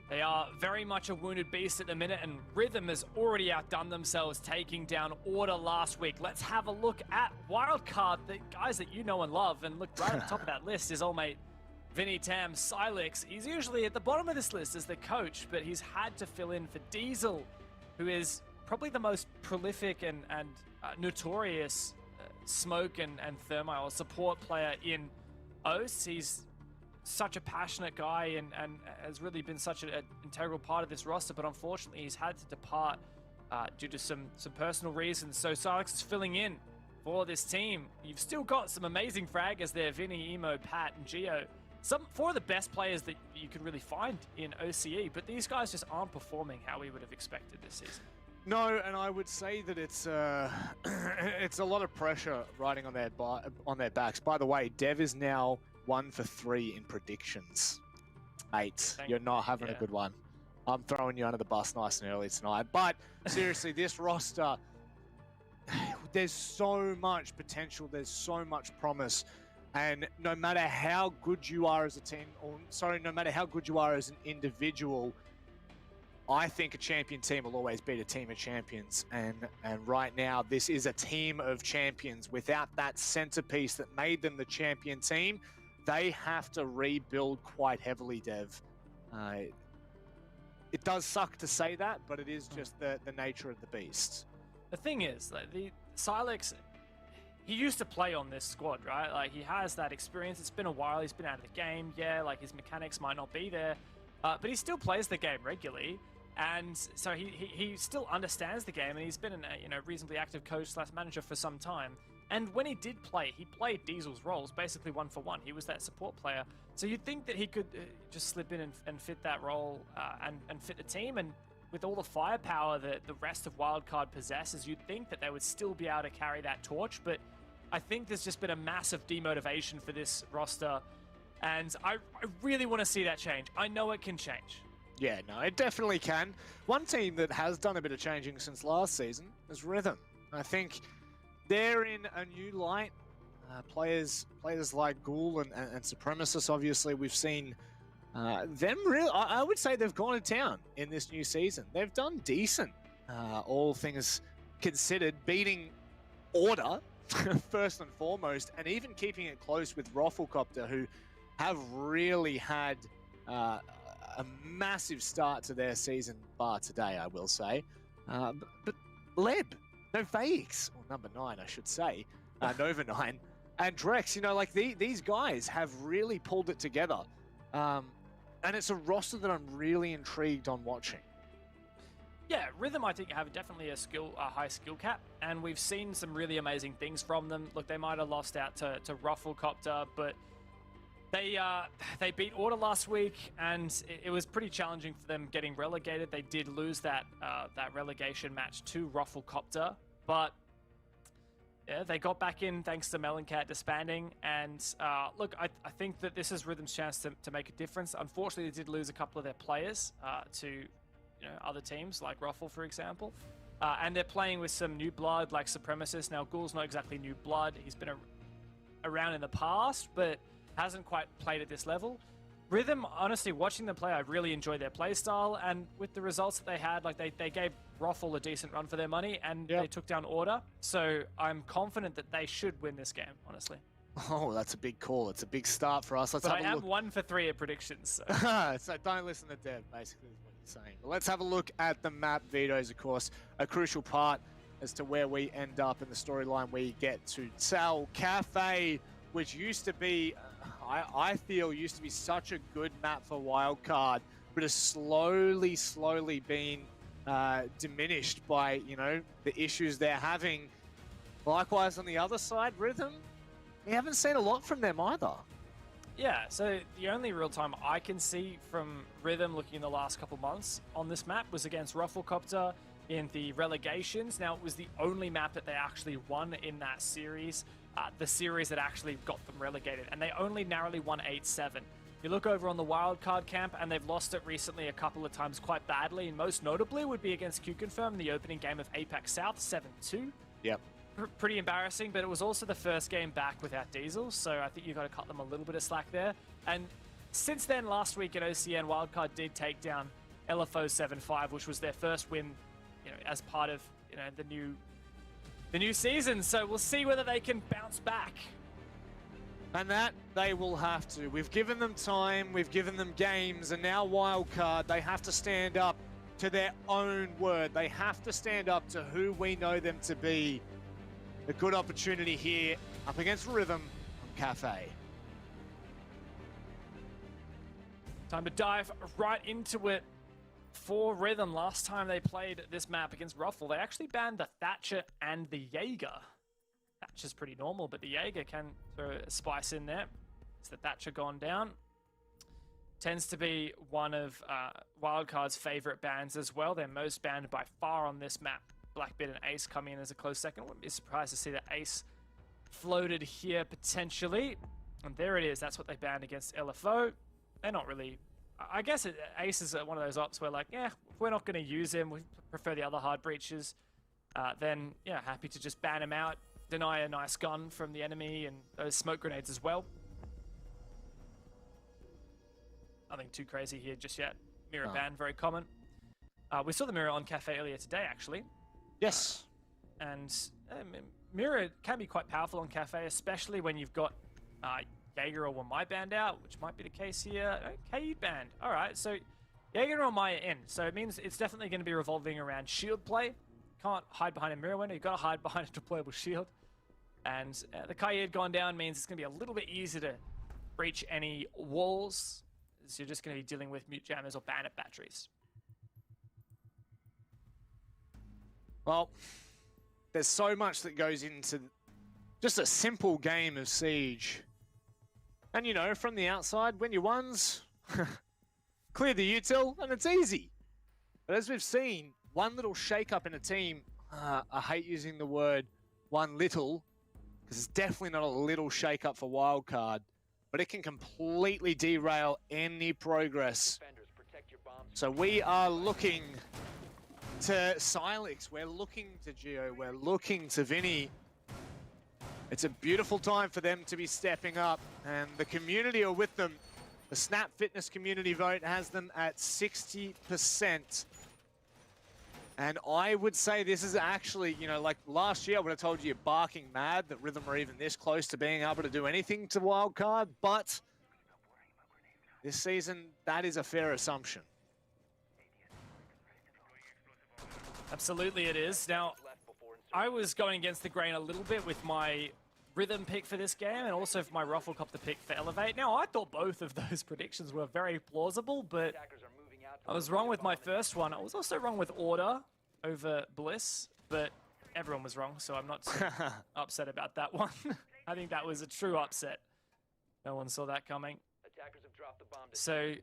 they are very much a wounded beast at the minute, and Rhythm has already outdone themselves taking down Order last week. Let's have a look at Wildcard, the guys that you know and love, and look right at the top of that list is old mate Vinny Tam Silex. He's usually at the bottom of this list as the coach, but he's had to fill in for Diesel, who is probably the most prolific and notorious smoke and thermite support player in OS. He's such a passionate guy and has really been such an integral part of this roster, but unfortunately he's had to depart due to some personal reasons. So Silex is filling in for this team. You've still got some amazing fraggers there, Vinny, Emo, Pat, and Geo. Four of the best players that you could really find in OCE, but these guys just aren't performing how we would have expected this season. No, and I would say that it's it's a lot of pressure riding on their backs. By the way, Dev is now 1 for 3 in predictions. 8. Thank- You're not having a yeah. good one. I'm throwing you under the bus nice and early tonight. But seriously, this roster, there's so much potential. There's so much promise. And no matter how good you are as a team, no matter how good you are as an individual, I think a champion team will always beat a team of champions. And right now, this is a team of champions. Without that centerpiece that made them the champion team, they have to rebuild quite heavily, Dev. It does suck to say that, but it is just the nature of the beast. The thing is, like, the Silex, he used to play on this squad, right? Like, he has that experience. It's been a while. He's been out of the game. Yeah, like, his mechanics might not be there, but he still plays the game regularly. And so he still understands the game, and he's been a reasonably active coach / manager for some time. And when he did play, he played Diesel's roles basically 1 for 1. He was that support player. So you'd think that he could just slip in and fit that role and fit the team. And with all the firepower that the rest of Wildcard possesses, you'd think that they would still be able to carry that torch. But I think there's just been a massive demotivation for this roster. And I really want to see that change. I know it can change. Yeah, no, it definitely can. One team that has done a bit of changing since last season is Rhythm. I think they're in a new light. Players like Ghoul and Supremacist, obviously, we've seen them really. I would say they've gone to town in this new season. They've done decent, all things considered, beating Order first and foremost, and even keeping it close with ROFLCOPTERGG, who have really had a massive start to their season, bar today, I will say. But Leb, no Faix, or number 9, I should say, Nova 9, and Drex, these guys have really pulled it together. And it's a roster that I'm really intrigued on watching. Yeah, Rhythm, I think, have definitely a high skill cap, and we've seen some really amazing things from them. Look, they might have lost out to ROFLCOPTERGG, but they beat Order last week, and it was pretty challenging for them getting relegated. They did lose that relegation match to ROFLCOPTERGG, but yeah, they got back in thanks to Meloncat disbanding. And look, I think that this is Rhythm's chance to make a difference. Unfortunately, they did lose a couple of their players to other teams like Ruffle, for example. And they're playing with some new blood like Supremacist. Now, Ghoul's not exactly new blood. He's been around in the past, but hasn't quite played at this level. Rhythm, honestly, watching them play, I really enjoy their play style, and with the results that they had, like they gave Ruffle a decent run for their money, and they took down Order. So I'm confident that they should win this game, honestly. Oh, that's a big call. It's a big start for us. Let's but have I a am look. 1 for 3 at predictions. So, so don't listen to Dev, basically, is what you're saying. But let's have a look at the map. Veto's, of course, a crucial part as to where we end up in the storyline. We get to Sal Cafe, which used to be, I feel, used to be such a good map for Wildcard, but has slowly been diminished by, the issues they're having. Likewise, on the other side, Rhythm, we haven't seen a lot from them either. yeah, so the only real time I can see from Rhythm looking in the last couple months on this map was against ROFLCOPTERGG in the relegations. Now, it was the only map that they actually won in that series. The series that actually got them relegated, and they only narrowly won 8-7. You look over on the Wildcard camp, and they've lost it recently a couple of times quite badly, and most notably would be against QConfirm in the opening game of Apex South, 7-2. Yep. Pretty embarrassing, but it was also the first game back without Diesel, so I think you've got to cut them a little bit of slack there. And since then, last week at OCN, Wildcard did take down LFO 7-5, which was their first win, as part of the new season, so we'll see whether they can bounce back. And that they will have to. We've given them time, we've given them games, and now Wildcard, they have to stand up to their own word. They have to stand up to who we know them to be. A good opportunity here up against Rhythm on Cafe. Time to dive right into it. For Rhythm, last time they played this map against Ruffle, they actually banned the Thatcher and the Jaeger. Thatcher's pretty normal, but the Jaeger can throw a spice in there. Is the Thatcher gone down? Tends to be one of Wildcard's favorite bans as well. They're most banned by far on this map. Blackbeard and Ace coming in as a close second. Wouldn't be surprised to see that Ace floated here potentially. And there it is. That's what they banned against LFO. They're not really... I guess Ace is one of those ops where, like, yeah, if we're not going to use him, we prefer the other hard breaches, then, yeah, happy to just ban him out, deny a nice gun from the enemy and those smoke grenades as well. Nothing too crazy here just yet. Mirror ban, very common. We saw the mirror on Cafe earlier today, actually. Yes. And mirror can be quite powerful on Cafe, especially when you've got Jaeger or Wamai banned out, which might be the case here. Okay, you banned. All right, so Jaeger or Wamai in. So it means it's definitely going to be revolving around shield play. Can't hide behind a mirror window. You've got to hide behind a deployable shield. And the Kaid gone down means it's going to be a little bit easier to breach any walls. So you're just going to be dealing with mute jammers or bandit batteries. Well, there's so much that goes into just a simple game of Siege. And, you know, from the outside, when you ones, clear the util, and it's easy. But as we've seen, one little shake-up in a team, I hate using the word one little, because it's definitely not a little shake-up for Wildcard, but it can completely derail any progress. So we are looking to Silex, we're looking to Geo, we're looking to Vinny. It's a beautiful time for them to be stepping up, and the community are with them. The Snap Fitness community vote has them at 60%. And I would say this is actually, you know, like last year I would have told you you're barking mad that Rhythm are even this close to being able to do anything to Wildcard, but this season, that is a fair assumption. Absolutely it is. Now, I was going against the grain a little bit with my Rhythm pick for this game and also for my ROFLCOPTERGG pick for Elevate. Now, I thought both of those predictions were very plausible, but I was wrong with my first one. I was also wrong with Order over Bliss, but everyone was wrong, so I'm not too upset about that one. I think that was a true upset. No one saw that coming. So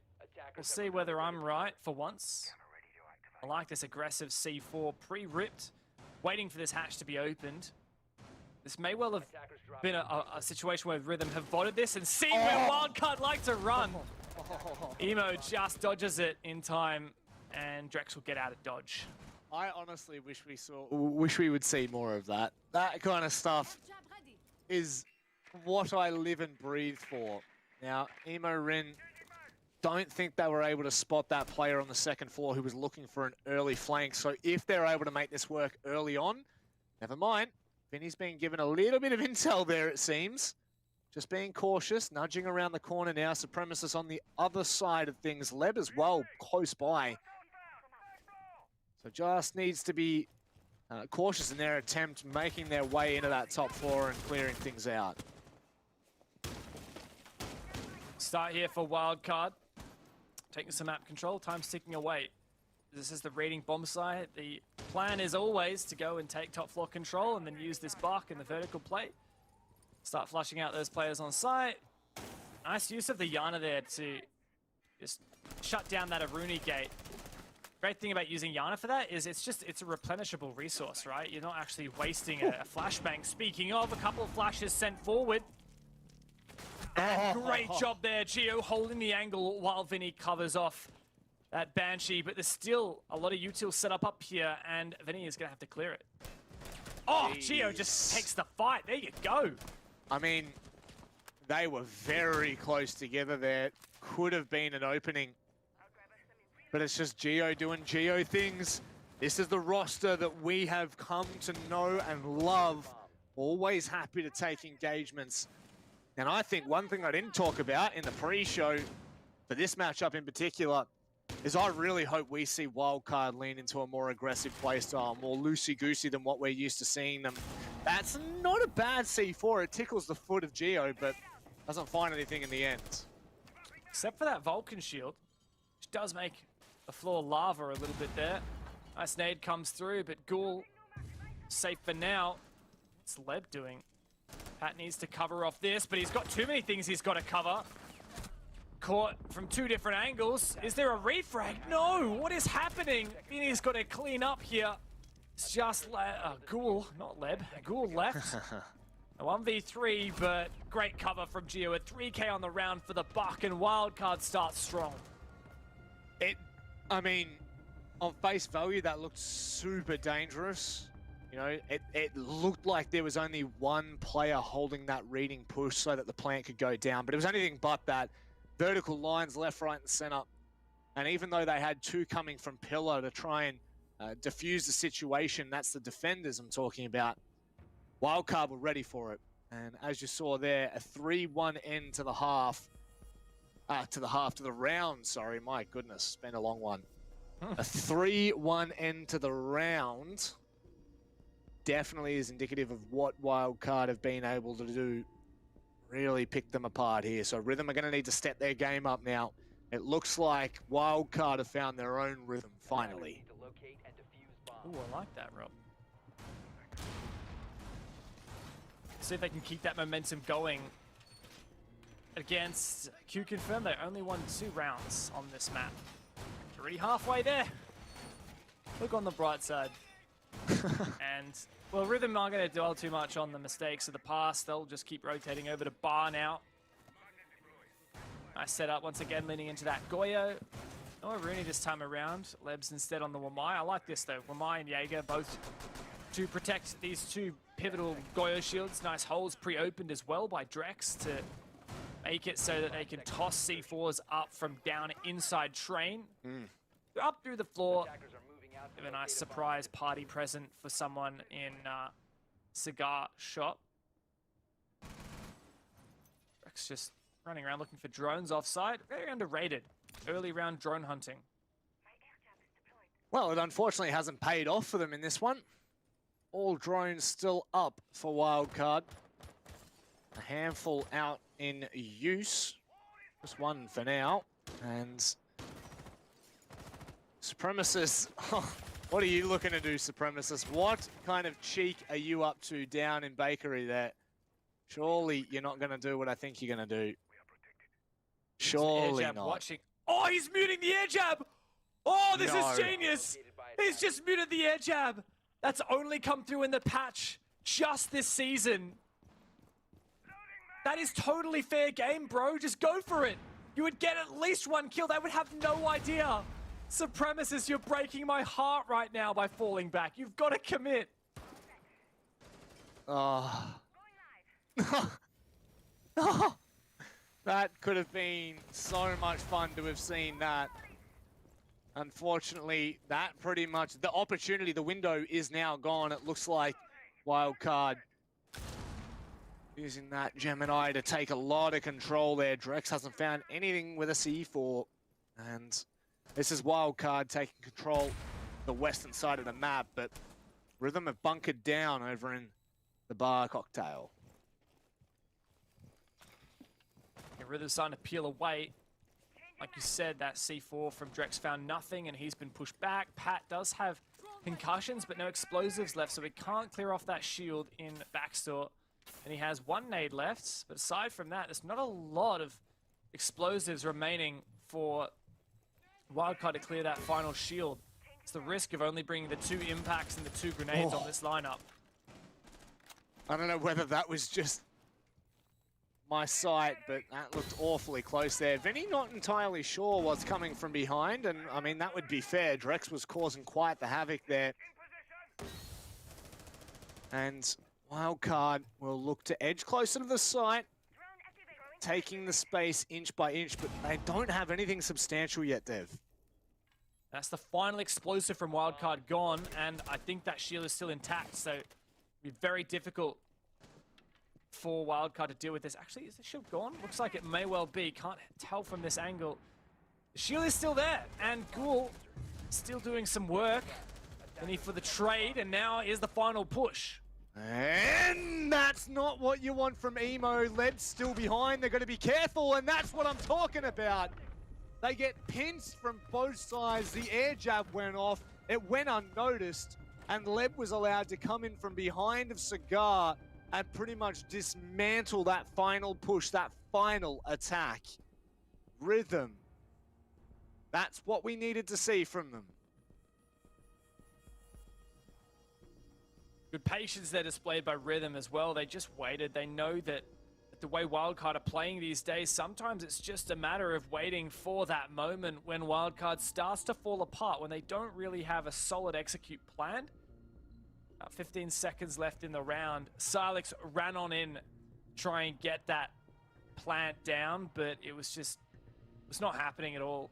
we'll see whether I'm right for once. I like this aggressive C4 pre-ripped, waiting for this hatch to be opened. This may well have been a situation where Rhythm have voted this and seen where Wildcard like to run. Emo just dodges it in time, and Drex will get out of dodge. I honestly wish we would see more of that. That kind of stuff is what I live and breathe for. Now, Emo Rin, don't think they were able to spot that player on the second floor who was looking for an early flank. So if they're able to make this work early on, never mind. Vinny's been given a little bit of intel there, it seems. Just being cautious, nudging around the corner now. Supremacist on the other side of things. Leb as well, close by. So just needs to be cautious in their attempt, making their way into that top floor and clearing things out. Start here for Wildcard. Taking some map control, time's ticking away. This is the raiding bomb site. The plan is always to go and take top floor control and then use this bark in the vertical play. Start flushing out those players on site. Nice use of the Yana there to just shut down that Aruni gate. Great thing about using Yana for that is it's a replenishable resource, right? You're not actually wasting a flashbang. Speaking of, a couple of flashes sent forward. And great job there, Geo holding the angle while Vinny covers off that Banshee, but there's still a lot of util set up here, and Vinny is going to have to clear it. Oh, Geo just takes the fight. There you go. I mean, they were very close together there. Could have been an opening, but it's just Geo doing Geo things. This is the roster that we have come to know and love. Always happy to take engagements. And I think one thing I didn't talk about in the pre-show for this matchup in particular is I really hope we see Wildcard lean into a more aggressive playstyle, more loosey-goosey than what we're used to seeing them. That's not a bad C4. It tickles the foot of Geo, but doesn't find anything in the end. Except for that Vulcan shield, which does make the floor lava a little bit there. Nice nade comes through, but Ghoul safe for now. What's Leb doing? Pat needs to cover off this, but he's got too many things he's got to cover. Caught from two different angles. Is there a refrag? No! What is happening? Vinny's got to clean up here. It's just Ghoul, not Leb. Ghoul left. A 1v3, but great cover from Gio. A 3K on the round for the buck, and Wildcard starts strong. I mean, on face value, that looked super dangerous. You know, it looked like there was only one player holding that reading push so that the plant could go down, but it was anything but that. Vertical lines left, right, and center. And even though they had two coming from pillar to try and diffuse the situation, that's the defenders I'm talking about, Wildcard were ready for it. And as you saw there, a 3-1 end to the half. To the round, sorry. My goodness, it's been a long one. A 3-1 end to the round definitely is indicative of what Wildcard have been able to do. Really pick them apart here. So Rhythm are going to need to step their game up now. It looks like Wildcard have found their own rhythm, finally. Ooh, I like that, Rob. See if they can keep that momentum going against Q Confirm. They only won 2 rounds on this map. Already halfway there. Look on the bright side. And, well, Rhythm aren't going to dwell too much on the mistakes of the past. They'll just keep rotating over to Bar now. Nice setup once again, leaning into that Goyo. No Rooney this time around. Lebs instead on the Wamai. I like this though. Wamai and Jaeger both to protect these two pivotal Goyo shields. Nice holes pre-opened as well by Drex to make it so that they can toss C4s up from down inside train. Up through the floor. Give a nice surprise party present for someone in Cigar Shop. Drex just running around looking for drones offside. Very underrated. Early round drone hunting. Well, it unfortunately hasn't paid off for them in this one. All drones still up for Wildcard. A handful out in use. Just one for now. And Supremacist, what are you looking to do, Supremacist? What kind of cheek are you up to down in Bakery there? Surely you're not going to do what I think you're going to do. Surely not. Watching. Oh, he's muting the air jab! Oh, this is genius! He's just muted the air jab! That's only come through in the patch just this season. That is totally fair game, bro. Just go for it. You would get at least one kill. They would have no idea. Supremacist, you're breaking my heart right now by falling back. You've got to commit. Oh. No. That could have been so much fun to have seen that. Unfortunately, that pretty much, the opportunity, the window is now gone. It looks like Wildcard using that Gemini to take a lot of control there. Drex hasn't found anything with a C4. And this is Wildcard taking control the western side of the map, but Rhythm have bunkered down over in the Bar Cocktail. Rhythm's starting to peel away. Like you said, that C4 from Drex found nothing, and he's been pushed back. Pat does have concussions, but no explosives left, so he can't clear off that shield in backstore. And he has one nade left, but aside from that, there's not a lot of explosives remaining for Wildcard to clear that final shield. It's the risk of only bringing the 2 impacts and the 2 grenades on this lineup. I don't know whether that was just my sight, but that looked awfully close there. Vinny not entirely sure what's coming from behind, and I mean, that would be fair. Drex was causing quite the havoc there. And Wildcard will look to edge closer to the site, taking the space inch by inch, but they don't have anything substantial yet, Dev. That's the final explosive from Wildcard gone, and I think that shield is still intact, so it'll be very difficult for Wildcard to deal with this. Actually, is the shield gone? Looks like it may well be. Can't tell from this angle. The shield is still there, and Ghoul still doing some work. Ready for the trade, and now is the final push. And that's not what you want from Emo. Leb's still behind. They're going to be careful, and that's what I'm talking about. They get pinched from both sides. The air jab went off. It went unnoticed, and Leb was allowed to come in from behind of Cigar and pretty much dismantle that final push, that final attack. Rhythm. That's what we needed to see from them. Good patience there displayed by Rhythm as well. They just waited. They know that the way Wildcard are playing these days, sometimes it's just a matter of waiting for that moment when Wildcard starts to fall apart, when they don't really have a solid execute planned. 15 seconds left in the round. Silex ran on in, try and get that plant down, but it was not happening at all.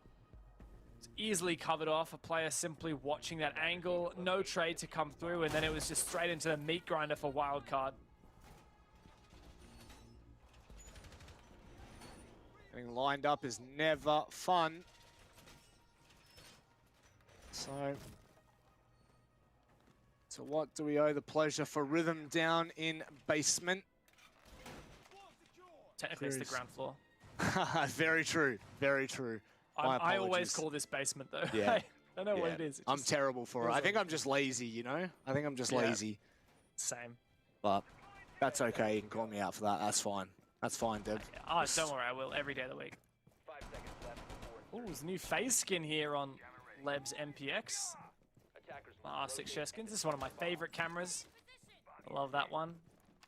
It's easily covered off. A player simply watching that angle, no trade to come through, and then it was just straight into the meat grinder for Wildcard. Getting lined up is never fun. So what do we owe the pleasure for Rhythm down in basement? Technically, it's the ground floor. Very true. Very true. I always call this basement, though. Yeah. I don't know what it is. I'm terrible for it. I think I'm just lazy, you know? I think I'm just lazy. Same. But that's okay. You can call me out for that. That's fine. That's fine, Deb. Oh, don't worry. I will every day of the week. Oh, there's a new phase skin here on Leb's MPX. R6 Sheskins. This is one of my favorite cameras. I love that one.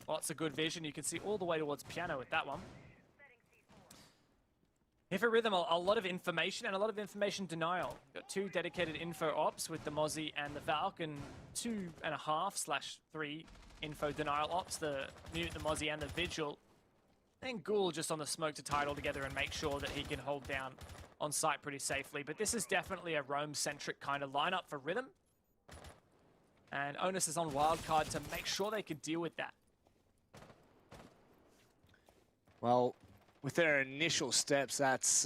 Lots of good vision. You can see all the way towards piano with that one. Here for Rhythm, a lot of information and a lot of information denial. Got 2 dedicated info ops with the Mozzie and the Valk, and 2.5/3 info denial ops, the Mute, the Mozzie, and the Vigil. And Ghoul just on the smoke to tie it all together and make sure that he can hold down on site pretty safely. But this is definitely a roam-centric kind of lineup for Rhythm. And onus is on Wildcard to make sure they can deal with that. Well, with their initial steps, that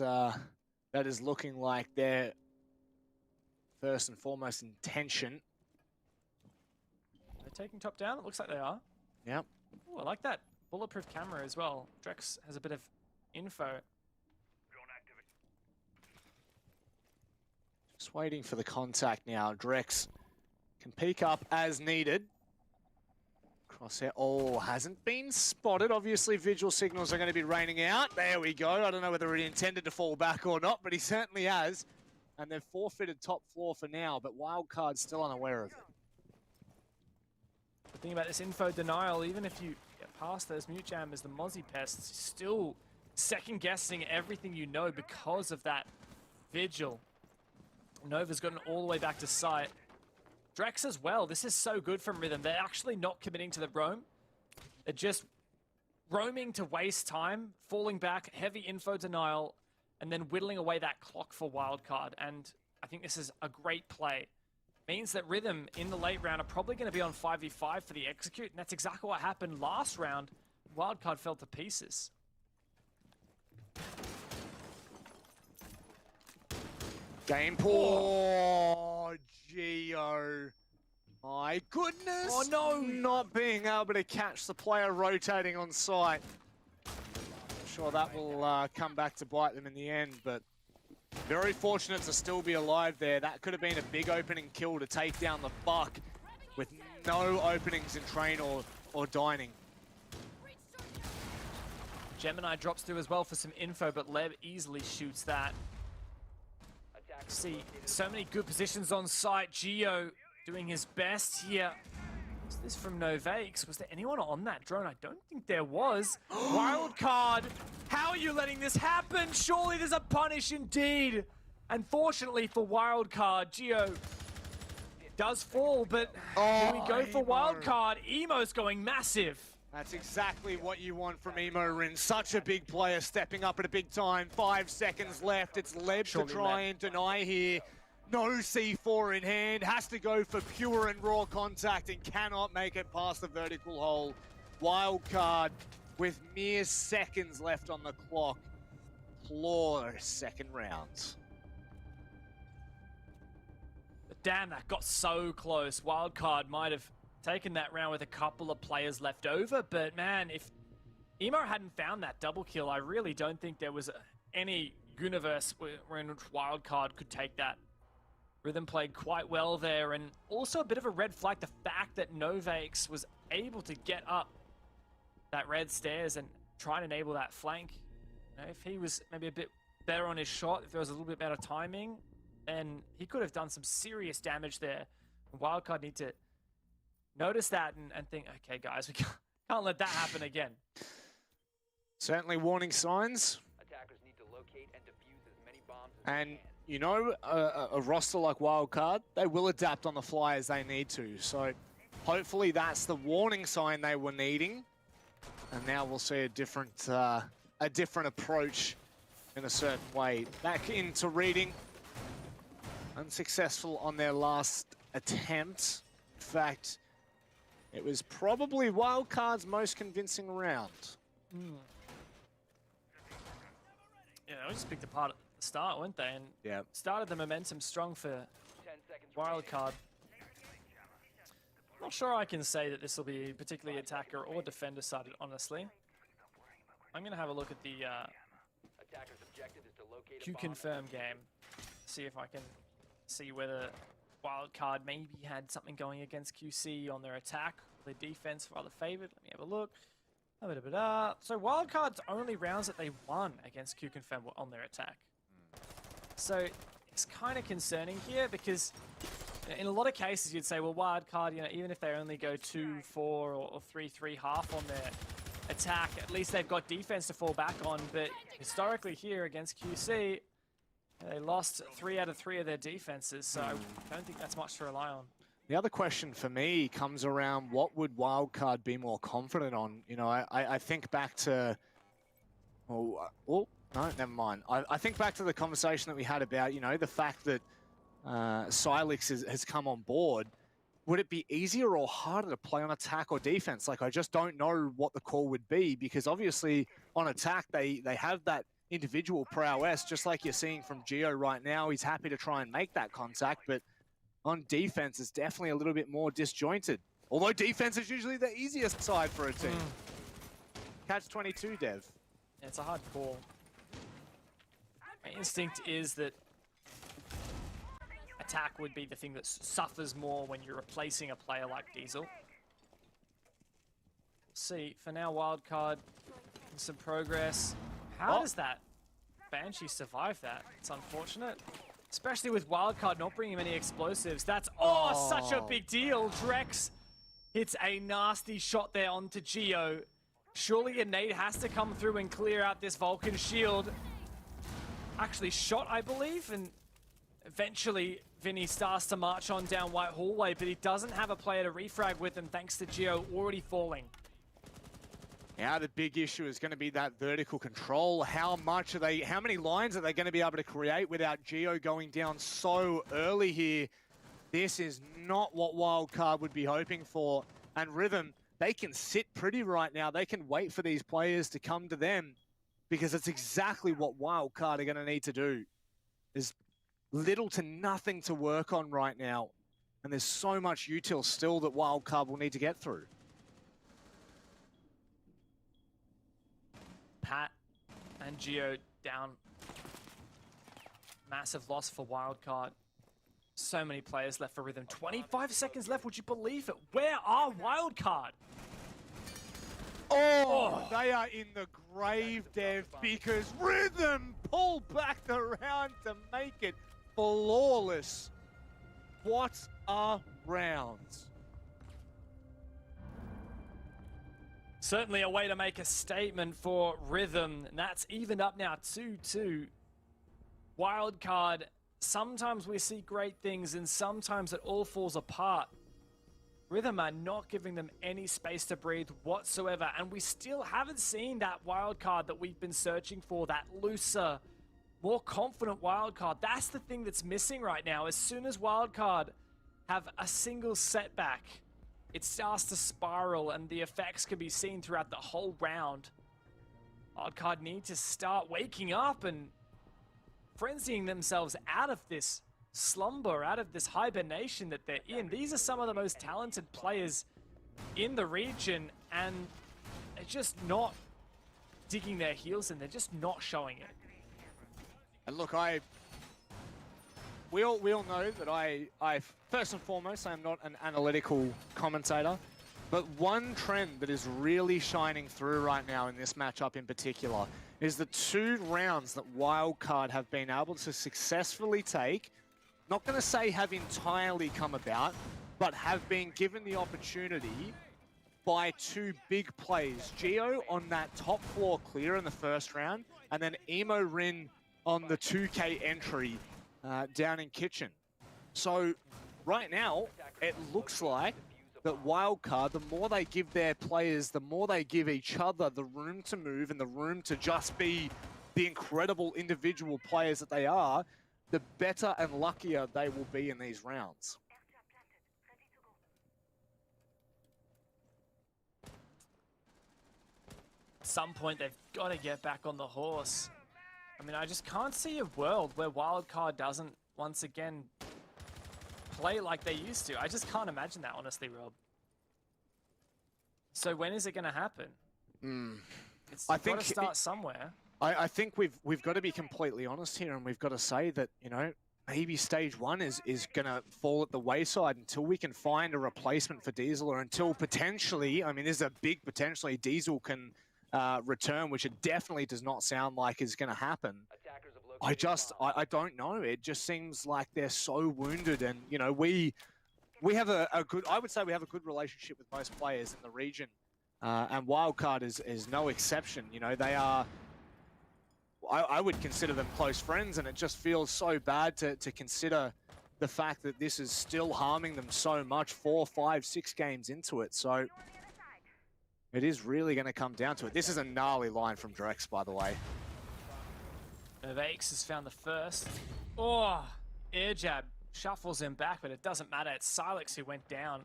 is looking like their first and foremost intention. They're taking top down. It looks like they are. Yep. Ooh, I like that bulletproof camera as well. Drex has a bit of info. Just waiting for the contact now. Drex can peek up as needed. Crosshair, hasn't been spotted. Obviously, visual signals are going to be raining out. There we go. I don't know whether he intended to fall back or not, but he certainly has. And they've forfeited top floor for now, but Wildcard's still unaware of it. The thing about this info denial, even if you get past those mute jammers, the Mozzie pests, still second-guessing everything you know because of that vigil. Nova's gotten all the way back to site. Drex as well. This is so good from Rhythm. They're actually not committing to the roam. They're just roaming to waste time, falling back, heavy info denial, and then whittling away that clock for Wildcard. And I think this is a great play. Means that Rhythm in the late round are probably going to be on 5v5 for the execute, and that's exactly what happened last round. Wildcard fell to pieces. Game poor Geo. My goodness. Oh no. Not being able to catch the player rotating on site. I'm sure that will come back to bite them in the end, but very fortunate to still be alive there. That could have been a big opening kill to take down the Buck with no openings in train or dining. Gemini drops through as well for some info, but Leb easily shoots that. See, so many good positions on site. Geo doing his best here. Is this from Novakes? Was there anyone on that drone? I don't think there was. Wildcard, how are you letting this happen? Surely there's a punish indeed. Unfortunately for Wildcard, Geo does fall, but here we go for Wildcard. Emo's going massive. That's exactly what you want from Emo Rin. Such a big player stepping up at a big time. 5 seconds left. It's Leb to try and deny here. No C4 in hand. Has to go for pure and raw contact and cannot make it past the vertical hole. Wildcard with mere seconds left on the clock. Claw second round. But damn, that got so close. Wildcard might have taken that round with a couple of players left over, but man, if Emo hadn't found that double kill, I really don't think there was any universe where Wildcard could take that. Rhythm played quite well there, and also a bit of a red flag, the fact that Novakes was able to get up that red stairs and try and enable that flank. You know, if he was maybe a bit better on his shot, if there was a little bit better timing, then he could have done some serious damage there. Wildcard need to notice that and think, okay, guys, we can't let that happen again. Certainly warning signs. Attackers need to locate and defuse as many bombs as And, you know, a roster like Wildcard, they will adapt on the fly as they need to. So hopefully that's the warning sign they were needing. And now we'll see a different approach in a certain way. Back into reading. Unsuccessful on their last attempt. In fact, it was probably Wildcard's most convincing round. Yeah, they just picked apart at the start, weren't they? And yeah, started the momentum strong for Wildcard. Not sure I can say that this will be particularly attacker or defender sided, honestly. I'm going to have a look at the Q-Confirm game. See if I can see whether Wildcard maybe had something going against QC on their attack. Their defense rather favored. Let me have a look. So Wildcard's only rounds that they won against Q-Confirm were on their attack. So it's kind of concerning here because in a lot of cases you'd say, well, Wildcard, you know, even if they only go 2-4 or 3-3 half on their attack, at least they've got defense to fall back on. But historically here against QC, they lost 3 out of 3 of their defenses, so I don't think that's much to rely on. The other question for me comes around what would Wildcard be more confident on? You know, I think back to... Oh, no, never mind. I think back to the conversation that we had about, you know, the fact that Silix has come on board. Would it be easier or harder to play on attack or defense? Like, I just don't know what the call would be, because obviously on attack, they have that individual prowess, just like you're seeing from Geo right now. He's happy to try and make that contact, but on defense, it's definitely a little bit more disjointed. Although defense is usually the easiest side for a team. Catch 22, Dev. Yeah, it's a hard call. My instinct is that attack would be the thing that suffers more when you're replacing a player like Diesel. See, for now, Wildcard, some progress. How does that Banshee survive that? It's unfortunate. Especially with Wildcard not bringing many explosives. That's, such a big deal. Drex hits a nasty shot there onto Geo. Surely a nade has to come through and clear out this Vulcan shield. Actually shot, I believe, and eventually Vinny starts to march on down White Hallway, but he doesn't have a player to refrag with him thanks to Geo already falling. Now the big issue is going to be that vertical control. How many lines are they going to be able to create without Geo going down so early here? This is not what Wildcard would be hoping for. And Rhythm, they can sit pretty right now. They can wait for these players to come to them, because it's exactly what Wildcard are going to need to do. There's little to nothing to work on right now. And there's so much util still that Wildcard will need to get through. Pat and Geo down. Massive loss for Wildcard. So many players left for Rhythm. 25 seconds left, would you believe it? Where are Wildcard? Oh, they are in the grave, Dev, because Rhythm pulled back the round to make it flawless. What a round. Certainly a way to make a statement for Rhythm, and that's evened up now 2-2. Wildcard, sometimes we see great things and sometimes it all falls apart. Rhythm are not giving them any space to breathe whatsoever, and we still haven't seen that Wildcard that we've been searching for, that looser, more confident Wildcard. That's the thing that's missing right now. As soon as Wildcard have a single setback, it starts to spiral, and the effects can be seen throughout the whole round. Wildcard need to start waking up and frenzying themselves out of this slumber, out of this hibernation that they're in. These are some of the most talented players in the region, and they're just not digging their heels in. They're just not showing it. And look, we all know that I first and foremost, I'm not an analytical commentator, but one trend that is really shining through right now in this matchup in particular is the 2 rounds that Wildcard have been able to successfully take. Not going to say have entirely come about, but have been given the opportunity by two big plays. Geo on that top floor clear in the first round, and then Emo Rin on the 2K entry down in Kitchen. So right now, it looks like that Wildcard, the more they give their players, the more they give each other the room to move and the room to just be the incredible individual players that they are, the better and luckier they will be in these rounds. At some point, they've got to get back on the horse. I mean, I just can't see a world where Wildcard doesn't once again play like they used to. I just can't imagine that, honestly, Rob. So when is it going to happen? It's got to start somewhere. I think we've got to be completely honest here, and we've got to say that, you know, maybe stage one is going to fall at the wayside until we can find a replacement for Diesel, or until potentially, I mean, there's a big potentially Diesel can return, which it definitely does not sound like is going to happen. I don't know. It just seems like they're so wounded, and, you know, we have a good, I would say we have a good relationship with most players in the region, and Wildcard is no exception. You know, they are, I would consider them close friends, and it just feels so bad to consider the fact that this is still harming them so much 4, 5, 6 games into it. So it is really going to come down to it. This is a gnarly line from Drex, by the way. Novakes has found the first. Oh, air jab shuffles him back, but it doesn't matter. It's Silex who went down.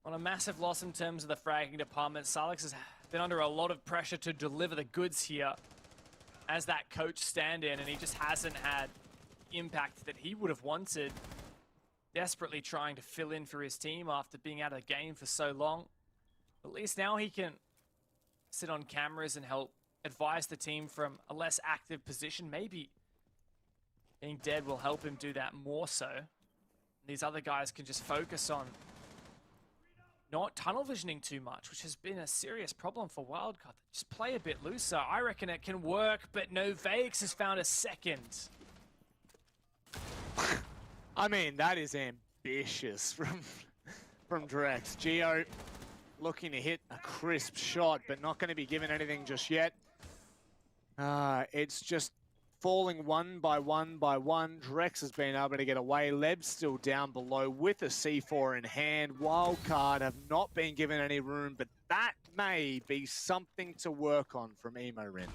On a massive loss in terms of the fragging department, Silex has been under a lot of pressure to deliver the goods here as that coach stand-in, and he just hasn't had impact that he would have wanted. Desperately trying to fill in for his team after being out of the game for so long. At least now he can sit on cameras and help advise the team from a less active position. Maybe being dead will help him do that more so. These other guys can just focus on not tunnel visioning too much, which has been a serious problem for Wildcard. Just play a bit looser. I reckon it can work, but Novakes has found a second. I mean, that is ambitious from Drex. Geo looking to hit a crisp shot, but not going to be given anything just yet. It's just falling one by one by one. Drex has been able to get away. Leb's still down below with a C4 in hand. Wildcard have not been given any room, but that may be something to work on from Emo Rin.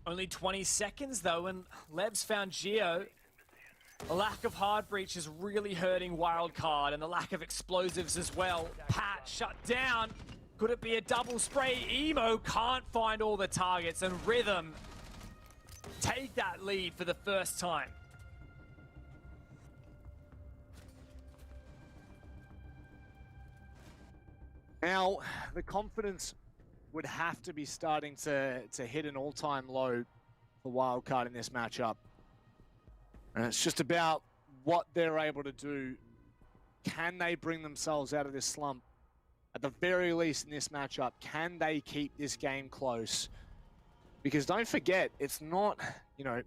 Only 20 seconds though, and Leb's found Geo. The lack of hard breach is really hurting Wildcard, and the lack of explosives as well. Pat shut down. Could it be a double spray? Emo can't find all the targets, and Rhythm take that lead for the first time. Now, the confidence would have to be starting to hit an all-time low for Wildcard in this matchup. And it's just about what they're able to do. Can they bring themselves out of this slump? At the very least in this matchup, can they keep this game close? Because don't forget, it's not, you know,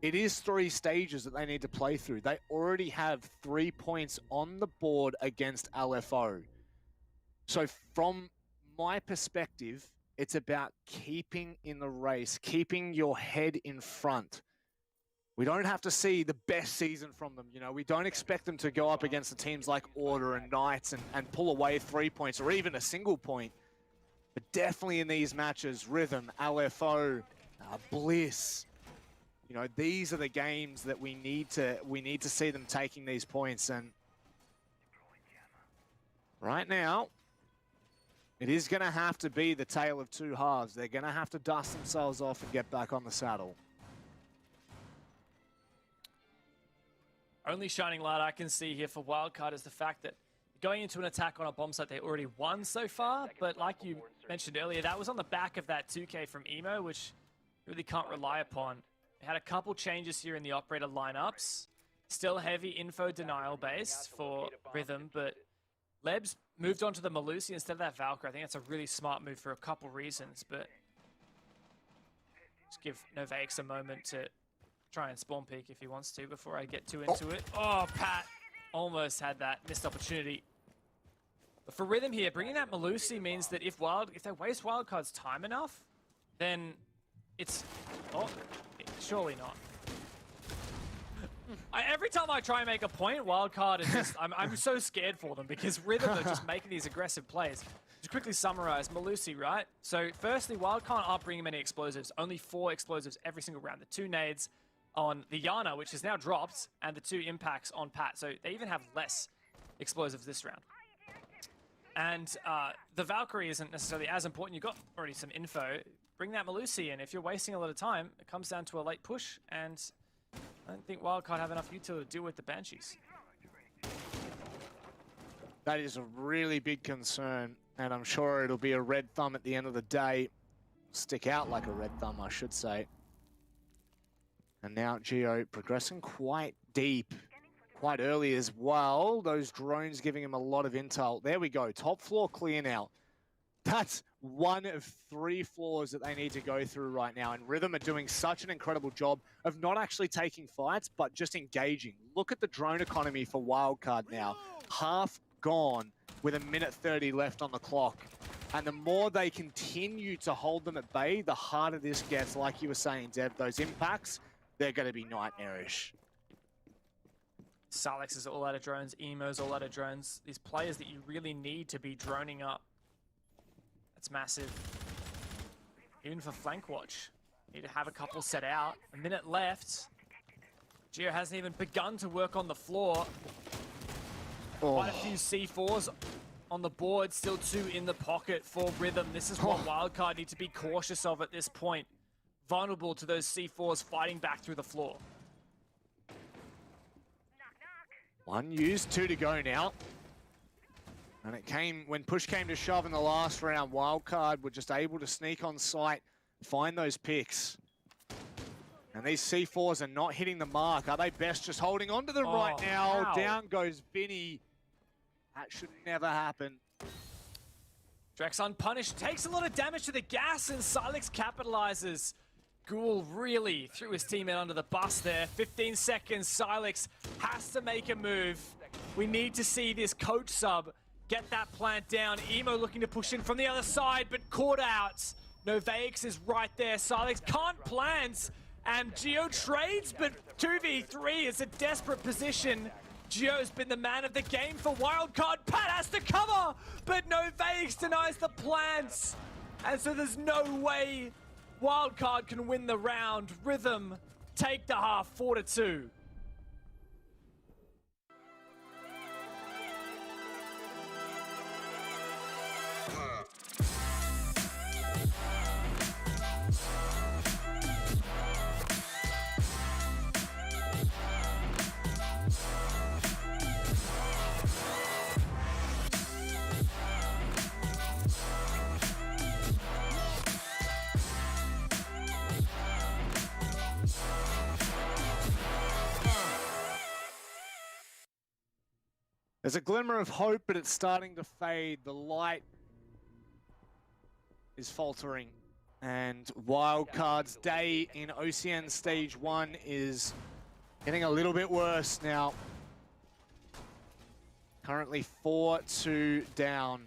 it is 3 stages that they need to play through. They already have 3 points on the board against LFO. So from my perspective, it's about keeping in the race, keeping your head in front. We don't have to see the best season from them. You know, we don't expect them to go up against the teams like Order and Knights and pull away 3 points or even a single point. But definitely in these matches, Rhythm, LFO, Bliss, you know, these are the games that we need to see them taking these points. And right now, it is going to have to be the tale of 2 halves. They're going to have to dust themselves off and get back on the saddle. Only shining light I can see here for Wildcard is the fact that going into an attack on a bomb site they already won so far, but like you mentioned earlier, that was on the back of that 2K from Emo, which really can't rely upon. They had a couple changes here in the operator lineups. Still heavy info denial based for Rhythm, but Leb's moved on to the Malusi instead of that Valkyrie. I think that's a really smart move for a couple reasons, but just give Novakes a moment to try and spawn peek if he wants to before I get too into it. Oh, Pat almost had that missed opportunity. But for Rhythm here, bringing that Malusi means that if they waste Wildcard's time enough, then it's... Oh, surely not. Every time I try and make a point, Wildcard is just... I'm so scared for them because Rhythm are just making these aggressive plays. To quickly summarize, Malusi, right? So firstly, Wildcard aren't bringing many explosives. Only 4 explosives every single round. The 2 nades on the Yana, which is now dropped, and the 2 impacts on Pat. So they even have less explosives this round. And the Valkyrie isn't necessarily as important. You've got already some info. Bring that Malusi in. If you're wasting a lot of time, it comes down to a late push, and I don't think Wildcard have enough utility to deal with the Banshees. That is a really big concern, and I'm sure it'll be a red thumb at the end of the day. Stick out like a red thumb, I should say. And now Geo progressing quite deep, quite early as well. Those drones giving him a lot of intel. There we go, top floor clear now. That's one of 3 floors that they need to go through right now. And Rhythm are doing such an incredible job of not actually taking fights, but just engaging. Look at the drone economy for Wildcard now. Half gone with 1:30 left on the clock. And the more they continue to hold them at bay, the harder this gets. Like you were saying, Deb, those impacts, they're going to be nightmarish. Salix is all out of drones, Emo's all out of drones. These players that you really need to be droning up. That's massive. Even for flank watch. Need to have a couple set out. 1 minute left. Geo hasn't even begun to work on the floor. Quite a few C4s on the board. Still 2 in the pocket for Rhythm. This is what Wildcard need to be cautious of at this point. Vulnerable to those C4s fighting back through the floor. 1 used, 2 to go now. And it came, when push came to shove in the last round, Wildcard were just able to sneak on site, find those picks. And these C4s are not hitting the mark. Are they best just holding on to them right now? How? Down goes Vinny. That should never happen. Drex unpunished, takes a lot of damage to the gas, and Silex capitalizes. Ghoul really threw his teammate under the bus there. 15 seconds, Silex has to make a move. We need to see this coach sub get that plant down. Emo looking to push in from the other side, but caught out. Noveix is right there. Silex can't plant, and Geo trades, but 2v3 is a desperate position. Geo's been the man of the game for Wildcard. Pat has to cover, but Noveix denies the plants. And so there's no way Wildcard can win the round. Rhythm take the half 4-2. There's a glimmer of hope, but it's starting to fade. The light is faltering. And Wildcard's day in OCN Stage 1 is getting a little bit worse now. Currently 4-2 down.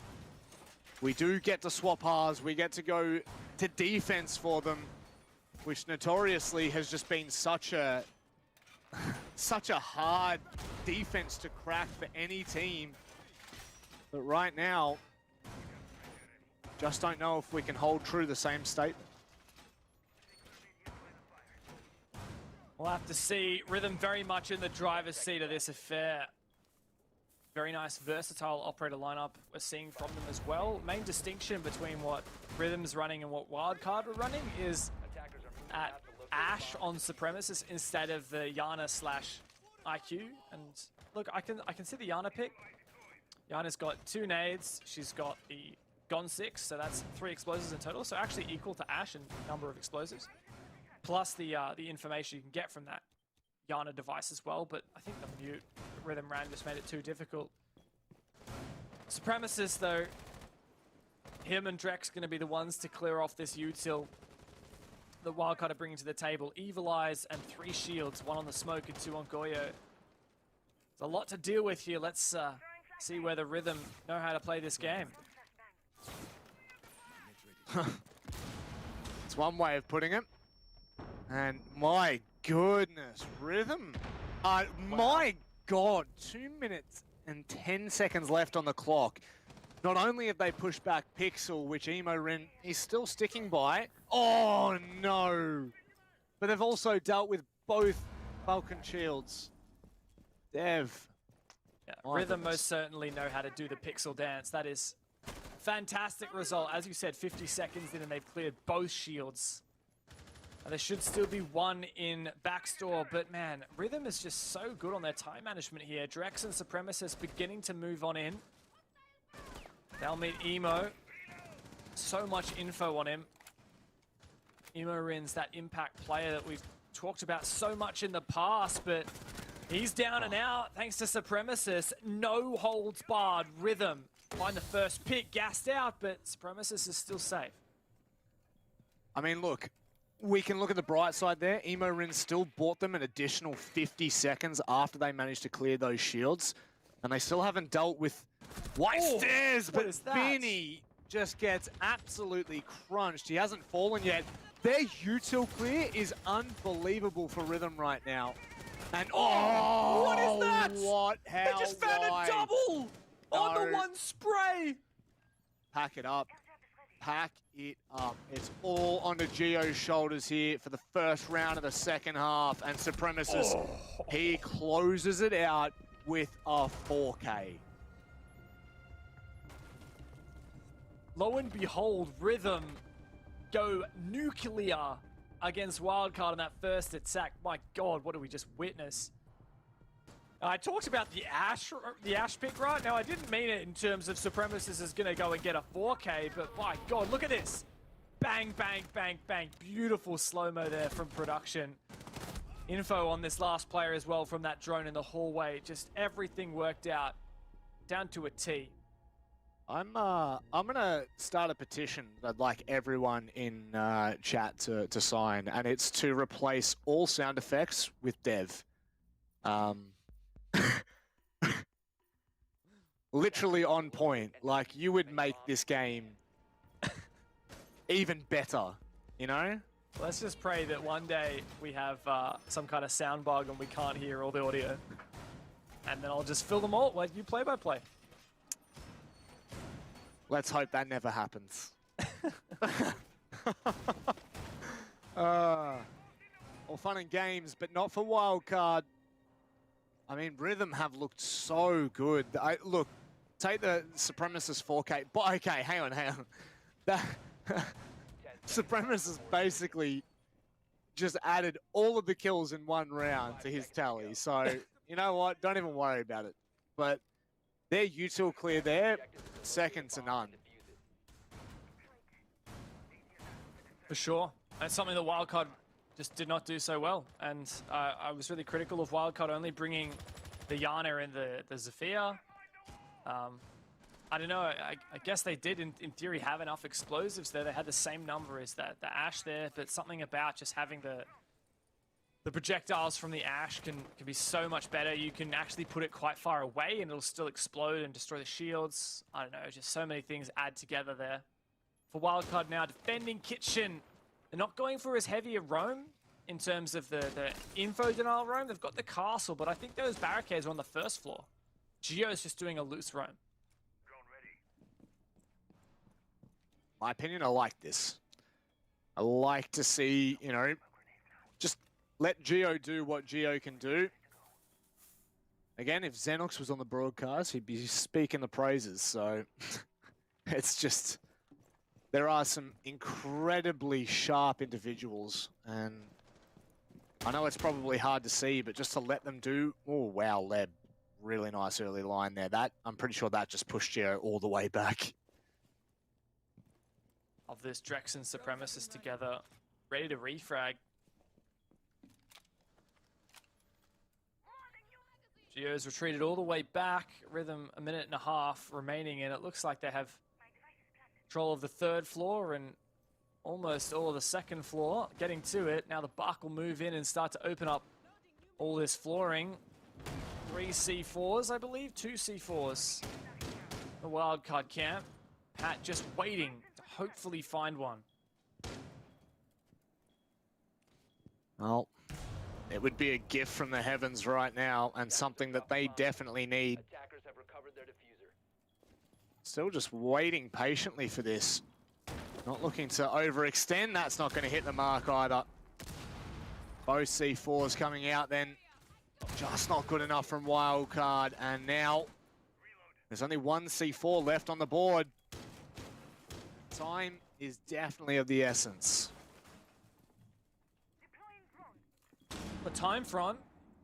We do get to swap halves. We get to go to defense for them, which notoriously has just been such a hard defense to crack for any team. But right now, just don't know if we can hold true to the same statement. We'll have to see. Rhythm very much in the driver's seat of this affair. Very nice, versatile operator lineup we're seeing from them as well. Main distinction between what Rhythm's running and what Wildcard are running is at Ash on Supremacist instead of the Yana / IQ. And look, I can see the Yana pick. Yana's got 2 nades. She's got the Gon 6, so that's 3 explosives in total. So actually equal to Ash in number of explosives. Plus the information you can get from that Yana device as well. But I think the mute Rhythm ran just made it too difficult. Supremacist though, him and Drex going to be the ones to clear off this util that Wildcard are bringing to the table. Evil Eyes and 3 shields, 1 on the smoke and 2 on Goyo. It's a lot to deal with here. Let's see whether Rhythm know how to play this game. It's one way of putting it. And my goodness, Rhythm. My God, 2 minutes and 10 seconds left on the clock. Not only have they pushed back Pixel, which Emo Rin is still sticking by. Oh no! But they've also dealt with both Falcon Shields. Dev. Yeah, Rhythm most certainly know how to do the Pixel dance. That is fantastic result. As you said, 50 seconds in and they've cleared both shields. There should still be one in backstore, but man, Rhythm is just so good on their time management here. Drex and Supremacist beginning to move on in. They'll meet Emo. So much info on him. Emo Rin's that impact player that we've talked about so much in the past, but he's down and out thanks to Supremacist. No holds barred. Rhythm find the first pick, gassed out, but Supremacist is still safe. I mean, look, we can look at the bright side there. Emo Rin still bought them an additional 50 seconds after they managed to clear those shields. And they still haven't dealt with White Stairs, but Vinny just gets absolutely crunched. He hasn't fallen yet. Their util clear is unbelievable for Rhythm right now. And what is that? What? How? They just found a double on the one spray. Pack it up. Pack it up. It's all onto Gio's shoulders here for the first round of the second half. And Supremacist, he closes it out with a 4K. Lo and behold, Rhythm go nuclear against Wildcard on that first attack. My God, what did we just witness? I talked about the Ash pick, right? Now, I didn't mean it in terms of Supremacist is going to go and get a 4K, but my God, look at this. Bang, bang, bang, bang. Beautiful slow-mo there from production. Info on this last player as well from that drone in the hallway. Just everything worked out down to a T. I'm gonna start a petition that I'd like everyone in chat to sign, and it's to replace all sound effects with Dev. Literally on point. Like, you would make this game even better, you know? Let's just pray that one day we have some kind of sound bug and we can't hear all the audio. And then I'll just fill them all like you play by play. Let's hope that never happens. All fun and games, but not for Wildcard. I mean, Rhythm have looked so good. Look, take the Supremacist 4K. But okay, hang on. That Supremacist basically just added all of the kills in one round to his tally. So, you know what? Don't even worry about it. But their util clear there, second to none. For sure. That's something that Wildcard just did not do so well. And I was really critical of Wildcard only bringing the Yana and the Zephyr. I don't know, I guess they did in theory have enough explosives there. They had the same number as the Ash there, but something about just having the projectiles from the Ash can be so much better. You can actually put it quite far away and it'll still explode and destroy the shields. I don't know, just so many things add together there. For Wildcard now, defending Kitchen. They're not going for as heavy a roam in terms of the info denial roam. They've got the castle, but I think those barricades are on the first floor. Gio's just doing a loose roam. My opinion, I like this. I like to see, you know, just let Gio do what Gio can do. Again, if Xenox was on the broadcast, he'd be speaking the praises. So it's just, there are some incredibly sharp individuals. And I know it's probably hard to see, but just to let them do, oh, wow, Leb. Really nice early line there. That, I'm pretty sure that just pushed Gio all the way back. Of this Drex and Supremacist together, ready to refrag. Gio's retreated all the way back. Rhythm a minute and a half remaining, and it looks like they have control of the third floor and almost all of the second floor. Getting to it. Now the Buck will move in and start to open up all this flooring. 3 C4s, I believe. 2 C4s. The wildcard camp. Pat just waiting to hopefully find one. Well, it would be a gift from the heavens right now, and something that they definitely need. Attackers have recovered their diffuser. Still just waiting patiently for this. Not looking to overextend. That's not going to hit the mark either. Both C4s coming out then. Just not good enough from Wildcard. And now there's only one C4 left on the board. Time is definitely of the essence. The time front,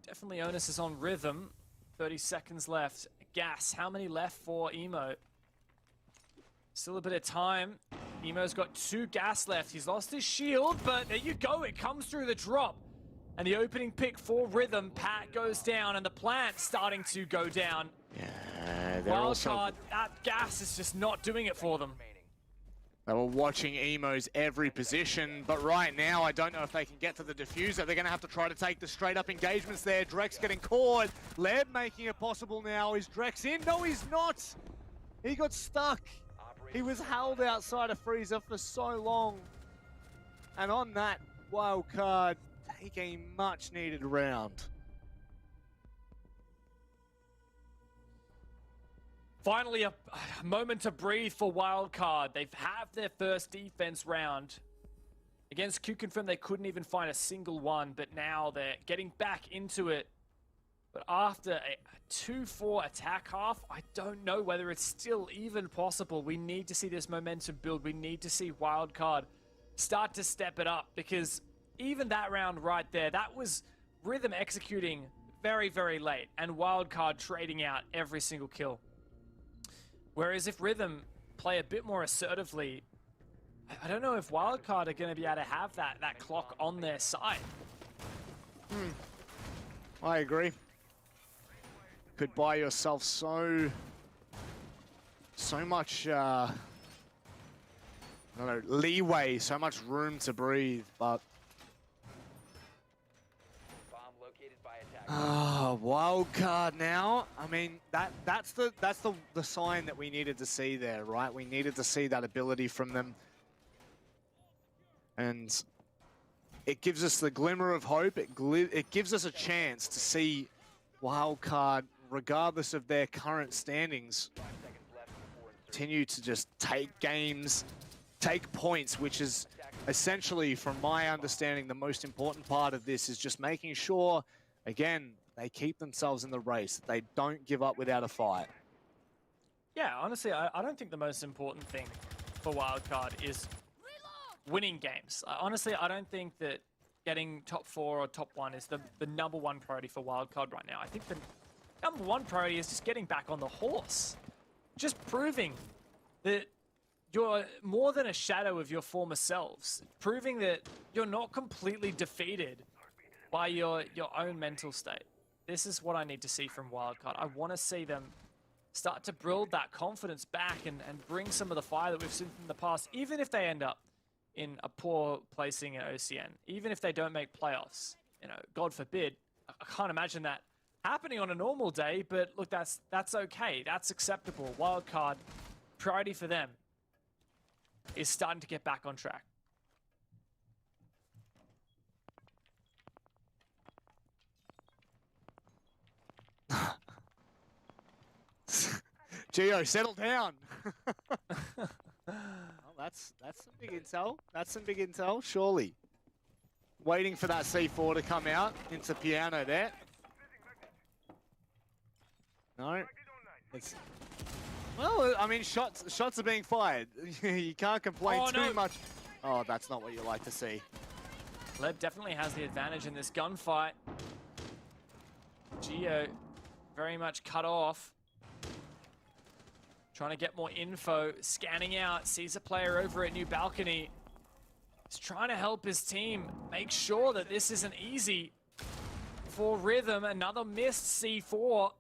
definitely onus is on Rhythm. 30 seconds left. Gas, how many left for Emo? Still a bit of time. Emo's got 2 gas left. He's lost his shield, but there you go. It comes through the drop. And the opening pick for Rhythm. Pat goes down, and the plant starting to go down. Yeah, they're also... Wildcard, that gas is just not doing it for them. They were watching Emo's every position, but right now I don't know if they can get to the diffuser. They're going to have to try to take the straight-up engagements there. Drex getting caught. Leb making it possible now. Is Drex in? No, he's not. He got stuck. He was held outside of Freezer for so long. And on that, Wildcard take a much-needed round. Finally, a moment to breathe for Wildcard. They've had their first defense round. Against Q-Confirm, they couldn't even find a single one, but now they're getting back into it. But after a 2-4 attack half, I don't know whether it's still even possible. We need to see this momentum build. We need to see Wildcard start to step it up, because even that round right there, that was Rhythm executing very, very late, and Wildcard trading out every single kill. Whereas if Rhythm play a bit more assertively, I don't know if Wildcard are going to be able to have that clock on their side. I agree. Could buy yourself so much, I don't know, leeway, so much room to breathe, but... Wildcard now. I mean, that's the sign that we needed to see there, right? We needed to see that ability from them. And it gives us the glimmer of hope. It gives us a chance to see Wildcard, regardless of their current standings, continue to just take games, take points, which is essentially, from my understanding, the most important part of this is just making sure, again, they keep themselves in the race. They don't give up without a fight. Yeah, honestly, I don't think the most important thing for Wildcard is winning games. Honestly, I don't think that getting top 4 or top 1 is the #1 priority for Wildcard right now. I think the #1 priority is just getting back on the horse. Just proving that you're more than a shadow of your former selves. Proving that you're not completely defeated by your own mental state. This is what I need to see from Wildcard. I want to see them start to build that confidence back and bring some of the fire that we've seen from the past, even if they end up in a poor placing in OCN, even if they don't make playoffs. You know, God forbid. I can't imagine that happening on a normal day, but look, that's okay. That's acceptable. Wildcard, priority for them is starting to get back on track. Gio, settle down. Well, that's some big intel. That's some big intel, surely. Waiting for that C4 to come out into piano there. No. It's... Well, I mean, shots are being fired. You can't complain too much. Oh, that's not what you like to see. Leb definitely has the advantage in this gunfight. Gio very much cut off. Trying to get more info, scanning out, sees a player over at New Balcony. He's trying to help his team make sure that this isn't easy for Rhythm. Another missed C4.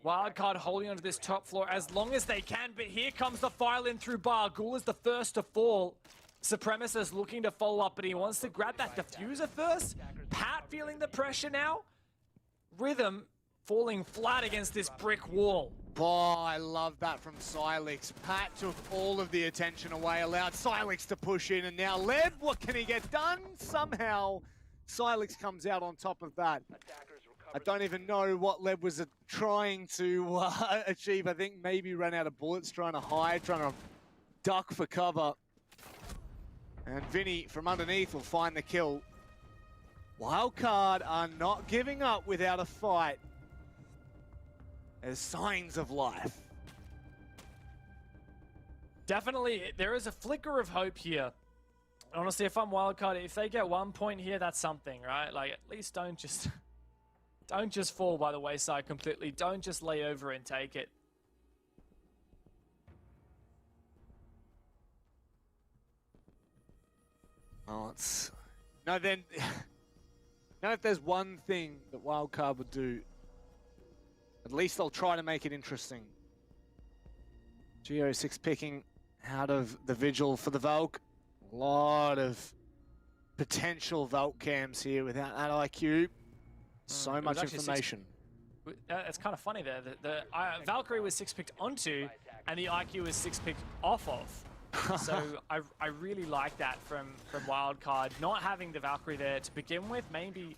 Wildcard holding onto this top floor as long as they can, but here comes the file in through bar. Ghoul is the first to fall. Supremacist looking to follow up, but he wants to grab that diffuser first. Pat feeling the pressure now. Rhythm falling flat against this brick wall. Oh, I love that from Silix. Pat took all of the attention away, allowed Silix to push in, and now Leb, what can he get done? Somehow, Silix comes out on top of that. I don't even know what Leb was trying to achieve. I think maybe ran out of bullets, trying to hide, trying to duck for cover. And Vinny from underneath will find the kill. Wildcard are not giving up without a fight. There's signs of life. Definitely, there is a flicker of hope here. Honestly, if I'm Wildcard, if they get 1 point here, that's something, right? Like, at least don't just fall by the wayside completely. Don't just lay over and take it. Oh, it's... No, then... Now, if there's one thing that Wildcard would do, at least they'll try to make it interesting. Geo6 picking out of the Vigil for the Valk. A lot of potential Valk cams here without that IQ. So much information. It's kind of funny there. The Valkyrie was 6-picked onto, and the IQ was 6-picked off of. So I really like that from Wildcard. Not having the Valkyrie there to begin with, maybe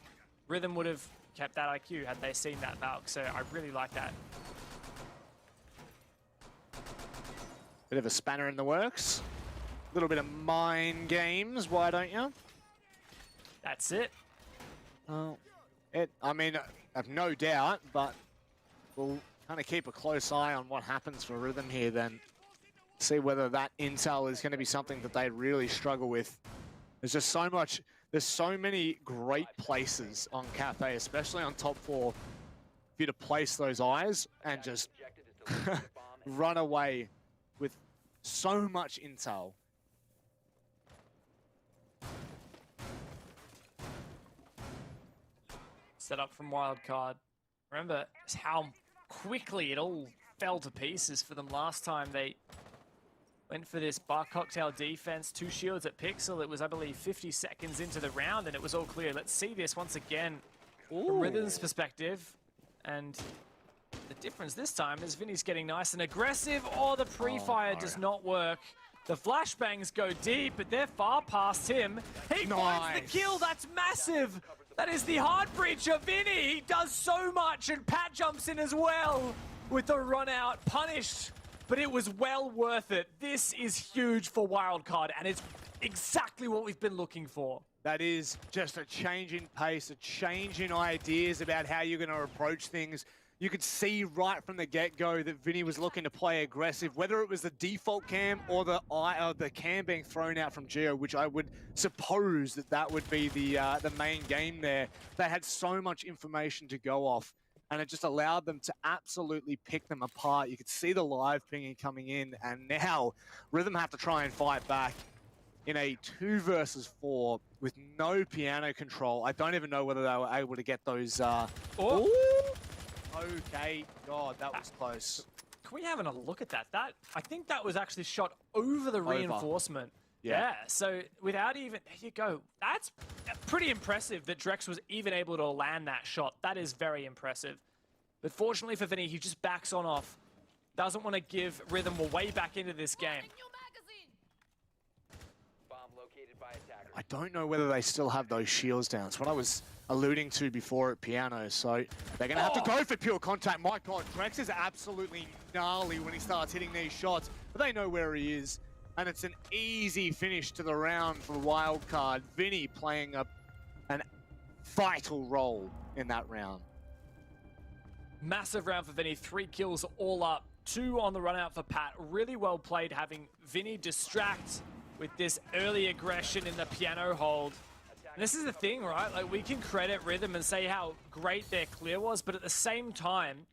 Rhythm would have kept that IQ had they seen that Valk. So I really like that. Bit of a spanner in the works. A little bit of mind games, why don't you? That's it. Oh, I mean, I have no doubt, but we'll kind of keep a close eye on what happens for Rhythm here then. See whether that intel is going to be something that they really struggle with. There's just so much, there's so many great places on Cafe, especially on top 4, for you to place those eyes and just run away with so much intel. Set up from Wildcard. Remember just how quickly it all fell to pieces for them last time. They went for this bar cocktail defense, 2 shields at Pixel. It was, I believe, 50 seconds into the round and it was all clear. Let's see this once again from Rhythm's perspective. And the difference this time is Vinny's getting nice and aggressive. Oh, the pre-fire does not work. The flashbangs go deep, but they're far past him. He finds the kill. That's massive. That is the hard breach of Vinny. He does so much, and Pat jumps in as well with the run out. Punished, but it was well worth it. This is huge for Wildcard, and it's exactly what we've been looking for. That is just a change in pace, a change in ideas about how you're going to approach things. You could see right from the get-go that Vinny was looking to play aggressive, whether it was the default cam or the cam being thrown out from Geo, which I would suppose that would be the main game there. They had so much information to go off, and it just allowed them to absolutely pick them apart. You could see the live pinging coming in, and now Rhythm have to try and fight back in a 2 versus 4 with no piano control. I don't even know whether they were able to get those... Okay, God, that was close. Can we have a look at that? I think that was actually shot over the reinforcement. Yeah, so without even, there you go. That's pretty impressive that Drex was even able to land that shot. That is very impressive. But fortunately for Vinny, he just backs on off. Doesn't want to give Rhythm a way back into this game. I don't know whether they still have those shields down. It's what I was alluding to before at Piano. So they're going to have to go for pure contact. My God, Drex is absolutely gnarly when he starts hitting these shots. But they know where he is. And it's an easy finish to the round for Wildcard. Vinny playing an vital role in that round. Massive round for Vinny. 3 kills all up. 2 on the run out for Pat. Really well played, having Vinny distract with this early aggression in the piano hold. And this is the thing, right? Like, we can credit Rhythm and say how great their clear was, but at the same time,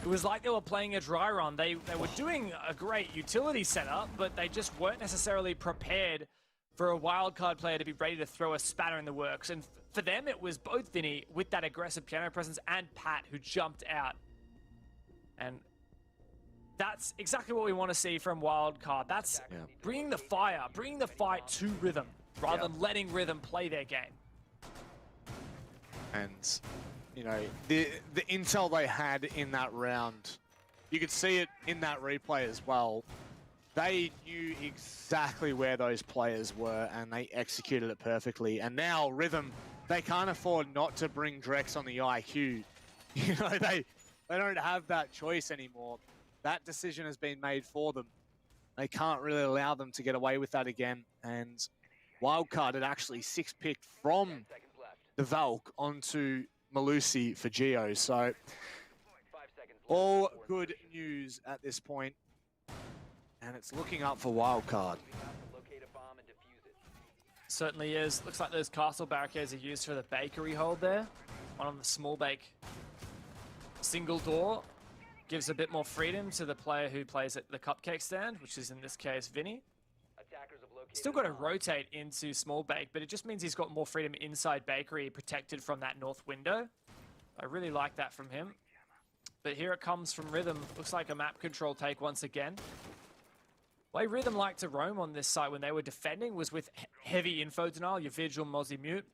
it was like they were playing a dry run. They were doing a great utility setup, but they just weren't necessarily prepared for a Wildcard player to be ready to throw a spanner in the works. And for them, it was both Vinny with that aggressive piano presence and Pat who jumped out. And that's exactly what we want to see from Wildcard. That's bringing the fire, bringing the fight to Rhythm, rather than letting Rhythm play their game. And you know, the intel they had in that round, you could see it in that replay as well. They knew exactly where those players were and they executed it perfectly. And now Rhythm, they can't afford not to bring Drex on the IQ. You know, they don't have that choice anymore. That decision has been made for them. They can't really allow them to get away with that again. And Wildcard had actually 6-picked from the Valk onto Malusi for Geo. So all good news at this point. And it's looking up for Wildcard. Certainly is. Looks like those castle barricades are used for the bakery hold there. One on the small bake. Single door gives a bit more freedom to the player who plays at the cupcake stand, which is in this case Vinny. Still got to rotate into small bake, but it just means he's got more freedom inside bakery, protected from that north window. I really like that from him. But here it comes from Rhythm. Looks like a map control take once again. The way Rhythm liked to roam on this site when they were defending was with heavy info denial, your Vigil, Mozzie, Mute.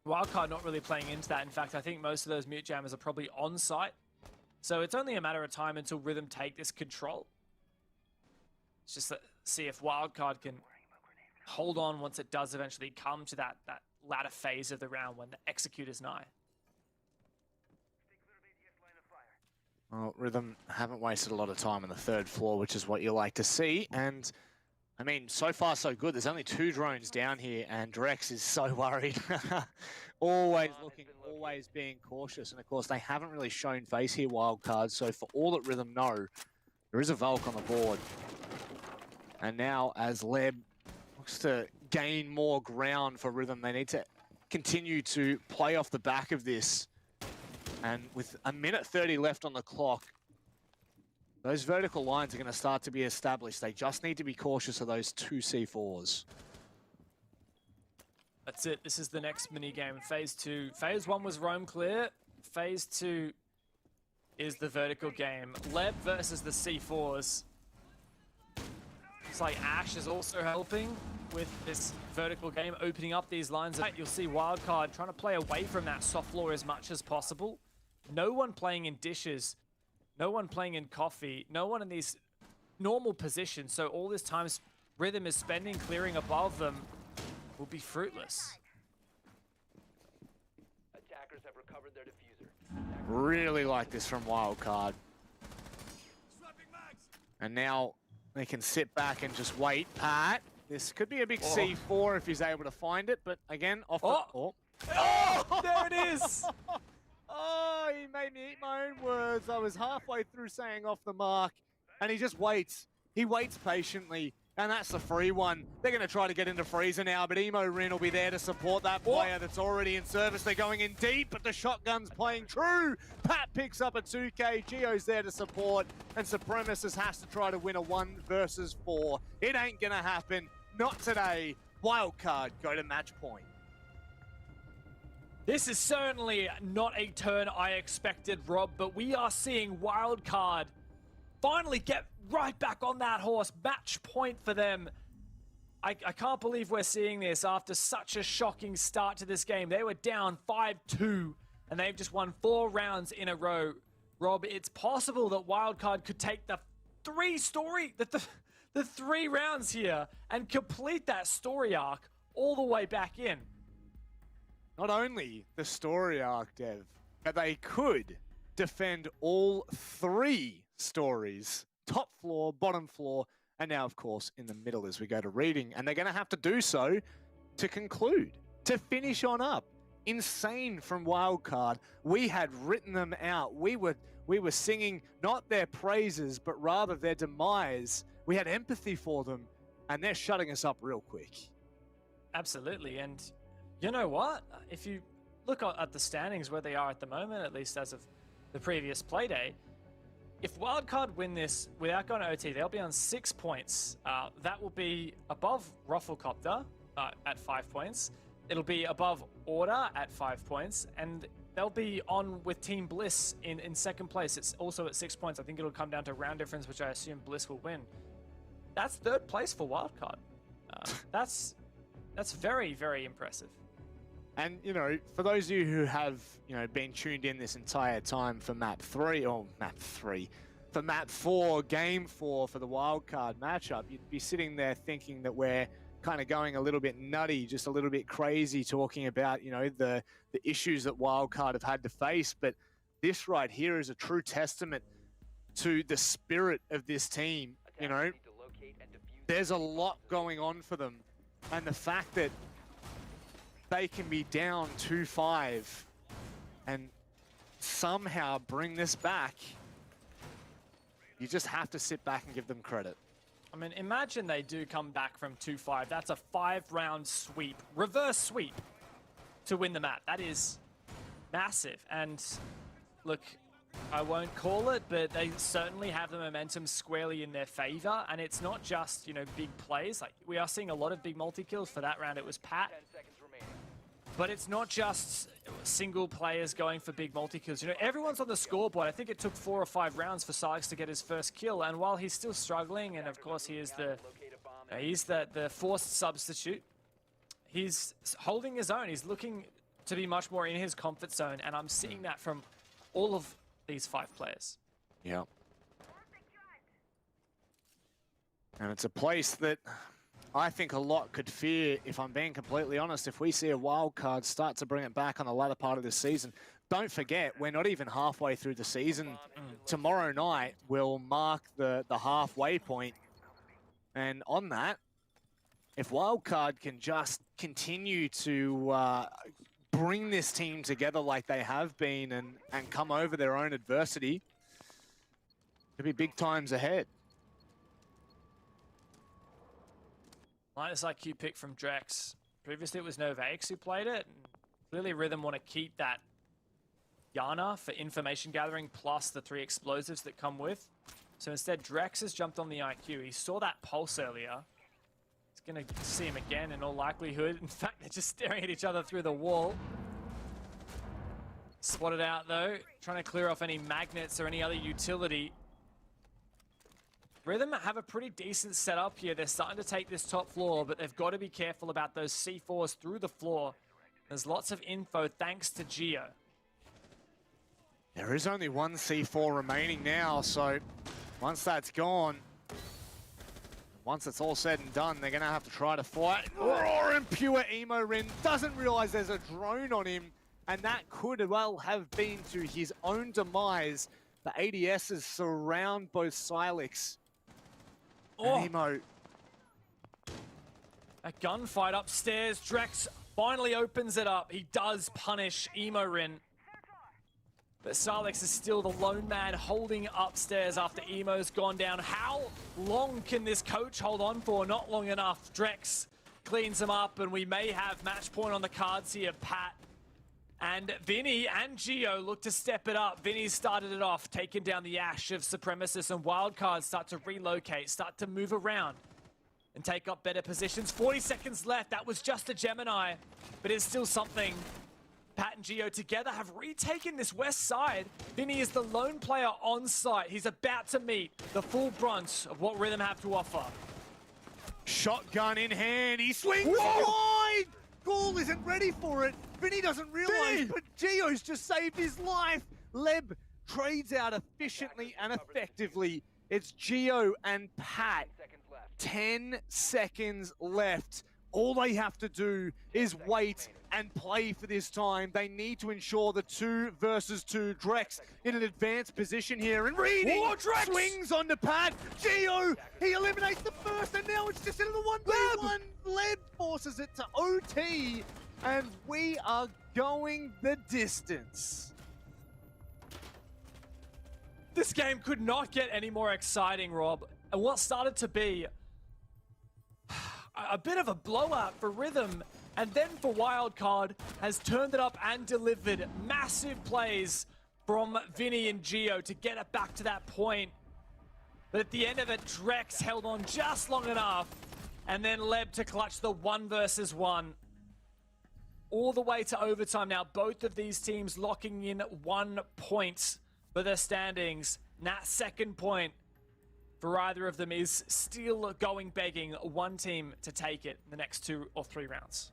Wildcard not really playing into that. In fact, I think most of those Mute jammers are probably on site. So it's only a matter of time until Rhythm take this control. It's just to see if Wildcard can hold on once it does eventually come to that latter phase of the round when the executor's nigh. Well, Rhythm haven't wasted a lot of time on the third floor, which is what you like to see. And, I mean, so far so good. There's only 2 drones down here, and Drex is so worried. Always looking, always being cautious. And, of course, they haven't really shown face here, Wildcard. So, for all that Rhythm know, there is a Valk on the board. And now, as Leb looks to gain more ground for Rhythm, they need to continue to play off the back of this. And with 1:30 left on the clock, those vertical lines are going to start to be established. They just need to be cautious of those 2 C4s. That's it. This is the next mini game. Phase 2. Phase 1 was roam clear. Phase 2 is the vertical game. Leb versus the C4s. It's like Ash is also helping with this vertical game, opening up these lines. You'll see Wildcard trying to play away from that soft floor as much as possible. No one playing in dishes, no one playing in coffee, no one in these normal positions. So all this time Rhythm is spending clearing above them will be fruitless. Attackers have recovered their diffuser. Really like this from Wildcard. And now they can sit back and just wait. Pat, this could be a big C4 if he's able to find it, but again, off the... Oh, there it is! Oh, he made me eat my own words. I was halfway through saying off the mark, and he just waits. He waits patiently, and that's the free one. They're going to try to get into freezer now, but Emo Rin will be there to support that player that's already in service. They're going in deep, but the shotgun's playing true. Pat picks up a 2K. Geo's there to support, and Supremacist has to try to win a 1 versus 4. It ain't going to happen. Not today. Wildcard go to match point. This is certainly not a turn I expected, Rob, but we are seeing Wildcard finally get right back on that horse. Match point for them. I can't believe we're seeing this after such a shocking start to this game. They were down 5-2, and they've just won 4 rounds in a row. Rob, it's possible that Wildcard could take the 3 rounds here and complete that story arc all the way back in. Not only the story arc, Dev, but they could defend all 3 stories. Top floor, bottom floor, and now, of course, in the middle as we go to reading. And they're going to have to do so to conclude, to finish on up. Insane from Wildcard. We had written them out. We were singing not their praises, but rather their demise. We had empathy for them, and they're shutting us up real quick. Absolutely, and you know what? If you look at the standings where they are at the moment, at least as of the previous Playday, if Wildcard win this without going to OT, they'll be on 6 points. That will be above ROFLCOPTERGG at 5 points. It'll be above Order at 5 points, and they'll be on with Team Bliss in second place. It's also at 6 points. I think it'll come down to round difference, which I assume Bliss will win. That's 3rd place for Wildcard. That's very, very impressive. And, you know, for those of you who have, you know, been tuned in this entire time for map 4, game 4 for the wildcard matchup, you'd be sitting there thinking that we're kind of going a little bit nutty, just a little bit crazy, talking about, you know, the issues that wildcard have had to face. But this right here is a true testament to the spirit of this team. You know, there's a lot going on for them. And the fact that they can be down 2-5 and somehow bring this back, you just have to sit back and give them credit. I mean, imagine they do come back from 2-5. That's a 5-round sweep, reverse sweep, to win the map. That is massive. And look, I won't call it, but they certainly have the momentum squarely in their favor. And it's not just, you know, big plays. Like, we are seeing a lot of big multi-kills. For that round, it was Pat. But it's not just single players going for big multi-kills. You know, everyone's on the scoreboard. I think it took 4 or 5 rounds for Sykes to get his first kill. And while he's still struggling, and of course he is the forced substitute, he's holding his own. He's looking to be much more in his comfort zone. And I'm seeing that from all of these 5 players. Yeah. And it's a place that I think a lot could fear, if I'm being completely honest, if we see a wild card start to bring it back on the latter part of this season. Don't forget, we're not even halfway through the season. Tomorrow night will mark the halfway point. And on that, if Wildcard can just continue to bring this team together like they have been and come over their own adversity, there'll be big times ahead. Minus IQ pick from Drex. Previously it was Novakes who played it. And clearly Rhythm want to keep that Yana for information gathering plus the 3 explosives that come with. So instead Drex has jumped on the IQ. He saw that pulse earlier. He's going to see him again in all likelihood. In fact, they're just staring at each other through the wall. Spotted out though. Trying to clear off any magnets or any other utility. Rhythm have a pretty decent setup here. They're starting to take this top floor, but they've got to be careful about those C4s through the floor. There's lots of info thanks to Geo. There is only one C4 remaining now, so once that's gone, once it's all said and done, they're going to have to try to fight. Raw and pure Emo Rin doesn't realize there's a drone on him, and that could well have been to his own demise. The ADSs surround both Silex and Emo. A gunfight upstairs. Drex finally opens it up. He does punish Emo Rin. But Silex is still the lone man holding upstairs after Emo's gone down. How long can this coach hold on for? Not long enough. Drex cleans him up, and we may have match point on the cards here. Pat and Vinny and Geo look to step it up. Vinny started it off, taking down the Ash of Supremacists, and Wildcard start to relocate, start to move around and take up better positions. 40 seconds left. That was just a Gemini, but it's still something. Pat and Geo together have retaken this west side. Vinny is the lone player on site. He's about to meet the full brunt of what Rhythm have to offer. Shotgun in hand. He swings wide. Ghoul isn't ready for it. Vinny doesn't realize, but Geo's just saved his life. Leb trades out efficiently and effectively. It's Geo and Pat. 10 seconds left. All they have to do is wait and play for this time. They need to ensure the 2 versus 2. Drex in an advanced position here, and Reading swings on the Pat. Geo, he eliminates the first, and now it's just into the 1v1. Leb forces it to OT, and we are going the distance. This game could not get any more exciting, Rob. And what started to be a bit of a blowout for Rhythm, and then for Wildcard, has turned it up and delivered massive plays from Vinny and Geo to get it back to that point. But at the end of it, Drex held on just long enough, and then Leb to clutch the 1 versus 1. All the way to overtime now. Both of these teams locking in 1 point for their standings. And that second point for either of them is still going begging one team to take it in the next 2 or 3 rounds.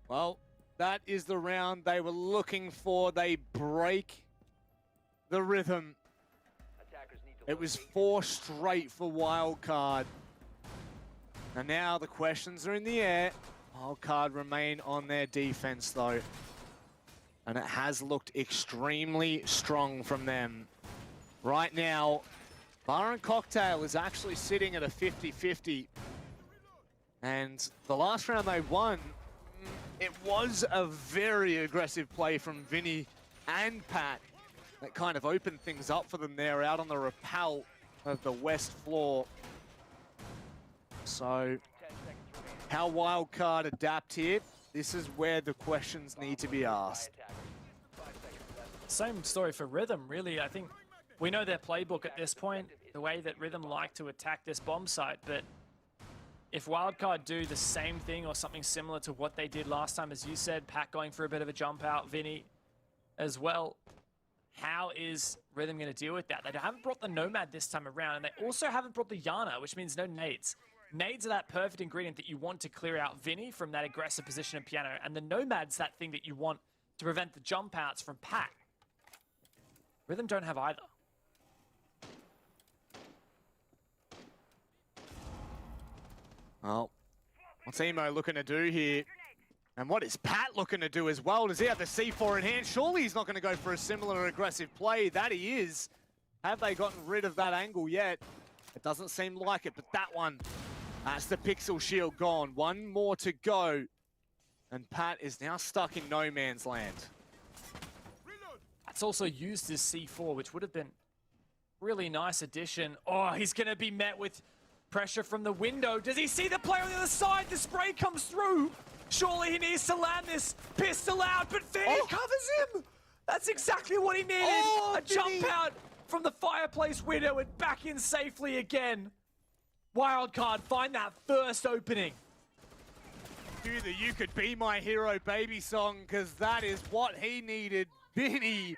Well, that is the round they were looking for. They break the rhythm. It was 4 straight for Wildcard. And now the questions are in the air. Wildcard remain on their defense though. And it has looked extremely strong from them. Right now, Bar and Cocktail is actually sitting at a 50-50. And the last round they won, it was a very aggressive play from Vinny and Pat that kind of opened things up for them there out on the rappel of the west floor. So, how Wildcard adapt here, this is where the questions need to be asked. Same story for Rhythm, really. I think we know their playbook at this point, the way that Rhythm like to attack this bomb site, but if Wildcard do the same thing or something similar to what they did last time, as you said, Pat going for a bit of a jump out, Vinny as well, how is Rhythm going to deal with that? They haven't brought the Nomad this time around, and they also haven't brought the Yana, which means no nades. Nades are that perfect ingredient that you want to clear out Vinny from that aggressive position of Piano, and the Nomad's that thing that you want to prevent the jump outs from Pat. Rhythm don't have either. Well, what's Emo looking to do here? And what is Pat looking to do as well? Does he have the C4 in hand? Surely he's not going to go for a similar aggressive play. That he is. Have they gotten rid of that angle yet? It doesn't seem like it, but that one, that's the pixel shield gone. One more to go. And Pat is now stuck in no man's land. That's also used his C4, which would have been really nice addition. Oh, he's going to be met with pressure from the window. Does he see the player on the other side? The spray comes through. Surely he needs to land this pistol out, but Vinny covers him. That's exactly what he needed. A jump out from the fireplace window and back in safely again. Wildcard find that first opening. Do the You Could Be My Hero baby song, because that is what he needed. Vinny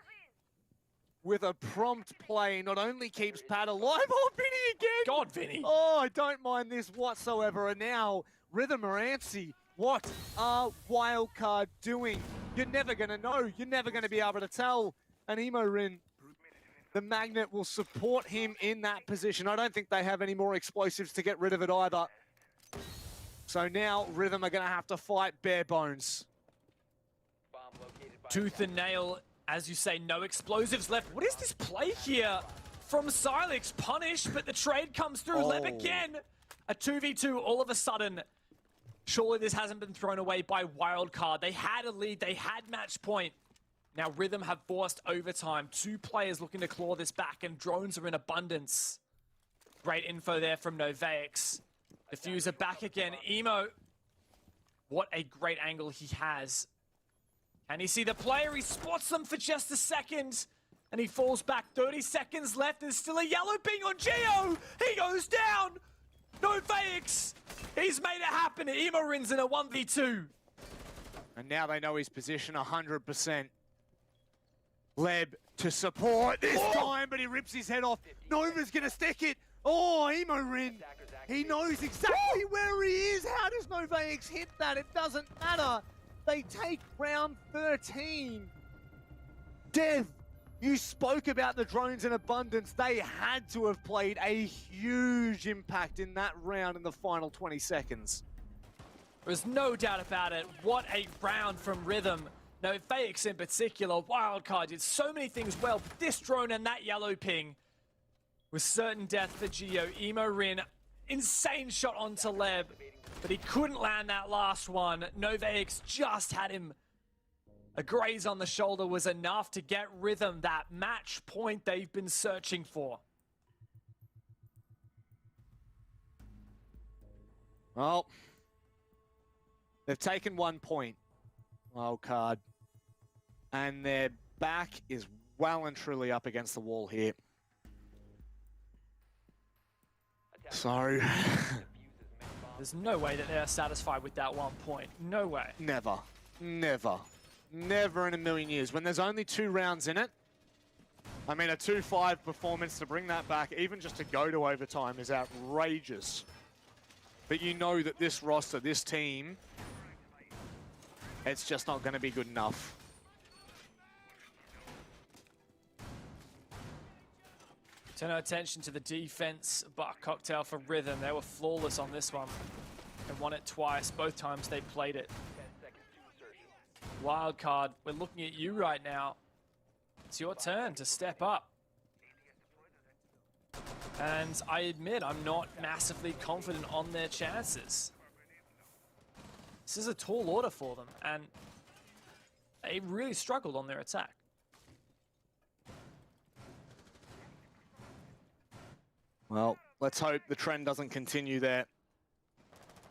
with a prompt play not only keeps Pat alive. Oh, Vinny again! God, Vinny! Oh, I don't mind this whatsoever. And now, Rhythm are antsy. What are Wildcard doing? You're never going to know. You're never going to be able to tell. And Emorin, the magnet will support him in that position. I don't think they have any more explosives to get rid of it either. So now, Rhythm are going to have to fight bare bones. Tooth and nail, as you say, no explosives left. What is this play here from Silex? Punish, but the trade comes through. Leb again. A 2v2 all of a sudden. Surely this hasn't been thrown away by Wildcard. They had a lead. They had match point. Now Rhythm have forced overtime. 2 players looking to claw this back, and drones are in abundance. Great info there from Noveix. Diffuser back again. Emo. What a great angle he has. Can he see the player? He spots them for just a second. And he falls back. 30 seconds left. There's still a yellow ping on Geo. He goes down. Noveix. He's made it happen. Emorin's in a 1v2. And now they know his position 100%. Leb to support this time, but he rips his head off. Nova's going to stick it. Oh, Emorin. He knows exactly where he is. How does Noveix hit that? It doesn't matter. They take round 13. Dev, you spoke about the drones in abundance. They had to have played a huge impact in that round in the final 20 seconds. There's no doubt about it. What a round from Rhythm. Noveix in particular, Wildcard did so many things well, but this drone and that yellow ping was certain death for Geo. Emorin, insane shot onto Leb, but he couldn't land that last one. Noveix just had him. A graze on the shoulder was enough to get Rhythm that match point they've been searching for. Well, they've taken 1 point, Wildcard, and their back is well and truly up against the wall here. So, there's no way that they're satisfied with that 1 point. No way. Never. Never. Never in a million years. When there's only 2 rounds in it, I mean, a 2-5 performance to bring that back, even just to go to overtime, is outrageous. But you know that this roster, this team, it's just not going to be good enough. Turn our attention to the defense bar cocktail for Rhythm. They were flawless on this one and won it twice. Both times they played it. Wildcard, we're looking at you right now. It's your turn to step up. And I admit, I'm not massively confident on their chances. This is a tall order for them, and they really struggled on their attack. Well, let's hope the trend doesn't continue there.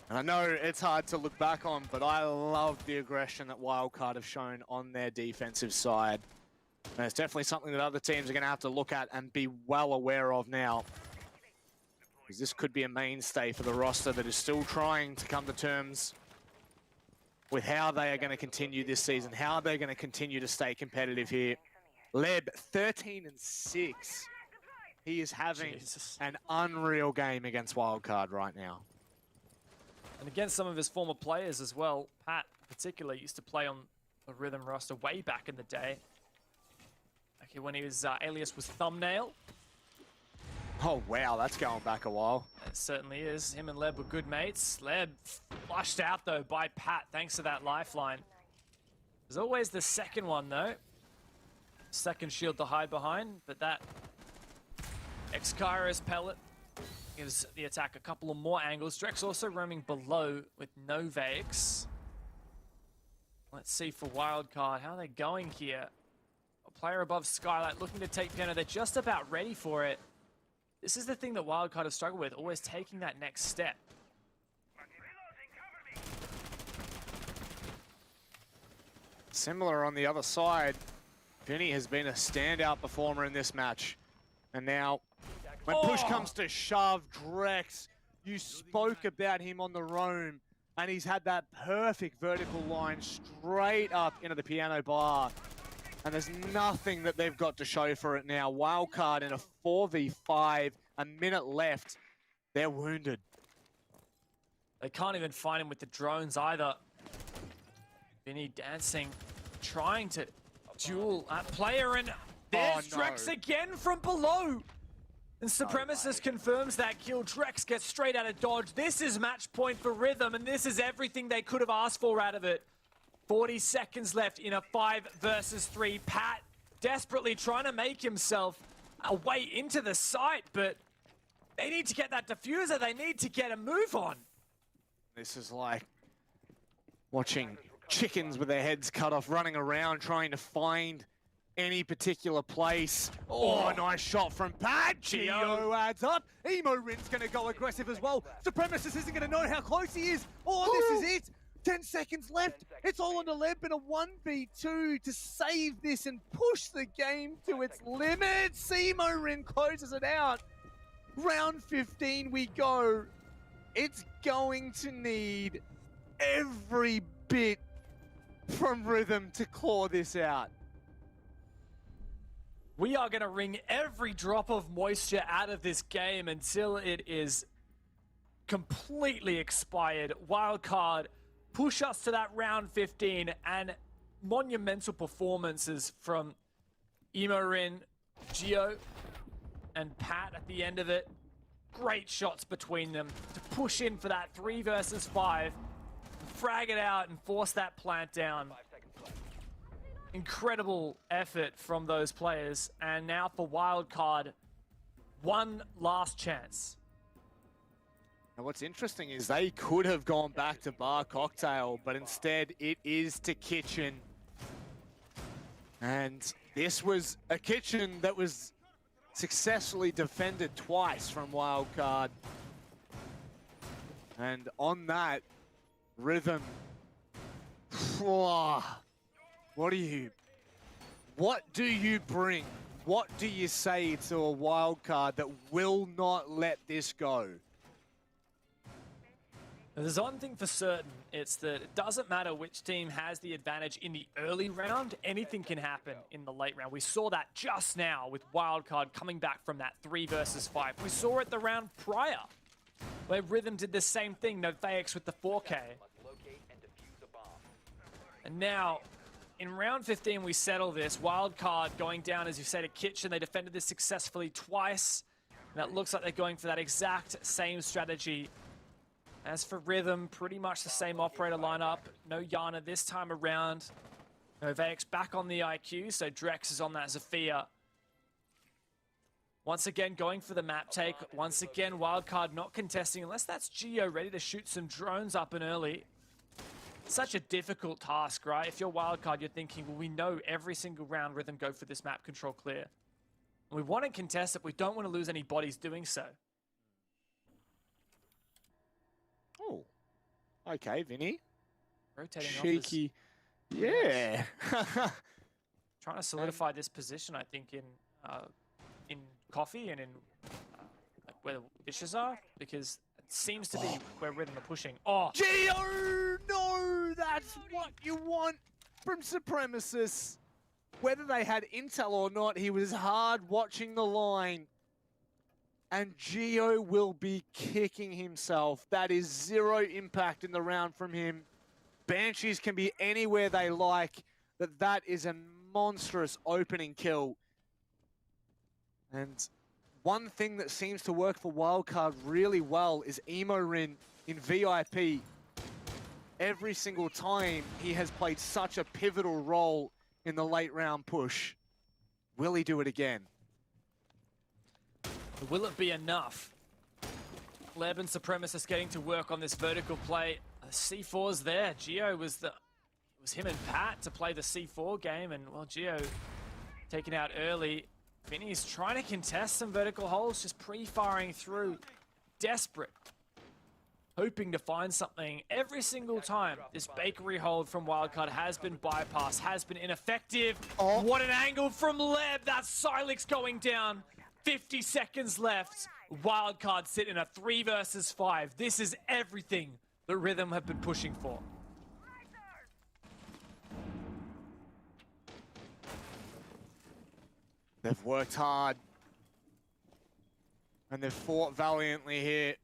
And I know it's hard to look back on, but I love the aggression that Wildcard have shown on their defensive side. And it's definitely something that other teams are going to have to look at and be well aware of now. Because this could be a mainstay for the roster that is still trying to come to terms with how they are going to continue this season, how they're going to continue to stay competitive here. Leb, 13-6. He is having an unreal game against Wildcard right now. And against some of his former players as well. Pat, in particular, used to play on the Rhythm roster way back in the day. Okay, when he was, alias was Thumbnail. Oh, wow, that's going back a while. It certainly is. Him and Leb were good mates. Leb flushed out, though, by Pat, thanks to that lifeline. There's always the second one, though. Second shield to hide behind, but that X-Kairos pellet gives the attack a couple of more angles. Drex also roaming below with no Vex. Let's see for Wildcard, how are they going here? A player above Skylight looking to take piano. They're just about ready for it. This is the thing that Wildcard has struggled with, always taking that next step. Similar on the other side, Vinny has been a standout performer in this match. And now, when push comes to shove, Drex, you spoke about him on the roam, and he's had that perfect vertical line straight up into the piano bar. And there's nothing that they've got to show for it now. Wildcard in a 4v5, a minute left. They're wounded. They can't even find him with the drones either. Vinny dancing, trying to duel that player, and there's Drex again from below. And Supremacist confirms that kill. Drex gets straight out of dodge. This is match point for Rhythm, and this is everything they could have asked for out of it. 40 seconds left in a 5 versus 3. Pat desperately trying to make himself a way into the site, but they need to get that diffuser. They need to get a move on. This is like watching chickens with their heads cut off, running around trying to find any particular place. Oh, nice shot from Pat. Geo adds up. Emo Rin's going to go aggressive as well. Supremacist isn't going to know how close he is. Oh, this is it. 10 seconds left. It's all on the Leb in a 1v2 to save this and push the game to its limits. Emo Rin closes it out. Round 15 we go. It's going to need every bit from Rhythm to claw this out. We are going to wring every drop of moisture out of this game until it is completely expired. Wildcard push us to that round 15, and monumental performances from Imorin, Geo, and Pat at the end of it. Great shots between them to push in for that 3 versus 5, frag it out and force that plant down. Incredible effort from those players. And now for Wildcard, one last chance. And what's interesting is they could have gone back to Bar Cocktail, but instead it is to Kitchen. And this was a Kitchen that was successfully defended twice from Wildcard. And on that, Rhythm. What do you bring? What do you say to a Wildcard that will not let this go? There's one thing for certain, it's that it doesn't matter which team has the advantage in the early round, anything can happen in the late round. We saw that just now with Wildcard coming back from that 3 versus 5. We saw it the round prior, where Rhythm did the same thing, no Faex with the 4K. And now, in round 15, we settle this. Wildcard going down, as you said, at Kitchen. They defended this successfully twice. And it looks like they're going for that exact same strategy. As for Rhythm, pretty much the same operator lineup. No Yana this time around. No Vex back on the IQ, so Drex is on that Zafia. Once again, going for the map take. Once again, Wildcard not contesting, unless that's Geo ready to shoot some drones up and early. Such a difficult task, right? If you're Wildcard, you're thinking, well, we know every single round Rhythm go for this map control clear. And we want to contest it, we don't want to lose any bodies doing so. Oh, okay, Vinny. Rotating Cheeky. Yeah. Trying to solidify this position, I think, in coffee and in like where the dishes are, because it seems to be where Rhythm are pushing. Oh, Geo! No, that's what you want from Supremacists. Whether they had intel or not, he was hard watching the line. And Geo will be kicking himself. That is 0 impact in the round from him. Banshees can be anywhere they like, but that is a monstrous opening kill. And one thing that seems to work for Wildcard really well is Emorin in VIP. Every single time he has played such a pivotal role in the late round push. Will he do it again? will it be enough? Leb and Supremacist getting to work on this vertical play. C4's there. Geo was him and Pat to play the C4 game, and well, Geo taken out early. Vinny's trying to contest some vertical holes, just pre-firing through. Desperate. Hoping to find something every single time. This bakery hold from Wildcard has been bypassed, has been ineffective. Oh. What an angle from Leb. That's Silex going down. 50 seconds left. Wildcard sit in a 3 versus 5. This is everything that Rhythm have been pushing for. They've worked hard. And they've fought valiantly here.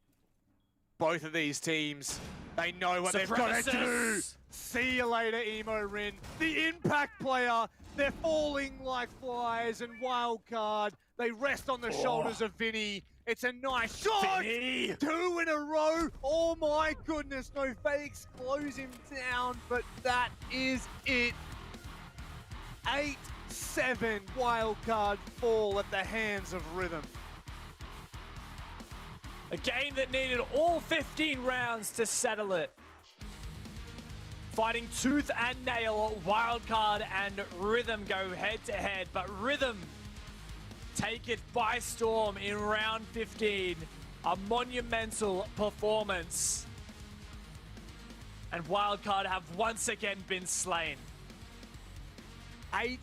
Both of these teams, they know what they've got to do. See you later, Emo Rin. The impact player, they're falling like flies, and Wildcard, they rest on the shoulders of Vinny. It's a nice shot! Vinny. 2 in a row! Oh my goodness, no fakes, close him down, but that is it. 8-7 Wildcard fall at the hands of Rhythm. A game that needed all 15 rounds to settle it. Fighting tooth and nail, Wildcard and Rhythm go head to head, but Rhythm take it by storm in round 15. A monumental performance. And Wildcard have once again been slain. 8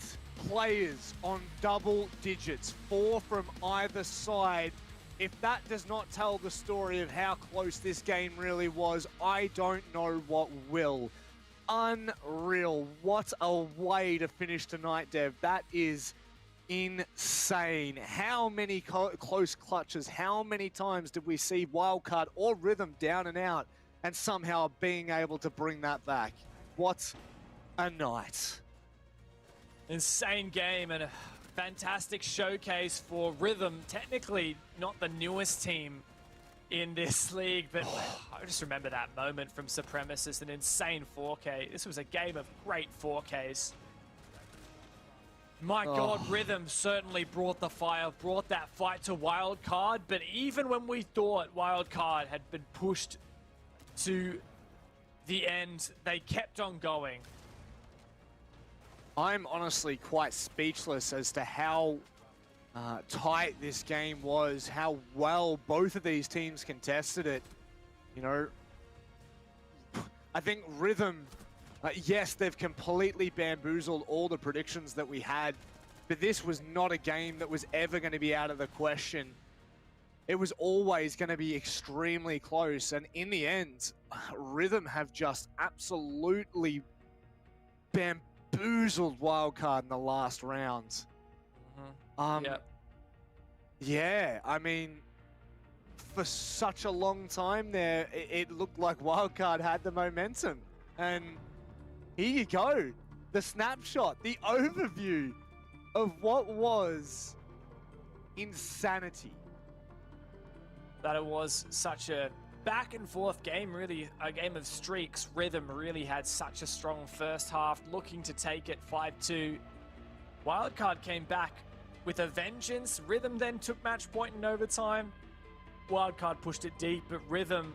players on double digits, 4 from either side. If that does not tell the story of how close this game really was, I don't know what will. Unreal. What a way to finish tonight, Dev. That is insane. How many close clutches, how many times did we see Wildcard or Rhythm down and out and somehow being able to bring that back? What a night. Insane game and a fantastic showcase for Rhythm. Technically not the newest team in this league, but I just remember that moment from Supremacist, an insane 4K. This was a game of great 4Ks. My God, Rhythm certainly brought the fire, brought that fight to Wildcard, but even when we thought Wildcard had been pushed to the end, they kept on going. I'm honestly quite speechless as to how tight this game was, how well both of these teams contested it. You know, I think Rhythm, yes, they've completely bamboozled all the predictions that we had, but this was not a game that was ever going to be out of the question. It was always going to be extremely close, and in the end, Rhythm have just absolutely bamboozled Wildcard in the last round. Yeah, I mean, for such a long time there, it looked like Wildcard had the momentum. And here you go. The snapshot, the overview of what was insanity. That it was such a back and forth game, really a game of streaks. Rhythm really had such a strong first half, looking to take it 5-2. Wildcard came back with a vengeance. Rhythm then took match point in overtime. Wildcard pushed it deep, but Rhythm,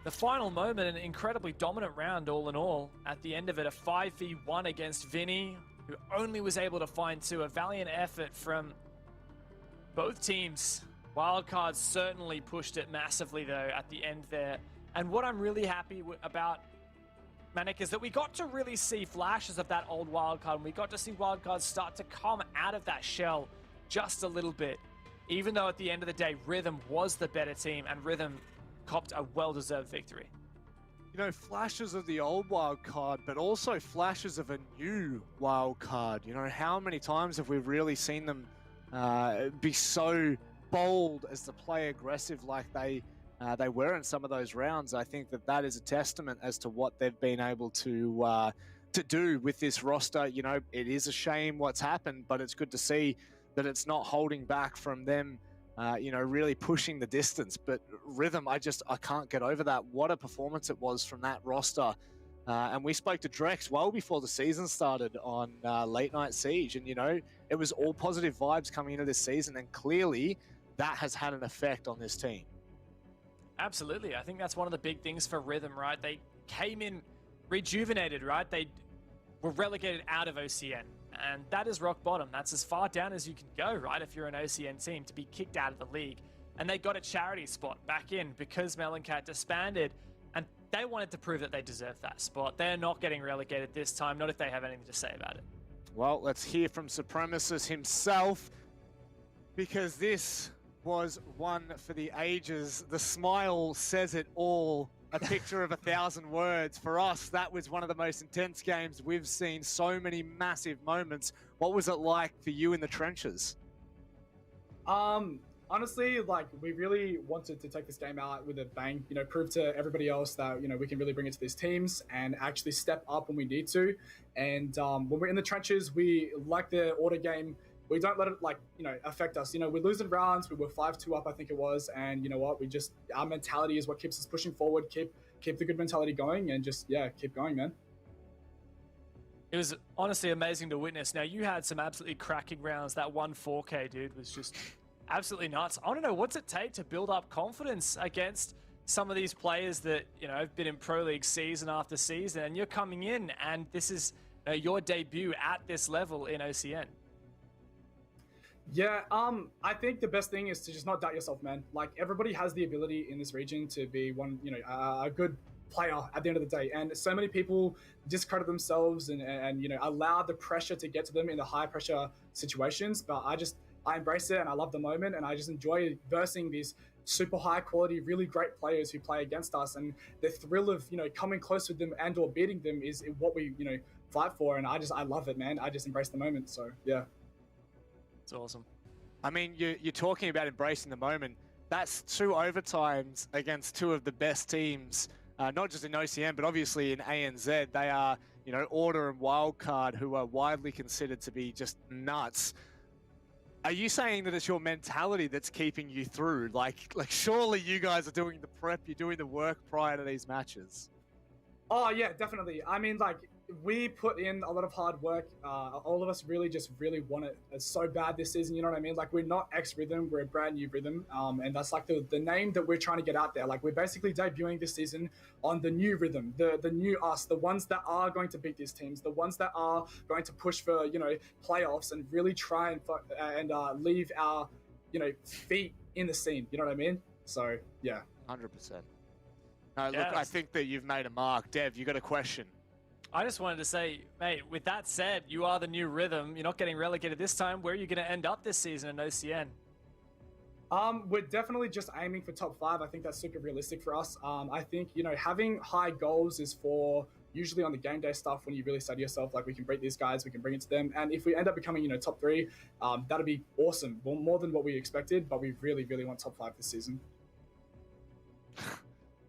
the final moment, an incredibly dominant round all in all. At the end of it, a 5v1 against Vinny, who only was able to find two. A valiant effort from both teams. Wildcard certainly pushed it massively, though, at the end there. And what I'm really happy about, Manic, is that we got to really see flashes of that old Wildcard, and we got to see Wildcard start to come out of that shell just a little bit. Even though at the end of the day, Rhythm was the better team, and Rhythm copped a well-deserved victory. You know, flashes of the old Wildcard, but also flashes of a new Wildcard. You know, how many times have we really seen them be so bold as to play aggressive like they were in some of those rounds? I think that is a testament as to what they've been able to do with this roster. You know, it is a shame what's happened, but it's good to see that it's not holding back from them, you know, really pushing the distance. But Rhythm, I can't get over that. What a performance it was from that roster. And we spoke to Drex well before the season started on Late Night Siege. And, you know, it was all positive vibes coming into this season. And clearly that has had an effect on this team. Absolutely. I think that's one of the big things for Rhythm, right? They came in rejuvenated, right? They were relegated out of OCN. And that is rock bottom. That's as far down as you can go, right? If you're an OCN team, to be kicked out of the league. And they got a charity spot back in because Meloncat disbanded. And they wanted to prove that they deserved that spot. They're not getting relegated this time, not if they have anything to say about it. Well, let's hear from Supremacist himself, because this was one for the ages. The smile says it all. A picture of 1,000 words. For us, that was one of the most intense games we've seen. So many massive moments. What was it like for you in the trenches? Honestly, like, we really wanted to take this game out with a bang, you know, prove to everybody else that, you know, we can really bring it to these teams and actually step up when we need to. And when we're in the trenches, we like the order game. We don't let it, like, you know, affect us. You know, we're losing rounds. We were 5-2 up, I think it was. And you know what? Our mentality is what keeps us pushing forward. Keep the good mentality going, and just, yeah, keep going, man. It was honestly amazing to witness. Now, you had some absolutely cracking rounds. That 1-4K, dude, was just absolutely nuts. I want to know, what's it take to build up confidence against some of these players that, you know, have been in Pro League season after season, and you're coming in, and this is your debut at this level in OCN? Yeah, I think the best thing is to just not doubt yourself, man. Like, everybody has the ability in this region to be one, you know, a good player at the end of the day. And so many people discredit themselves and you know, allow the pressure to get to them in the high pressure situations. But I embrace it, and I love the moment, and I just enjoy versing these super high quality, really great players who play against us. And the thrill of, you know, coming close with them and or beating them is what we, you know, fight for. And I love it, man. I just embrace the moment. So yeah. It's awesome. I mean, you're talking about embracing the moment. That's 2 overtimes against 2 of the best teams, not just in OCN, but obviously in ANZ. They are, you know, Order and Wildcard, who are widely considered to be just nuts. Are you saying that it's your mentality that's keeping you through? Like surely you guys are doing the prep, you're doing the work prior to these matches. Oh yeah, definitely. I mean, like, we put in a lot of hard work. All of us really want it so bad this season, you know what I mean? Like, we're not ex-Rhythm, we're a brand new Rhythm. And that's like the name that we're trying to get out there. Like, we're basically debuting this season on the new Rhythm, the new us, the ones that are going to beat these teams, the ones that are going to push for, you know, playoffs and really try and leave our, you know, feet in the scene, you know what I mean? So, yeah. 100%. No, look, I think that you've made a mark. Dev, you got a question? I just wanted to say, mate, with that said, you are the new Rhythm. You're not getting relegated this time. Where are you going to end up this season in OCN? We're definitely just aiming for top 5. I think that's super realistic for us. I think, you know, having high goals is for usually on the game day stuff when you really say to yourself, like, we can beat these guys, we can bring it to them. And if we end up becoming, you know, top 3, that'd be awesome. Well, more than what we expected, but we really want top 5 this season.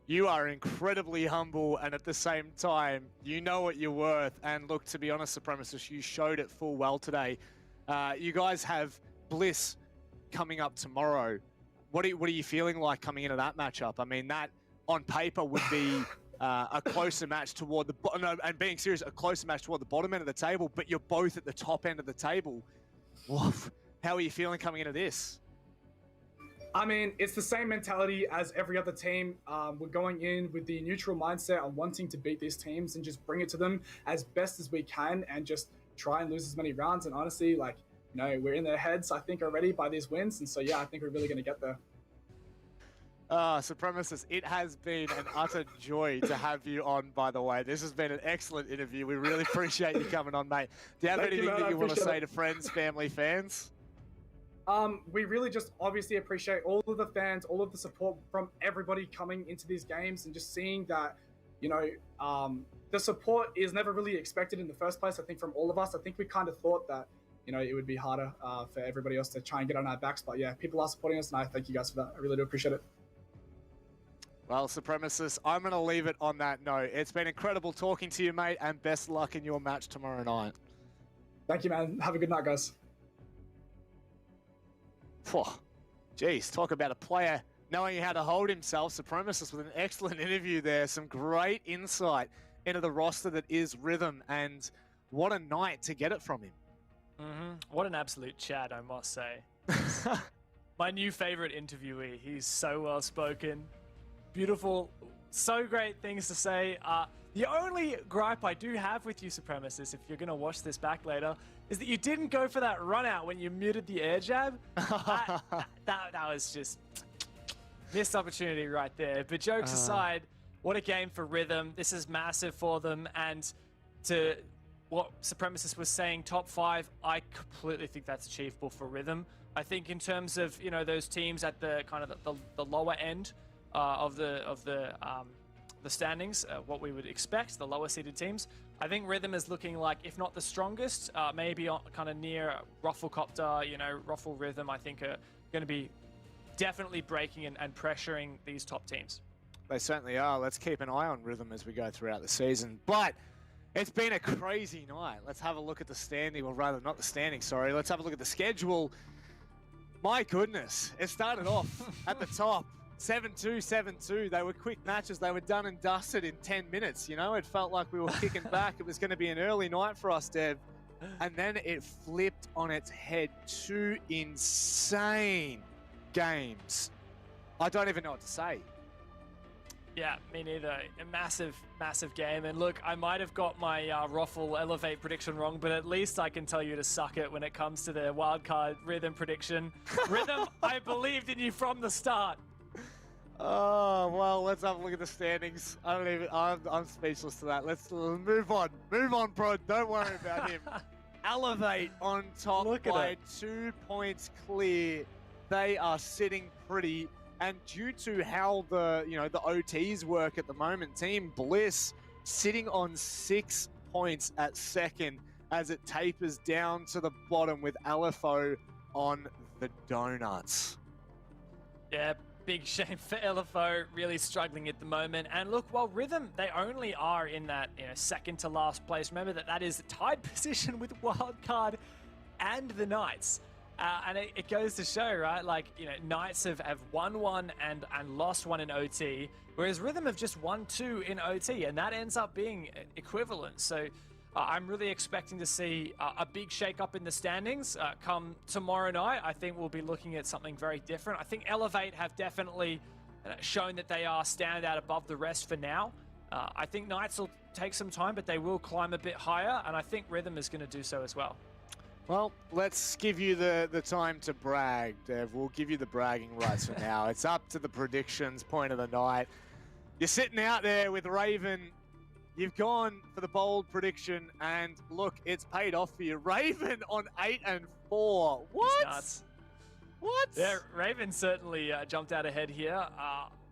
You are incredibly humble, and at the same time, you know what you're worth. And look, to be honest, Supremacist, you showed it full well today. You guys have Bliss coming up tomorrow. What are you feeling like coming into that matchup? I mean, that on paper would be a closer match toward and being serious, a closer match toward the bottom end of the table, but you're both at the top end of the table. Woof. How are you feeling coming into this? I mean, it's the same mentality as every other team. We're going in with the neutral mindset on wanting to beat these teams and just bring it to them as best as we can and just try and lose as many rounds. And honestly, like, you know, we're in their heads, I think, already by these wins. And so, yeah, I think we're really going to get there. Supremacist, it has been an utter joy to have you on, by the way. This has been an excellent interview. We really appreciate you coming on, mate. Do you have anything that you want to say to friends, family, fans? We really just obviously appreciate all of the fans, all of the support from everybody coming into these games and just seeing that, you know, the support is never really expected in the first place. I think from all of us, I think we kind of thought that, you know, it would be harder for everybody else to try and get on our backs. But yeah, people are supporting us and I thank you guys for that. I really do appreciate it. Well, Supremacist, I'm going to leave it on that note. It's been incredible talking to you, mate, and best luck in your match tomorrow night. Thank you, man. Have a good night, guys. Jeez, talk about a player knowing how to hold himself. Supremacist with an excellent interview there. Some great insight into the roster that is Rhythm, and what a night to get it from him. What an absolute chat, I must say. My new favorite interviewee. He's so well spoken, beautiful, so great things to say. The only gripe I do have with you, Supremacist, if you're going to watch this back later, is that you didn't go for that run out when you muted the air jab. That was just missed opportunity right there. But jokes aside, what a game for Rhythm. This is massive for them. And to what Supremacist was saying, top 5, I completely think that's achievable for Rhythm. I think in terms of, you know, those teams at the kind of the lower end of the standings, what we would expect, the lower seeded teams, I think Rhythm is looking like, if not the strongest, maybe kind of near ROFLCOPTERGG, you know, Ruffle Rhythm, I think are going to be definitely breaking and pressuring these top teams. They certainly are. Let's keep an eye on Rhythm as we go throughout the season. But it's been a crazy night. Let's have a look at the standing, or rather not the standing, sorry. Let's have a look at the schedule. My goodness, it started off at the top. 7-2, 7-2. They were quick matches. They were done and dusted in 10 minutes. You know, it felt like we were kicking back. It was going to be an early night for us, Dev. And then it flipped on its head. 2 insane games. I don't even know what to say. Yeah, me neither. A massive, massive game. And look, I might have got my Ruffle Elevate prediction wrong, but at least I can tell you to suck it when it comes to the Wildcard Rhythm prediction. Rhythm, I believed in you from the start. Oh, well, let's have a look at the standings. I'm speechless to that. Let's move on. Move on, bro. Don't worry about him. Elevate on top by 2 points clear. They are sitting pretty. And due to how the OTs work at the moment, Team Bliss sitting on 6 points at second as it tapers down to the bottom with LFO on the donuts. Yeah, big shame for LFO, really struggling at the moment. And look, while Rhythm, they only are in that second to last place. Remember that is a tied position with Wildcard and the Knights. And it goes to show, right? Like, Knights have won 1 and lost 1 in OT, whereas Rhythm have just won 2 in OT, and that ends up being equivalent. So I'm really expecting to see a big shake-up in the standings come tomorrow night. I think we'll be looking at something very different. I think Elevate have definitely shown that they are stand out above the rest for now. I think Knights will take some time, but they will climb a bit higher, and I think Rhythm is going to do so as well. Well, let's give you the time to brag, Dev. We'll give you the bragging rights for now. It's up to the predictions point of the night. You're sitting out there with Raven. You've gone for the bold prediction, and look, it's paid off for you. Raven on 8 and 4. What? What? Yeah, Raven certainly jumped out ahead here.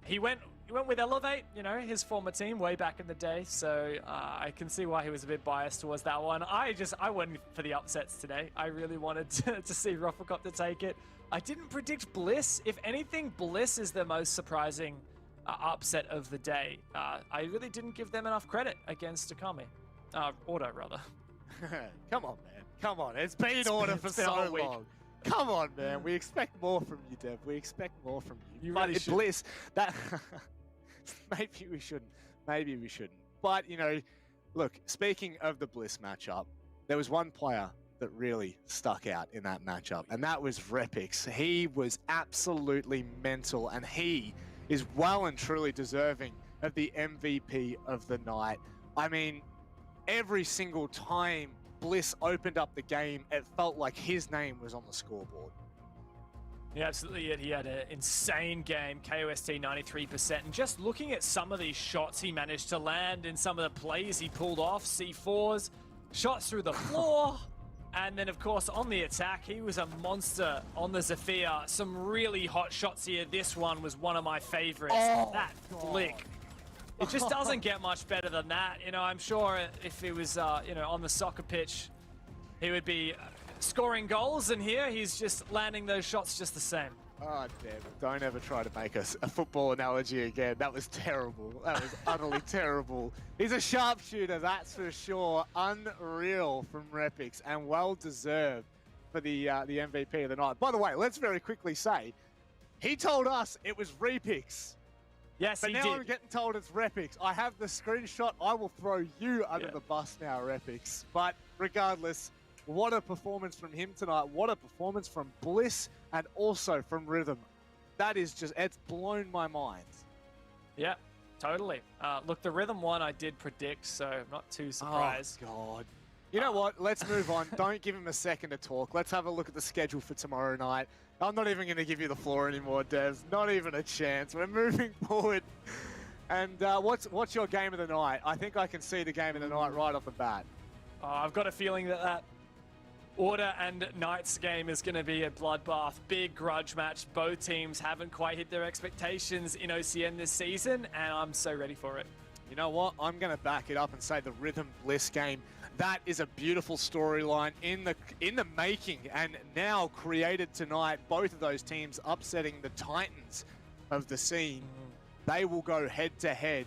He went with Elevate, his former team way back in the day. So I can see why he was a bit biased towards that one. I went for the upsets today. I really wanted to see ROFLCOPTERGG take it. I didn't predict Bliss. If anything, Bliss is the most surprising upset of the day. I really didn't give them enough credit against Akame. Order, rather. Come on, man. Come on. It's been Order for so long. Come on, man. We expect more from you, Dev. We expect more from you. You but really should. Bliss, that maybe we shouldn't. Maybe we shouldn't. But, you know, look, speaking of the Bliss matchup, there was one player that really stuck out in that matchup, and that was Repix. He was absolutely mental, and he is well and truly deserving of the MVP of the night. I mean, every single time Bliss opened up the game, it felt like his name was on the scoreboard. Yeah, absolutely. He had an insane game, KOST 93%. And just looking at some of these shots he managed to land in some of the plays he pulled off, C4s, shots through the floor. And then, of course, on the attack, he was a monster on the Zephyr. Some really hot shots here. This one was one of my favorites. Oh, that flick. It just doesn't get much better than that. You know, I'm sure if he was, you know, on the soccer pitch, he would be scoring goals. And here, he's just landing those shots just the same. Oh, damn it. Don't ever try to make us a football analogy again. That was terrible. That was utterly terrible. He's a sharpshooter, that's for sure. Unreal from Repix, and well-deserved for the MVP of the night. By the way, let's very quickly say, he told us it was Repix. Yes, but he now did. I'm getting told it's Repix. I have the screenshot. I will throw you under the bus now, Repix. But regardless, what a performance from him tonight. What a performance from Bliss and also from Rhythm. That is just, it's blown my mind. Yeah, totally. Look, the Rhythm one I did predict, so I'm not too surprised. Oh, God. You know what? Let's move on. Don't give him a second to talk. Let's have a look at the schedule for tomorrow night. I'm not even going to give you the floor anymore, Des. Not even a chance. We're moving forward. And what's your game of the night? I think I can see the game of the night right off the bat. I've got a feeling that Order and Knights game is going to be a bloodbath. Big grudge match. Both teams haven't quite hit their expectations in OCN this season, and I'm so ready for it. You know what? I'm going to back it up and say the Rhythm Bliss game. That is a beautiful storyline in the making, and now created tonight. Both of those teams upsetting the Titans of the scene. They will go head to head,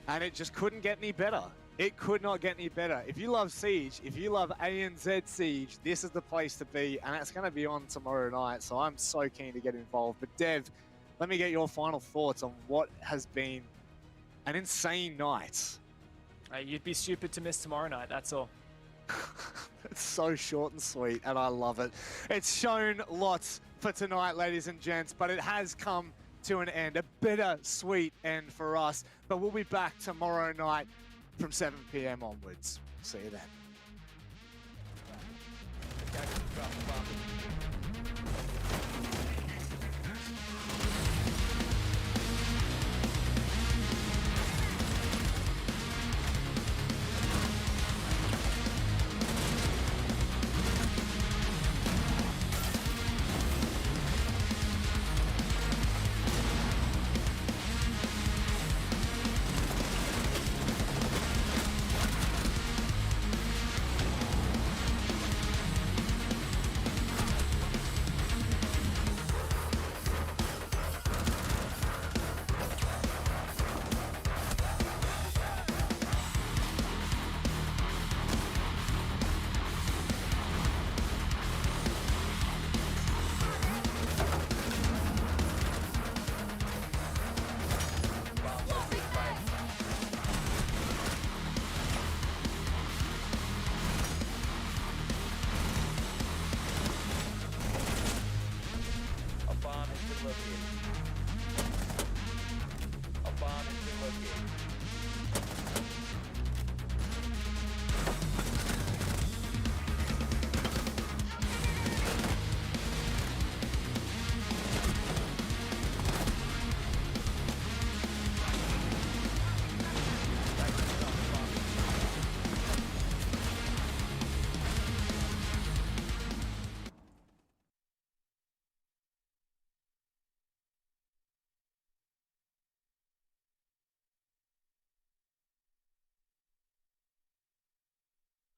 and it just couldn't get any better. It could not get any better. If you love Siege, if you love ANZ Siege, this is the place to be, and it's going to be on tomorrow night, so I'm so keen to get involved. But Dev, let me get your final thoughts on what has been an insane night. You'd be stupid to miss tomorrow night, that's all. It's so short and sweet, and I love it. It's shown lots for tonight, ladies and gents, but it has come to an end. A bittersweet end for us, but we'll be back tomorrow night from 7 p.m. onwards. See you then.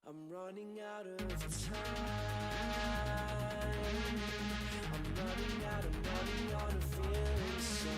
I'm running out of time. I'm running out of money on a feeling so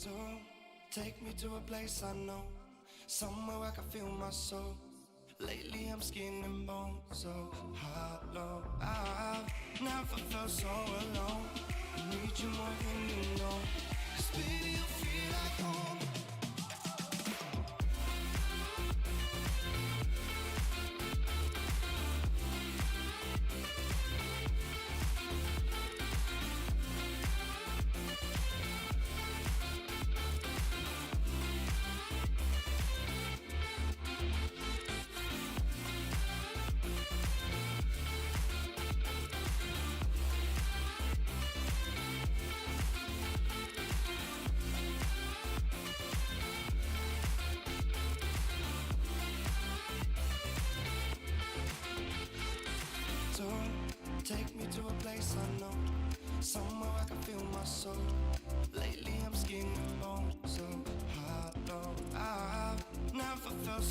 Don't take me to a place I know, somewhere I can feel my soul. Lately I'm skin and bone, so hollow. I've never felt so alone. I need you more than you know, 'cause baby you feel like home. Take me to a place I know, somewhere I can feel my soul. Lately I'm skin and bone, so hollow. I've never felt so